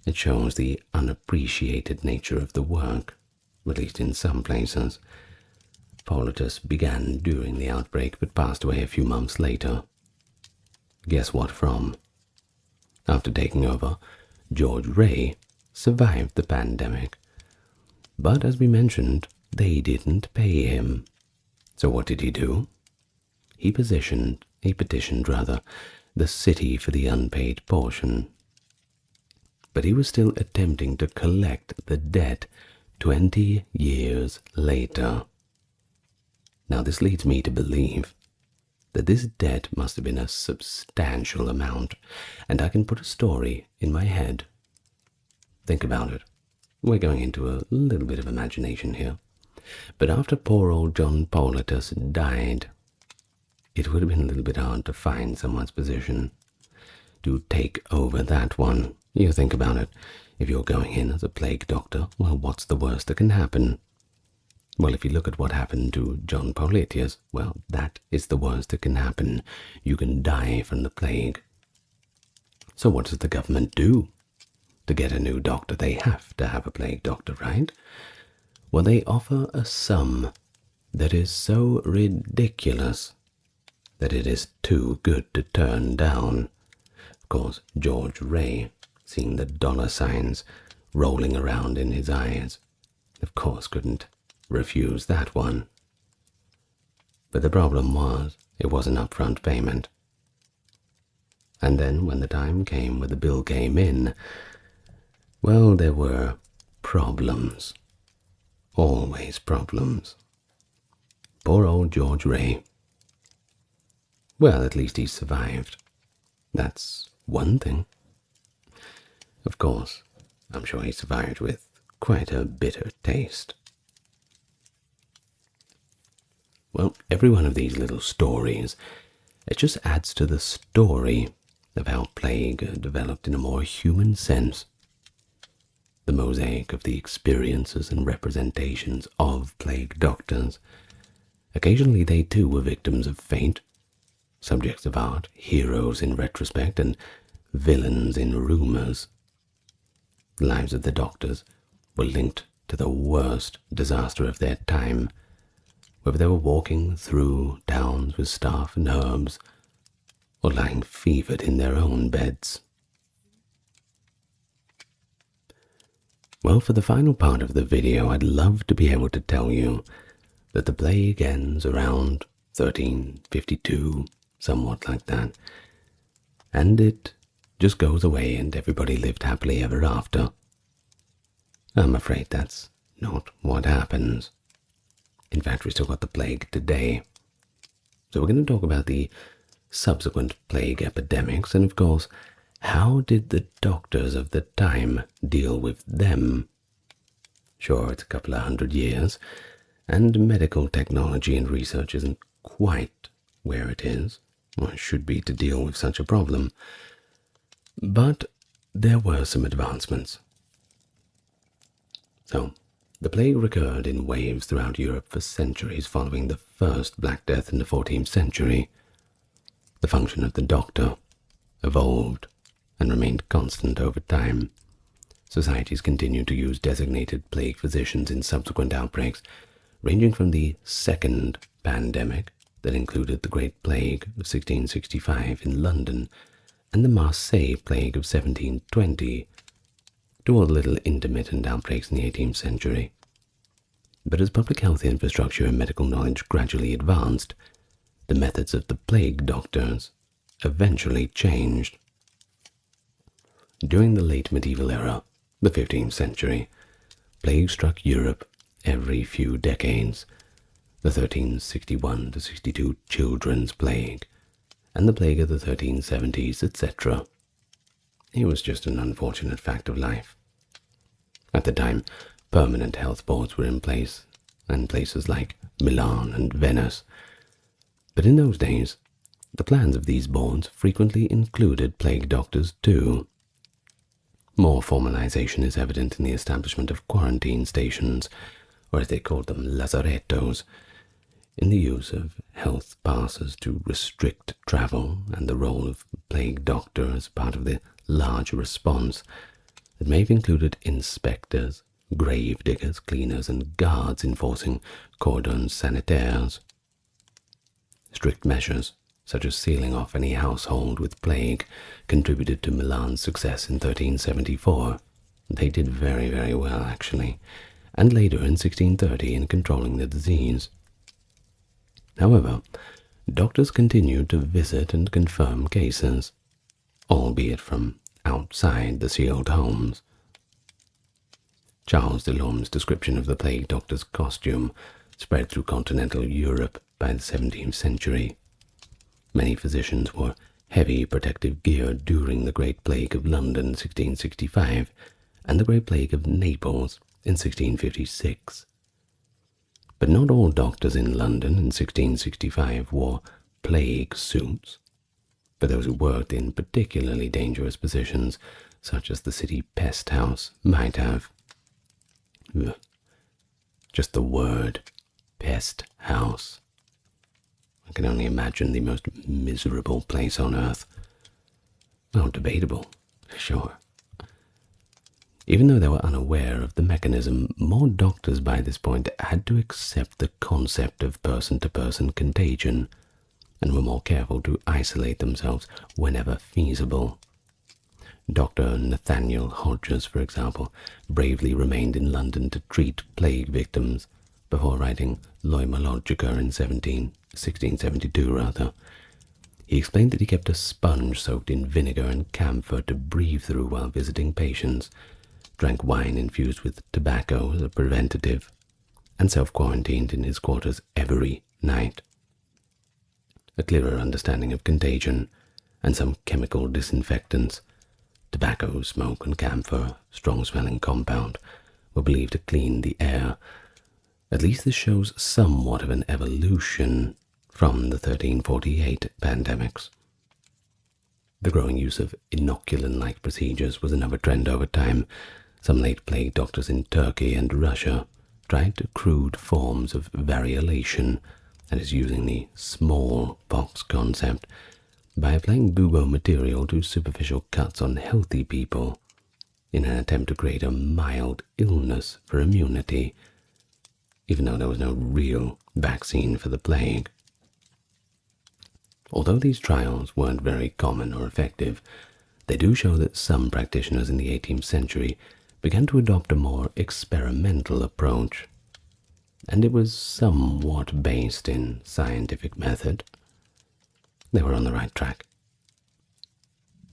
It shows the unappreciated nature of the work, at least in some places. Politus began during the outbreak but passed away a few months later. Guess what from? After taking over, George Ray survived the pandemic. But as we mentioned, they didn't pay him. So what did he do? He petitioned the city for the unpaid portion. But he was still attempting to collect the debt 20 years later. Now this leads me to believe that this debt must have been a substantial amount, and I can put a story in my head. Think about it. We're going into a little bit of imagination here. But after poor old John Politus died, it would have been a little bit hard to find someone's position to take over that one. You think about it. If you're going in as a plague doctor, well, what's the worst that can happen? Well, if you look at what happened to John Politus, well, that is the worst that can happen. You can die from the plague. So what does the government do? To get a new doctor, they have to have a plague doctor, right? Well, they offer a sum that is so ridiculous that it is too good to turn down. Of course, George Ray, seeing the dollar signs rolling around in his eyes, of course couldn't refuse that one. But the problem was, it was an upfront payment. And then when the time came where the bill came in, well, there were problems. Always problems. Poor old George Ray. Well, at least he survived. That's one thing. Of course, I'm sure he survived with quite a bitter taste. Well, every one of these little stories, it just adds to the story of how plague developed in a more human sense. The mosaic of the experiences and representations of plague doctors. Occasionally they too were victims of fate, subjects of art, heroes in retrospect, and villains in rumors. The lives of the doctors were linked to the worst disaster of their time, whether they were walking through towns with staff and herbs, or lying fevered in their own beds. Well, for the final part of the video, I'd love to be able to tell you that the plague ends around 1352, somewhat like that, and it just goes away and everybody lived happily ever after. I'm afraid that's not what happens. In fact, we still got the plague today. So we're going to talk about the subsequent plague epidemics, and of course, how did the doctors of the time deal with them? Sure, it's a couple of 100 years, and medical technology and research isn't quite where it is, or it should be, to deal with such a problem. But there were some advancements. So, the plague recurred in waves throughout Europe for centuries following the first Black Death in the 14th century. The function of the doctor evolved and remained constant over time. Societies continued to use designated plague physicians in subsequent outbreaks, ranging from the second pandemic that included the Great Plague of 1665 in London and the Marseille Plague of 1720, to all the little intermittent outbreaks in the 18th century. But as public health infrastructure and medical knowledge gradually advanced, the methods of the plague doctors eventually changed. During the late medieval era, the 15th century, plague struck Europe every few decades. The 1361-62 children's plague, and the plague of the 1370s, etc. It was just an unfortunate fact of life. At the time, permanent health boards were in place, in places like Milan and Venice. But in those days, the plans of these boards frequently included plague doctors too. More formalization is evident in the establishment of quarantine stations, or as they called them, lazarettos, in the use of health passes to restrict travel, and the role of plague doctor as part of the larger response that may have included inspectors, grave diggers, cleaners, and guards enforcing cordons sanitaires. Strict measures, such as sealing off any household with plague, contributed to Milan's success in 1374. They did very, very well, actually, and later in 1630 in controlling the disease. However, doctors continued to visit and confirm cases, albeit from outside the sealed homes. Charles Delorme's description of the plague doctor's costume spread through continental Europe by the 17th century. Many physicians wore heavy protective gear during the Great Plague of London in 1665 and the Great Plague of Naples in 1656. But not all doctors in London in 1665 wore plague suits. For those who worked in particularly dangerous positions, such as the city pest house, might have. Just the word pest house. I can only imagine the most miserable place on earth. Well, debatable, sure. Even though they were unaware of the mechanism, more doctors by this point had to accept the concept of person-to-person contagion, and were more careful to isolate themselves whenever feasible. Dr. Nathaniel Hodges, for example, bravely remained in London to treat plague victims before writing Loimologica in 1672. He explained that he kept a sponge soaked in vinegar and camphor to breathe through while visiting patients, drank wine infused with tobacco as a preventative, and self-quarantined in his quarters every night. A clearer understanding of contagion and some chemical disinfectants, tobacco, smoke, and camphor, strong-smelling compound, were believed to clean the air. At least this shows somewhat of an evolution from the 1348 pandemics. The growing use of inoculant-like procedures was another trend over time. Some late plague doctors in Turkey and Russia tried crude forms of variolation, that is, using the smallpox concept, by applying bubo material to superficial cuts on healthy people in an attempt to create a mild illness for immunity, even though there was no real vaccine for the plague. Although these trials weren't very common or effective, they do show that some practitioners in the 18th century began to adopt a more experimental approach, and it was somewhat based in scientific method. They were on the right track.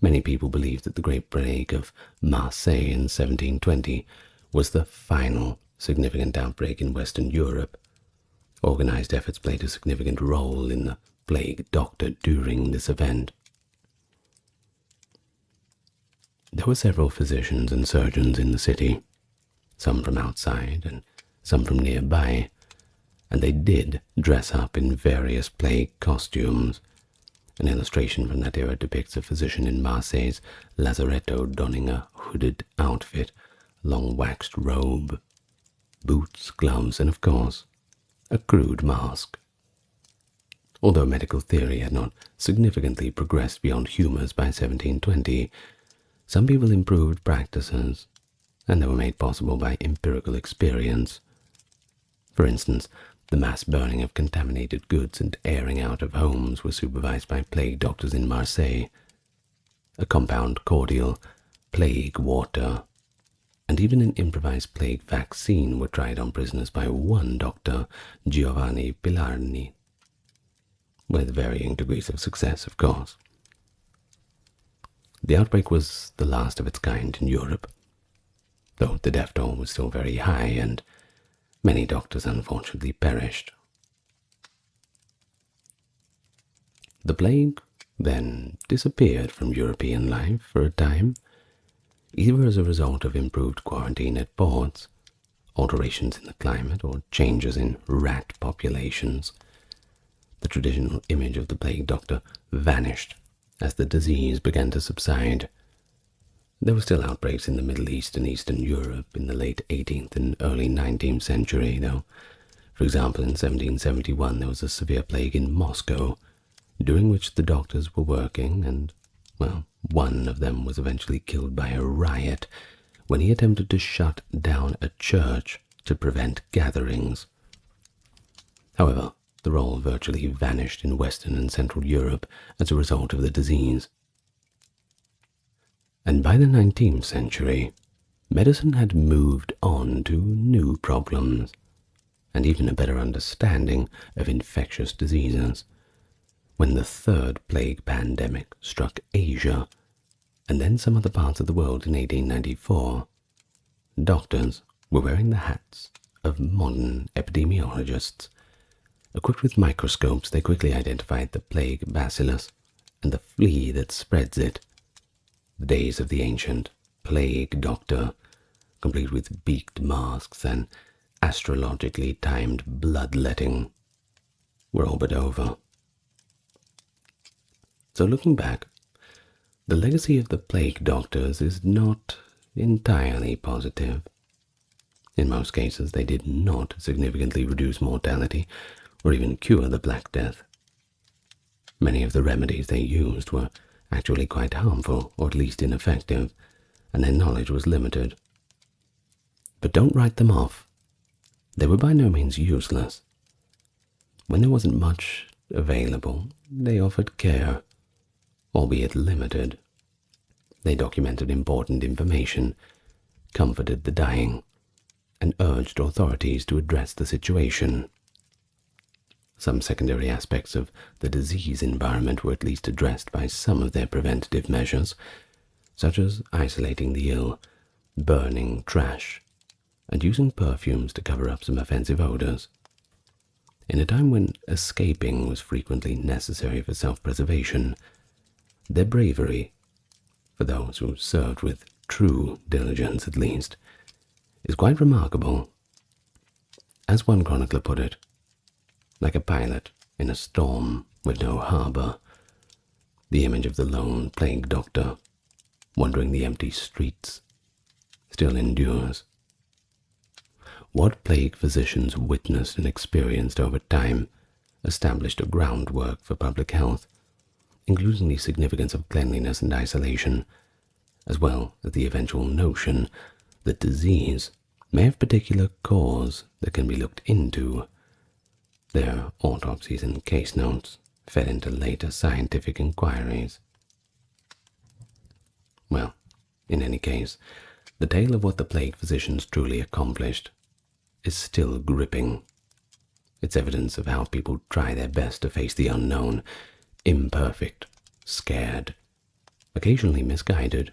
Many people believed that the Great Plague of Marseille in 1720 was the final significant outbreak in Western Europe. Organized efforts played a significant role in the plague doctor during this event. There were several physicians and surgeons in the city, some from outside and some from nearby, and they did dress up in various plague costumes. An illustration from that era depicts a physician in Marseille's lazaretto donning a hooded outfit, long waxed robe, boots, gloves, and of course, a crude mask. Although medical theory had not significantly progressed beyond humors by 1720, some people improved practices, and they were made possible by empirical experience. For instance, the mass burning of contaminated goods and airing out of homes was supervised by plague doctors in Marseille. A compound cordial, plague water, and even an improvised plague vaccine were tried on prisoners by one doctor, Giovanni Pillarni, with varying degrees of success, of course. The outbreak was the last of its kind in Europe, though the death toll was still very high and many doctors unfortunately perished. The plague then disappeared from European life for a time, either as a result of improved quarantine at ports, alterations in the climate, or changes in rat populations. The traditional image of the plague doctor vanished as the disease began to subside. There were still outbreaks in the Middle East and Eastern Europe in the late 18th and early 19th century, though. For example, in 1771 there was a severe plague in Moscow, during which the doctors were working, and, well, one of them was eventually killed by a riot when he attempted to shut down a church to prevent gatherings. However, the role virtually vanished in Western and Central Europe as a result of the disease. And by the 19th century, medicine had moved on to new problems, and even a better understanding of infectious diseases. When the third plague pandemic struck Asia, and then some other parts of the world in 1894, doctors were wearing the hats of modern epidemiologists. Equipped with microscopes, they quickly identified the plague bacillus and the flea that spreads it. The days of the ancient plague doctor, complete with beaked masks and astrologically timed bloodletting, were all but over. So looking back, the legacy of the plague doctors is not entirely positive. In most cases, they did not significantly reduce mortality or even cure the Black Death. Many of the remedies they used were actually quite harmful, or at least ineffective, and their knowledge was limited. But don't write them off. They were by no means useless. When there wasn't much available, they offered care, albeit limited. They documented important information, comforted the dying, and urged authorities to address the situation. Some secondary aspects of the disease environment were at least addressed by some of their preventative measures, such as isolating the ill, burning trash, and using perfumes to cover up some offensive odors. In a time when escaping was frequently necessary for self-preservation, their bravery, for those who served with true diligence at least, is quite remarkable. As one chronicler put it, like a pilot in a storm with no harbor, the image of the lone plague doctor wandering the empty streets still endures. What plague physicians witnessed and experienced over time established a groundwork for public health, including the significance of cleanliness and isolation, as well as the eventual notion that disease may have particular cause that can be looked into. Their autopsies and case notes fed into later scientific inquiries. Well, in any case, the tale of what the plague physicians truly accomplished is still gripping. It's evidence of how people try their best to face the unknown, imperfect, scared, occasionally misguided,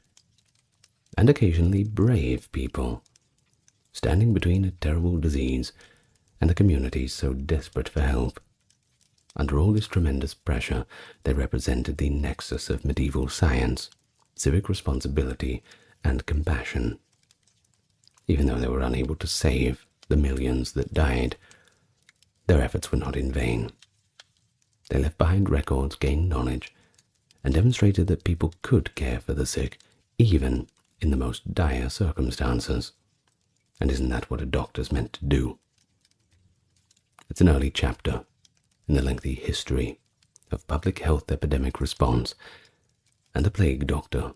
and occasionally brave people, standing between a terrible disease and a community so desperate for help. Under all this tremendous pressure, they represented the nexus of medieval science, civic responsibility, and compassion. Even though they were unable to save the millions that died, their efforts were not in vain. They left behind records, gained knowledge, and demonstrated that people could care for the sick, even in the most dire circumstances. And isn't that what a doctor's meant to do? It's an early chapter in the lengthy history of public health epidemic response, and the plague doctor,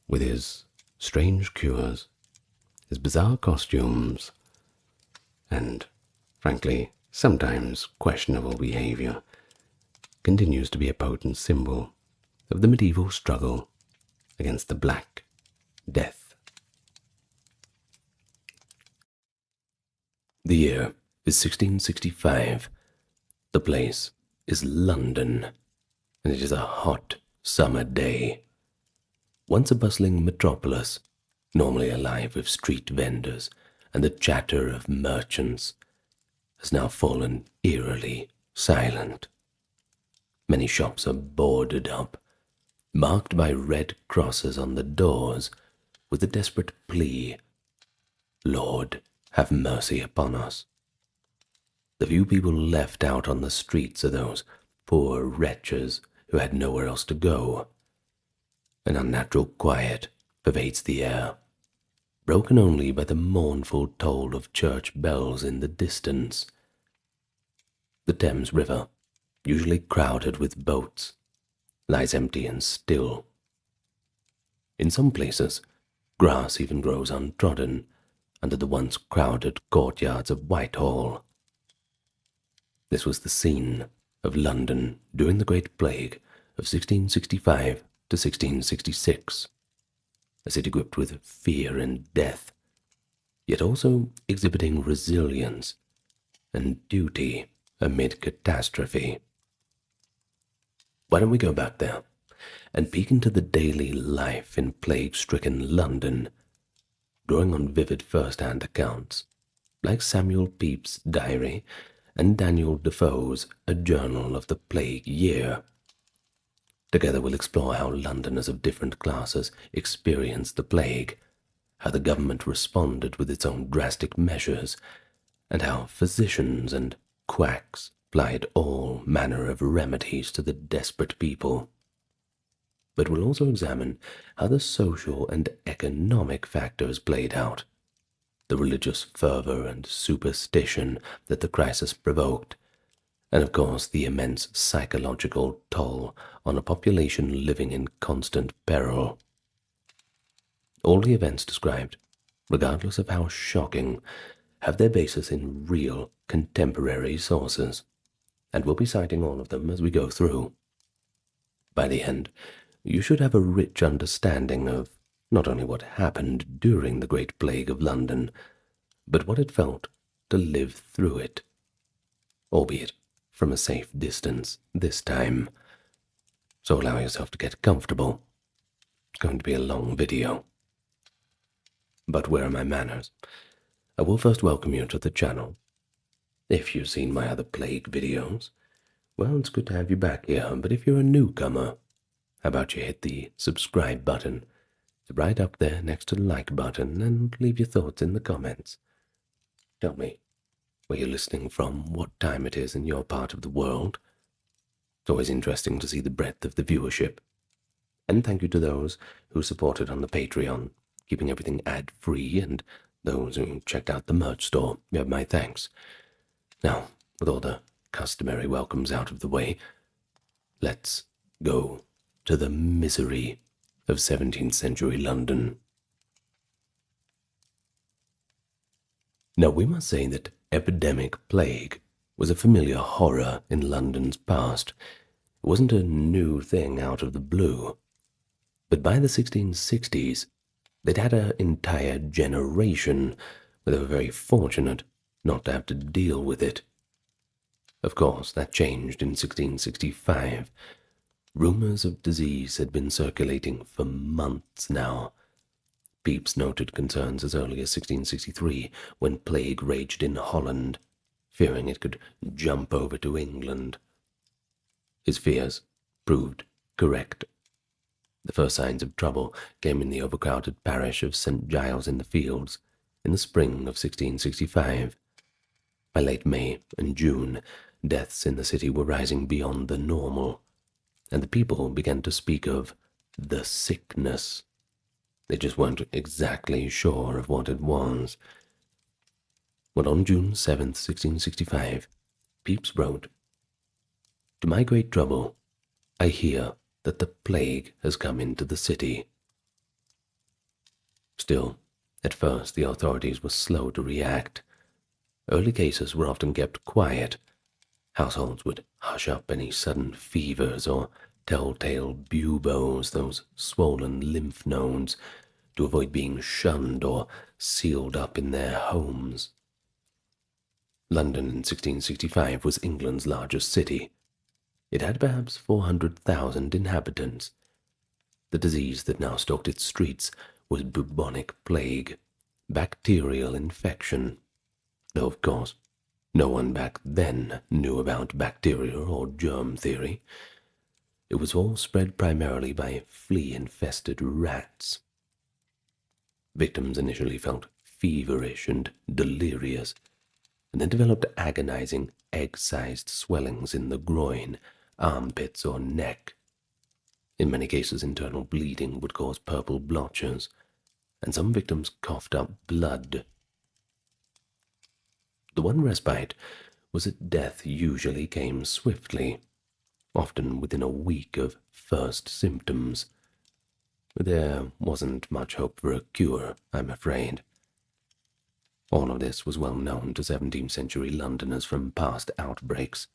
with his strange cures, his bizarre costumes, and, frankly, sometimes questionable behavior, continues to be a potent symbol of the medieval struggle against the Black Death. The year is 1665. The place is London, and it is a hot summer day. Once a bustling metropolis, normally alive with street vendors and the chatter of merchants, has now fallen eerily silent. Many shops are boarded up, marked by red crosses on the doors with the desperate plea, "Lord, have mercy upon us." The few people left out on the streets are those poor wretches who had nowhere else to go. An unnatural quiet pervades the air, broken only by the mournful toll of church bells in the distance. The Thames River, usually crowded with boats, lies empty and still. In some places, grass even grows untrodden under the once crowded courtyards of Whitehall. This was the scene of London during the Great Plague of 1665 to 1666, a city gripped with fear and death, yet also exhibiting resilience and duty amid catastrophe. Why don't we go back there and peek into the daily life in plague-stricken London, drawing on vivid first-hand accounts, like Samuel Pepys' diary and Daniel Defoe's A Journal of the Plague Year. Together we'll explore how Londoners of different classes experienced the plague, how the government responded with its own drastic measures, and how physicians and quacks applied all manner of remedies to the desperate people. But we'll also examine how the social and economic factors played out, the religious fervor and superstition that the crisis provoked, and of course the immense psychological toll on a population living in constant peril. All the events described, regardless of how shocking, have their basis in real contemporary sources, and we'll be citing all of them as we go through. By the end, you should have a rich understanding of not only what happened during the Great Plague of London, but what it felt to live through it, albeit from a safe distance this time. So allow yourself to get comfortable. It's going to be a long video. But where are my manners? I will first welcome you to the channel. If you've seen my other plague videos, well, it's good to have you back here, but if you're a newcomer, how about you hit the subscribe button? It's right up there next to the like button, and leave your thoughts in the comments. Tell me where you're listening from, what time it is in your part of the world. It's always interesting to see the breadth of the viewership. And thank you to those who supported on the Patreon, keeping everything ad-free, and those who checked out the merch store. You have my thanks. Now, with all the customary welcomes out of the way, let's go to the misery of 17th century London. Now, we must say that epidemic plague was a familiar horror in London's past. It wasn't a new thing out of the blue. But by the 1660s, they'd had an entire generation where they were very fortunate not to have to deal with it. Of course, that changed in 1665. Rumors of disease had been circulating for months now. Pepys noted concerns as early as 1663, when plague raged in Holland, fearing it could jump over to England. His fears proved correct. The first signs of trouble came in the overcrowded parish of St. Giles in the Fields in the spring of 1665. By late May and June, deaths in the city were rising beyond the normal, and the people began to speak of the sickness. They just weren't exactly sure of what it was. But on June 7th, 1665, Pepys wrote, "To my great trouble, I hear that the plague has come into the city." Still, at first the authorities were slow to react. Early cases were often kept quiet. Households would hush up any sudden fevers or telltale buboes, those swollen lymph nodes, to avoid being shunned or sealed up in their homes. London in 1665 was England's largest city. It had perhaps 400,000 inhabitants. The disease that now stalked its streets was bubonic plague, bacterial infection, though of course no one back then knew about bacterial or germ theory. It was all spread primarily by flea-infested rats. Victims initially felt feverish and delirious, and then developed agonizing egg-sized swellings in the groin, armpits, or neck. In many cases, internal bleeding would cause purple blotches, and some victims coughed up blood. The one respite was that death usually came swiftly, often within a week of first symptoms. There wasn't much hope for a cure, I'm afraid. All of this was well known to 17th century Londoners from past outbreaks.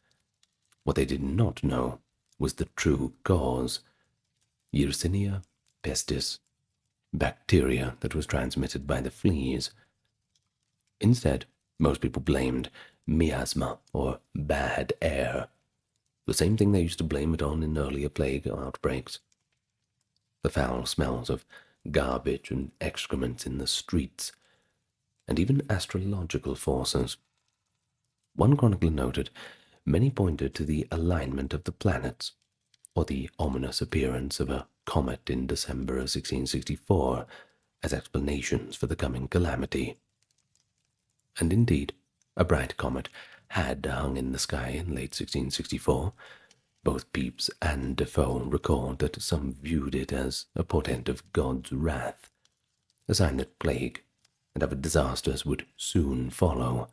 What they did not know was the true cause: Yersinia pestis, bacteria that was transmitted by the fleas. Instead, most people blamed miasma, or bad air, the same thing they used to blame it on in earlier plague outbreaks. The foul smells of garbage and excrements in the streets, and even astrological forces. One chronicler noted, many pointed to the alignment of the planets, or the ominous appearance of a comet in December of 1664, as explanations for the coming calamity. And indeed, a bright comet had hung in the sky in late 1664. Both Pepys and Defoe record that some viewed it as a portent of God's wrath, a sign that plague and other disasters would soon follow.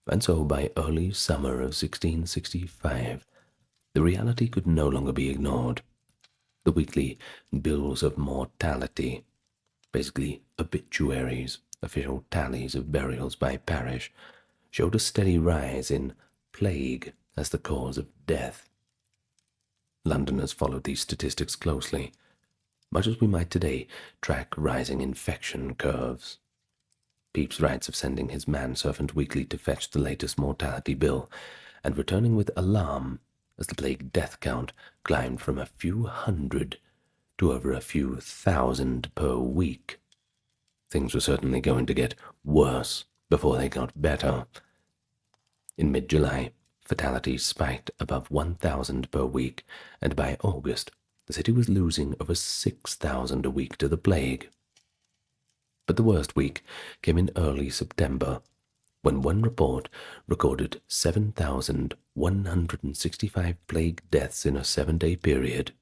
And so by early summer of 1665, the reality could no longer be ignored. The weekly bills of mortality, basically obituaries, official tallies of burials by parish, showed a steady rise in plague as the cause of death. Londoners followed these statistics closely, much as we might today track rising infection curves. Pepys writes of sending his manservant weekly to fetch the latest mortality bill, and returning with alarm as the plague death count climbed from a few hundred to over a few thousand per week. Things were certainly going to get worse before they got better. In mid-July, fatalities spiked above 1,000 per week, and by August, the city was losing over 6,000 a week to the plague. But the worst week came in early September, when one report recorded 7,165 plague deaths in a 7-day period.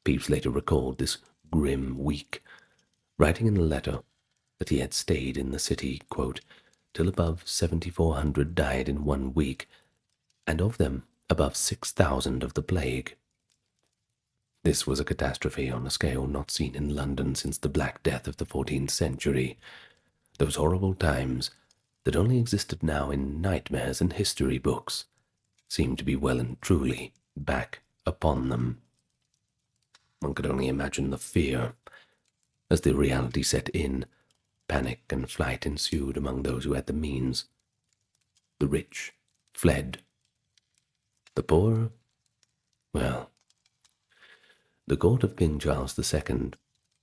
Pepys later recalled this grim week, writing in a letter that he had stayed in the city, quote, till above 7,400 died in 1 week, and of them above 6,000 of the plague. This was a catastrophe on a scale not seen in London since the Black Death of the 14th century, those horrible times that only existed now in nightmares and history books seemed to be well and truly back upon them. One could only imagine the fear. As the reality set in, panic and flight ensued among those who had the means. The rich fled. The poor, well, the court of King Charles II,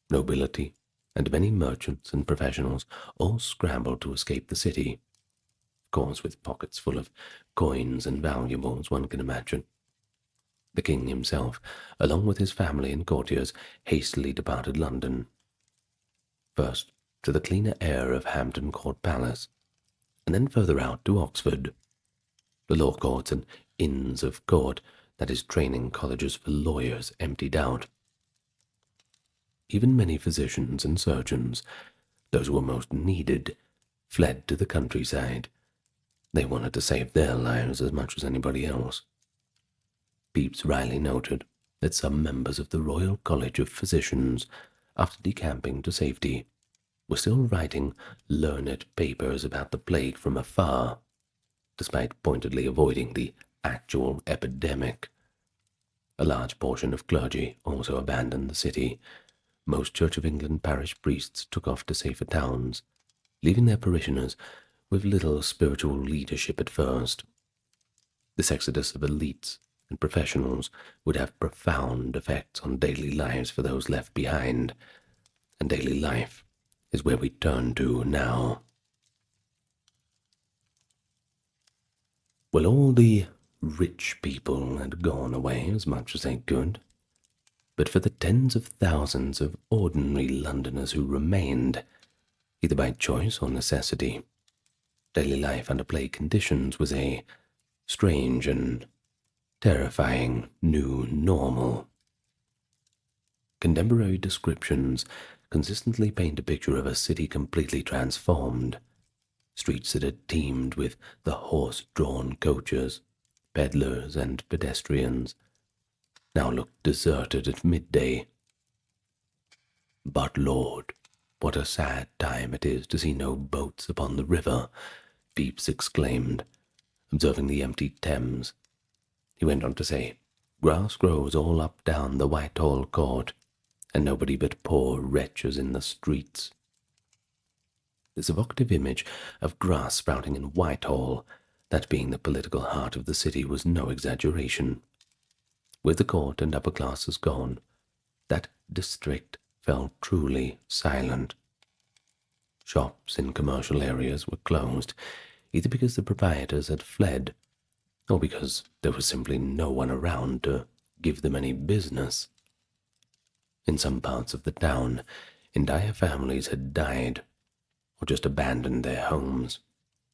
nobility, and many merchants and professionals all scrambled to escape the city, of course with pockets full of coins and valuables, one can imagine. The king himself, along with his family and courtiers, hastily departed London. First to the cleaner air of Hampton Court Palace, and then further out to Oxford. The law courts and inns of court, that is, training colleges for lawyers, emptied out. Even many physicians and surgeons, those who were most needed, fled to the countryside. They wanted to save their lives as much as anybody else. Pepys wryly noted that some members of the Royal College of Physicians, after decamping to safety, were still writing learned papers about the plague from afar, despite pointedly avoiding the actual epidemic. A large portion of clergy also abandoned the city. Most Church of England parish priests took off to safer towns, leaving their parishioners with little spiritual leadership at first. This exodus of elites and professionals would have profound effects on daily lives for those left behind, and daily life is where we turn to now. Well, all the rich people had gone away as much as they could, but for the tens of thousands of ordinary Londoners who remained, either by choice or necessity, daily life under plague conditions was a strange and terrifying new normal. Contemporary descriptions consistently paint a picture of a city completely transformed, streets that had teemed with the horse-drawn coaches, peddlers and pedestrians, now looked deserted at midday. But Lord, what a sad time it is to see no boats upon the river, Pepys exclaimed, observing the empty Thames. He went on to say, grass grows all up down the Whitehall court, and nobody but poor wretches in the streets. This evocative image of grass sprouting in Whitehall, that being the political heart of the city, was no exaggeration. With the court and upper classes gone, that district fell truly silent. Shops in commercial areas were closed, either because the proprietors had fled, or because there was simply no one around to give them any business. In some parts of the town, entire families had died, or just abandoned their homes,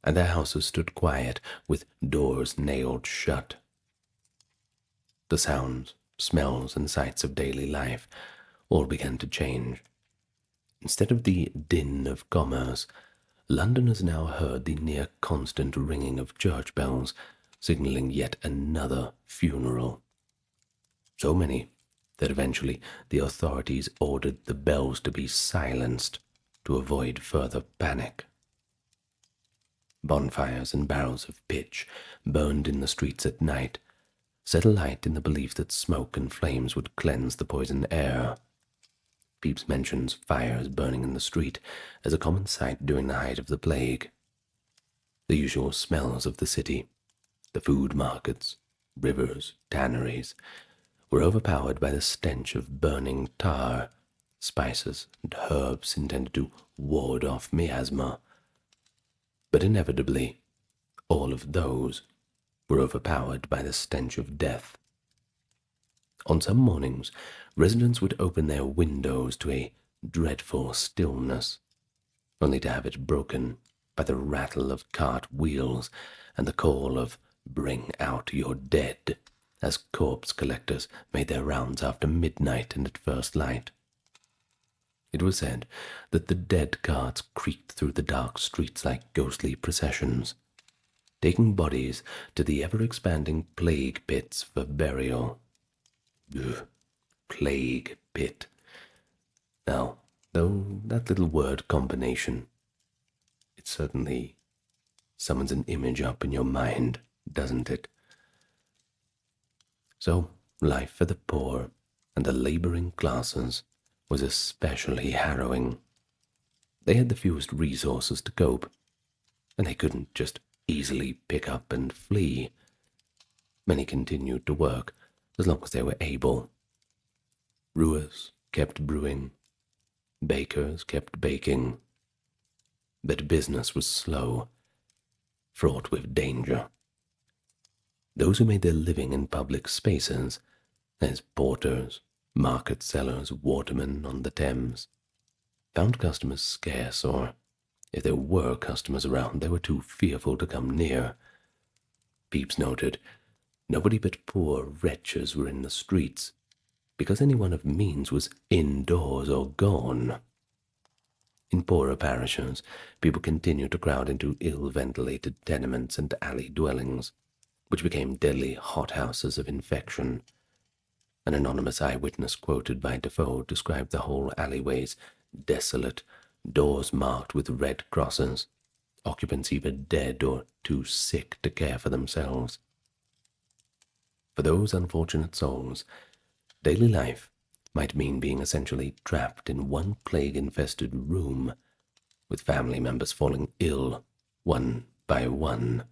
and their houses stood quiet, with doors nailed shut. The sounds, smells, and sights of daily life all began to change. Instead of the din of commerce, Londoners now heard the near-constant ringing of church bells, signaling yet another funeral. So many that eventually the authorities ordered the bells to be silenced to avoid further panic. Bonfires and barrels of pitch burned in the streets at night, set alight in the belief that smoke and flames would cleanse the poison air. Pepys mentions fires burning in the street as a common sight during the height of the plague. The usual smells of the city, the food markets, rivers, tanneries, were overpowered by the stench of burning tar, spices, and herbs intended to ward off miasma. But inevitably, all of those were overpowered by the stench of death. On some mornings, residents would open their windows to a dreadful stillness, only to have it broken by the rattle of cart wheels and the call of "Bring out your dead," as corpse collectors made their rounds after midnight and at first light. It was said that the dead carts creaked through the dark streets like ghostly processions, taking bodies to the ever-expanding plague pits for burial. Ugh, plague pit. Now, though that little word combination, it certainly summons an image up in your mind, doesn't it? So, life for the poor and the laboring classes was especially harrowing. They had the fewest resources to cope, and they couldn't just easily pick up and flee. Many continued to work as long as they were able. Brewers kept brewing, bakers kept baking, but business was slow, fraught with danger. Those who made their living in public spaces, as porters, market sellers, watermen on the Thames, found customers scarce, or if there were customers around, they were too fearful to come near. Pepys noted, nobody but poor wretches were in the streets, because anyone of means was indoors or gone. In poorer parishes, people continued to crowd into ill-ventilated tenements and alley dwellings, which became deadly hothouses of infection. An anonymous eyewitness quoted by Defoe described the whole alleyways desolate, doors marked with red crosses, occupants either dead or too sick to care for themselves. For those unfortunate souls, daily life might mean being essentially trapped in one plague-infested room, with family members falling ill one by one.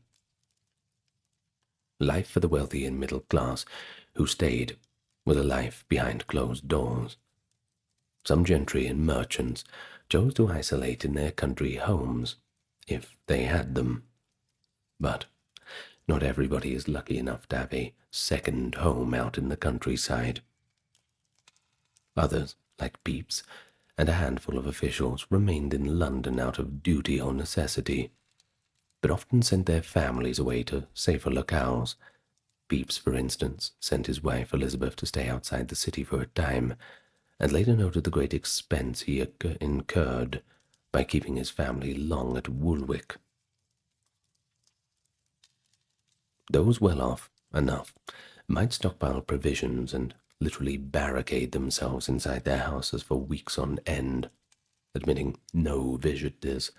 Life for the wealthy and middle class who stayed was a life behind closed doors. Some gentry and merchants chose to isolate in their country homes, if they had them. But not everybody is lucky enough to have a second home out in the countryside. Others, like Pepys and a handful of officials, remained in London out of duty or necessity, but often sent their families away to safer locales. Pepys, for instance, sent his wife Elizabeth to stay outside the city for a time, and later noted the great expense he incurred by keeping his family long at Woolwich. Those well off enough might stockpile provisions and literally barricade themselves inside their houses for weeks on end, admitting no visitors.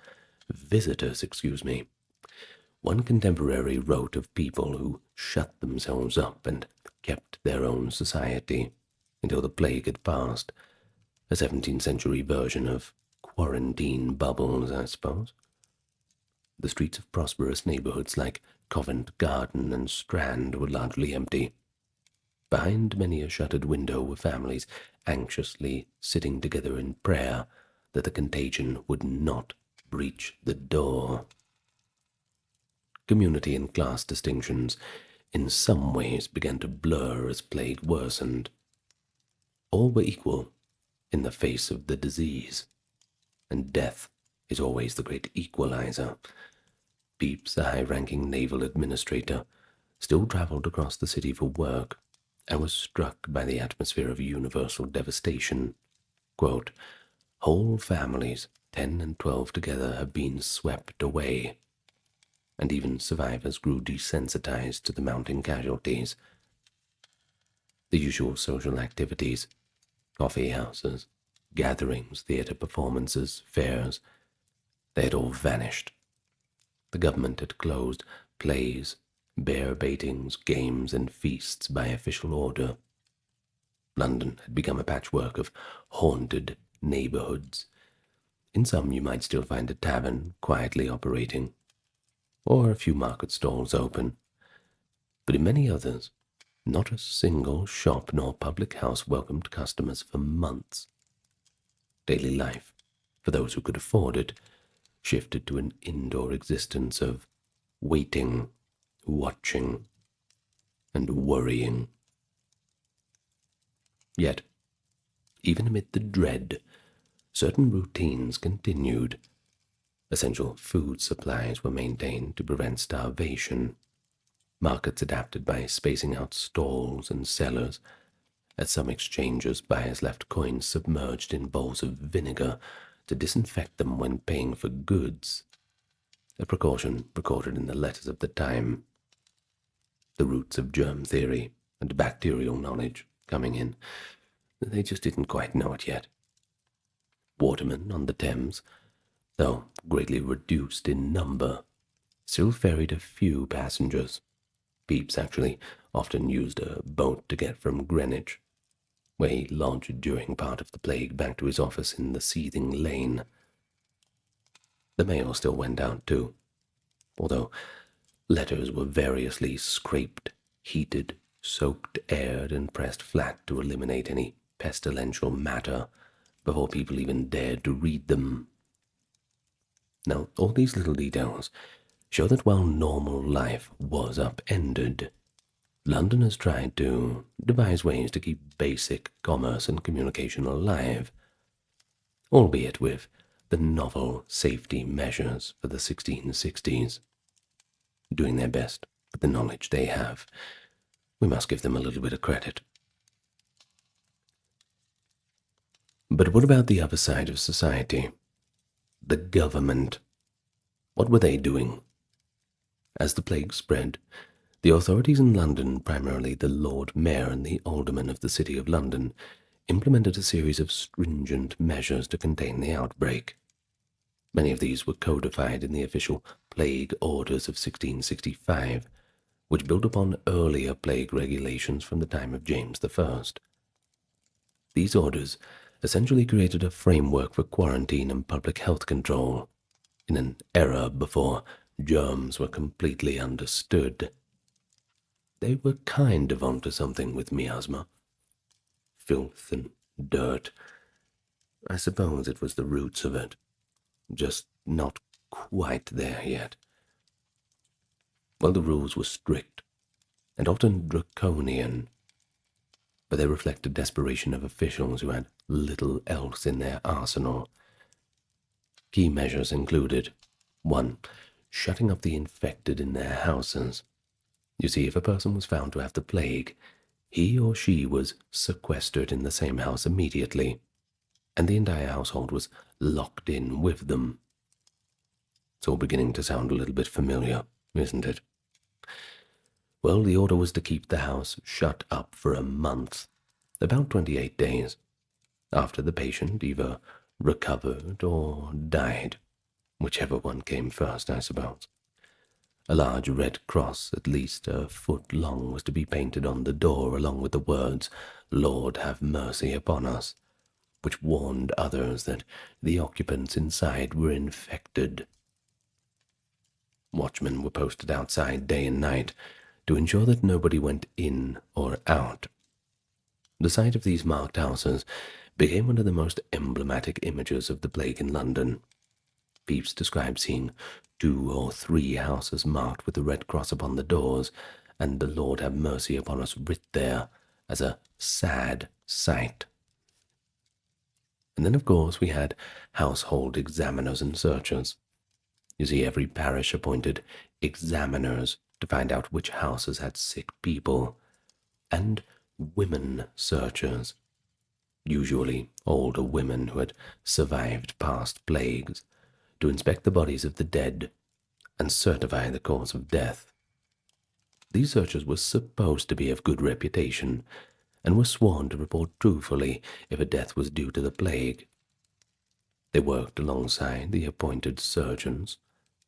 One contemporary wrote of people who shut themselves up and kept their own society until the plague had passed, a 17th century version of quarantine bubbles, I suppose. The streets of prosperous neighborhoods like Covent Garden and Strand were largely empty. Behind many a shuttered window were families anxiously sitting together in prayer that the contagion would not breach the door. Community and class distinctions in some ways began to blur as plague worsened. All were equal in the face of the disease, and death is always the great equalizer. Pepys, a high-ranking naval administrator, still travelled across the city for work and was struck by the atmosphere of universal devastation. Quote, "Whole families, 10 and 12 together, have been swept away," and even survivors grew desensitized to the mounting casualties. The usual social activities, coffee houses, gatherings, theatre performances, fairs, they had all vanished. The government had closed plays, bear baitings, games, and feasts by official order. London had become a patchwork of haunted neighborhoods. In some you might still find a tavern quietly operating, or a few market stalls open, but in many others, not a single shop nor public house welcomed customers for months. Daily life, for those who could afford it, shifted to an indoor existence of waiting, watching, and worrying. Yet, even amid the dread, certain routines continued. Essential food supplies were maintained to prevent starvation. Markets adapted by spacing out stalls and cellars. At some exchanges, buyers left coins submerged in bowls of vinegar to disinfect them when paying for goods, a precaution recorded in the letters of the time. The roots of germ theory and bacterial knowledge coming in. They just didn't quite know it yet. Watermen on the Thames, though greatly reduced in number, still ferried a few passengers. Pepys actually often used a boat to get from Greenwich, where he lodged during part of the plague, back to his office in the seething lane. The mail still went out too, although letters were variously scraped, heated, soaked, aired, and pressed flat to eliminate any pestilential matter before people even dared to read them. Now, all these little details show that while normal life was upended, London has tried to devise ways to keep basic commerce and communication alive, albeit with the novel safety measures for the 1660s. Doing their best with the knowledge they have. We must give them a little bit of credit. But what about the other side of society? The government. What were they doing? As the plague spread, the authorities in London, primarily the Lord Mayor and the aldermen of the City of London, implemented a series of stringent measures to contain the outbreak. Many of these were codified in the official plague orders of 1665, which built upon earlier plague regulations from the time of James I. These orders essentially created a framework for quarantine and public health control, in an era before germs were completely understood. They were kind of onto something with miasma. Filth and dirt. I suppose it was the roots of it, just not quite there yet. Well, the rules were strict, and often draconian, but they reflected desperation of officials who had little else in their arsenal. Key measures included 1. Shutting up the infected in their houses. You see, if a person was found to have the plague, he or she was sequestered in the same house immediately, and the entire household was locked in with them. It's all beginning to sound a little bit familiar, isn't it? Well, the order was to keep the house shut up for a month, about 28 days, after the patient either recovered or died, whichever one came first, I suppose. A large red cross, at least a foot long, was to be painted on the door along with the words, "Lord, have mercy upon us," which warned others that the occupants inside were infected. Watchmen were posted outside day and night to ensure that nobody went in or out. The sight of these marked houses became one of the most emblematic images of the plague in London. Pepys described seeing 2 or 3 houses marked with the red cross upon the doors, and "the Lord have mercy upon us" writ there, as a sad sight. And then, of course, we had household examiners and searchers. You see, every parish appointed examiners to find out which houses had sick people, and women searchers, usually older women who had survived past plagues, to inspect the bodies of the dead and certify the cause of death. These searchers were supposed to be of good reputation, and were sworn to report truthfully if a death was due to the plague. They worked alongside the appointed surgeons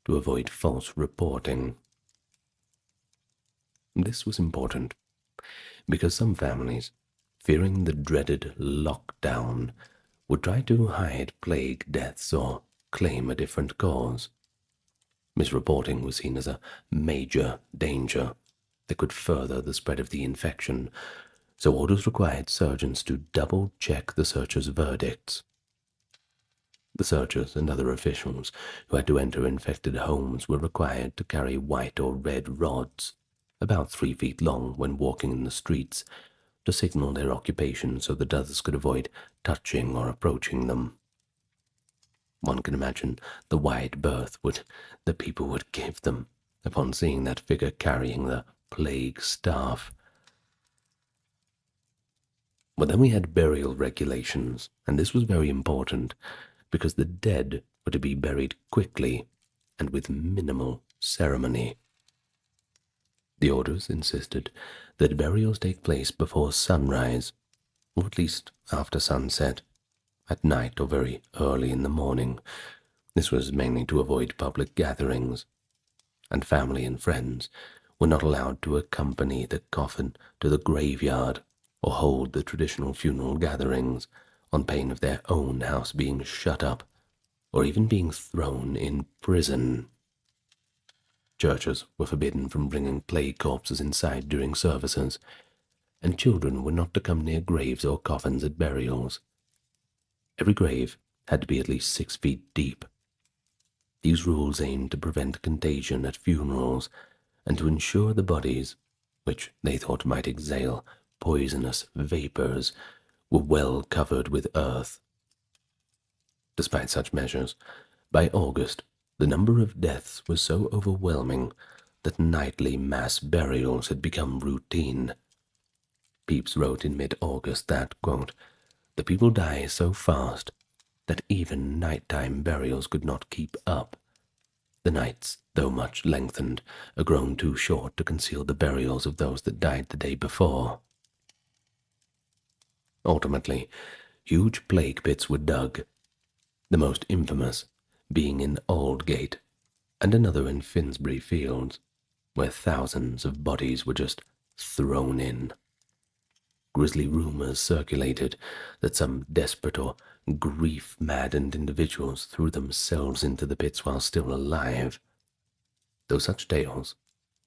to avoid false reporting. This was important, because some families, fearing the dreaded lockdown, would try to hide plague deaths or claim a different cause. Misreporting was seen as a major danger that could further the spread of the infection, so orders required surgeons to double-check the searchers' verdicts. The searchers and other officials who had to enter infected homes were required to carry white or red rods, about 3 feet long, when walking in the streets, to signal their occupation so that others could avoid touching or approaching them. One can imagine the wide berth the people would give them upon seeing that figure carrying the plague staff. But then we had burial regulations, and this was very important, because the dead were to be buried quickly and with minimal ceremony. The orders insisted that burials take place before sunrise, or at least after sunset, at night or very early in the morning. This was mainly to avoid public gatherings, and family and friends were not allowed to accompany the coffin to the graveyard or hold the traditional funeral gatherings, on pain of their own house being shut up or even being thrown in prison. Churches were forbidden from bringing plague corpses inside during services, and children were not to come near graves or coffins at burials. Every grave had to be at least 6 feet deep. These rules aimed to prevent contagion at funerals and to ensure the bodies, which they thought might exhale poisonous vapors, were well covered with earth. Despite such measures, by August, the number of deaths was so overwhelming that nightly mass burials had become routine. Pepys wrote in mid-August that, quote, "The people die so fast that even nighttime burials could not keep up. The nights, though much lengthened, are grown too short to conceal the burials of those that died the day before." Ultimately, huge plague pits were dug, the most infamous being in Aldgate, and another in Finsbury Fields, where thousands of bodies were just thrown in. Grisly rumors circulated that some desperate or grief-maddened individuals threw themselves into the pits while still alive, though such tales,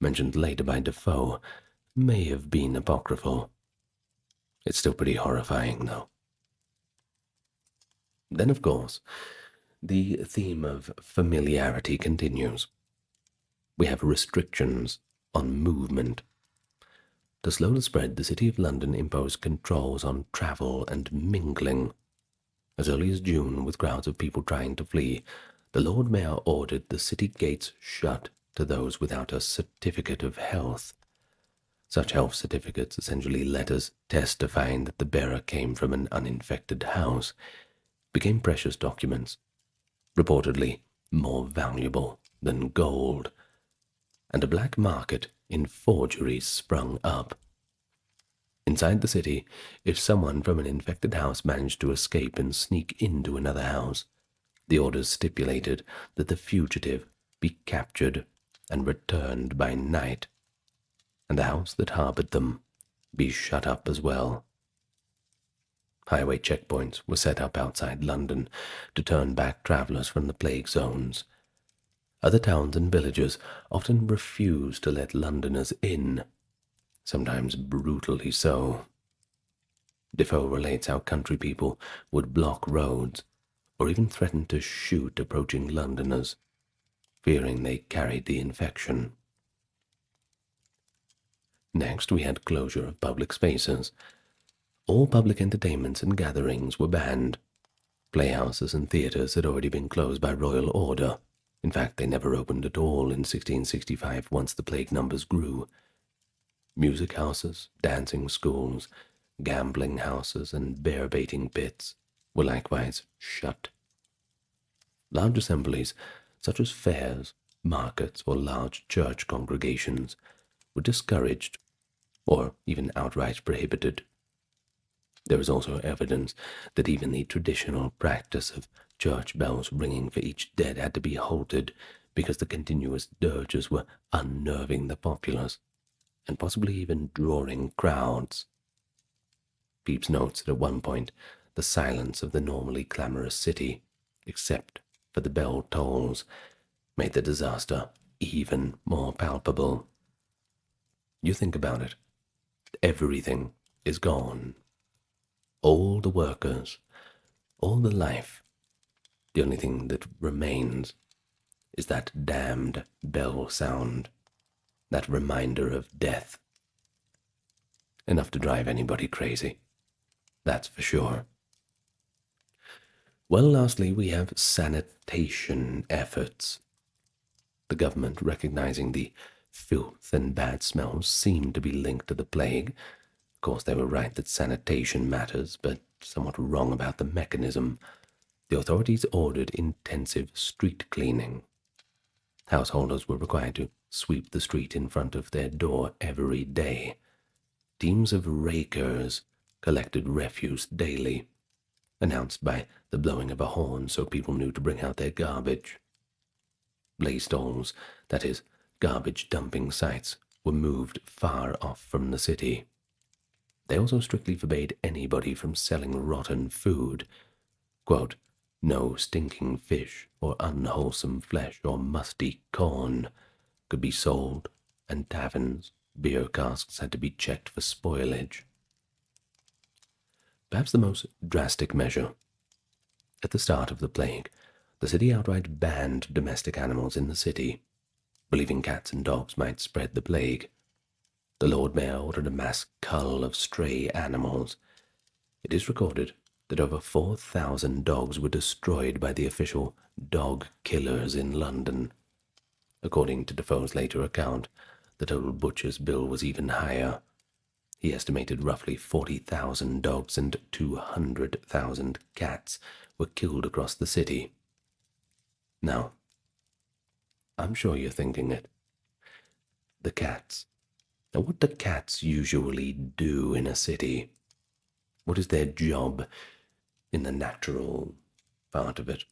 mentioned later by Defoe, may have been apocryphal. It's still pretty horrifying, though. Then, of course, the theme of familiarity continues. We have restrictions on movement. To slow the spread, the City of London imposed controls on travel and mingling. As early as June, with crowds of people trying to flee, the Lord Mayor ordered the city gates shut to those without a certificate of health. Such health certificates, essentially letters testifying that the bearer came from an uninfected house, became precious documents, reportedly more valuable than gold, and a black market in forgeries sprung up. Inside the city, if someone from an infected house managed to escape and sneak into another house, the orders stipulated that the fugitive be captured and returned by night, and the house that harbored them be shut up as well. Highway checkpoints were set up outside London to turn back travelers from the plague zones. Other towns and villages often refused to let Londoners in, sometimes brutally so. Defoe relates how country people would block roads or even threaten to shoot approaching Londoners, fearing they carried the infection. Next, we had closure of public spaces. All public entertainments and gatherings were banned. Playhouses and theatres had already been closed by royal order. In fact, they never opened at all in 1665 once the plague numbers grew. Music houses, dancing schools, gambling houses, and bear-baiting pits were likewise shut. Large assemblies, such as fairs, markets, or large church congregations, were discouraged or even outright prohibited. There is also evidence that even the traditional practice of church bells ringing for each dead had to be halted because the continuous dirges were unnerving the populace and possibly even drawing crowds. Pepys notes that at one point the silence of the normally clamorous city, except for the bell tolls, made the disaster even more palpable. You think about it. Everything is gone. All the workers, all the life. The only thing that remains is that damned bell sound, that reminder of death. Enough to drive anybody crazy, that's for sure. Well, lastly, we have sanitation efforts. The government, recognizing the filth and bad smells, seemed to be linked to the plague. Of course, they were right that sanitation matters, but somewhat wrong about the mechanism. The authorities ordered intensive street cleaning. Householders were required to sweep the street in front of their door every day. Teams of rakers collected refuse daily, announced by the blowing of a horn so people knew to bring out their garbage. Lay stalls, that is, garbage dumping sites, were moved far off from the city. They also strictly forbade anybody from selling rotten food. Quote, no stinking fish or unwholesome flesh or musty corn could be sold, and taverns, beer casks had to be checked for spoilage. Perhaps the most drastic measure. At the start of the plague, the city outright banned domestic animals in the city, believing cats and dogs might spread the plague. The Lord Mayor ordered a mass cull of stray animals. It is recorded that over 4,000 dogs were destroyed by the official dog killers in London. According to Defoe's later account, the total butcher's bill was even higher. He estimated roughly 40,000 dogs and 200,000 cats were killed across the city. Now, I'm sure you're thinking it. The cats. Now, what do cats usually do in a city? What is their job in the natural part of it?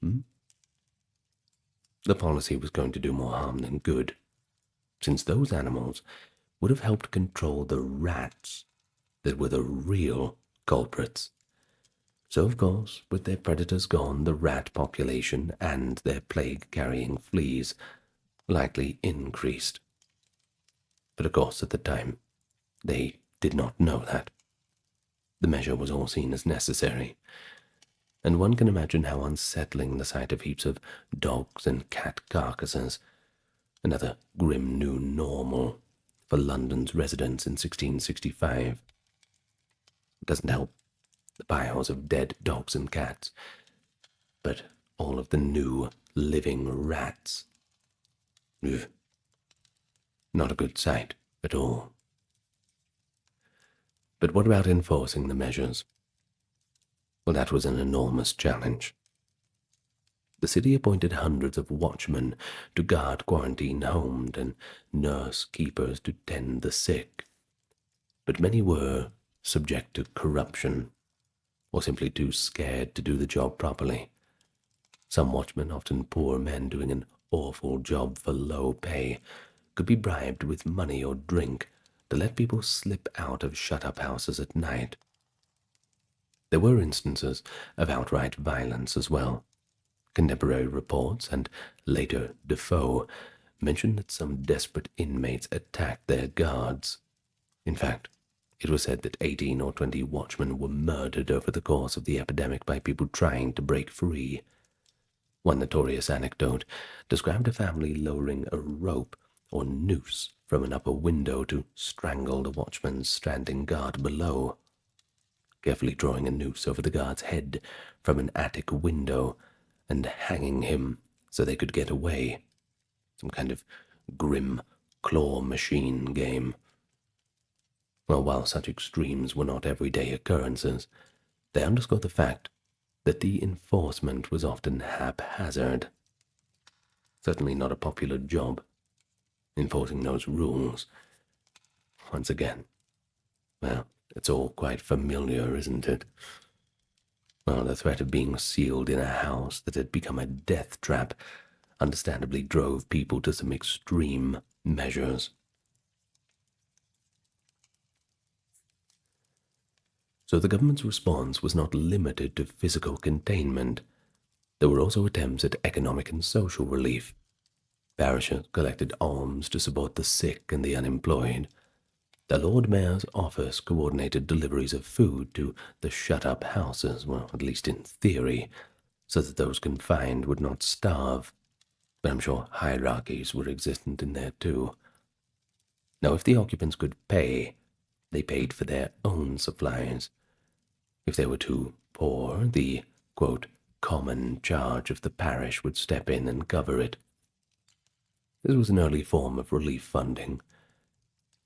The policy was going to do more harm than good, since those animals would have helped control the rats that were the real culprits. So, of course, with their predators gone, the rat population and their plague-carrying fleas likely increased. But of course, at the time, they did not know that. The measure was all seen as necessary, and one can imagine how unsettling the sight of heaps of dogs and cat carcasses, another grim new normal for London's residents in 1665. It doesn't help the piles of dead dogs and cats, but all of the new living rats. Ugh. Not a good sight at all. But what about enforcing the measures? Well, that was an enormous challenge. The city appointed hundreds of watchmen to guard quarantine homes and nurse keepers to tend the sick. But many were subject to corruption, or simply too scared to do the job properly. Some watchmen, often poor men doing an awful job for low pay, could be bribed with money or drink to let people slip out of shut-up houses at night. There were instances of outright violence as well. Contemporary reports, and later Defoe, mentioned that some desperate inmates attacked their guards. In fact, it was said that 18 or 20 watchmen were murdered over the course of the epidemic by people trying to break free. One notorious anecdote described a family lowering a rope or noose from an upper window to strangle the watchman standing guard below, carefully drawing a noose over the guard's head from an attic window and hanging him so they could get away. Some kind of grim claw machine game. Well, while such extremes were not everyday occurrences, they underscore the fact that the enforcement was often haphazard. Certainly not a popular job, enforcing those rules. Once again, well, it's all quite familiar, isn't it? Well, the threat of being sealed in a house that had become a death trap understandably drove people to some extreme measures. So the government's response was not limited to physical containment. There were also attempts at economic and social relief. Parishes collected alms to support the sick and the unemployed. The Lord Mayor's office coordinated deliveries of food to the shut-up houses, well, at least in theory, so that those confined would not starve. But I'm sure hierarchies were existent in there too. Now, if the occupants could pay, they paid for their own supplies. If they were too poor, the, quote, common charge of the parish would step in and cover it. This was an early form of relief funding,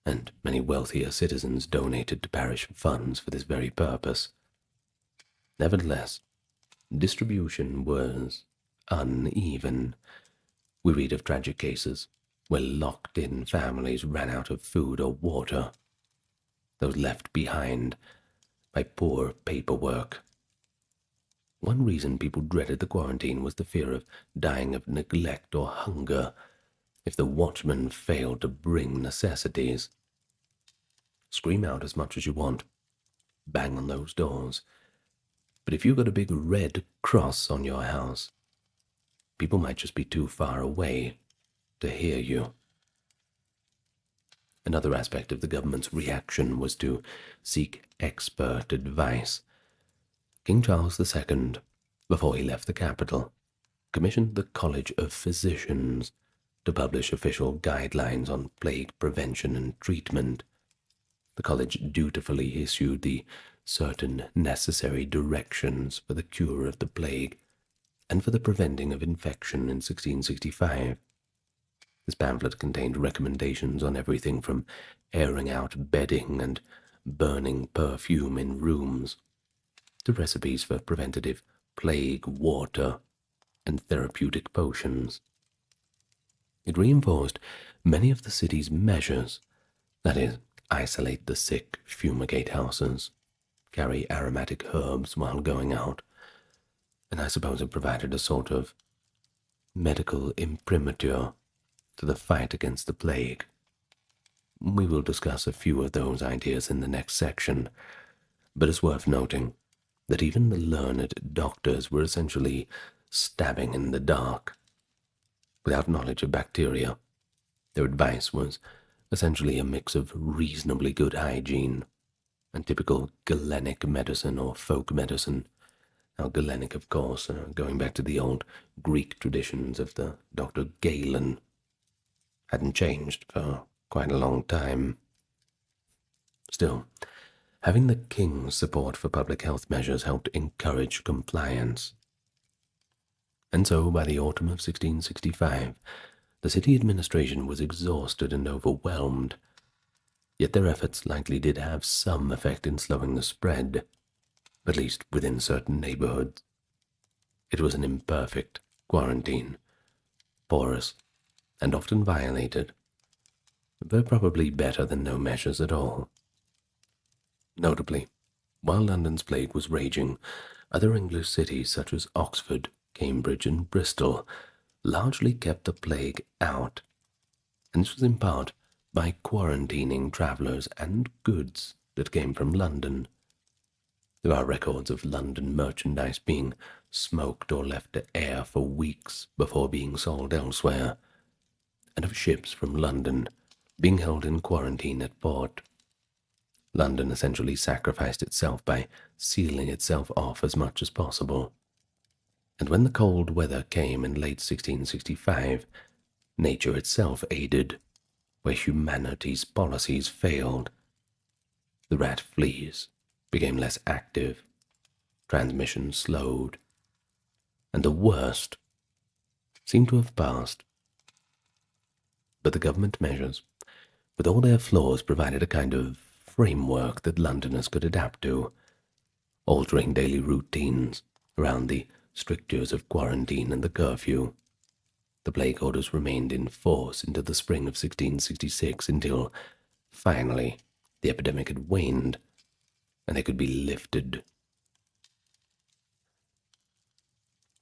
and many wealthier citizens donated to parish funds for this very purpose. Nevertheless, distribution was uneven. We read of tragic cases where locked-in families ran out of food or water, those left behind by poor paperwork. One reason people dreaded the quarantine was the fear of dying of neglect or hunger if the watchman failed to bring necessities. Scream out as much as you want, bang on those doors, but if you've got a big red cross on your house, people might just be too far away to hear you. Another aspect of the government's reaction was to seek expert advice. King Charles II, before he left the capital, commissioned the College of Physicians to publish official guidelines on plague prevention and treatment. The college dutifully issued the certain necessary directions for the cure of the plague and for the preventing of infection in 1665. This pamphlet contained recommendations on everything from airing out bedding and burning perfume in rooms to recipes for preventative plague water and therapeutic potions. It reinforced many of the city's measures, that is, isolate the sick, fumigate houses, carry aromatic herbs while going out, and I suppose it provided a sort of medical imprimatur to the fight against the plague. We will discuss a few of those ideas in the next section, but it's worth noting that even the learned doctors were essentially stabbing in the dark. Without knowledge of bacteria, their advice was essentially a mix of reasonably good hygiene and typical Galenic medicine or folk medicine. Now, Galenic, of course, going back to the old Greek traditions of the Dr. Galen, hadn't changed for quite a long time. Still, having the king's support for public health measures helped encourage compliance. And so, by the autumn of 1665, the city administration was exhausted and overwhelmed, yet their efforts likely did have some effect in slowing the spread, at least within certain neighborhoods. It was an imperfect quarantine, porous, and often violated, but probably better than no measures at all. Notably, while London's plague was raging, other English cities such as Oxford, Cambridge, and Bristol largely kept the plague out, and this was in part by quarantining travellers and goods that came from London. There are records of London merchandise being smoked or left to air for weeks before being sold elsewhere, and of ships from London being held in quarantine at port. London essentially sacrificed itself by sealing itself off as much as possible. And when the cold weather came in late 1665, nature itself aided where humanity's policies failed. The rat fleas became less active, transmission slowed, and the worst seemed to have passed. But the government measures, with all their flaws, provided a kind of framework that Londoners could adapt to, altering daily routines around the strictures of quarantine and the curfew. The plague orders remained in force into the spring of 1666 until, finally, the epidemic had waned and they could be lifted.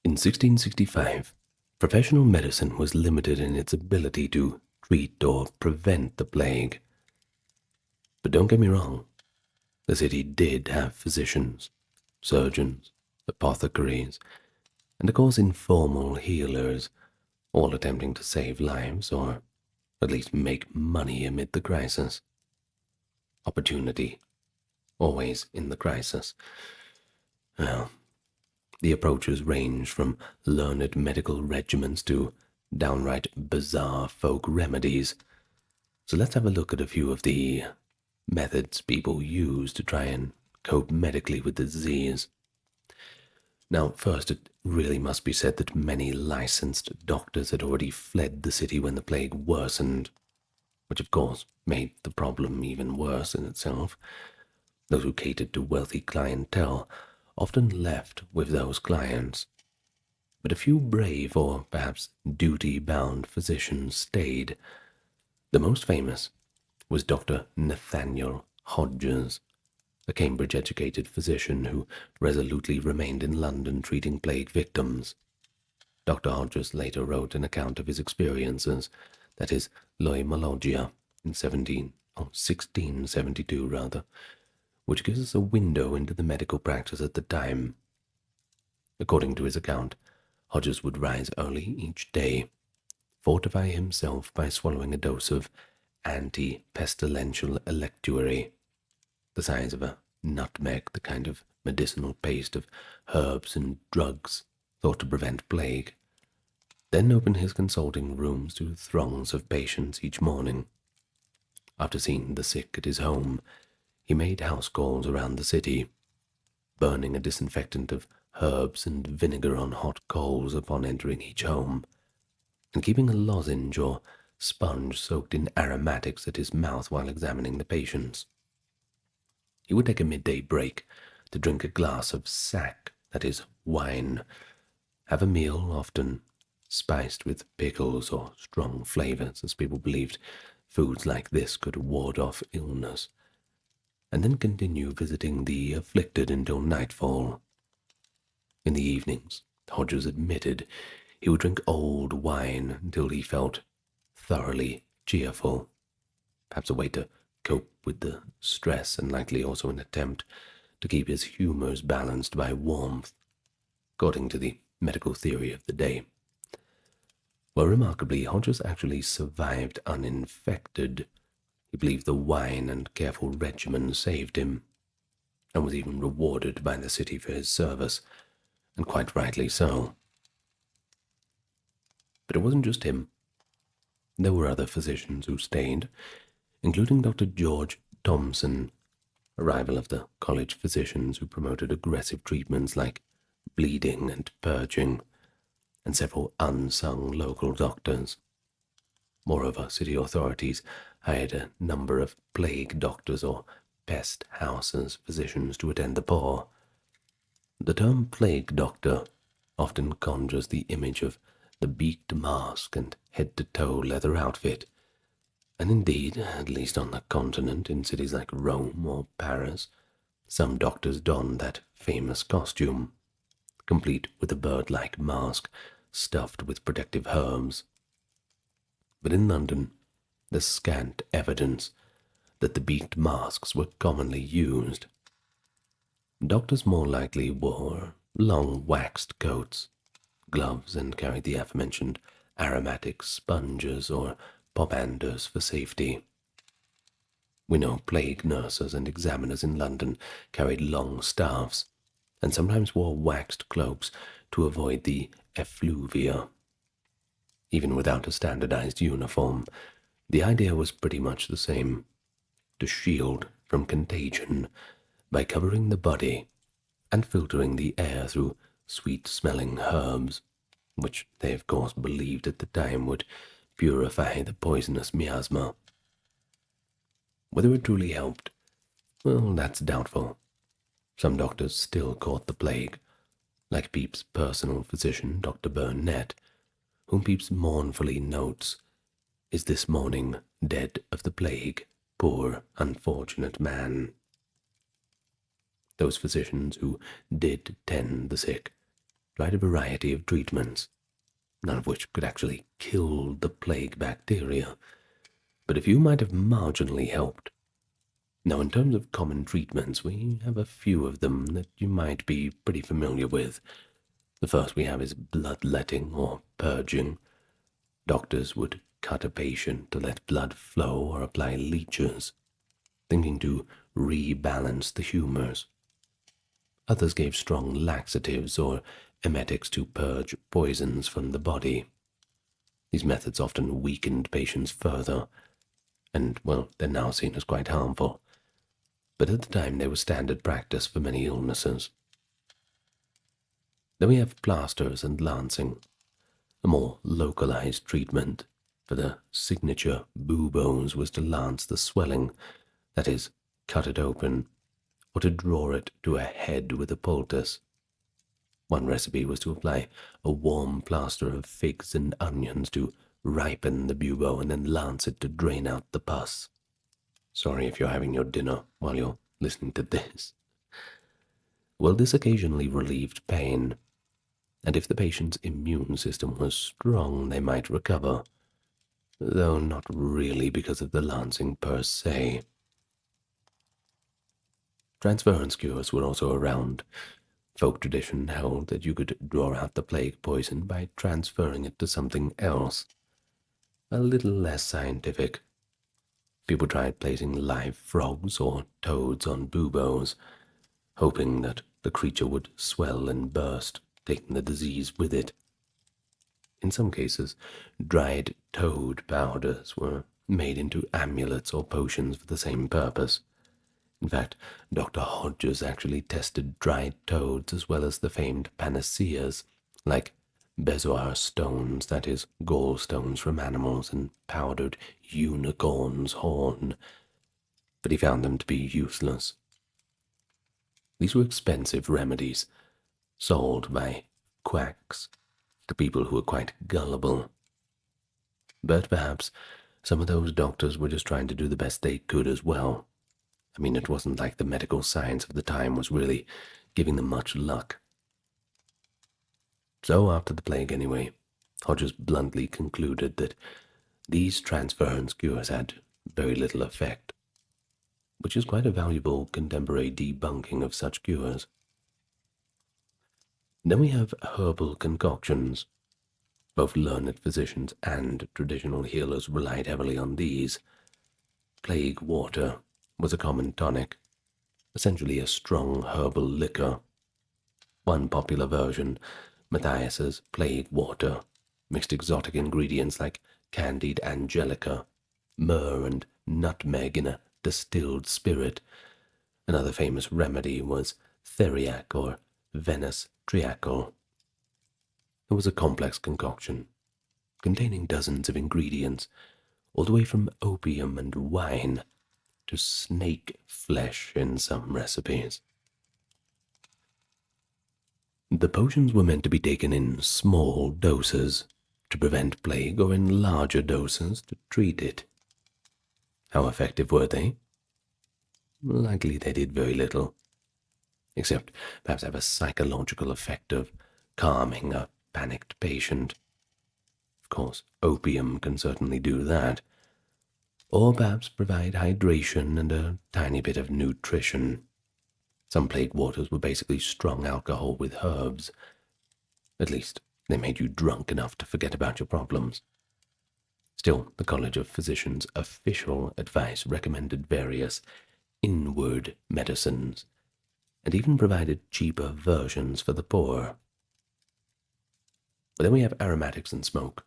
In 1665, professional medicine was limited in its ability to treat or prevent the plague. But don't get me wrong, the city did have physicians, surgeons, apothecaries, and of course informal healers, all attempting to save lives or at least make money amid the crisis. Opportunity, always in the crisis. Well, the approaches range from learned medical regimens to downright bizarre folk remedies. So let's have a look at a few of the methods people use to try and cope medically with the disease. Now, first, it really must be said that many licensed doctors had already fled the city when the plague worsened, which of course made the problem even worse in itself. Those who catered to wealthy clientele often left with those clients, but a few brave or perhaps duty-bound physicians stayed. The most famous was Dr. Nathaniel Hodges, a Cambridge-educated physician who resolutely remained in London treating plague victims. Dr. Hodges later wrote an account of his experiences, that is, Loimologia, in 1672, which gives us a window into the medical practice at the time. According to his account, Hodges would rise early each day, fortify himself by swallowing a dose of anti-pestilential electuary, the size of a nutmeg, the kind of medicinal paste of herbs and drugs thought to prevent plague, then open his consulting rooms to throngs of patients each morning. After seeing the sick at his home, he made house calls around the city, burning a disinfectant of herbs and vinegar on hot coals upon entering each home, and keeping a lozenge or sponge soaked in aromatics at his mouth while examining the patients. He would take a midday break to drink a glass of sack, that is, wine, have a meal often spiced with pickles or strong flavors, as people believed foods like this could ward off illness, and then continue visiting the afflicted until nightfall. In the evenings, Hodges admitted he would drink old wine until he felt thoroughly cheerful, perhaps a way to cope with the stress and likely also an attempt to keep his humours balanced by warmth, according to the medical theory of the day. Well, remarkably, Hodges actually survived uninfected. He believed the wine and careful regimen saved him, and was even rewarded by the city for his service, and quite rightly so. But it wasn't just him. There were other physicians who stayed, including Dr. George Thomson, a rival of the college physicians who promoted aggressive treatments like bleeding and purging, and several unsung local doctors. Moreover, city authorities hired a number of plague doctors or pest houses physicians to attend the poor. The term plague doctor often conjures the image of the beaked mask and head-to-toe leather outfit, and indeed, at least on the continent, in cities like Rome or Paris, some doctors don that famous costume, complete with a bird-like mask stuffed with protective herbs. But in London, there's scant evidence that the beaked masks were commonly used. Doctors more likely wore long waxed coats, gloves, and carried the aforementioned aromatic sponges or popanders for safety. We know plague nurses and examiners in London carried long staffs, and sometimes wore waxed cloaks to avoid the effluvia. Even without a standardized uniform, the idea was pretty much the same: to shield from contagion by covering the body and filtering the air through sweet-smelling herbs, which they of course believed at the time would purify the poisonous miasma. Whether it truly helped, well, that's doubtful. Some doctors still caught the plague, like Pepys' personal physician, Dr. Burnett, whom Pepys mournfully notes, "is this morning dead of the plague, poor unfortunate man." Those physicians who did tend the sick tried a variety of treatments, none of which could actually kill the plague bacteria, but a few might have marginally helped. Now, in terms of common treatments, we have a few of them that you might be pretty familiar with. The first we have is bloodletting or purging. Doctors would cut a patient to let blood flow or apply leeches, thinking to rebalance the humors. Others gave strong laxatives or emetics to purge poisons from the body. These methods often weakened patients further, and, well, they're now seen as quite harmful, but at the time they were standard practice for many illnesses. Then we have plasters and lancing, a more localized treatment. For the signature buboes was to lance the swelling, that is, cut it open, or to draw it to a head with a poultice. One recipe was to apply a warm plaster of figs and onions to ripen the bubo and then lance it to drain out the pus. Sorry if you're having your dinner while you're listening to this. Well, this occasionally relieved pain, and if the patient's immune system was strong, they might recover, though not really because of the lancing per se. Transference cures were also around. Folk tradition held that you could draw out the plague poison by transferring it to something else, a little less scientific. People tried placing live frogs or toads on buboes, hoping that the creature would swell and burst, taking the disease with it. In some cases, dried toad powders were made into amulets or potions for the same purpose. In fact, Dr. Hodges actually tested dried toads as well as the famed panaceas, like bezoar stones, that is, gallstones from animals, and powdered unicorn's horn, but he found them to be useless. These were expensive remedies, sold by quacks to people who were quite gullible. But perhaps some of those doctors were just trying to do the best they could as well. I mean, it wasn't like the medical science of the time was really giving them much luck. So after the plague anyway, Hodges bluntly concluded that these transference cures had very little effect. which is quite a valuable contemporary debunking of such cures. Then we have herbal concoctions. Both learned physicians and traditional healers relied heavily on these. Plague water was a common tonic, essentially a strong herbal liquor. One popular version, Matthias's plague water, mixed exotic ingredients like candied angelica, myrrh, and nutmeg in a distilled spirit. Another famous remedy was theriac or Venice triacle. It was a complex concoction, containing dozens of ingredients, all the way from opium and wine to snake flesh in some recipes. The potions were meant to be taken in small doses to prevent plague or in larger doses to treat it. How effective were they? Likely they did very little, except perhaps have a psychological effect of calming a panicked patient. Of course, opium can certainly do that, or perhaps provide hydration and a tiny bit of nutrition. Some plague waters were basically strong alcohol with herbs. At least, they made you drunk enough to forget about your problems. Still, the College of Physicians' official advice recommended various inward medicines, and even provided cheaper versions for the poor. But then we have aromatics and smoke.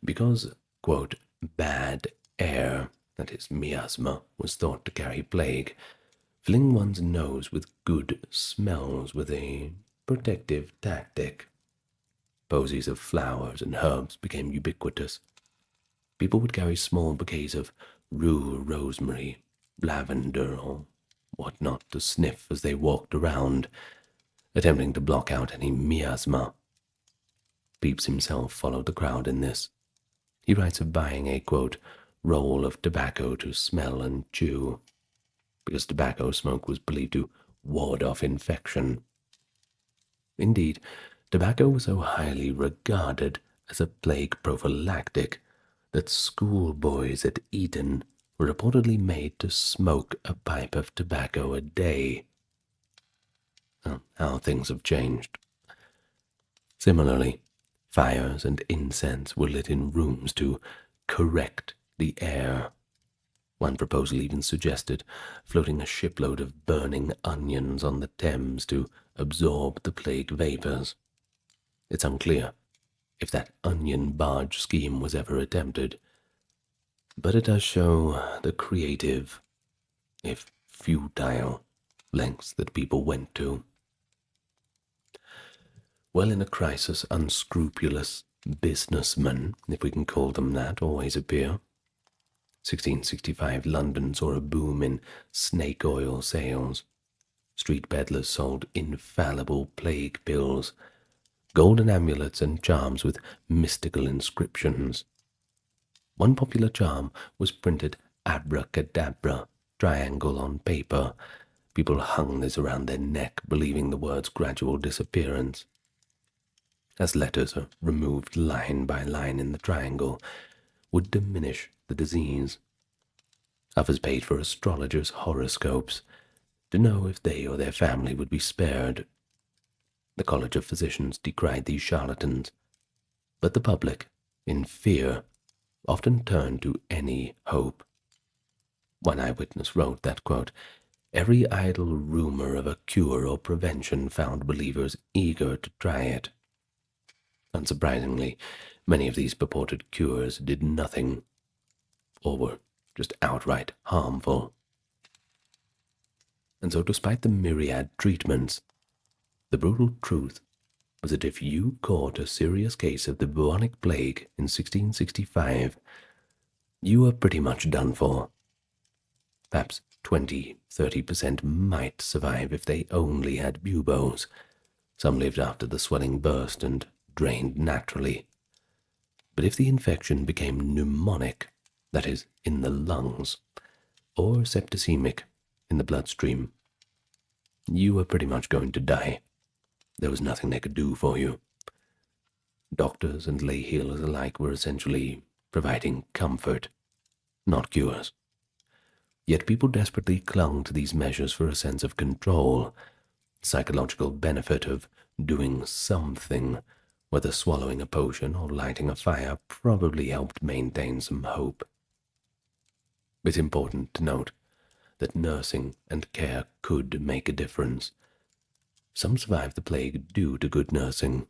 Because, quote, bad air, that is miasma, was thought to carry plague, filling one's nose with good smells was a protective tactic. Posies of flowers and herbs became ubiquitous. People would carry small bouquets of rue, rosemary, lavender, or whatnot to sniff as they walked around, attempting to block out any miasma. Pepys himself followed the crowd in this. He writes of buying a, quote, roll of tobacco to smell and chew, because tobacco smoke was believed to ward off infection. Indeed, tobacco was so highly regarded as a plague prophylactic that schoolboys at Eton were reportedly made to smoke a pipe of tobacco a day. Well, how things have changed. Similarly, fires and incense were lit in rooms to correct the air. One proposal even suggested floating a shipload of burning onions on the Thames to absorb the plague vapors. It's unclear if that onion barge scheme was ever attempted, but it does show the creative, if futile, lengths that people went to. Well, in a crisis, unscrupulous businessmen, if we can call them that, always appear. 1665 London saw a boom in snake oil sales. Street peddlers sold infallible plague pills, golden amulets and charms with mystical inscriptions. One popular charm was printed abracadabra, triangle on paper. People hung this around their neck, believing the word's gradual disappearance. As letters are removed line by line in the triangle, would diminish the disease. Others paid for astrologers' horoscopes to know if they or their family would be spared. The College of Physicians decried these charlatans, but the public, in fear, often turned to any hope. One eyewitness wrote that, quote, every idle rumor of a cure or prevention found believers eager to try it. Unsurprisingly, many of these purported cures did nothing, or were just outright harmful. And so despite the myriad treatments, the brutal truth was that if you caught a serious case of the bubonic plague in 1665, you were pretty much done for. Perhaps 20–30% might survive if they only had buboes. Some lived after the swelling burst and drained naturally. But if the infection became pneumonic, that is, in the lungs, or septicemic, in the bloodstream, you were pretty much going to die. There was nothing they could do for you. Doctors and lay healers alike were essentially providing comfort, not cures. Yet people desperately clung to these measures for a sense of control, psychological benefit of doing something, whether swallowing a potion or lighting a fire, probably helped maintain some hope. It's important to note that nursing and care could make a difference. Some survived the plague due to good nursing.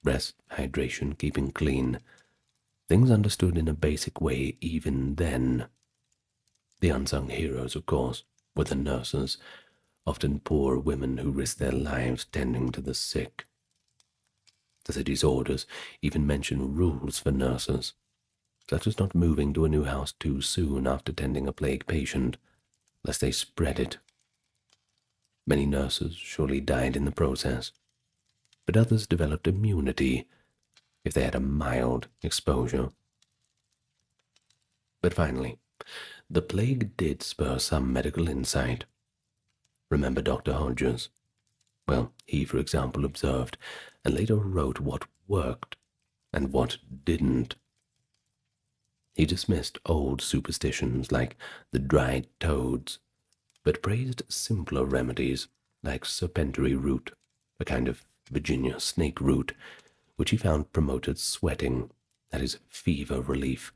Rest, hydration, keeping clean. Things understood in a basic way even then. The unsung heroes, of course, were the nurses, often poor women who risked their lives tending to the sick. The city's orders even mention rules for nurses, such as not moving to a new house too soon after tending a plague patient, lest they spread it. Many nurses surely died in the process, but others developed immunity if they had a mild exposure. But finally, the plague did spur some medical insight. Remember Dr. Hodges? Well, he, for example, observed and later wrote what worked and what didn't. He dismissed old superstitions like the dried toads, but praised simpler remedies like serpentary root, a kind of Virginia snake root, which he found promoted sweating, that is, fever relief,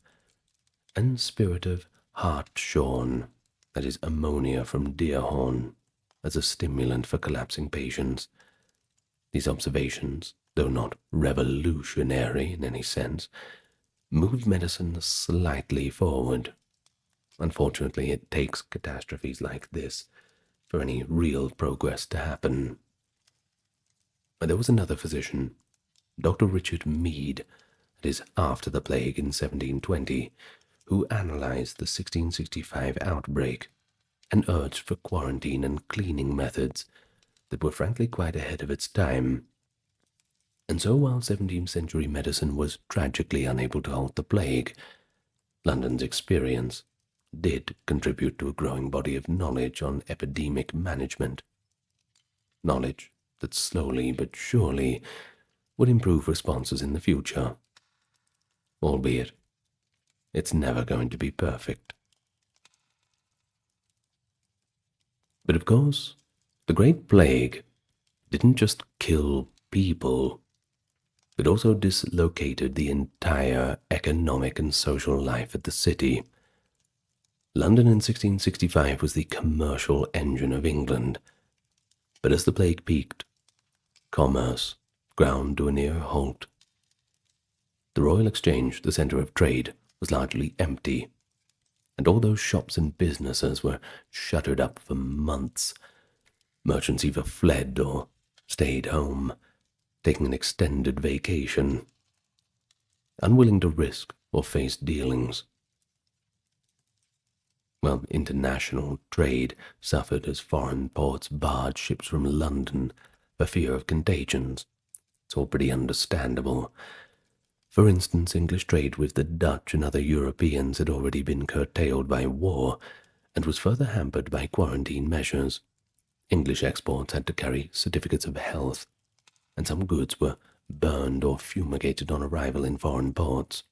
and spirit of hartshorn, that is, ammonia from deer horn, as a stimulant for collapsing patients. These observations, though not revolutionary in any sense, moved medicine slightly forward. Unfortunately, it takes catastrophes like this for any real progress to happen. But there was another physician, Dr. Richard Mead, that is, after the plague in 1720, who analyzed the 1665 outbreak and urged for quarantine and cleaning methods that were frankly quite ahead of its time. And so while 17th century medicine was tragically unable to halt the plague, London's experience did contribute to a growing body of knowledge on epidemic management. Knowledge that slowly but surely would improve responses in the future, albeit it's never going to be perfect. But of course, the Great Plague didn't just kill people, but also dislocated the entire economic and social life of the city. London in 1665 was the commercial engine of England, but as the plague peaked, commerce ground to a near halt. The Royal Exchange, the centre of trade, was largely empty, and all those shops and businesses were shuttered up for months. Merchants either fled or stayed home, taking an extended vacation, unwilling to risk or face dealings. Well, international trade suffered as foreign ports barred ships from London for fear of contagions. It's all pretty understandable. For instance, English trade with the Dutch and other Europeans had already been curtailed by war and was further hampered by quarantine measures. English exports had to carry certificates of health, and some goods were burned or fumigated on arrival in foreign ports.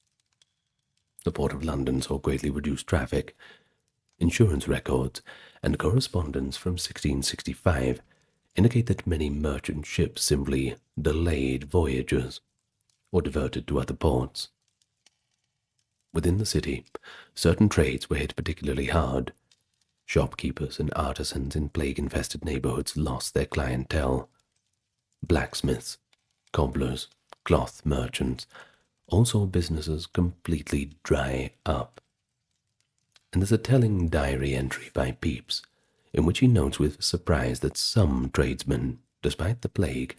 The Port of London saw greatly reduced traffic. Insurance records and correspondence from 1665 indicate that many merchant ships simply delayed voyages or diverted to other ports. Within the city, certain trades were hit particularly hard. Shopkeepers and artisans in plague-infested neighborhoods lost their clientele. Blacksmiths, cobblers, cloth merchants all saw businesses completely dry up. And there's a telling diary entry by Pepys in which he notes with surprise that some tradesmen, despite the plague,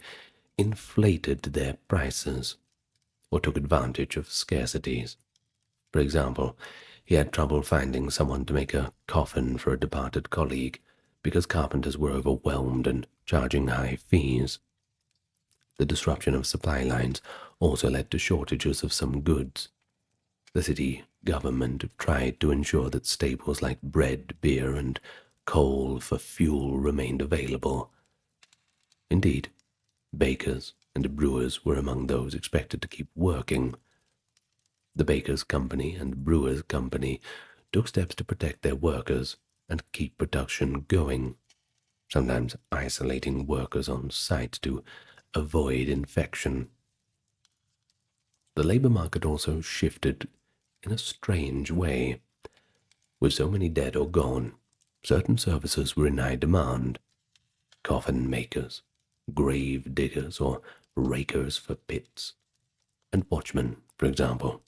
inflated their prices or took advantage of scarcities. For example, he had trouble finding someone to make a coffin for a departed colleague because carpenters were overwhelmed and charging high fees. The disruption of supply lines also led to shortages of some goods. The city government tried to ensure that staples like bread, beer, and coal for fuel remained available. Indeed, bakers and brewers were among those expected to keep working. The Bakers' Company and Brewers' Company took steps to protect their workers and keep production going, sometimes isolating workers on site to avoid infection. The labor market also shifted in a strange way. With so many dead or gone, certain services were in high demand. Coffin makers, grave diggers, or rakers for pits, and watchmen, for example.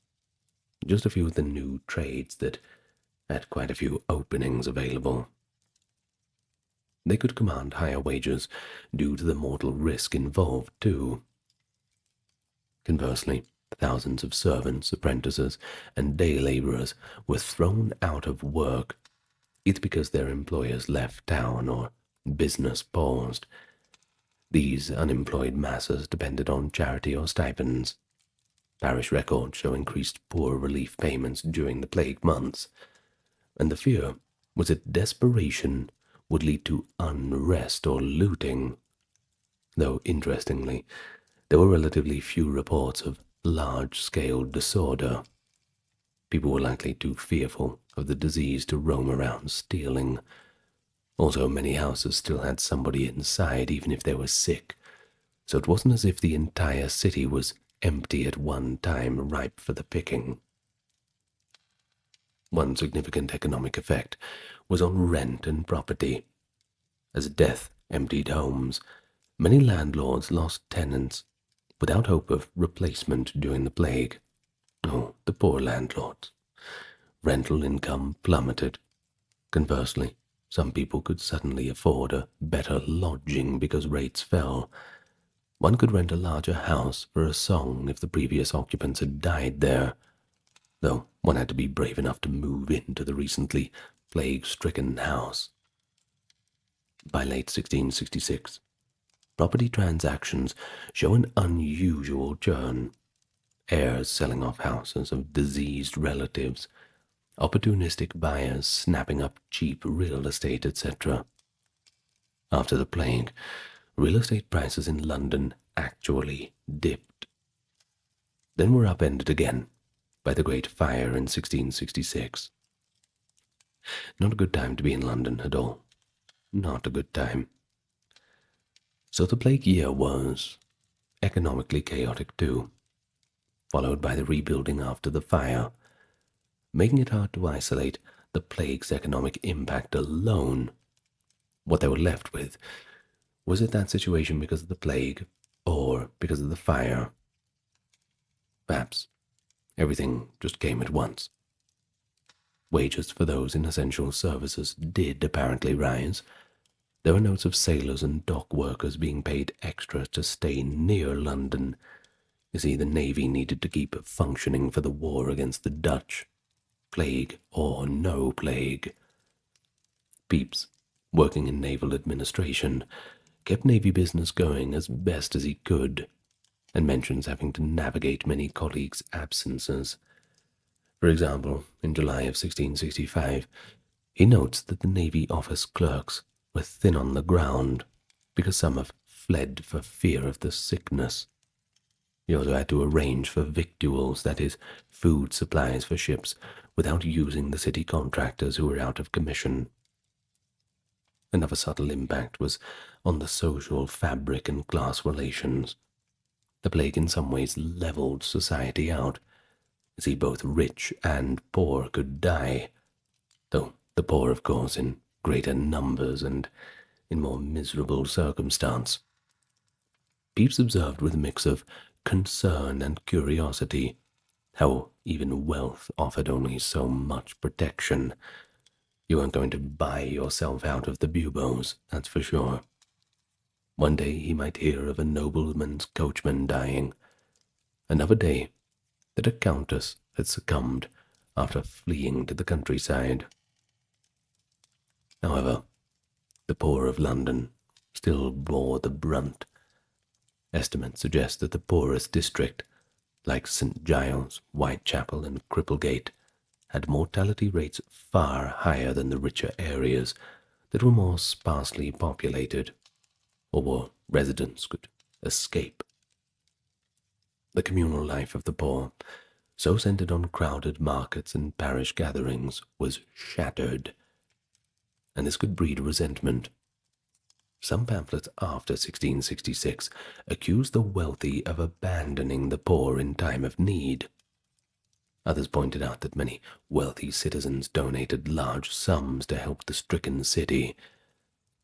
Just a few of the new trades that had quite a few openings available. They could command higher wages due to the mortal risk involved, too. Conversely, thousands of servants, apprentices, and day laborers were thrown out of work, either because their employers left town or business paused. These unemployed masses depended on charity or stipends. Parish records show increased poor relief payments during the plague months, and the fear was that desperation would lead to unrest or looting, though interestingly, there were relatively few reports of large-scale disorder. People were likely too fearful of the disease to roam around stealing. Also, many houses still had somebody inside even if they were sick, so it wasn't as if the entire city was empty at one time, ripe for the picking. One significant economic effect was on rent and property. As death emptied homes, many landlords lost tenants without hope of replacement during the plague. Oh, the poor landlords. Rental income plummeted. Conversely, some people could suddenly afford a better lodging because rates fell. One could rent a larger house for a song if the previous occupants had died there, though one had to be brave enough to move into the recently plague-stricken house. By late 1666, property transactions show an unusual churn. Heirs selling off houses of diseased relatives, opportunistic buyers snapping up cheap real estate, etc. After the plague, real estate prices in London actually dipped, then were upended again by the Great Fire in 1666. Not a good time to be in London at all. Not a good time. So the plague year was economically chaotic too, followed by the rebuilding after the fire, making it hard to isolate the plague's economic impact alone. What they were left with was it that situation because of the plague or because of the fire? Perhaps everything just came at once. Wages for those in essential services did apparently rise. There were notes of sailors and dock workers being paid extra to stay near London. You see, the Navy needed to keep functioning for the war against the Dutch. Plague or no plague. Pepys, working in naval administration, kept Navy business going as best as he could, and mentions having to navigate many colleagues' absences. For example, in July of 1665, he notes that the Navy office clerks were thin on the ground because some have fled for fear of the sickness. He also had to arrange for victuals, that is, food supplies for ships, without using the city contractors who were out of commission. Another subtle impact was on the social fabric and class relations. The plague in some ways leveled society out. See, both rich and poor could die, though the poor, of course, in greater numbers and in more miserable circumstance. Pepys observed with a mix of concern and curiosity how even wealth offered only so much protection. You aren't going to buy yourself out of the buboes, that's for sure. One day he might hear of a nobleman's coachman dying. Another day that a countess had succumbed after fleeing to the countryside. However, the poor of London still bore the brunt. Estimates suggest that the poorest district, like St. Giles, Whitechapel, and Cripplegate, had mortality rates far higher than the richer areas that were more sparsely populated, or where residents could escape. The communal life of the poor so centered on crowded markets and parish gatherings, was shattered, and this could breed resentment. Some pamphlets after 1666 accused the wealthy of abandoning the poor in time of need. Others pointed out that many wealthy citizens donated large sums to help the stricken city.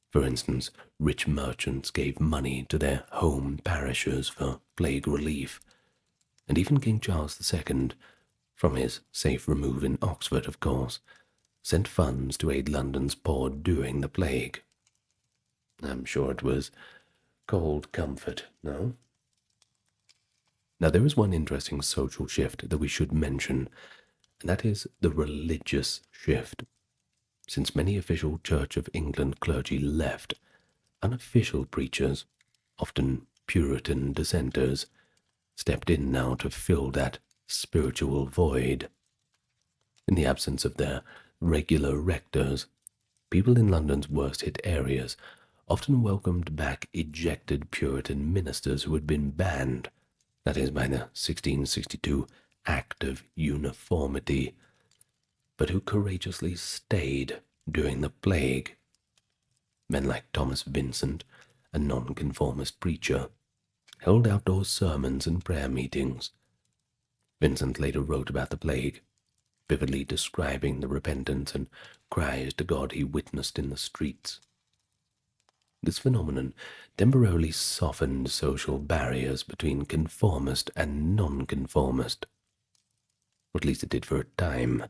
For instance, rich merchants gave money to their home parishes for plague relief, and even King Charles II, from his safe remove in Oxford, of course, sent funds to aid London's poor during the plague. I'm sure it was cold comfort, no? Now, there is one interesting social shift that we should mention, and that is the religious shift. Since many official Church of England clergy left, unofficial preachers, often Puritan dissenters, stepped in now to fill that spiritual void. In the absence of their regular rectors, people in London's worst-hit areas often welcomed back ejected Puritan ministers who had been banned, that is, by the 1662 Act of Uniformity, but who courageously stayed during the plague. Men like Thomas Vincent, a nonconformist preacher, held outdoor sermons and prayer meetings. Vincent later wrote about the plague, vividly describing the repentance and cries to God he witnessed in the streets. This phenomenon temporarily softened social barriers between conformist and nonconformist. Or at least it did for a time.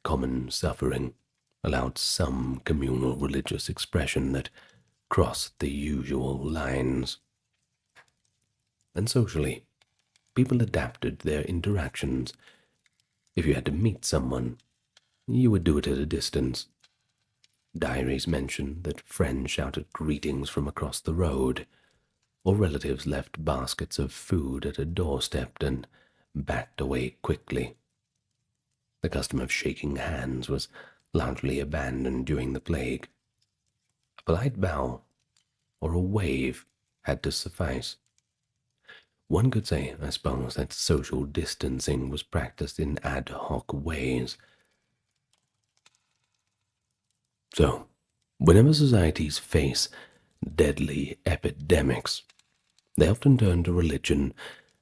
Common suffering allowed some communal religious expression that crossed the usual lines. And socially, people adapted their interactions. If you had to meet someone, you would do it at a distance. Diaries mention that friends shouted greetings from across the road, or relatives left baskets of food at a doorstep and backed away quickly. The custom of shaking hands was largely abandoned during the plague. A polite bow or a wave had to suffice. One could say, I suppose, that social distancing was practiced in ad hoc ways. So, whenever societies face deadly epidemics, they often turn to religion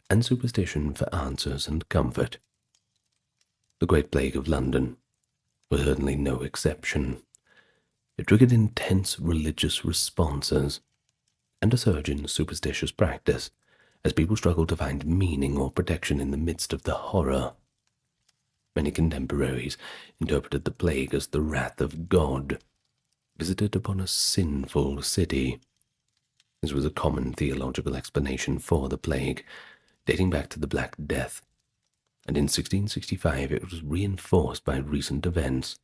and superstition for answers and comfort. The Great Plague of London was certainly no exception. It triggered intense religious responses and a surge in superstitious practice as people struggled to find meaning or protection in the midst of the horror. Many contemporaries interpreted the plague as the wrath of God, visited upon a sinful city. This was a common theological explanation for the plague, dating back to the Black Death, and in 1665 it was reinforced by recent events.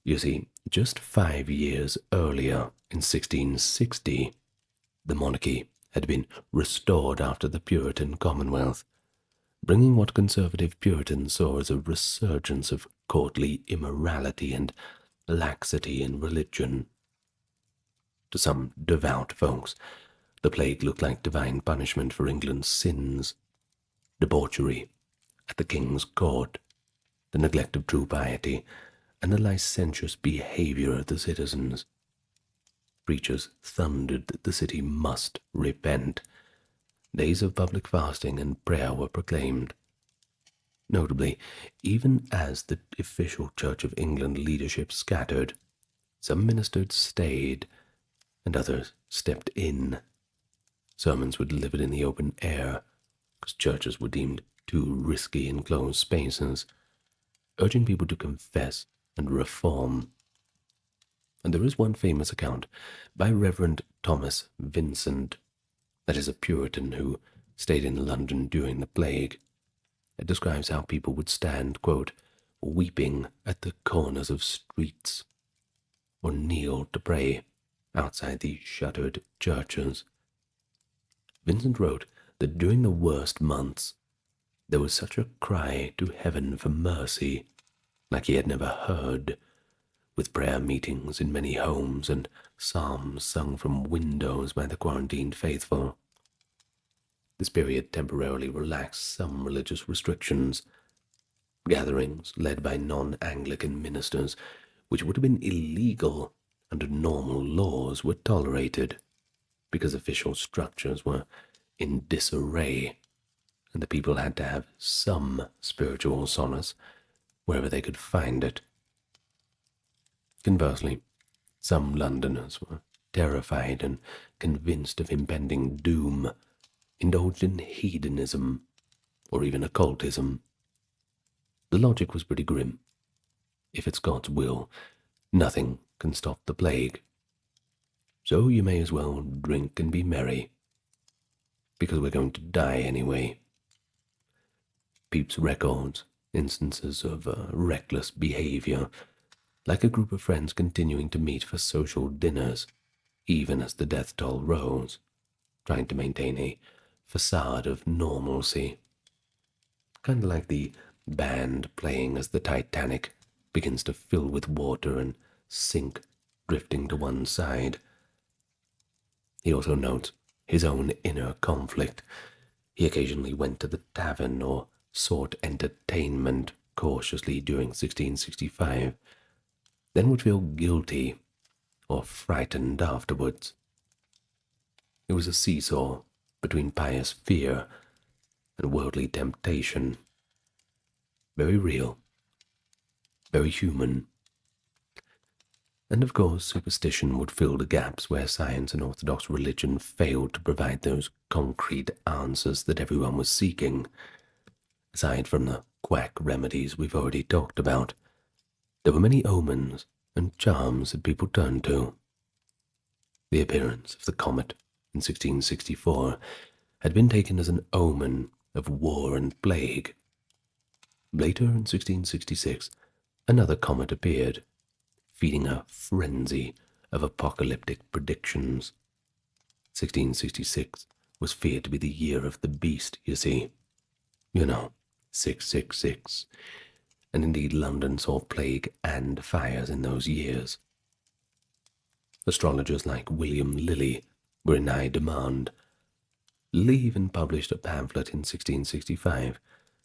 You see, just 5 years earlier, in 1660, the monarchy had been restored after the Puritan Commonwealth, bringing what conservative Puritans saw as a resurgence of courtly immorality and laxity in religion. To some devout folks, the plague looked like divine punishment for England's sins, debauchery at the king's court, the neglect of true piety, and the licentious behavior of the citizens. Preachers thundered that the city must repent. Days of public fasting and prayer were proclaimed. Notably, even as the official Church of England leadership scattered, some ministers stayed and others stepped in. Sermons were delivered in the open air, because churches were deemed too risky in closed spaces, urging people to confess and reform. And there is one famous account by Reverend Thomas Vincent, that is a Puritan who stayed in London during the plague. It describes how people would stand, quote, weeping at the corners of streets, or kneel to pray outside the shuttered churches. Vincent wrote that during the worst months, there was such a cry to heaven for mercy, like he had never heard, with prayer meetings in many homes and psalms sung from windows by the quarantined faithful. This period temporarily relaxed some religious restrictions. Gatherings led by non-Anglican ministers, which would have been illegal under normal laws, were tolerated because official structures were in disarray, and the people had to have some spiritual solace wherever they could find it. Conversely, some Londoners were terrified and convinced of impending doom, indulged in hedonism or even occultism. The logic was pretty grim. If it's God's will, nothing can stop the plague. So you may as well drink and be merry, because we're going to die anyway. Pepys records instances of reckless behavior, like a group of friends continuing to meet for social dinners, even as the death toll rose, trying to maintain a facade of normalcy. Kind of like the band playing as the Titanic begins to fill with water and sink, drifting to one side. He also notes his own inner conflict. He occasionally went to the tavern or sought entertainment cautiously during 1665, then would feel guilty or frightened afterwards. It was a seesaw between pious fear and worldly temptation. Very real, very human. And of course, superstition would fill the gaps where science and orthodox religion failed to provide those concrete answers that everyone was seeking. Aside from the quack remedies we've already talked about, there were many omens and charms that people turned to. The appearance of the comet in 1664 had been taken as an omen of war and plague. Later, in 1666, another comet appeared, feeding a frenzy of apocalyptic predictions. 1666 was feared to be the year of the beast, you see. 666. And indeed London saw plague and fires in those years. Astrologers like William Lilly were in high demand. Lilly even published a pamphlet in 1665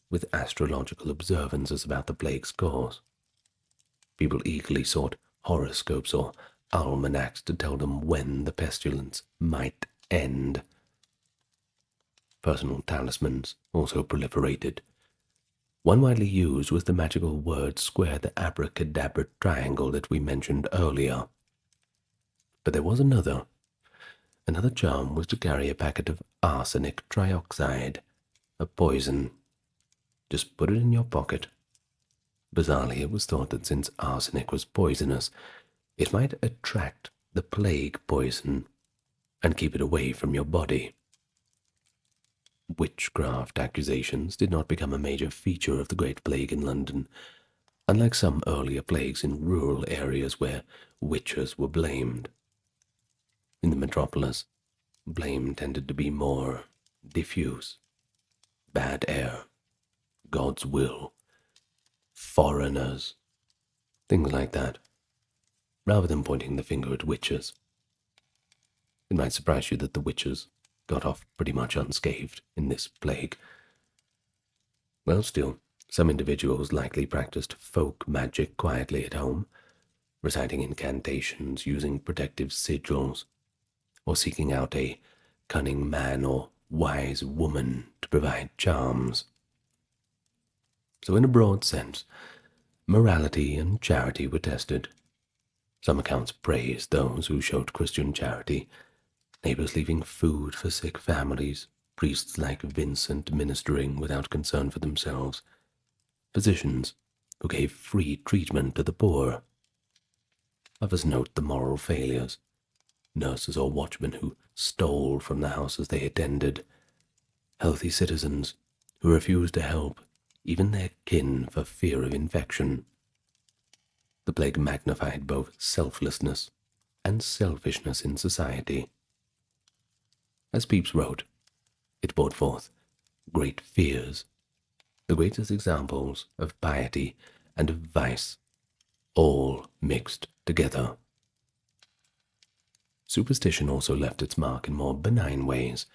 with astrological observances about the plague's course. People eagerly sought horoscopes or almanacs to tell them when the pestilence might end. Personal talismans also proliferated. One widely used was the magical word square, the abracadabra triangle that we mentioned earlier. But there was another. Another charm was to carry a packet of arsenic trioxide, a poison. Just put it in your pocket. Bizarrely, it was thought that since arsenic was poisonous, it might attract the plague poison and keep it away from your body. Witchcraft accusations did not become a major feature of the Great Plague in London, unlike some earlier plagues in rural areas where witches were blamed. In the metropolis, blame tended to be more diffuse. Bad air, God's will, foreigners, things like that, rather than pointing the finger at witches. It might surprise you that the witches got off pretty much unscathed in this plague. Well, still, some individuals likely practiced folk magic quietly at home, reciting incantations, using protective sigils, or seeking out a cunning man or wise woman to provide charms. So in a broad sense, morality and charity were tested. Some accounts praised those who showed Christian charity, neighbors leaving food for sick families, priests like Vincent ministering without concern for themselves, physicians who gave free treatment to the poor. Others note the moral failures, nurses or watchmen who stole from the houses they attended, healthy citizens who refused to help even their kin for fear of infection. The plague magnified both selflessness and selfishness in society. As Pepys wrote, it brought forth great fears, the greatest examples of piety and of vice, all mixed together. Superstition also left its mark in more benign ways.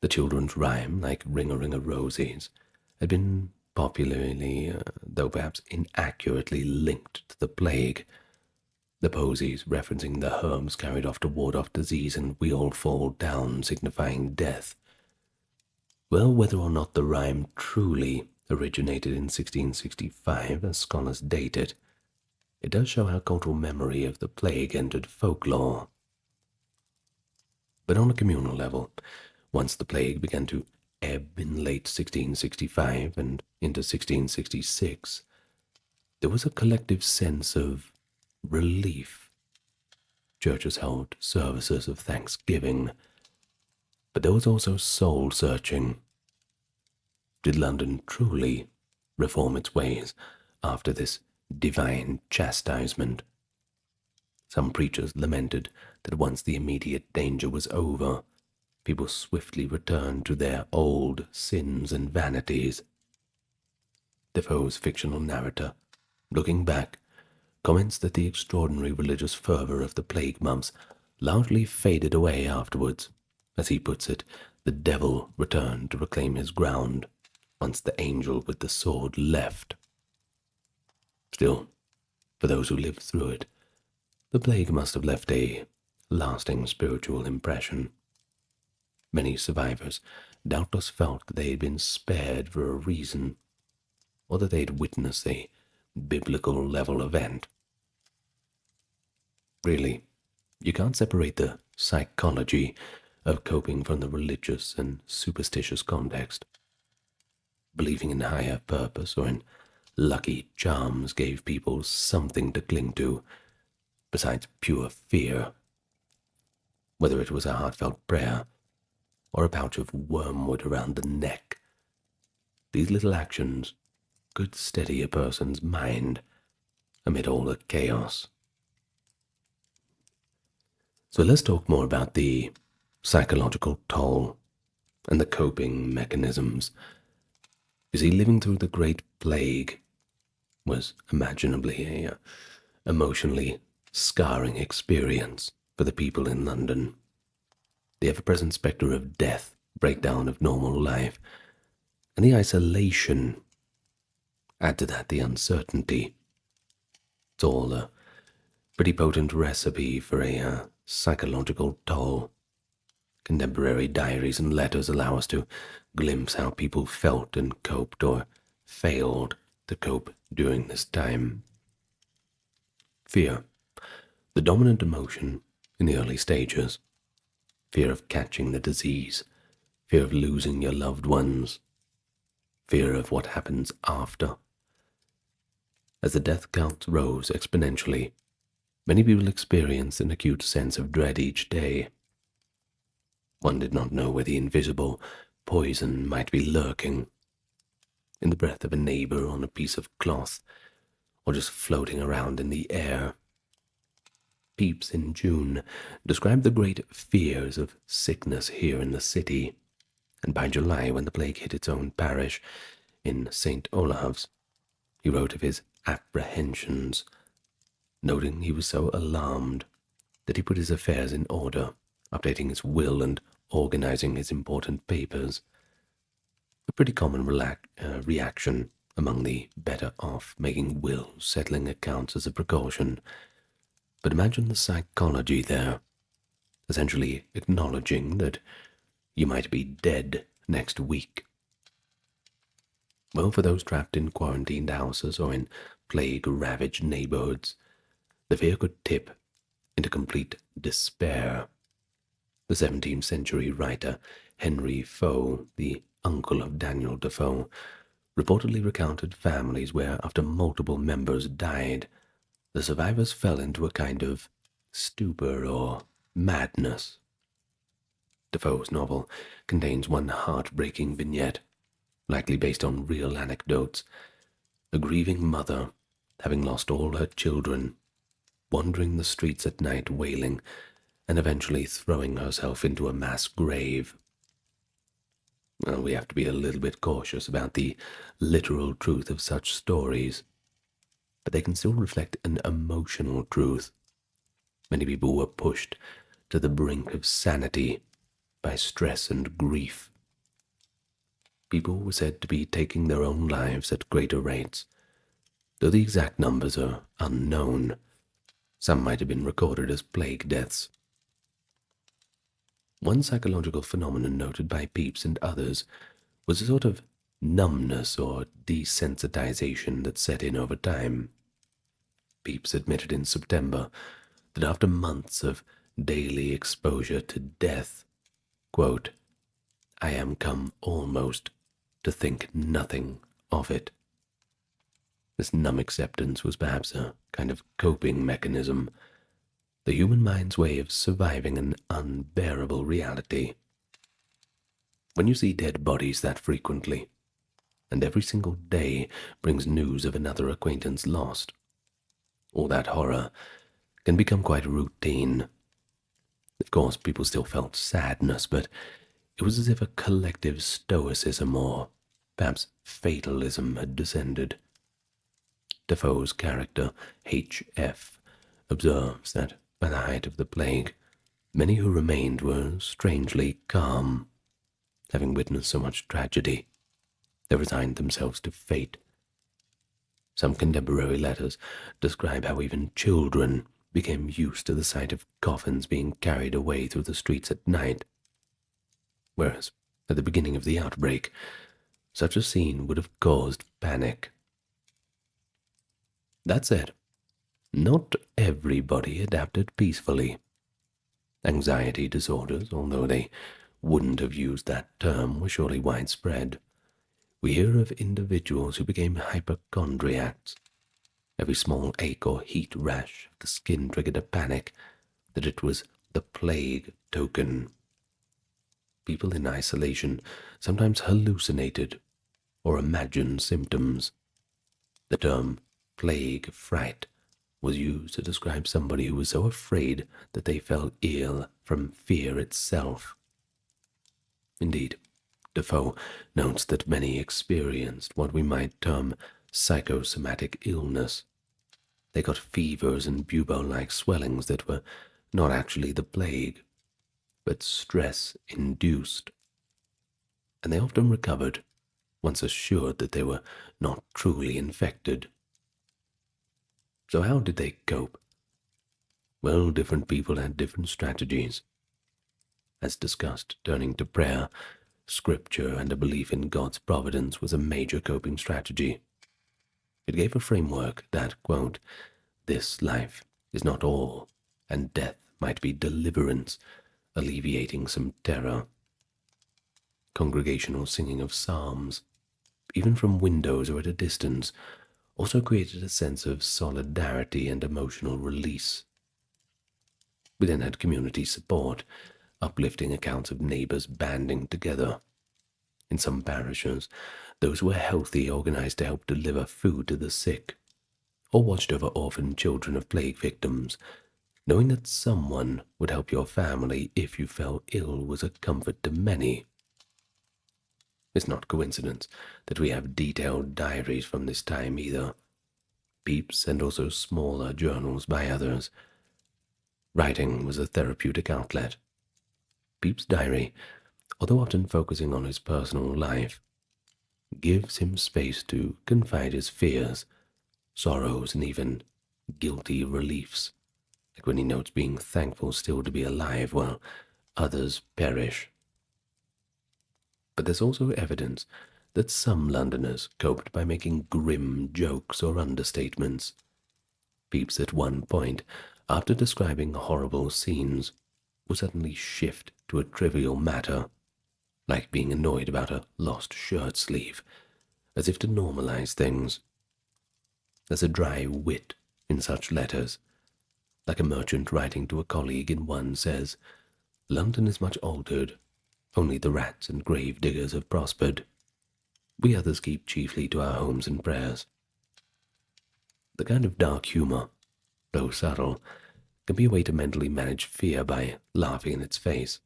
The children's rhyme, like Ring a Ring a Rosies, had been popularly, though perhaps inaccurately, linked to the plague, the posies referencing the herbs carried off to ward off disease and we all fall down, signifying death. Well, whether or not the rhyme truly originated in 1665, as scholars date it, it does show how cultural memory of the plague entered folklore. But on a communal level, once the plague began to ebb in late 1665 and into 1666, there was a collective sense of relief. Churches held services of thanksgiving, but there was also soul-searching. Did London truly reform its ways after this divine chastisement? Some preachers lamented that once the immediate danger was over, people swiftly returned to their old sins and vanities. Defoe's fictional narrator, looking back, comments that the extraordinary religious fervor of the plague months largely faded away afterwards. As he puts it, the devil returned to reclaim his ground once the angel with the sword left. Still, for those who lived through it, the plague must have left a lasting spiritual impression. Many survivors doubtless felt that they had been spared for a reason, or that they had witnessed a biblical level event. Really, you can't separate the psychology of coping from the religious and superstitious context. Believing in higher purpose or in lucky charms gave people something to cling to, besides pure fear. Whether it was a heartfelt prayer or a pouch of wormwood around the neck, these little actions could steady a person's mind amid all the chaos. So let's talk more about the psychological toll and the coping mechanisms. You see, living through the Great Plague was imaginably a emotionally scarring experience for the people in London. The ever-present spectre of death, breakdown of normal life, and the isolation. Add to that the uncertainty. It's all a pretty potent recipe for a psychological toll. Contemporary diaries and letters allow us to glimpse how people felt and coped or failed to cope during this time. Fear, the dominant emotion in the early stages. Fear of catching the disease, fear of losing your loved ones, fear of what happens after. As the death count rose exponentially, many people experienced an acute sense of dread each day. One did not know where the invisible poison might be lurking, in the breath of a neighbor on a piece of cloth, or just floating around in the air. Pepys in June described the great fears of sickness here in the city, and by July, when the plague hit its own parish in St. Olave's, he wrote of his apprehensions, noting he was so alarmed that he put his affairs in order, updating his will and organizing his important papers. A pretty common reaction among the better off, making wills, settling accounts as a precaution. But imagine the psychology there, essentially acknowledging that you might be dead next week. Well, for those trapped in quarantined houses or in plague-ravaged neighborhoods, the fear could tip into complete despair. The 17th century writer Henry Foe, the uncle of Daniel Defoe, reportedly recounted families where, after multiple members died, the survivors fell into a kind of stupor or madness. Defoe's novel contains one heartbreaking vignette, likely based on real anecdotes. A grieving mother, having lost all her children, wandering the streets at night wailing, and eventually throwing herself into a mass grave. Well, we have to be a little bit cautious about the literal truth of such stories, but they can still reflect an emotional truth. Many people were pushed to the brink of sanity by stress and grief People were said to be taking their own lives at greater rates, though the exact numbers are unknown. Some might have been recorded as plague deaths. One psychological phenomenon noted by Pepys and others was a sort of numbness or desensitization that set in over time. Pepys admitted in September that after months of daily exposure to death, quote, I am come almost to think nothing of it. This numb acceptance was perhaps a kind of coping mechanism, the human mind's way of surviving an unbearable reality. When you see dead bodies that frequently, and every single day brings news of another acquaintance lost, all that horror can become quite routine. Of course, people still felt sadness, but it was as if a collective stoicism or perhaps fatalism had descended. Defoe's character, H.F., observes that by the height of the plague, many who remained were strangely calm. Having witnessed so much tragedy, they resigned themselves to fate. Some contemporary letters describe how even children became used to the sight of coffins being carried away through the streets at night, whereas at the beginning of the outbreak, such a scene would have caused panic. That said, not everybody adapted peacefully. Anxiety disorders, although they wouldn't have used that term, were surely widespread. We hear of individuals who became hypochondriacs. Every small ache or heat rash of the skin triggered a panic that it was the plague token. People in isolation sometimes hallucinated or imagined symptoms. The term plague fright was used to describe somebody who was so afraid that they fell ill from fear itself. Indeed, Defoe notes that many experienced what we might term psychosomatic illness. They got fevers and bubo-like swellings that were not actually the plague, but stress-induced. And they often recovered once assured that they were not truly infected. So how did they cope? Well, different people had different strategies. As discussed, turning to prayer, scripture, and a belief in God's providence was a major coping strategy. It gave a framework that, quote, this life is not all, and death might be deliverance, alleviating some terror. Congregational singing of psalms, even from windows or at a distance, also created a sense of solidarity and emotional release. We then had community support, uplifting accounts of neighbors banding together. In some parishes, those who were healthy organized to help deliver food to the sick, or watched over orphan children of plague victims. Knowing that someone would help your family if you fell ill was a comfort to many. It's not coincidence that we have detailed diaries from this time either. Pepys and also smaller journals by others. Writing was a therapeutic outlet. Pepys' diary, although often focusing on his personal life, gives him space to confide his fears, sorrows, and even guilty reliefs, like when he notes being thankful still to be alive while others perish. But there's also evidence that some Londoners coped by making grim jokes or understatements. Pepys at one point, after describing horrible scenes, will suddenly shift to a trivial matter, like being annoyed about a lost shirt sleeve, as if to normalize things. There's a dry wit in such letters, like a merchant writing to a colleague in one says, London is much altered, only the rats and grave diggers have prospered. We others keep chiefly to our homes and prayers. The kind of dark humor, though subtle, can be a way to mentally manage fear by laughing in its face.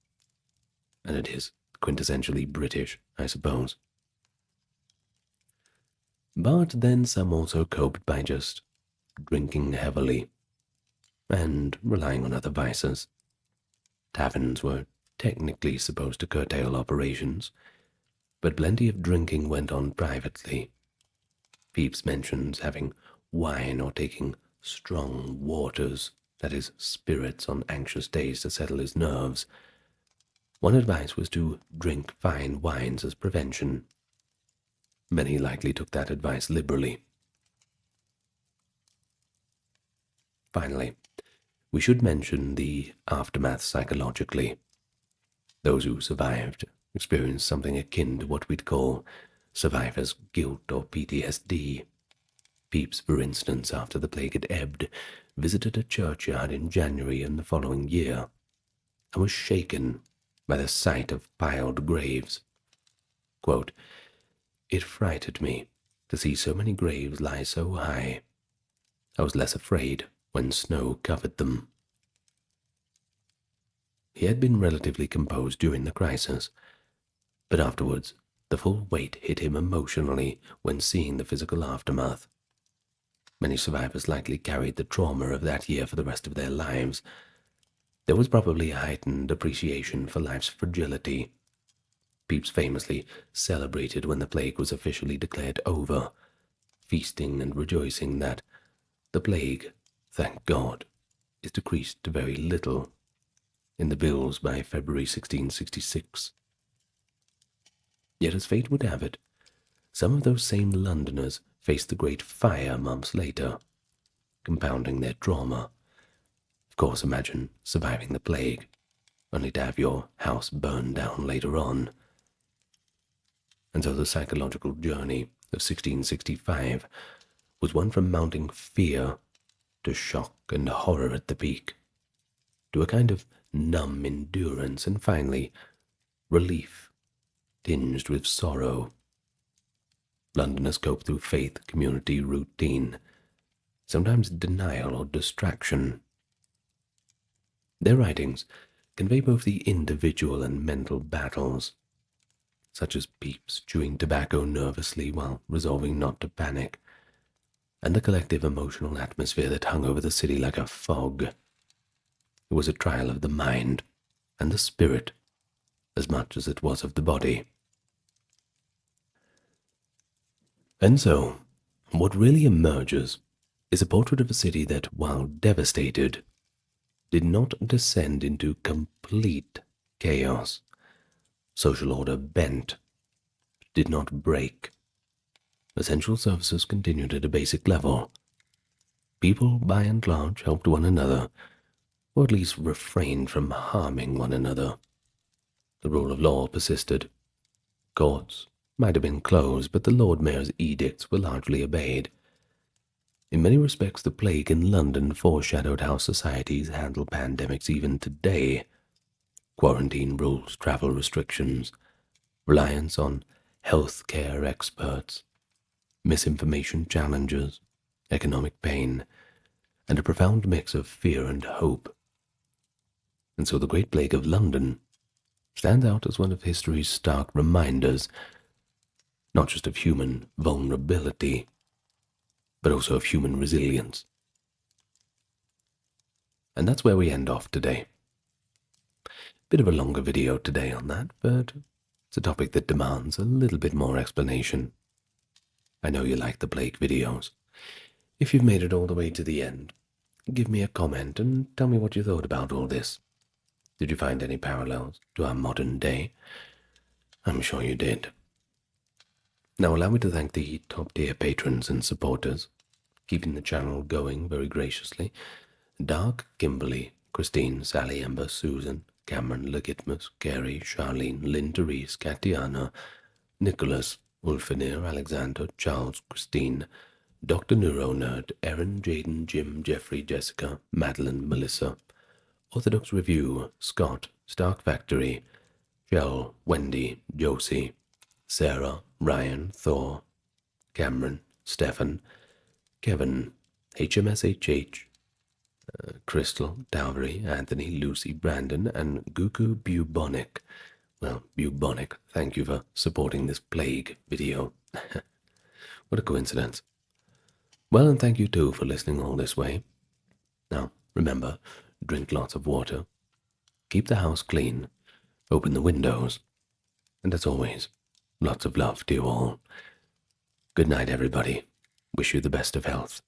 And it is quintessentially British, I suppose. But then some also coped by just drinking heavily and relying on other vices. Taverns were technically supposed to curtail operations. But plenty of drinking went on privately. Pepys mentions having wine or taking strong waters, that is, spirits, on anxious days to settle his nerves. One advice was to drink fine wines as prevention. Many likely took that advice liberally. Finally, we should mention the aftermath psychologically. Those who survived experienced something akin to what we'd call survivor's guilt or PTSD. Pepys, for instance, after the plague had ebbed, visited a churchyard in January in the following year, and was shaken by the sight of piled graves. Quote, "It frightened me to see so many graves lie so high. I was less afraid when snow covered them." He had been relatively composed during the crisis, but afterwards the full weight hit him emotionally when seeing the physical aftermath. Many survivors likely carried the trauma of that year for the rest of their lives. There was probably a heightened appreciation for life's fragility. Pepys famously celebrated when the plague was officially declared over, feasting and rejoicing that the plague, thank God, is decreased to very little in the bills by February 1666. Yet as fate would have it, some of those same Londoners faced the Great Fire months later, compounding their trauma. Of course, imagine surviving the plague, only to have your house burned down later on. And so the psychological journey of 1665 was one from mounting fear to shock and horror at the peak, to a kind of numb endurance, and finally relief tinged with sorrow. Londoners cope through faith, community, routine, sometimes denial or distraction. Their writings convey both the individual and mental battles, such as Pepys chewing tobacco nervously while resolving not to panic, and the collective emotional atmosphere that hung over the city like a fog. It was a trial of the mind and the spirit as much as it was of the body. And so, what really emerges is a portrait of a city that, while devastated, did not descend into complete chaos. Social order bent, did not break. Essential services continued at a basic level. People, by and large, helped one another, or at least refrained from harming one another. The rule of law persisted. Courts might have been closed, but the Lord Mayor's edicts were largely obeyed. In many respects, the plague in London foreshadowed how societies handle pandemics even today. Quarantine rules, travel restrictions, reliance on healthcare experts, misinformation challenges, economic pain, and a profound mix of fear and hope. And so the Great Plague of London stands out as one of history's stark reminders, not just of human vulnerability, but also of human resilience. And that's where we end off today. Bit of a longer video today on that, but it's a topic that demands a little bit more explanation. I know you like the plague videos. If you've made it all the way to the end, give me a comment and tell me what you thought about all this. Did you find any parallels to our modern day? I'm sure you did. Now allow me to thank the top-tier patrons and supporters, keeping the channel going very graciously. Dark, Kimberly, Christine, Sally, Ember, Susan, Cameron, Legitmus, Gary, Charlene, Lynn, Therese, Katiana, Nicholas, Ulfinir, Alexander, Charles, Christine, Dr. Neuro Nerd, Erin, Jaden, Jim, Jeffrey, Jessica, Madeline, Melissa, Orthodox Review, Scott, Stark Factory, Shell, Wendy, Josie, Sarah, Ryan, Thor, Cameron, Stefan, Kevin, HMSHH, Crystal, Dowry, Anthony, Lucy, Brandon, and Guku Bubonic. Well, Bubonic, thank you for supporting this plague video. What a coincidence. Well, and thank you too for listening all this way. Now, remember, drink lots of water, keep the house clean, open the windows, and as always, Lots of love to you all. Good night, everybody. Wish you the best of health.